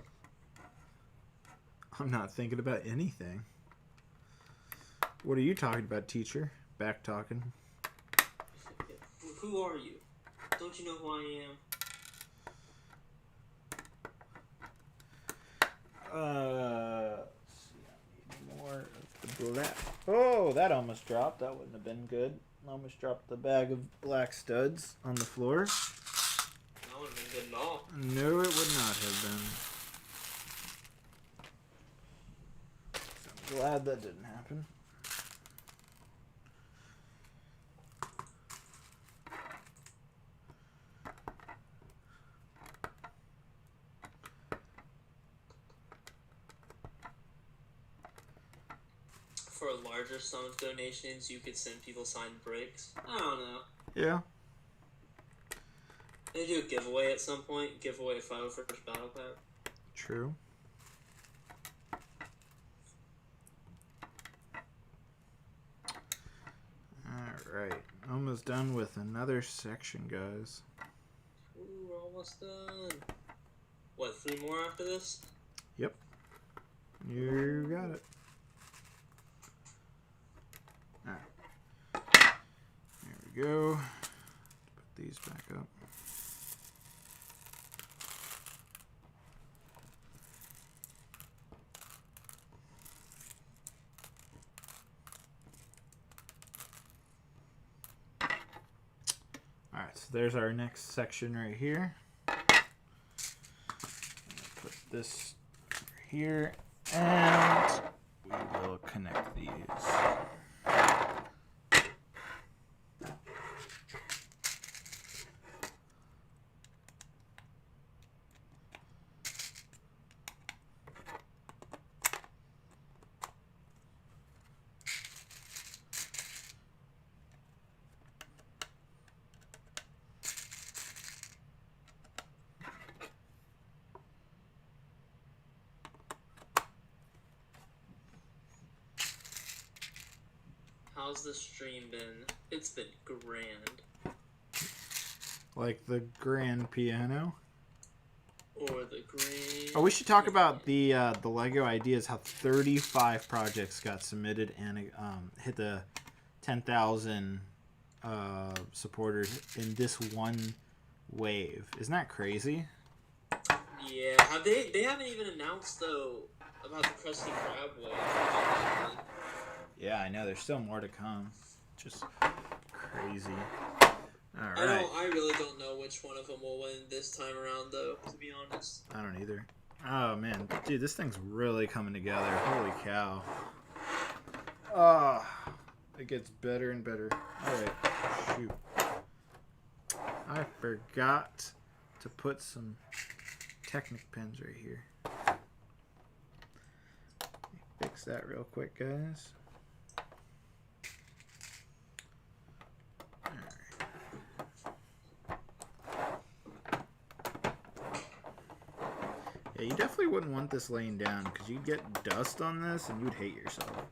I'm not thinking about anything. What are you talking about, teacher? Back talking. Who are you? Don't you know who I am? Let's see, I need more of the black. Oh, that almost dropped. That wouldn't have been good. Almost dropped the bag of black studs on the floor. That wouldn't have been good at all. No, it would not have been. So I'm glad that didn't happen. For a larger sum of donations, you could send people signed bricks. I don't know. Yeah. They do a giveaway at some point. Giveaway a 501st Battle Pack. True. Alright. Almost done with another section, guys. Ooh, we're almost done. What, 3 more after this? Yep. You got it. Alright. There we go. Put these back up. Alright, so there's our next section right here. Put this over here, and we will connect these. How's the stream been? It's been grand. Like the grand piano. Or the grand... Oh, we should talk about the Lego ideas. How 35 projects got submitted and hit the 10,000 supporters in this one wave. Isn't that crazy? Yeah, they haven't even announced though about the Krusty Krab wave. Yeah, I know. There's still more to come. Just crazy. All right. I really don't know which one of them will win this time around, though. To be honest. I don't either. Oh man, dude, this thing's really coming together. Holy cow. It gets better and better. All right. Shoot. I forgot to put some Technic pins right here. Fix that real quick, guys. Yeah, you definitely wouldn't want this laying down because you'd get dust on this and you'd hate yourself.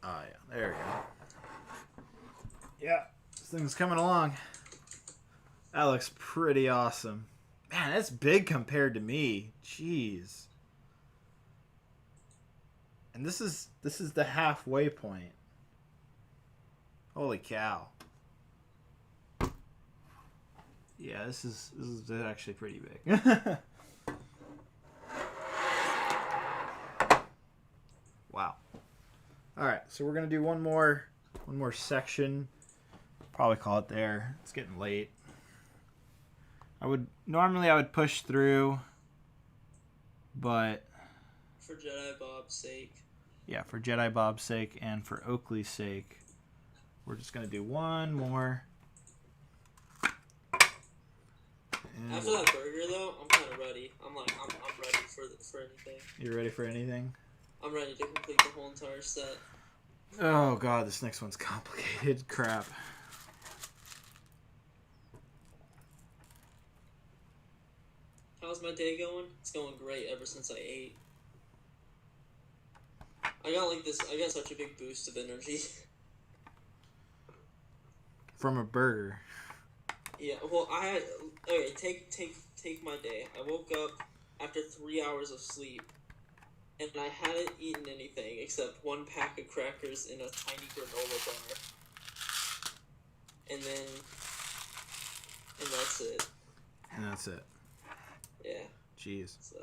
Oh yeah, there we go. Yeah, this thing's coming along. That looks pretty awesome. Man, that's big compared to me. Jeez. And this is the halfway point. Holy cow. Yeah, this is actually pretty big. Wow. All right, so we're gonna do one more section. Probably call it there. It's getting late. I would push through, but For Jedi Bob's sake. yeah, for Jedi Bob's sake and for Oakley's sake, we're just gonna do one more. And After that burger, though, I'm kind of ready. I'm ready for anything. you're ready for anything? I'm ready to complete the whole entire set. Oh god, this next one's complicated. Crap. How's my day going? It's going great ever since I ate. I got such a big boost of energy. From a burger. Yeah, well, okay, take my day. I woke up after 3 hours of sleep, and I hadn't eaten anything except one pack of crackers in a tiny granola bar. And that's it. And that's it. Yeah. Jeez. So.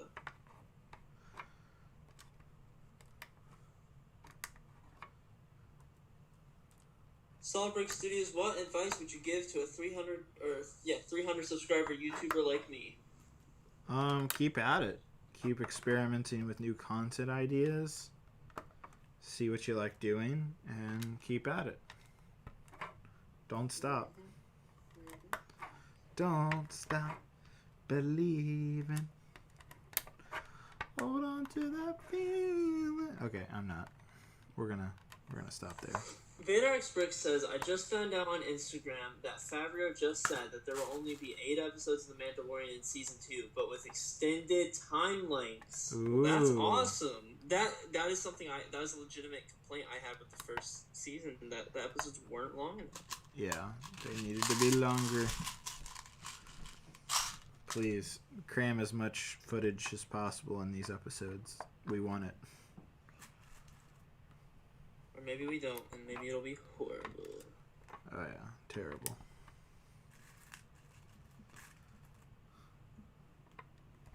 Brix Studios, what advice would you give to a 300 subscriber YouTuber like me? Keep at it. Keep experimenting with new content ideas. See what you like doing and keep at it. Don't stop. Don't stop believing. Hold on to that feeling. Okay, I'm not. We're gonna stop there. Vader Brix says, I just found out on Instagram that Favreau just said that there will only be 8 episodes of The Mandalorian in Season 2, but with extended time lengths. Ooh. That's awesome. That is something that was a legitimate complaint I had with the first season, that the episodes weren't long enough. Yeah, they needed to be longer. Please, cram as much footage as possible in these episodes. We want it. Or maybe we don't, and maybe it'll be horrible. Oh yeah, terrible.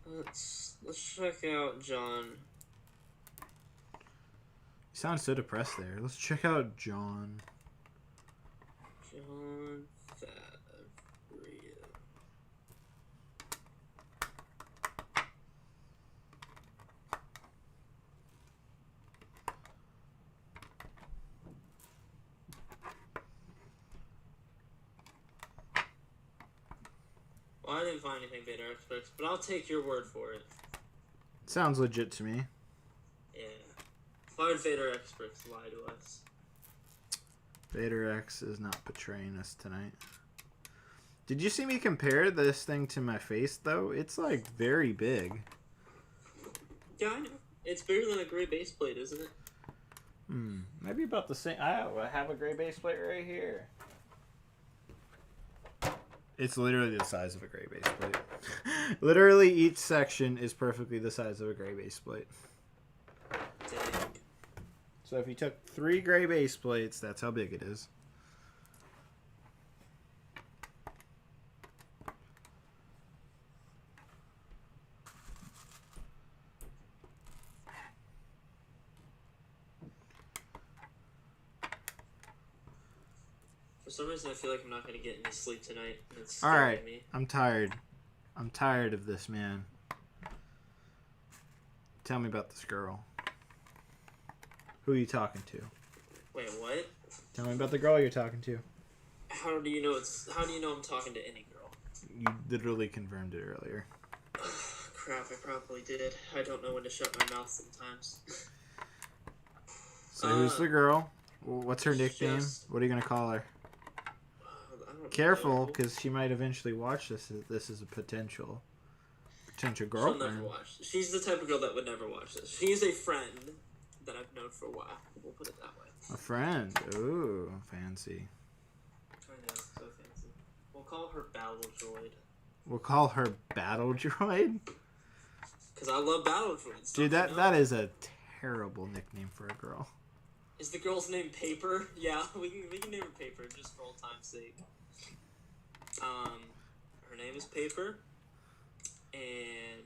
Let's check out John. You sound so depressed there. Let's check out John. John Favreau. Well, I didn't find anything Vader Brix, but I'll take your word for it. Sounds legit to me. Yeah. Why would Vader Brix lie to us? Vader X is not betraying us tonight. Did you see me compare this thing to my face, though? It's, like, very big. Yeah, I know. It's bigger than a gray base plate, isn't it? Maybe about the same. I have a gray base plate right here. It's literally the size of a gray base plate. Literally each section is perfectly the size of a gray base plate. Dang. So if you took 3 gray base plates, that's how big it is. For some reason, I feel like I'm not going to get any sleep tonight. And it's All scaring right, me. I'm tired. I'm tired of this, man. Tell me about this girl. Who are you talking to? Wait, what? Tell me about the girl you're talking to. How do you know I'm talking to any girl? You literally confirmed it earlier. Crap, I probably did. I don't know when to shut my mouth sometimes. So who's the girl? What's her nickname? just- What are you gonna call her? I don't Careful, know. because she might eventually watch this. This is a potential She'll never girlfriend. watch. She's the type of girl that would never watch this. She's a friend that I've known for a while. We'll put it that way. A friend. Ooh, fancy. I know, so fancy. We'll call her Battle Droid. We'll call her Battle Droid. Because I love battle droids. Dude, don't you know? that is a terrible nickname for a girl. Is the girl's name Paper? Yeah, we can name her Paper just for old time's sake. Her name is Paper, and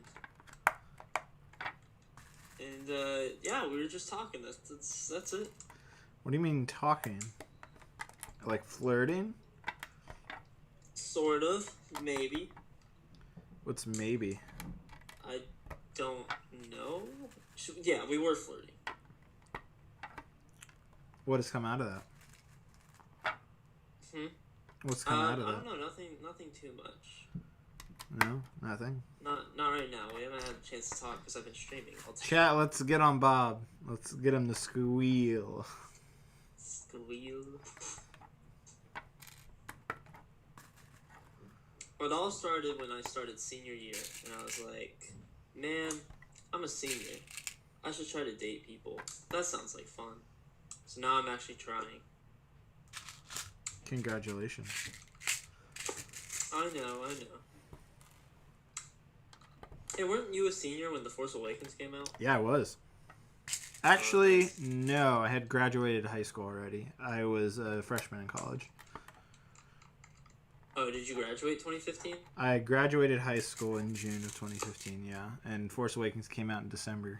yeah, we were just talking. That's it. What do you mean talking? Like flirting? Sort of, maybe. What's maybe? I don't know. Yeah, we were flirting. What has come out of that? What's come out of I that? don't know. Nothing too much. No, nothing. Not right now. We haven't had a chance to talk because I've been streaming all day. Chat, let's get on Bob. Let's get him to squeal. Squeal. It all started when I started senior year, and I was like, man, I'm a senior. I should try to date people. That sounds like fun. So now I'm actually trying. Congratulations. I know. Hey, weren't you a senior when The Force Awakens came out? Yeah, I was. Actually, no. I had graduated high school already. I was a freshman in college. Oh, did you graduate 2015? I graduated high school in June of 2015, yeah. And Force Awakens came out in December.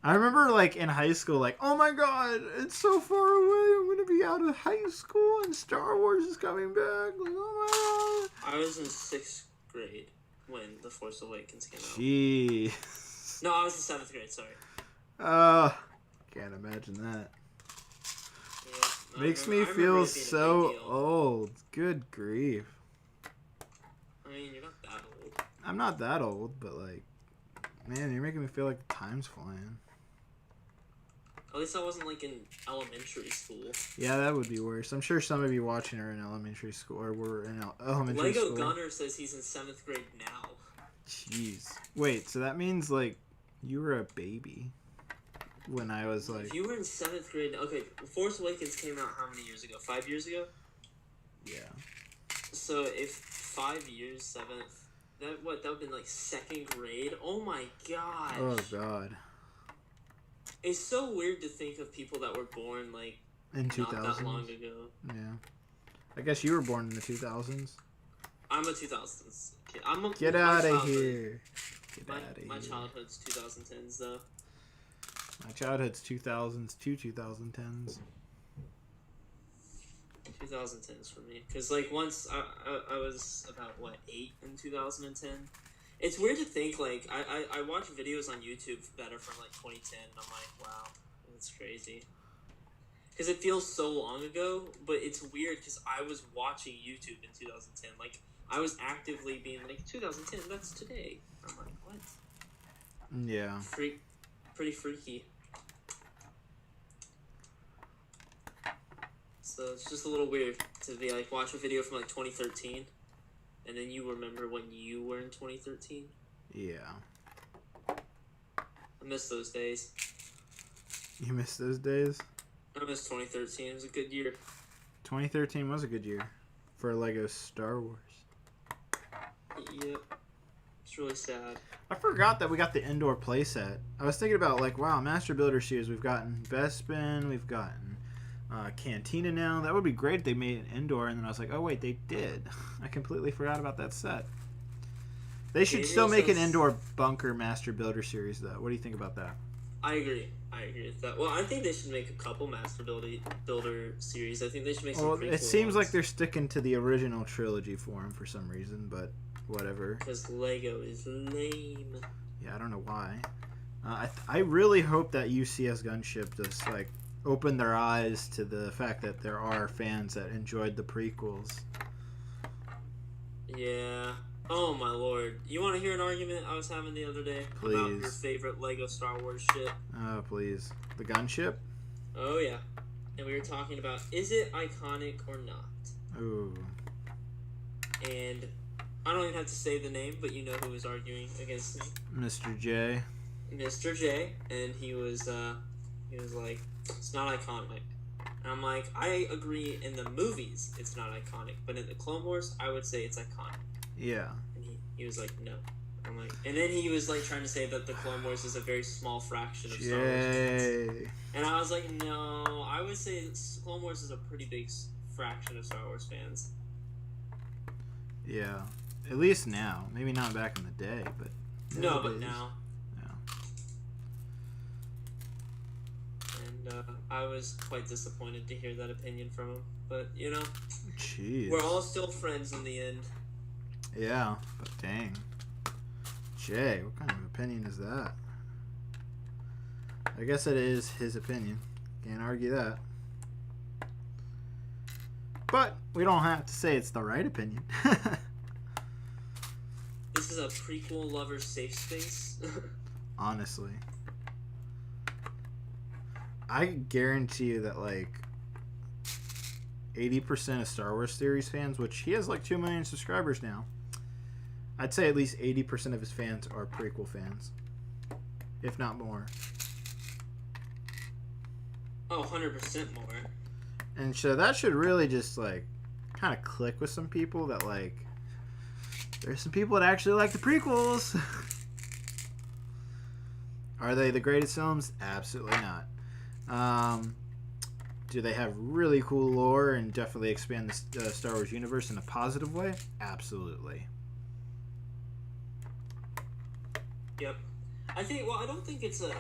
I remember, like, in high school, like, oh my god, it's so far away. I'm going to be out of high school and Star Wars is coming back. Like, oh my god. I was in 6th grade when The Force Awakens came out. Jeez. No, I was in 7th grade, sorry. Can't imagine that. Yeah, Makes I me remember feel it being a big so deal. old. Good grief. I mean, you're not that old. I'm not that old, but, like, man, you're making me feel like the time's flying. At least I wasn't, like, in elementary school. Yeah, that would be worse. I'm sure some of you watching are in elementary school, or were in elementary Lego school. Gunner says he's in 7th grade now. Jeez. Wait, so that means, like, you were a baby when I was, like... If you were in 7th grade... Okay, Force Awakens came out how many years ago? 5 years ago? Yeah. So if 5 years, 7th... That would have been, like, 2nd grade? Oh my gosh. Oh, God. It's so weird to think of people that were born, like, In 2000s. not that long ago. Yeah. I guess you were born in the 2000s. I'm a 2000s kid. Get out of here. Get out of My here. childhood's 2010s, though. My childhood's 2000s to 2010s. 2010s for me. Because, like, once I was about, 8 in 2010. It's weird to think, like, I watch videos on YouTube that are from, like, 2010, and I'm like, wow, that's crazy. Because it feels so long ago, but it's weird because I was watching YouTube in 2010. Like, I was actively being like, 2010, that's today. I'm like, what? Yeah. Pretty freaky. So it's just a little weird to be like, watch a video from like 2013, and then you remember when you were in 2013. Yeah. I miss those days. You miss those days? I miss 2013. It was a good year. 2013 was a good year for Lego Star Wars. Yep. It's really sad. I forgot that we got the indoor playset. I was thinking about, like, wow, Master Builder Series. We've gotten Bespin. We've gotten Cantina now. That would be great if they made an indoor. And then I was like, oh, wait, they did. I completely forgot about that set. They should still make an indoor bunker Master Builder Series, though. What do you think about that? I agree with that. Well, I think they should make a couple Master Builder series. I think they should make some pretty it cool seems ones. like they're sticking to the original trilogy for them for some reason, but whatever. Because Lego is lame. Yeah, I don't know why. I really hope that UCS Gunship just, like, opened their eyes to the fact that there are fans that enjoyed the prequels. Yeah. Oh my lord. You want to hear an argument I was having the other day about your Please. favorite Lego Star Wars shit? Oh, please. The gunship? Oh yeah. And we were talking about, is it iconic or not? Ooh. And I don't even have to say the name, but you know who was arguing against me. Mr. J. Mr. J. And he was like, it's not iconic. And I'm like, I agree. In the movies, it's not iconic, but in the Clone Wars, I would say it's iconic. Yeah. And he was like, no. I'm like, and then he was like trying to say that the Clone Wars is a very small fraction of Star Wars fans. And I was like, no, I would say Clone Wars is a pretty big fraction of Star Wars fans. Yeah. At least now. Maybe not back in the day, but no, but now. Yeah. And I was quite disappointed to hear that opinion from him. But, you know, jeez. We're all still friends in the end. Yeah, but dang. Jay, what kind of opinion is that? I guess it is his opinion. Can't argue that. But we don't have to say it's the right opinion. This is a prequel lover's safe space. Honestly. I guarantee you that like 80% of Star Wars Theories fans, which he has like 2 million subscribers now, I'd say at least 80% of his fans are prequel fans. If not more. Oh, 100% more. And so that should really just like kind of click with some people that like there's some people that actually like the prequels. Are they the greatest films? Absolutely not. Do they have really cool lore and definitely expand the Star Wars universe in a positive way? Absolutely. Yep. I think, well, I don't think it's a,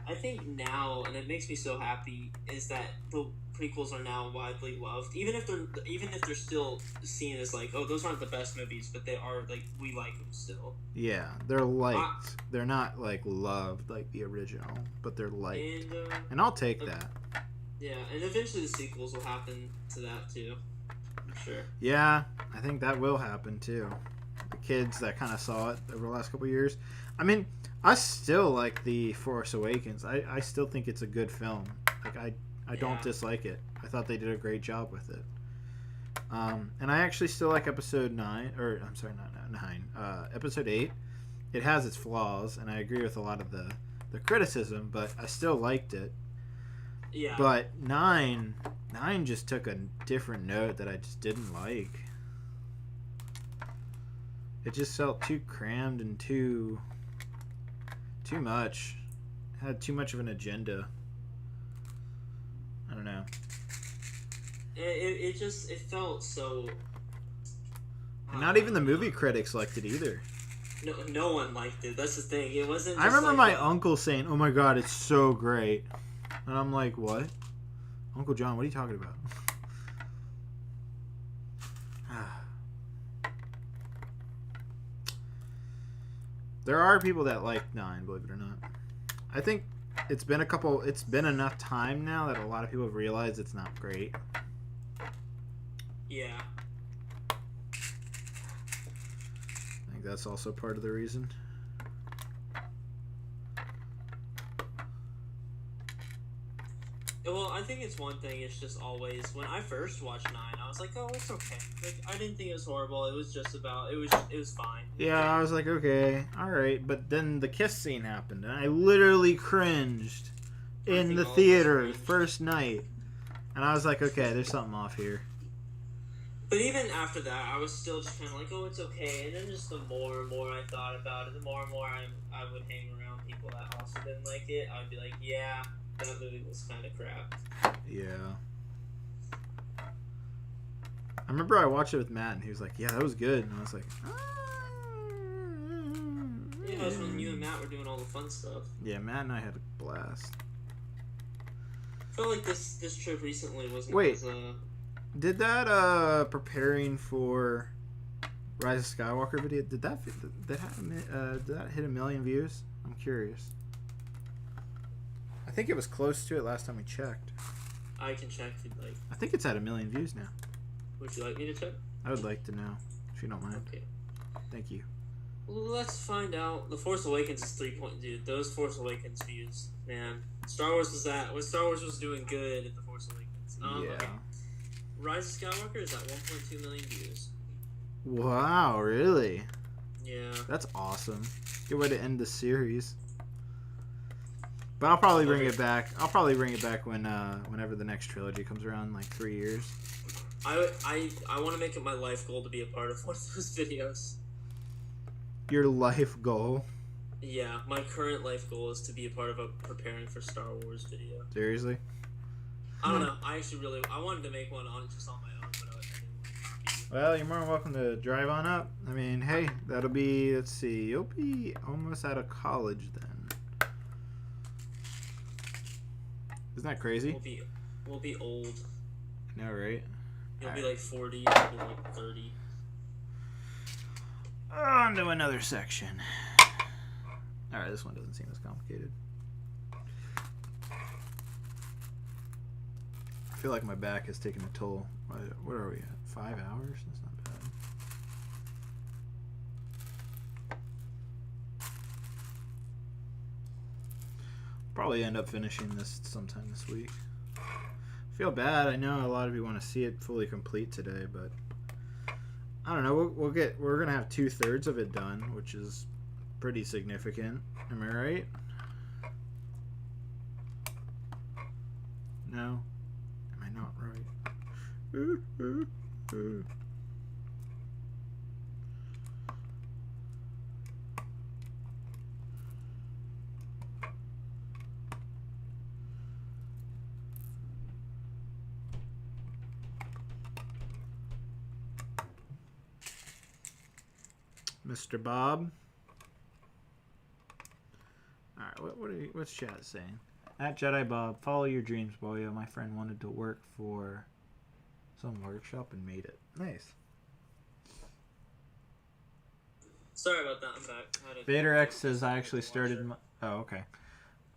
I think now, and it makes me so happy, is that the prequels are now widely loved. Even if they're still seen as like, oh, those aren't the best movies, but they are, like, we like them still. Yeah, they're liked. They're not, like, loved like the original, but they're liked. And I'll take that. Yeah, and eventually the sequels will happen to that, too. I'm sure. Yeah, I think that will happen, too. The kids that kind of saw it over the last couple of years. I mean, I still like The Force Awakens. I still think it's a good film. Like, I don't dislike it. I thought they did a great job with it. And I actually still like episode 9, or I'm sorry, not 9, episode 8. It has its flaws, and I agree with a lot of the criticism, but I still liked it. Yeah. But 9 just took a different note that I just didn't like. It just felt too crammed and too much. It had too much of an agenda. I don't know. It felt so. And not even the movie critics liked it either. No one liked it. That's the thing. It wasn't. I remember my uncle saying, "Oh my god, it's so great," and I'm like, "What, Uncle John? What are you talking about?" There are people that like 9, believe it or not. I think it's been enough time now that a lot of people have realized it's not great. Yeah. I think that's also part of the reason. Well, I think it's one thing. It's just always when I first watched 9, I was like, "Oh, it's okay." Like, I didn't think it was horrible. It was just about it was fine. Yeah, I was like, okay, all right. But then the kiss scene happened, and I literally cringed in the theater first night, and I was like, okay, there's something off here. But even after that, I was still just kind of like, "Oh, it's okay." And then just the more and more I thought about it, the more and more I would hang around people that also didn't like it. I would be like, "Yeah, that movie was kind of crap." Yeah. I remember I watched it with Matt, and he was like, "Yeah, that was good," and I was like, Yeah, it was when you and Matt were doing all the fun stuff. Yeah, Matt and I had a blast. I felt like this trip recently wasn't. Wait. Did that preparing for Rise of Skywalker video, did that hit 1 million views? I'm curious. I think it was close to it last time we checked. I can check if you'd like. I think it's at 1 million views now. Would you like me to check? I would like to know, if you don't mind. Okay. Thank you. Let's find out. The Force Awakens is 3 point. Dude, those Force Awakens views, man. Star Wars was that. When Star Wars was doing good at the Force Awakens. Yeah. Okay. Rise of Skywalker is at 1.2 million views. Wow, really? Yeah. That's awesome. Good way to end the series. But I'll probably bring it back. I'll probably bring it back when whenever the next trilogy comes around, like 3 years. I want to make it my life goal to be a part of one of those videos. Your life goal? Yeah, my current life goal is to be a part of a preparing for Star Wars video. Seriously? I don't know. I actually I wanted to make one just on my own, but I didn't want to. Well, you're more than welcome to drive on up. I mean, hey, that'll be, let's see, you'll be almost out of college then. Isn't that crazy? We'll be old. I know, right? You'll be like 40, I'll be like 30. On to another section. Alright, this one doesn't seem as complicated. I feel like my back has taken a toll. What are we at? 5 hours? That's not bad. Probably end up finishing this sometime this week. I feel bad. I know a lot of you want to see it fully complete today, but I don't know. We're gonna have 2/3 of it done, which is pretty significant. Am I right? No. Am I not right? Mr. Bob. Alright, what's chat saying? At Jedi Bob, follow your dreams, boyo. My friend wanted to work for some workshop and made it. Nice. Sorry about that, I'm back. Vader X says I actually started my... Oh, okay.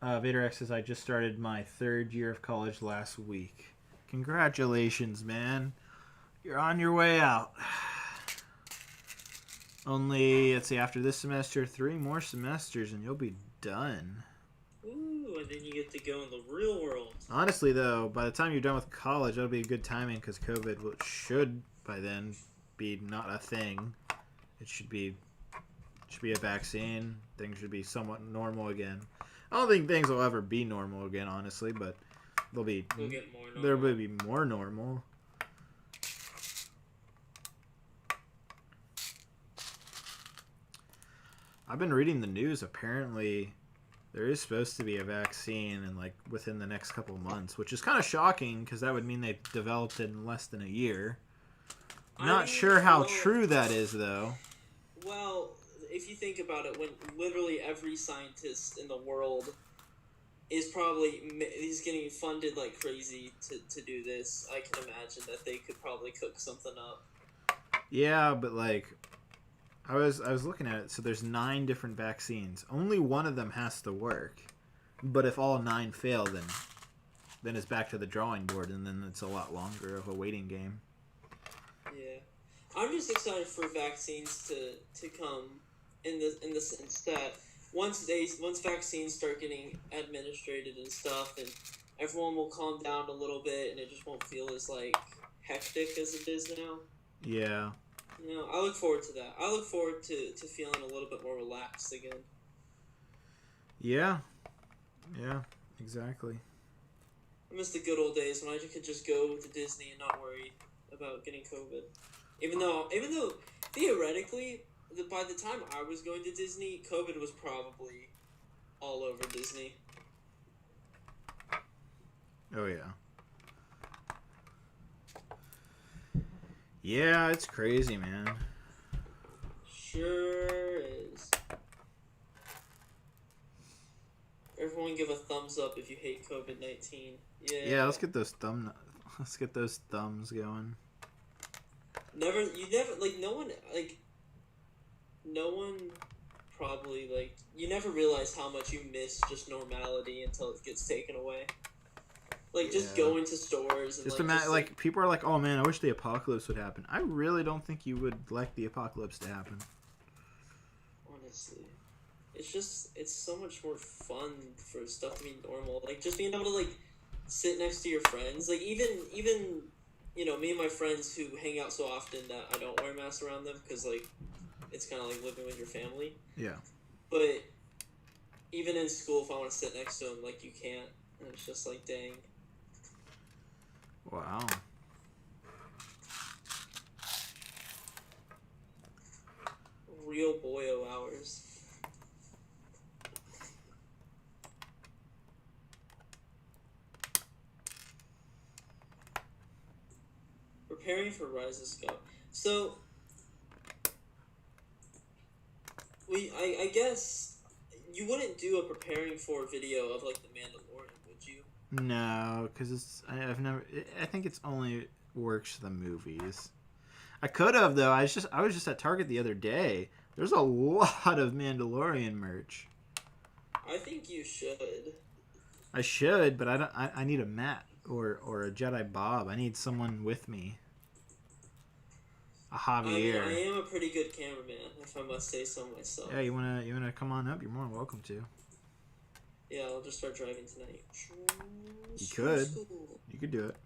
Vader X says I just started my 3rd year of college last week. Congratulations, man. You're on your way out. Only, let's see, after this semester, 3 more semesters and you'll be done. Ooh, and then you get to go in the real world. Honestly, though, by the time you're done with college, that'll be a good timing because COVID should, by then, be not a thing. It should be a vaccine. Things should be somewhat normal again. I don't think things will ever be normal again, honestly, but they'll be. We'll get more normal. There will be more normal. I've been reading the news. Apparently, there is supposed to be a vaccine in within the next couple of months, which is kind of shocking because that would mean they developed it in less than a year. Not sure how true that is, though. Well, if you think about it, when literally every scientist in the world is getting funded like crazy to do this, I can imagine that they could probably cook something up. Yeah, but I was looking at it. So there's 9 different vaccines. Only one of them has to work. But if all 9 fail, then it's back to the drawing board, and then it's a lot longer of a waiting game. Yeah, I'm just excited for vaccines to come in the sense that once vaccines start getting administrated and stuff, and everyone will calm down a little bit, and it just won't feel as hectic as it is now. Yeah. You know, I look forward to that. I look forward to feeling a little bit more relaxed again. Yeah. Yeah, exactly. I miss the good old days when I could just go to Disney and not worry about getting COVID. Even though theoretically, by the time I was going to Disney, COVID was probably all over Disney. Oh, yeah. Yeah, it's crazy, man. Sure is. Everyone give a thumbs up if you hate COVID-19. Yeah. Yeah, let's get those thumbs going. No one probably, you never realize how much you miss just normality until it gets taken away. Just going to stores and just imagine, people are like, oh man, I wish the apocalypse would happen. I really don't think you would like the apocalypse to happen. Honestly. It's so much more fun for stuff to be normal. Just being able to, sit next to your friends. Even me and my friends who hang out so often that I don't wear masks around them because, it's kind of like living with your family. Yeah. But Even in school, if I want to sit next to him, like, you can't. And it's just like, dang. Wow. Real boyo hours. Preparing for Rise of Scout. So, I guess you wouldn't do a preparing for video of, like, The Mandalorian, would you? No, because I've never. I think it's only works the movies. I could have though. I was just at Target the other day. There's a lot of Mandalorian merch. I think you should. I should, but I don't. I need a Matt or a Jedi Bob. I need someone with me. A Javier. I am a pretty good cameraman, if I must say so myself. Yeah, you wanna come on up? You're more than welcome to. Yeah, I'll just start driving tonight. You could. You could do it.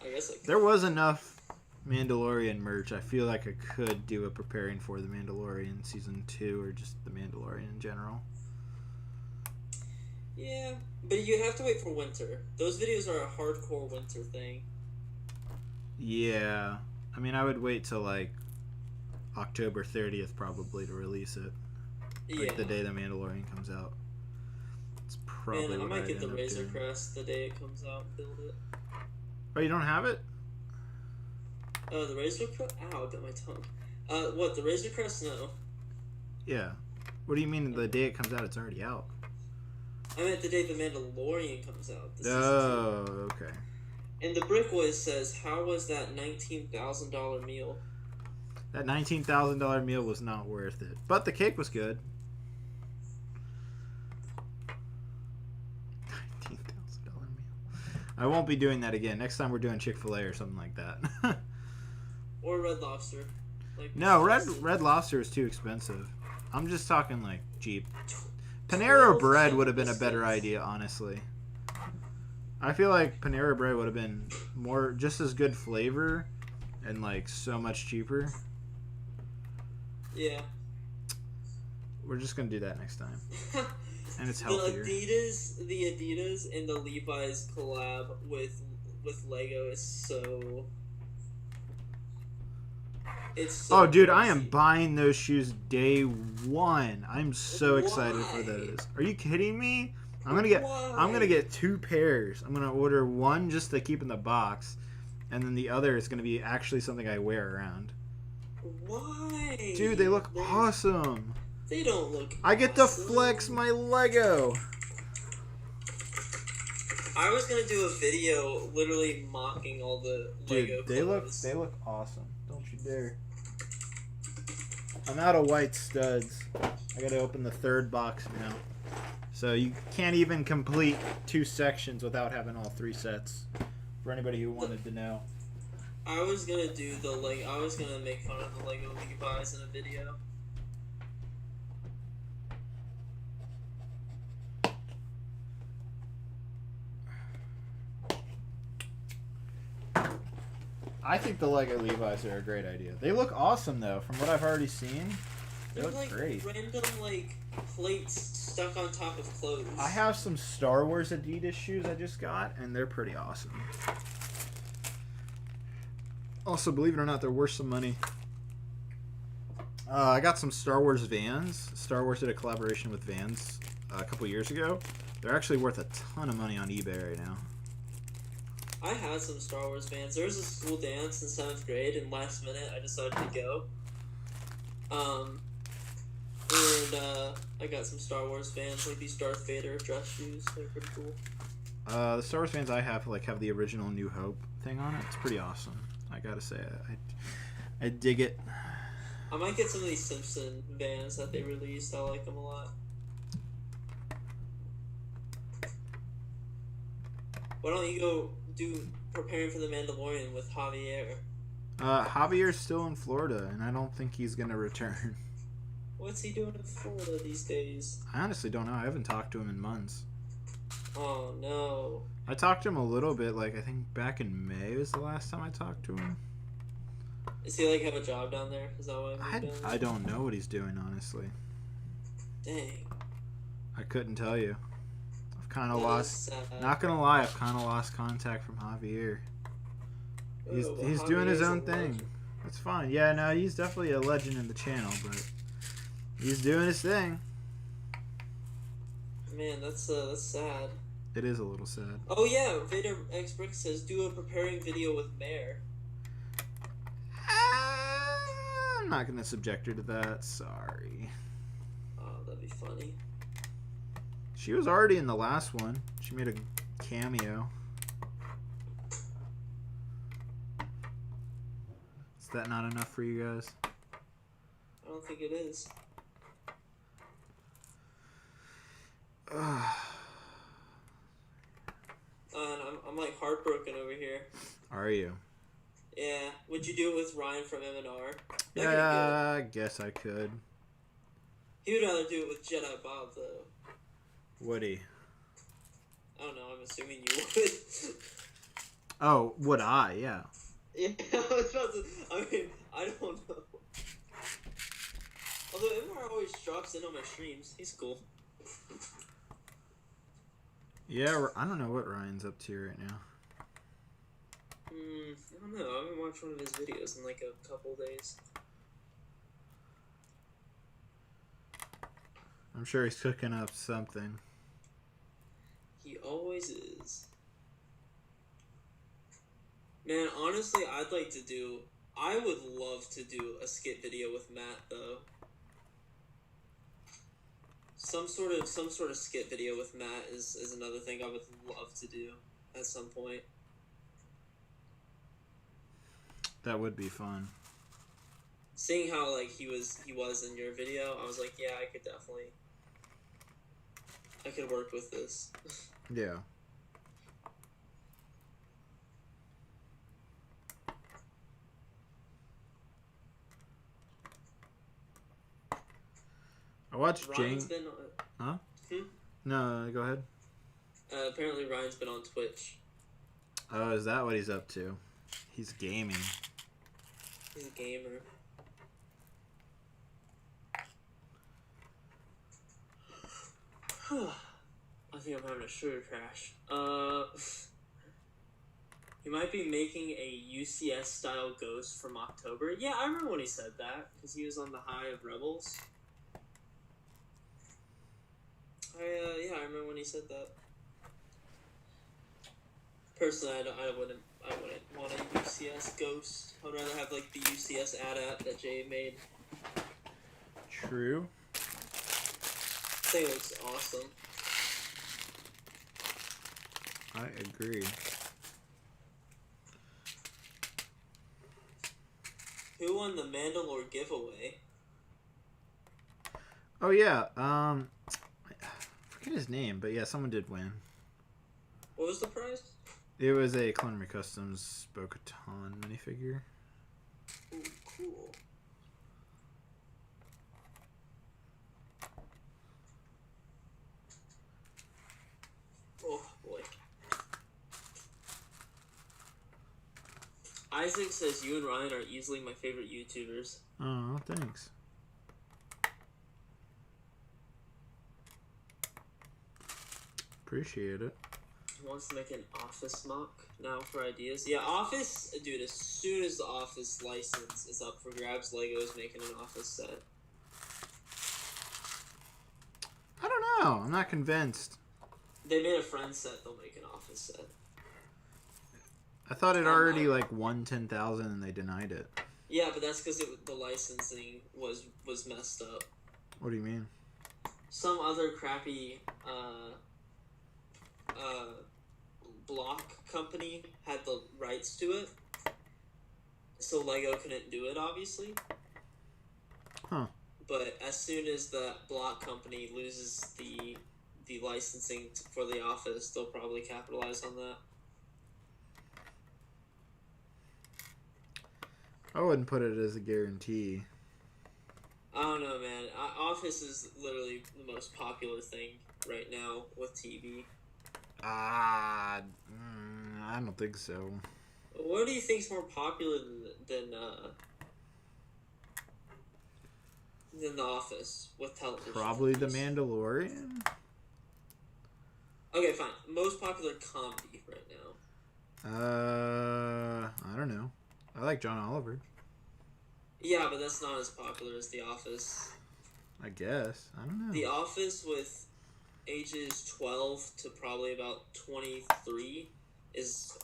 I guess I could. There was enough Mandalorian merch. I feel like I could do a preparing for the Mandalorian season 2 or just the Mandalorian in general. Yeah, but you have to wait for winter. Those videos are a hardcore winter thing. Yeah. I mean, I would wait till like October 30th probably to release it. Like the day the Mandalorian comes out. It's probably Man, I what might I'd get the end up Razor doing. Crest the day it comes out and build it. Oh, you don't have it? Oh, the Razor Crest? Ow, I bit my tongue. What, the Razor Crest? No. Yeah. What do you mean the day it comes out? It's already out. I meant the day the Mandalorian comes out. Oh, okay. And the Brick Boys says, how was that $19,000 meal? That $19,000 meal was not worth it. But the cake was good. $19,000 meal. I won't be doing that again. Next time we're doing Chick-fil-A or something like that. Or Red Lobster. Like, No, Red Lobster is too expensive. I'm just talking like cheap. Panera Bread would have been a better idea, honestly. I feel like Panera Bread would have been more, just as good flavor, and like so much cheaper. Yeah. We're just gonna do that next time, and it's The healthier. Adidas and the Levi's collab with Lego is so. It's so Oh, dude, I crazy. am buying those shoes day one. I'm so excited for Why? those. Are you kidding me? I'm gonna get 2 pairs. I'm gonna order one just to keep in the box, and then the other is gonna be actually something I wear around. Why? Dude, they look awesome. They don't look. I get to awesome. flex my Lego. I was gonna do a video literally mocking all the Lego Dude, they clothes. look awesome. Don't you dare. I'm out of white studs. I gotta open the 3rd box now. So you can't even complete 2 sections without having all 3 sets. For anybody who wanted to know. I was gonna do the I was gonna make fun of the Lego Levi's in a video. I think the Lego Levi's are a great idea. They look awesome though, from what I've already seen. They They're look like great. random like plates stuck on top of clothes. I have some Star Wars Adidas shoes I just got, and they're pretty awesome. Also, believe it or not, they're worth some money. I got some Star Wars Vans. Star Wars did a collaboration with Vans a couple years ago. They're actually worth a ton of money on eBay right now. I had some Star Wars Vans. There was a school dance in 7th grade, and last minute I decided to go. I got some Star Wars Vans, like these Darth Vader dress shoes. They're pretty cool. The Star Wars Vans I have have the original New Hope thing on it. It's pretty awesome. I gotta say, I dig it. I might get some of these Simpson Vans that they released. I like them a lot. Why don't you go do preparing for the Mandalorian with Javier? Javier's still in Florida, and I don't think he's gonna return. What's he doing in Florida these days? I honestly don't know. I haven't talked to him in months. Oh no. I talked to him a little bit, like I think back in May was the last time I talked to him. Does he like have a job down there? Is that why he moved down there? I don't know what he's doing, honestly. Dang. I couldn't tell you. I've kind of That lost. is sad. Not gonna lie, I've kind of lost contact from Javier. He's Oh, well, he's doing his Javier's own a thing. legend. That's fine. Yeah, no, he's definitely a legend in the channel, but he's doing his thing. Man, that's sad. It is a little sad. Oh yeah, Vader X Brix says do a preparing video with Mare. I'm not gonna subject her to that. Sorry. Oh, that'd be funny. She was already in the last one. She made a cameo. Is that not enough for you guys? I don't think it is. And I'm like heartbroken over here. Are you? Yeah. Would you do it with Ryan from M&R? Yeah, I guess I could. He would rather do it with Jedi Bob though. Would he? I don't know. I'm assuming you would. Oh, would I? Yeah. Yeah. I was about to. I mean, I don't know. Although M&R always drops in on my streams. He's cool. Yeah, I don't know what Ryan's up to right now. I don't know. I haven't watched one of his videos in like a couple days. I'm sure he's cooking up something. He always is. Man, honestly, I would love to do a skit video with Matt though. Some sort of skit video with Matt is another thing I would love to do at some point. That would be fun. Seeing how like he was in your video, I was like, yeah, I could work with this. Yeah. I watched Ryan's Jane. been Huh? No, go ahead. apparently Ryan's been on Twitch. Oh, is that what he's up to? He's gaming. He's a gamer. I think I'm having a sugar crash. He might be making a UCS style ghost from October. Yeah, I remember when he said that because he was on the high of Rebels. I remember when he said that. Personally, I wouldn't want a UCS ghost. I'd rather have like the UCS AT-AT that Jay made. True. I think it looks awesome. I agree. Who won the Mandalore giveaway? Oh yeah. I forget his name, but yeah, someone did win. What was the prize? It was a Clone Customs Bo-Katan minifigure. Ooh, cool. Oh boy. Isaac says you and Ryan are easily my favorite YouTubers. Oh, thanks. Appreciate it. He wants to make an Office mock now for ideas. Yeah, Office, dude, as soon as the Office license is up for grabs, Lego is making an Office set. I don't know. I'm not convinced. They made a Friends set, they'll make an Office set. I thought it already like won 10,000 and they denied it. Yeah, but that's because the licensing was messed up. What do you mean? Some other crappy block company had the rights to it, so Lego couldn't do it, obviously. Huh. But as soon as the block company loses the licensing for the Office, they'll probably capitalize on that. I wouldn't put it as a guarantee. I don't know, man. Office is literally the most popular thing right now with TV. I don't think so. What do you think is more popular than The Office with television? Probably The Mandalorian. Okay, fine. Most popular comedy right now. I don't know. I like John Oliver. Yeah, but that's not as popular as The Office. I guess. I don't know. The Office with ages 12 to probably about 23 is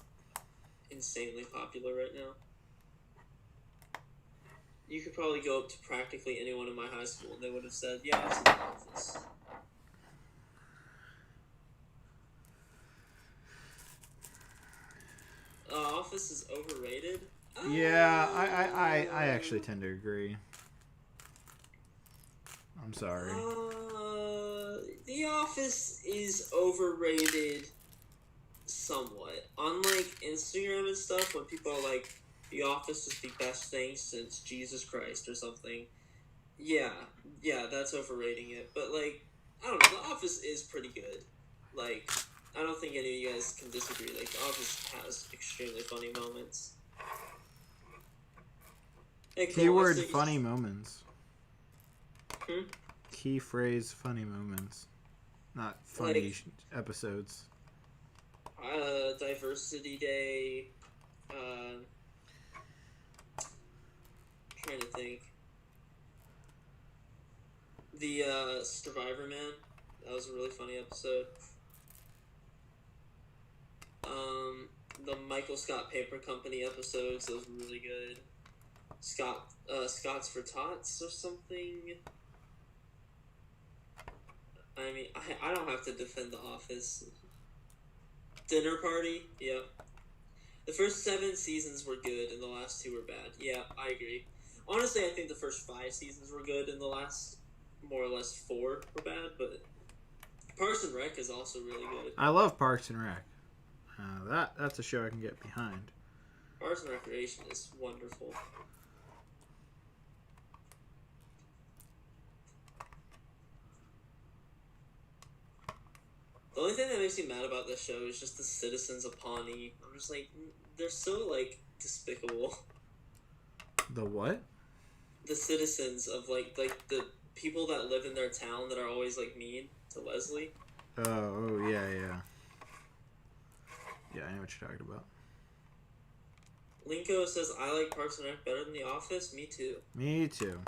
insanely popular right now. You could probably go up to practically anyone in my high school and they would have said, yeah, I've seen The Office. Office is overrated? Yeah, I actually tend to agree. I'm sorry. The Office is overrated somewhat. On, like, Instagram and stuff, when people are like, The Office is the best thing since Jesus Christ or something. Yeah, that's overrating it. But, like, I don't know, The Office is pretty good. Like, I don't think any of you guys can disagree. Like, The Office has extremely funny moments. Hey, Cole, Keyword funny moments. Hmm? Key phrase funny moments. Not funny Like, episodes. Diversity Day. Trying to think. The Survivor Man. That was a really funny episode. The Michael Scott Paper Company episodes. Those were really good. Scott's for Tots or something. I mean, I don't have to defend The Office. Dinner Party, yep. The first 7 seasons were good and the last 2 were bad. Yeah, I agree. Honestly, I think the first 5 seasons were good and the last, more or less, 4 were bad, but Parks and Rec is also really good. I love Parks and Rec. That's a show I can get behind. Parks and Recreation is wonderful. The only thing that makes me mad about this show is just the citizens of Pawnee. I'm just like, they're so, like, despicable. The what? The citizens of, like the people that live in their town that are always, like, mean to Leslie. Oh, yeah. Yeah, I know what you're talking about. Linko says, I like Parks and Rec better than The Office. Me too. Me too.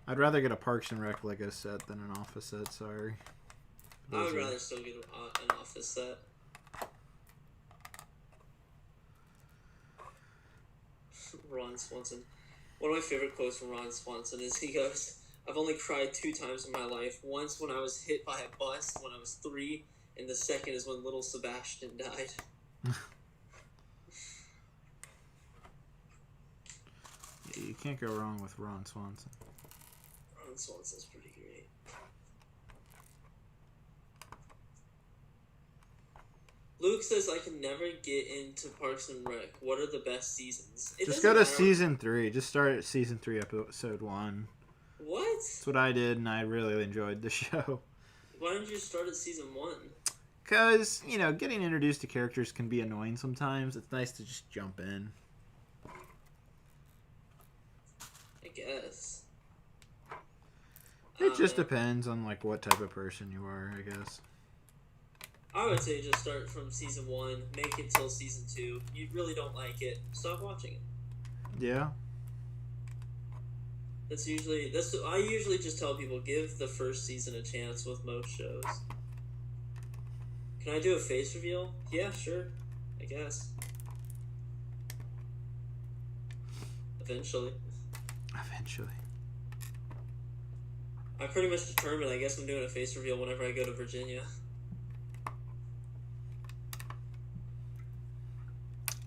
I'd rather get a Parks and Rec Lego set than an Office set, sorry. I would rather still get an Office set. Ron Swanson. One of my favorite quotes from Ron Swanson is he goes, I've only cried 2 times in my life. Once when I was hit by a bus when I was 3, and the second is when little Sebastian died. Yeah, you can't go wrong with Ron Swanson. Ron Swanson's pretty great. Luke says I can never get into Parks and Rec. What are the best seasons? Just go to season 3. Just start at season 3, episode 1. What? That's what I did, and I really enjoyed the show. Why didn't you start at season 1? Because, getting introduced to characters can be annoying sometimes. It's nice to just jump in. I guess. It just depends on, what type of person you are, I guess. I would say just start from season 1, make it till season 2. You really don't like it, stop watching it. Yeah. I usually just tell people, give the first season a chance with most shows. Can I do a face reveal? Yeah, sure. I guess. Eventually. I pretty much determined, I guess I'm doing a face reveal whenever I go to Virginia.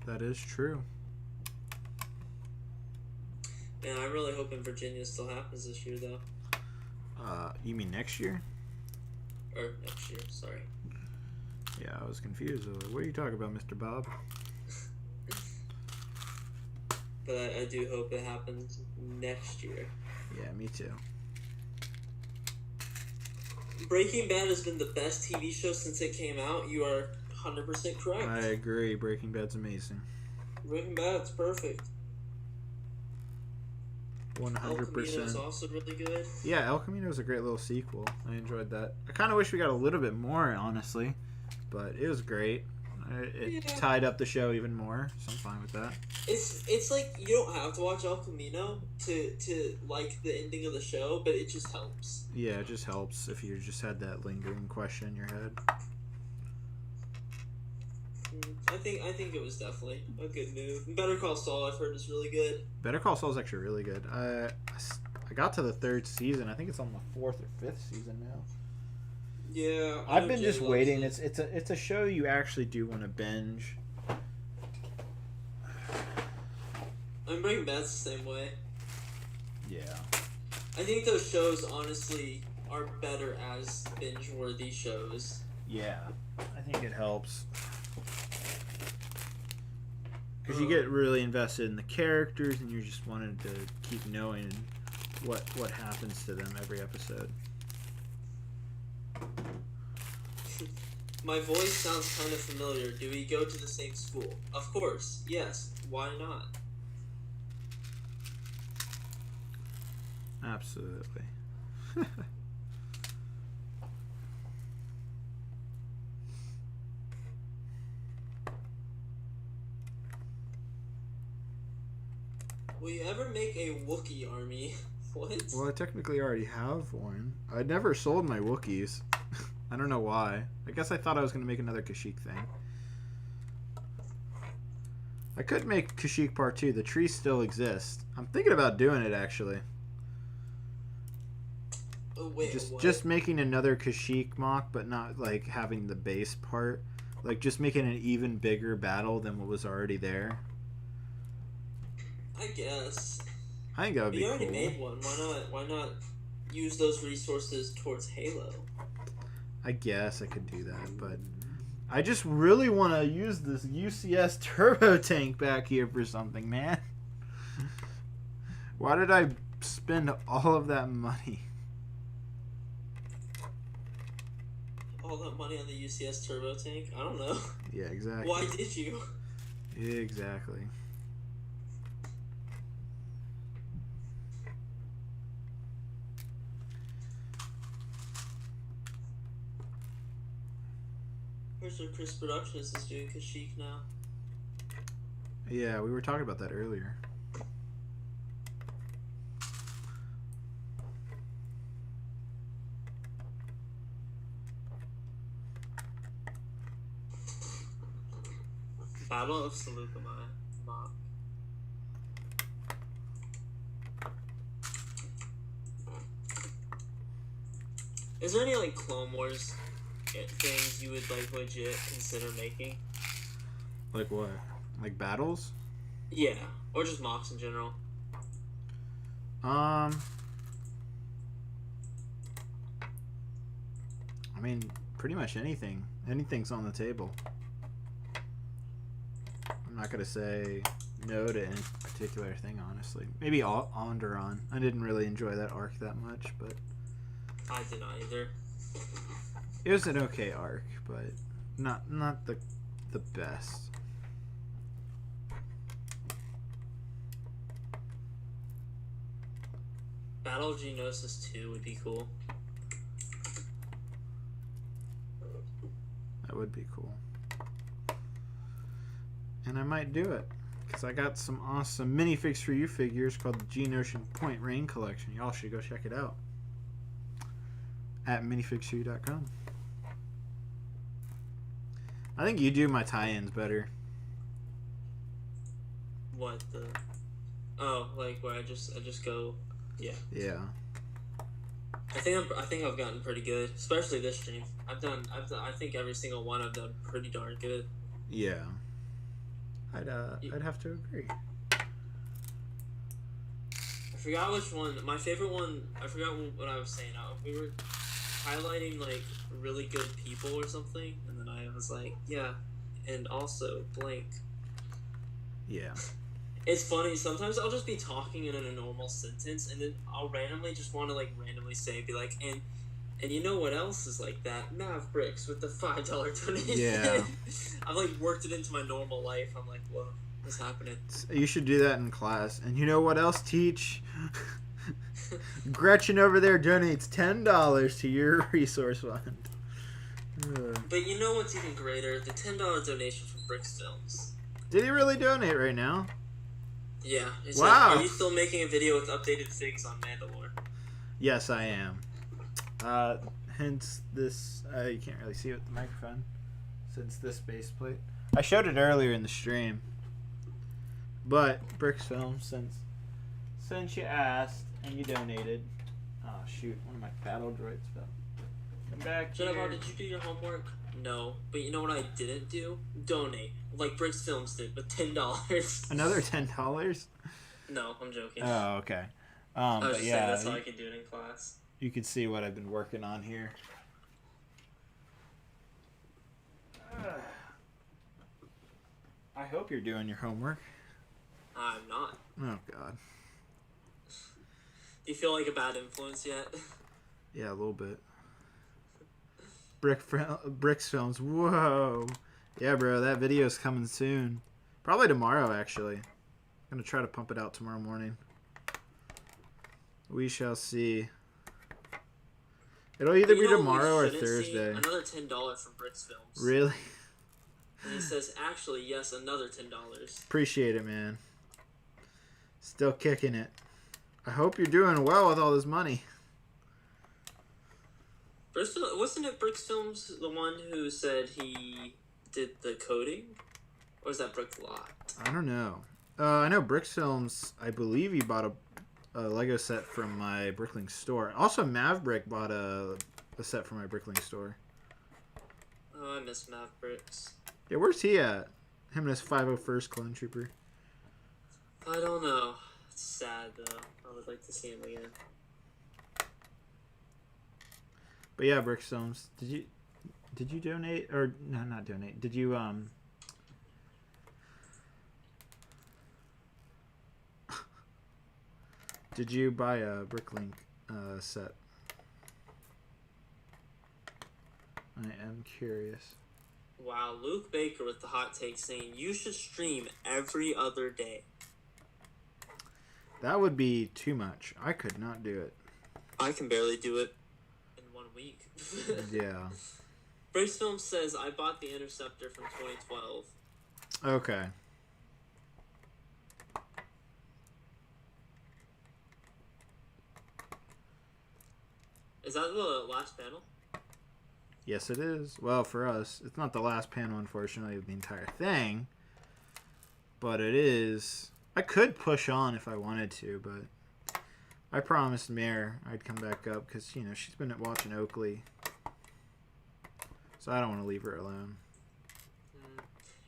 That is true. Man, I'm really hoping Virginia still happens this year, though. You mean next year? Or next year, sorry. Yeah, I was confused. I was like, what are you talking about, Mr. Bob? But I do hope it happens next year. Yeah, me too. Breaking Bad has been the best TV show since it came out. You are 100% correct. I agree. Breaking Bad's amazing. Breaking Bad's perfect. El Camino is 100%. also really good. Yeah, El Camino is a great little sequel. I enjoyed that. I kind of wish we got a little bit more, honestly, but it was great. It tied up the show even more, so I'm fine with that. It's like you don't have to watch El Camino to like the ending of the show, but it just helps. Yeah, it just helps if you just had that lingering question in your head. I think it was definitely a good move. Better Call Saul, I've heard, is really good. Better Call Saul is actually really good. I got to the 3rd season. I think it's on the 4th or 5th season now. Yeah, I've been just waiting. It's a show you actually do want to binge. Breaking Bad's the same way. Yeah. I think those shows honestly are better as binge-worthy shows. Yeah, I think it helps. Because you get really invested in the characters and you just wanted to keep knowing what happens to them every episode. My voice sounds kind of familiar. Do we go to the same school? Of course. Yes. Why not? Absolutely. Will you ever make a Wookiee army? What? Well, I technically already have one. I never sold my Wookiees. I don't know why. I guess I thought I was going to make another Kashyyyk thing. I could make Kashyyyk Part 2. The tree still exists. I'm thinking about doing it, actually. Oh, wait, Just making another Kashyyyk mock, but not, like, having the base part. Like, just making an even bigger battle than what was already there. I guess. I think that would be You cool. already made one. Why not use those resources towards Halo? I guess I could do that, but I just really want to use this UCS turbo tank back here for something, man. Why did I spend all of that money? All that money on the UCS turbo tank? I don't know. Yeah, exactly. Why did you? Exactly. Where's your Chris Productions is doing Kashyyyk now? Yeah, we were talking about that earlier. Battle of Seleucama mock. Is there any like Clone Wars things you would like legit consider making? Like what? Like battles? Yeah, or just mocks in general. I mean, pretty much anything. Anything's on the table. I'm not gonna say no to any particular thing, honestly. Maybe Onderon. I didn't really enjoy that arc that much, but I did not either. it was an okay arc, but not the best. Battle of Geonosis 2 would be cool. That would be cool. And I might do it. Because I got some awesome minifigs for you figures called the Geonosian Point Rain Collection. Y'all should go check it out. At minifigsu.com. I think you do my tie-ins better. What the? Oh, like where I just go. Yeah. Yeah. I think I've gotten pretty good, especially this stream. I think every single one I've done pretty darn good. Yeah. I'd have to agree. I forgot which one. My favorite one. I forgot what I was saying. We were highlighting like really good people or something, and then I was like, yeah, and also blank. Yeah. It's funny. Sometimes I'll just be talking in a normal sentence, and then I'll randomly just want to like randomly say, be like, and you know what else is like that? Brix with the $5 donation. Yeah. I've like worked it into my normal life. I'm like, whoa. What's happening? You should do that in class. And you know what else, Teach? Gretchen over there donates $10 to your resource fund. But you know what's even greater? The $10 donation from Brix Films. Did he really donate right now? Yeah. He said, Wow. are you still making a video with updated figs on Mandalore? Yes, I am. Hence this. You can't really see it with the microphone. Since this base plate. I showed it earlier in the stream. But Brix Films, since you asked and you donated. Oh shoot, one of my battle droids fell. Come back here. Jennifer, did you do your homework? No. But you know what I didn't do? Donate. Like Brix Films did, with $10. Another $10? No, I'm joking. Oh, okay. I was But just yeah, saying that's how I can do it in class. you can see what I've been working on here. I hope you're doing your homework. I'm not. Oh God. Do you feel like a bad influence yet? Yeah, a little bit. Brix Films. Whoa. Yeah, bro, that video's coming soon. Probably tomorrow, actually. I'm gonna try to pump it out tomorrow morning. We shall see. It'll either be tomorrow or Thursday. Another $10 from Brix Films. Really? And he says, actually, yes, another $10. Appreciate it, man. Still kicking it. I hope you're doing well with all this money. Wasn't it Brix Films the one who said he did the coding? Or was that Brick Lot? I don't know. I know Brix Films, I believe he bought a Lego set from my Bricklink store. Also, Maverick bought a set from my Bricklink store. Oh, I miss Mavericks. Yeah, where's he at? Him and his 501st Clone Trooper. I don't know. It's sad, though. I would like to see him again. But yeah, Brix Films, did you donate or no, not donate? Did you did you buy a Bricklink set? I am curious. Wow, Luke Baker with the hot take saying you should stream every other day. That would be too much. I could not do it. I can barely do it in 1 week. Yeah. Brix Film says I bought the Interceptor from 2012. Okay. Is that the last panel? Yes, it is. Well, for us, it's not the last panel, unfortunately, of the entire thing. But it is. I could push on if I wanted to, but I promised Mare I'd come back up because, you know, she's been watching Oakley. So I don't want to leave her alone.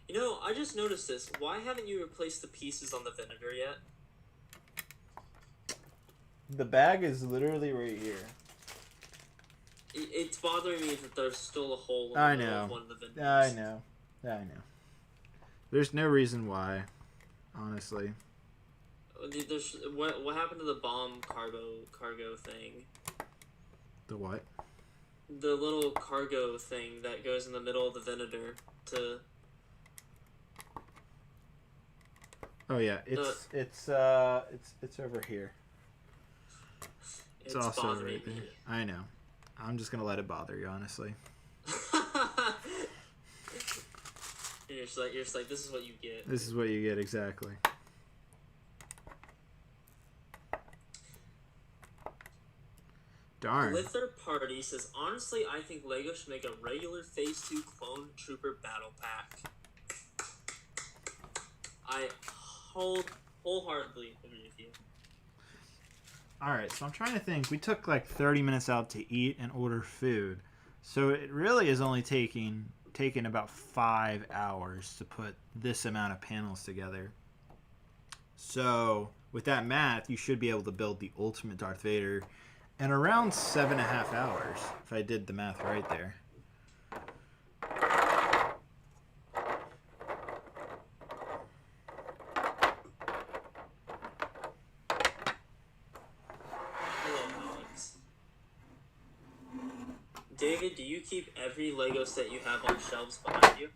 You know, I just noticed this. Why haven't you replaced the pieces on the vinegar yet? The bag is literally right here. It's bothering me that there's still a hole in I the middle know. of one of the vinegars. I know. I know. There's no reason why, honestly. There's, what happened to the bomb cargo thing? The what? The little cargo thing that goes in the middle of the vinegar to... Oh yeah, it's over here. It's also bothering right there. me. I know. I'm just gonna let it bother you, honestly. You're just like, this is what you get. This is what you get, exactly. Darn. Lither Party says, honestly, I think LEGO should make a regular Phase 2 Clone Trooper Battle Pack. I wholeheartedly agree with you. Alright, so I'm trying to think. We took like 30 minutes out to eat and order food. So it really is only taking about 5 hours to put this amount of panels together. So with that math, you should be able to build the ultimate Darth Vader in around 7.5 hours, if I did the math right there. David, do you keep every LEGO set you have on shelves behind you?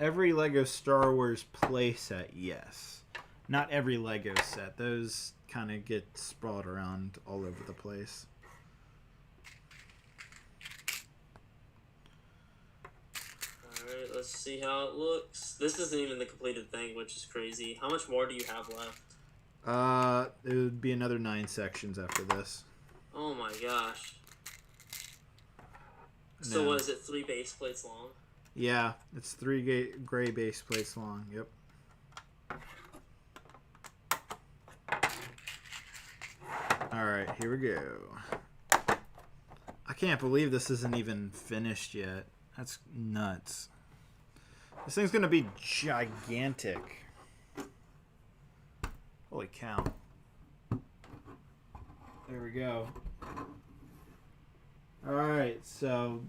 Every Lego Star Wars playset, yes. Not every Lego set. Those kind of get sprawled around all over the place. Alright, let's see how it looks. This isn't even the completed thing, which is crazy. How much more do you have left? It would be another 9 sections after this. Oh my gosh. So No. what is it, 3 base plates long? Yeah, it's 3 gray base plates long. Yep. Alright, here we go. I can't believe this isn't even finished yet. That's nuts. This thing's gonna be gigantic. Holy cow. There we go. Alright, so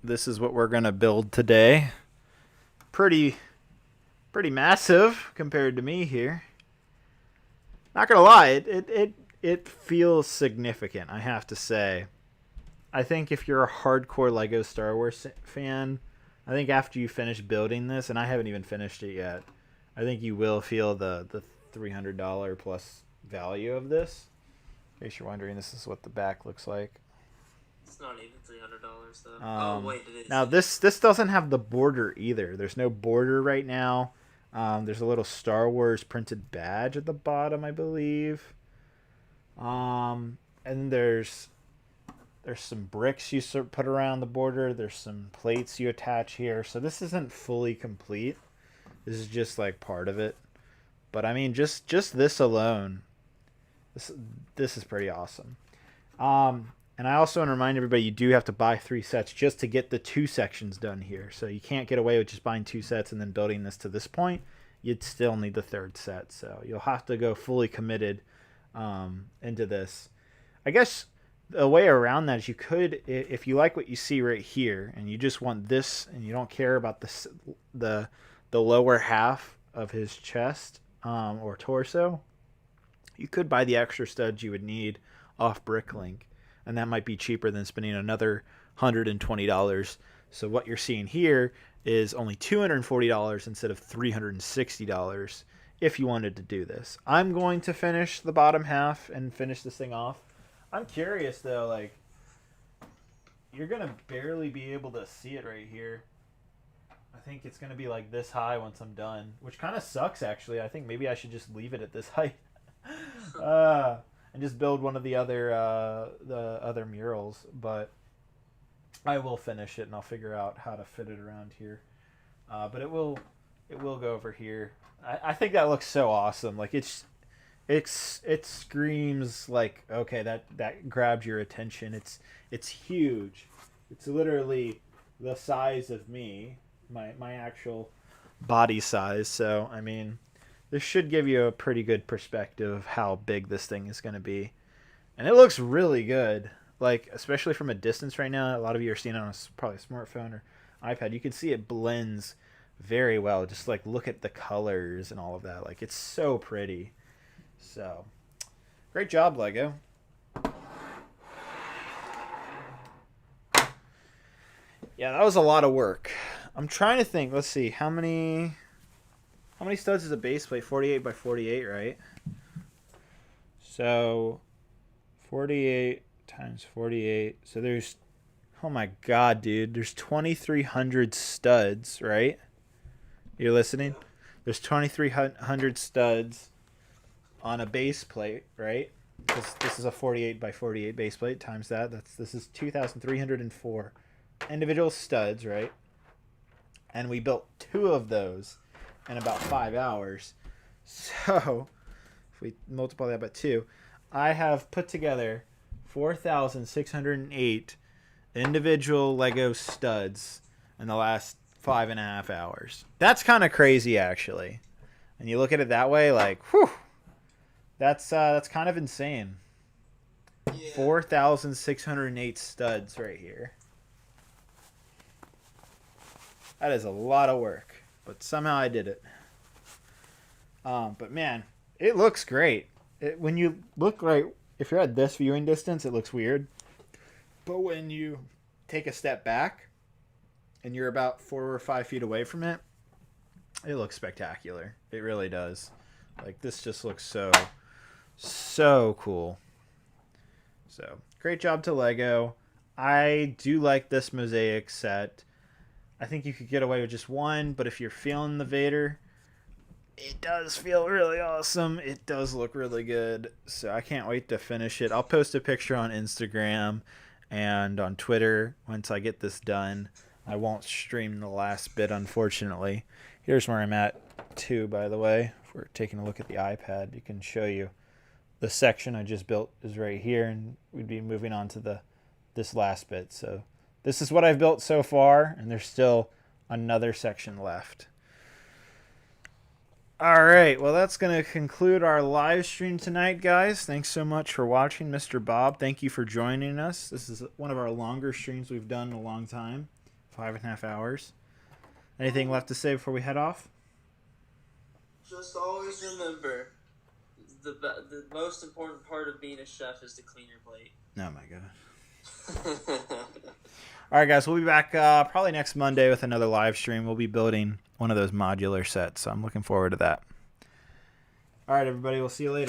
this is what we're gonna build today. Pretty massive compared to me here. Not gonna lie, it feels significant, I have to say. I think if you're a hardcore Lego Star Wars fan, I think after you finish building this, and I haven't even finished it yet, I think you will feel the $300 plus value of this. In case you're wondering, this is what the back looks like. It's not even $300 though. Oh wait, it is. Now this doesn't have the border either. There's no border right now. There's a little Star Wars printed badge at the bottom, I believe. And there's some bricks you put around the border. There's some plates you attach here. So this isn't fully complete. This is just like part of it. But I mean, just this alone, this is pretty awesome. And I also want to remind everybody, you do have to buy 3 sets just to get the 2 sections done here. So you can't get away with just buying 2 sets and then building this to this point. You'd still need the 3rd set. So you'll have to go fully committed into this. I guess the way around that is you could, if you like what you see right here and you just want this and you don't care about the lower half of his chest or torso, you could buy the extra studs you would need off Bricklink. And that might be cheaper than spending another $120. So what you're seeing here is only $240 instead of $360 if you wanted to do this. I'm going to finish the bottom half and finish this thing off. I'm curious though, like, you're going to barely be able to see it right here. I think it's going to be like this high once I'm done, which kind of sucks actually. I think maybe I should just leave it at this height. And just build one of the other murals, but I will finish it and I'll figure out how to fit it around here. But it will go over here. I think that looks so awesome. Like it screams like, okay, that grabbed your attention. It's huge. It's literally the size of me, my actual body size. So I mean, this should give you a pretty good perspective of how big this thing is going to be. And it looks really good. Like, especially from a distance right now. A lot of you are seeing it on probably a smartphone or iPad. You can see it blends very well. Just, like, look at the colors and all of that. Like, it's so pretty. So, great job, Lego. Yeah, that was a lot of work. I'm trying to think. Let's see. How many studs is a base plate? 48 by 48, right? So 48 times 48. So there's, oh my god, dude. There's 2,300 studs, right? You're listening? There's 2,300 studs on a base plate, right? This is a 48 by 48 base plate times that. This is 2,304 individual studs, right? And we built 2 of those in about 5 hours. So if we multiply that by 2, I have put together 4,608 individual Lego studs in the last 5.5 hours. That's kind of crazy, actually. And you look at it that way, like, whew, that's kind of insane. Yeah. 4,608 studs right here. That is a lot of work. But somehow I did it. But man, it looks great. When you look right, if you're at this viewing distance, it looks weird. But when you take a step back and you're about 4 or 5 feet away from it, it looks spectacular. It really does. Like, this just looks so cool. So, great job to Lego. I do like this Mosaic set. I think you could get away with just one, but if you're feeling the Vader, it does feel really awesome. It does look really good. So I can't wait to finish it. I'll post a picture on Instagram and on Twitter once I get this done. I won't stream the last bit, unfortunately. Here's where I'm at, too, by the way. If we're taking a look at the iPad, you can show you the section I just built is right here, and we'd be moving on to this last bit. So this is what I've built so far, and there's still another section left. All right, well, that's going to conclude our live stream tonight, guys. Thanks so much for watching. Mr. Bob, thank you for joining us. This is one of our longer streams we've done in a long time, 5.5 hours. Anything left to say before we head off? Just always remember, the most important part of being a chef is to clean your plate. Oh, my God. All right, guys, we'll be back probably next Monday with another live stream. We'll be building one of those modular sets, so I'm looking forward to that. All right, everybody, we'll see you later.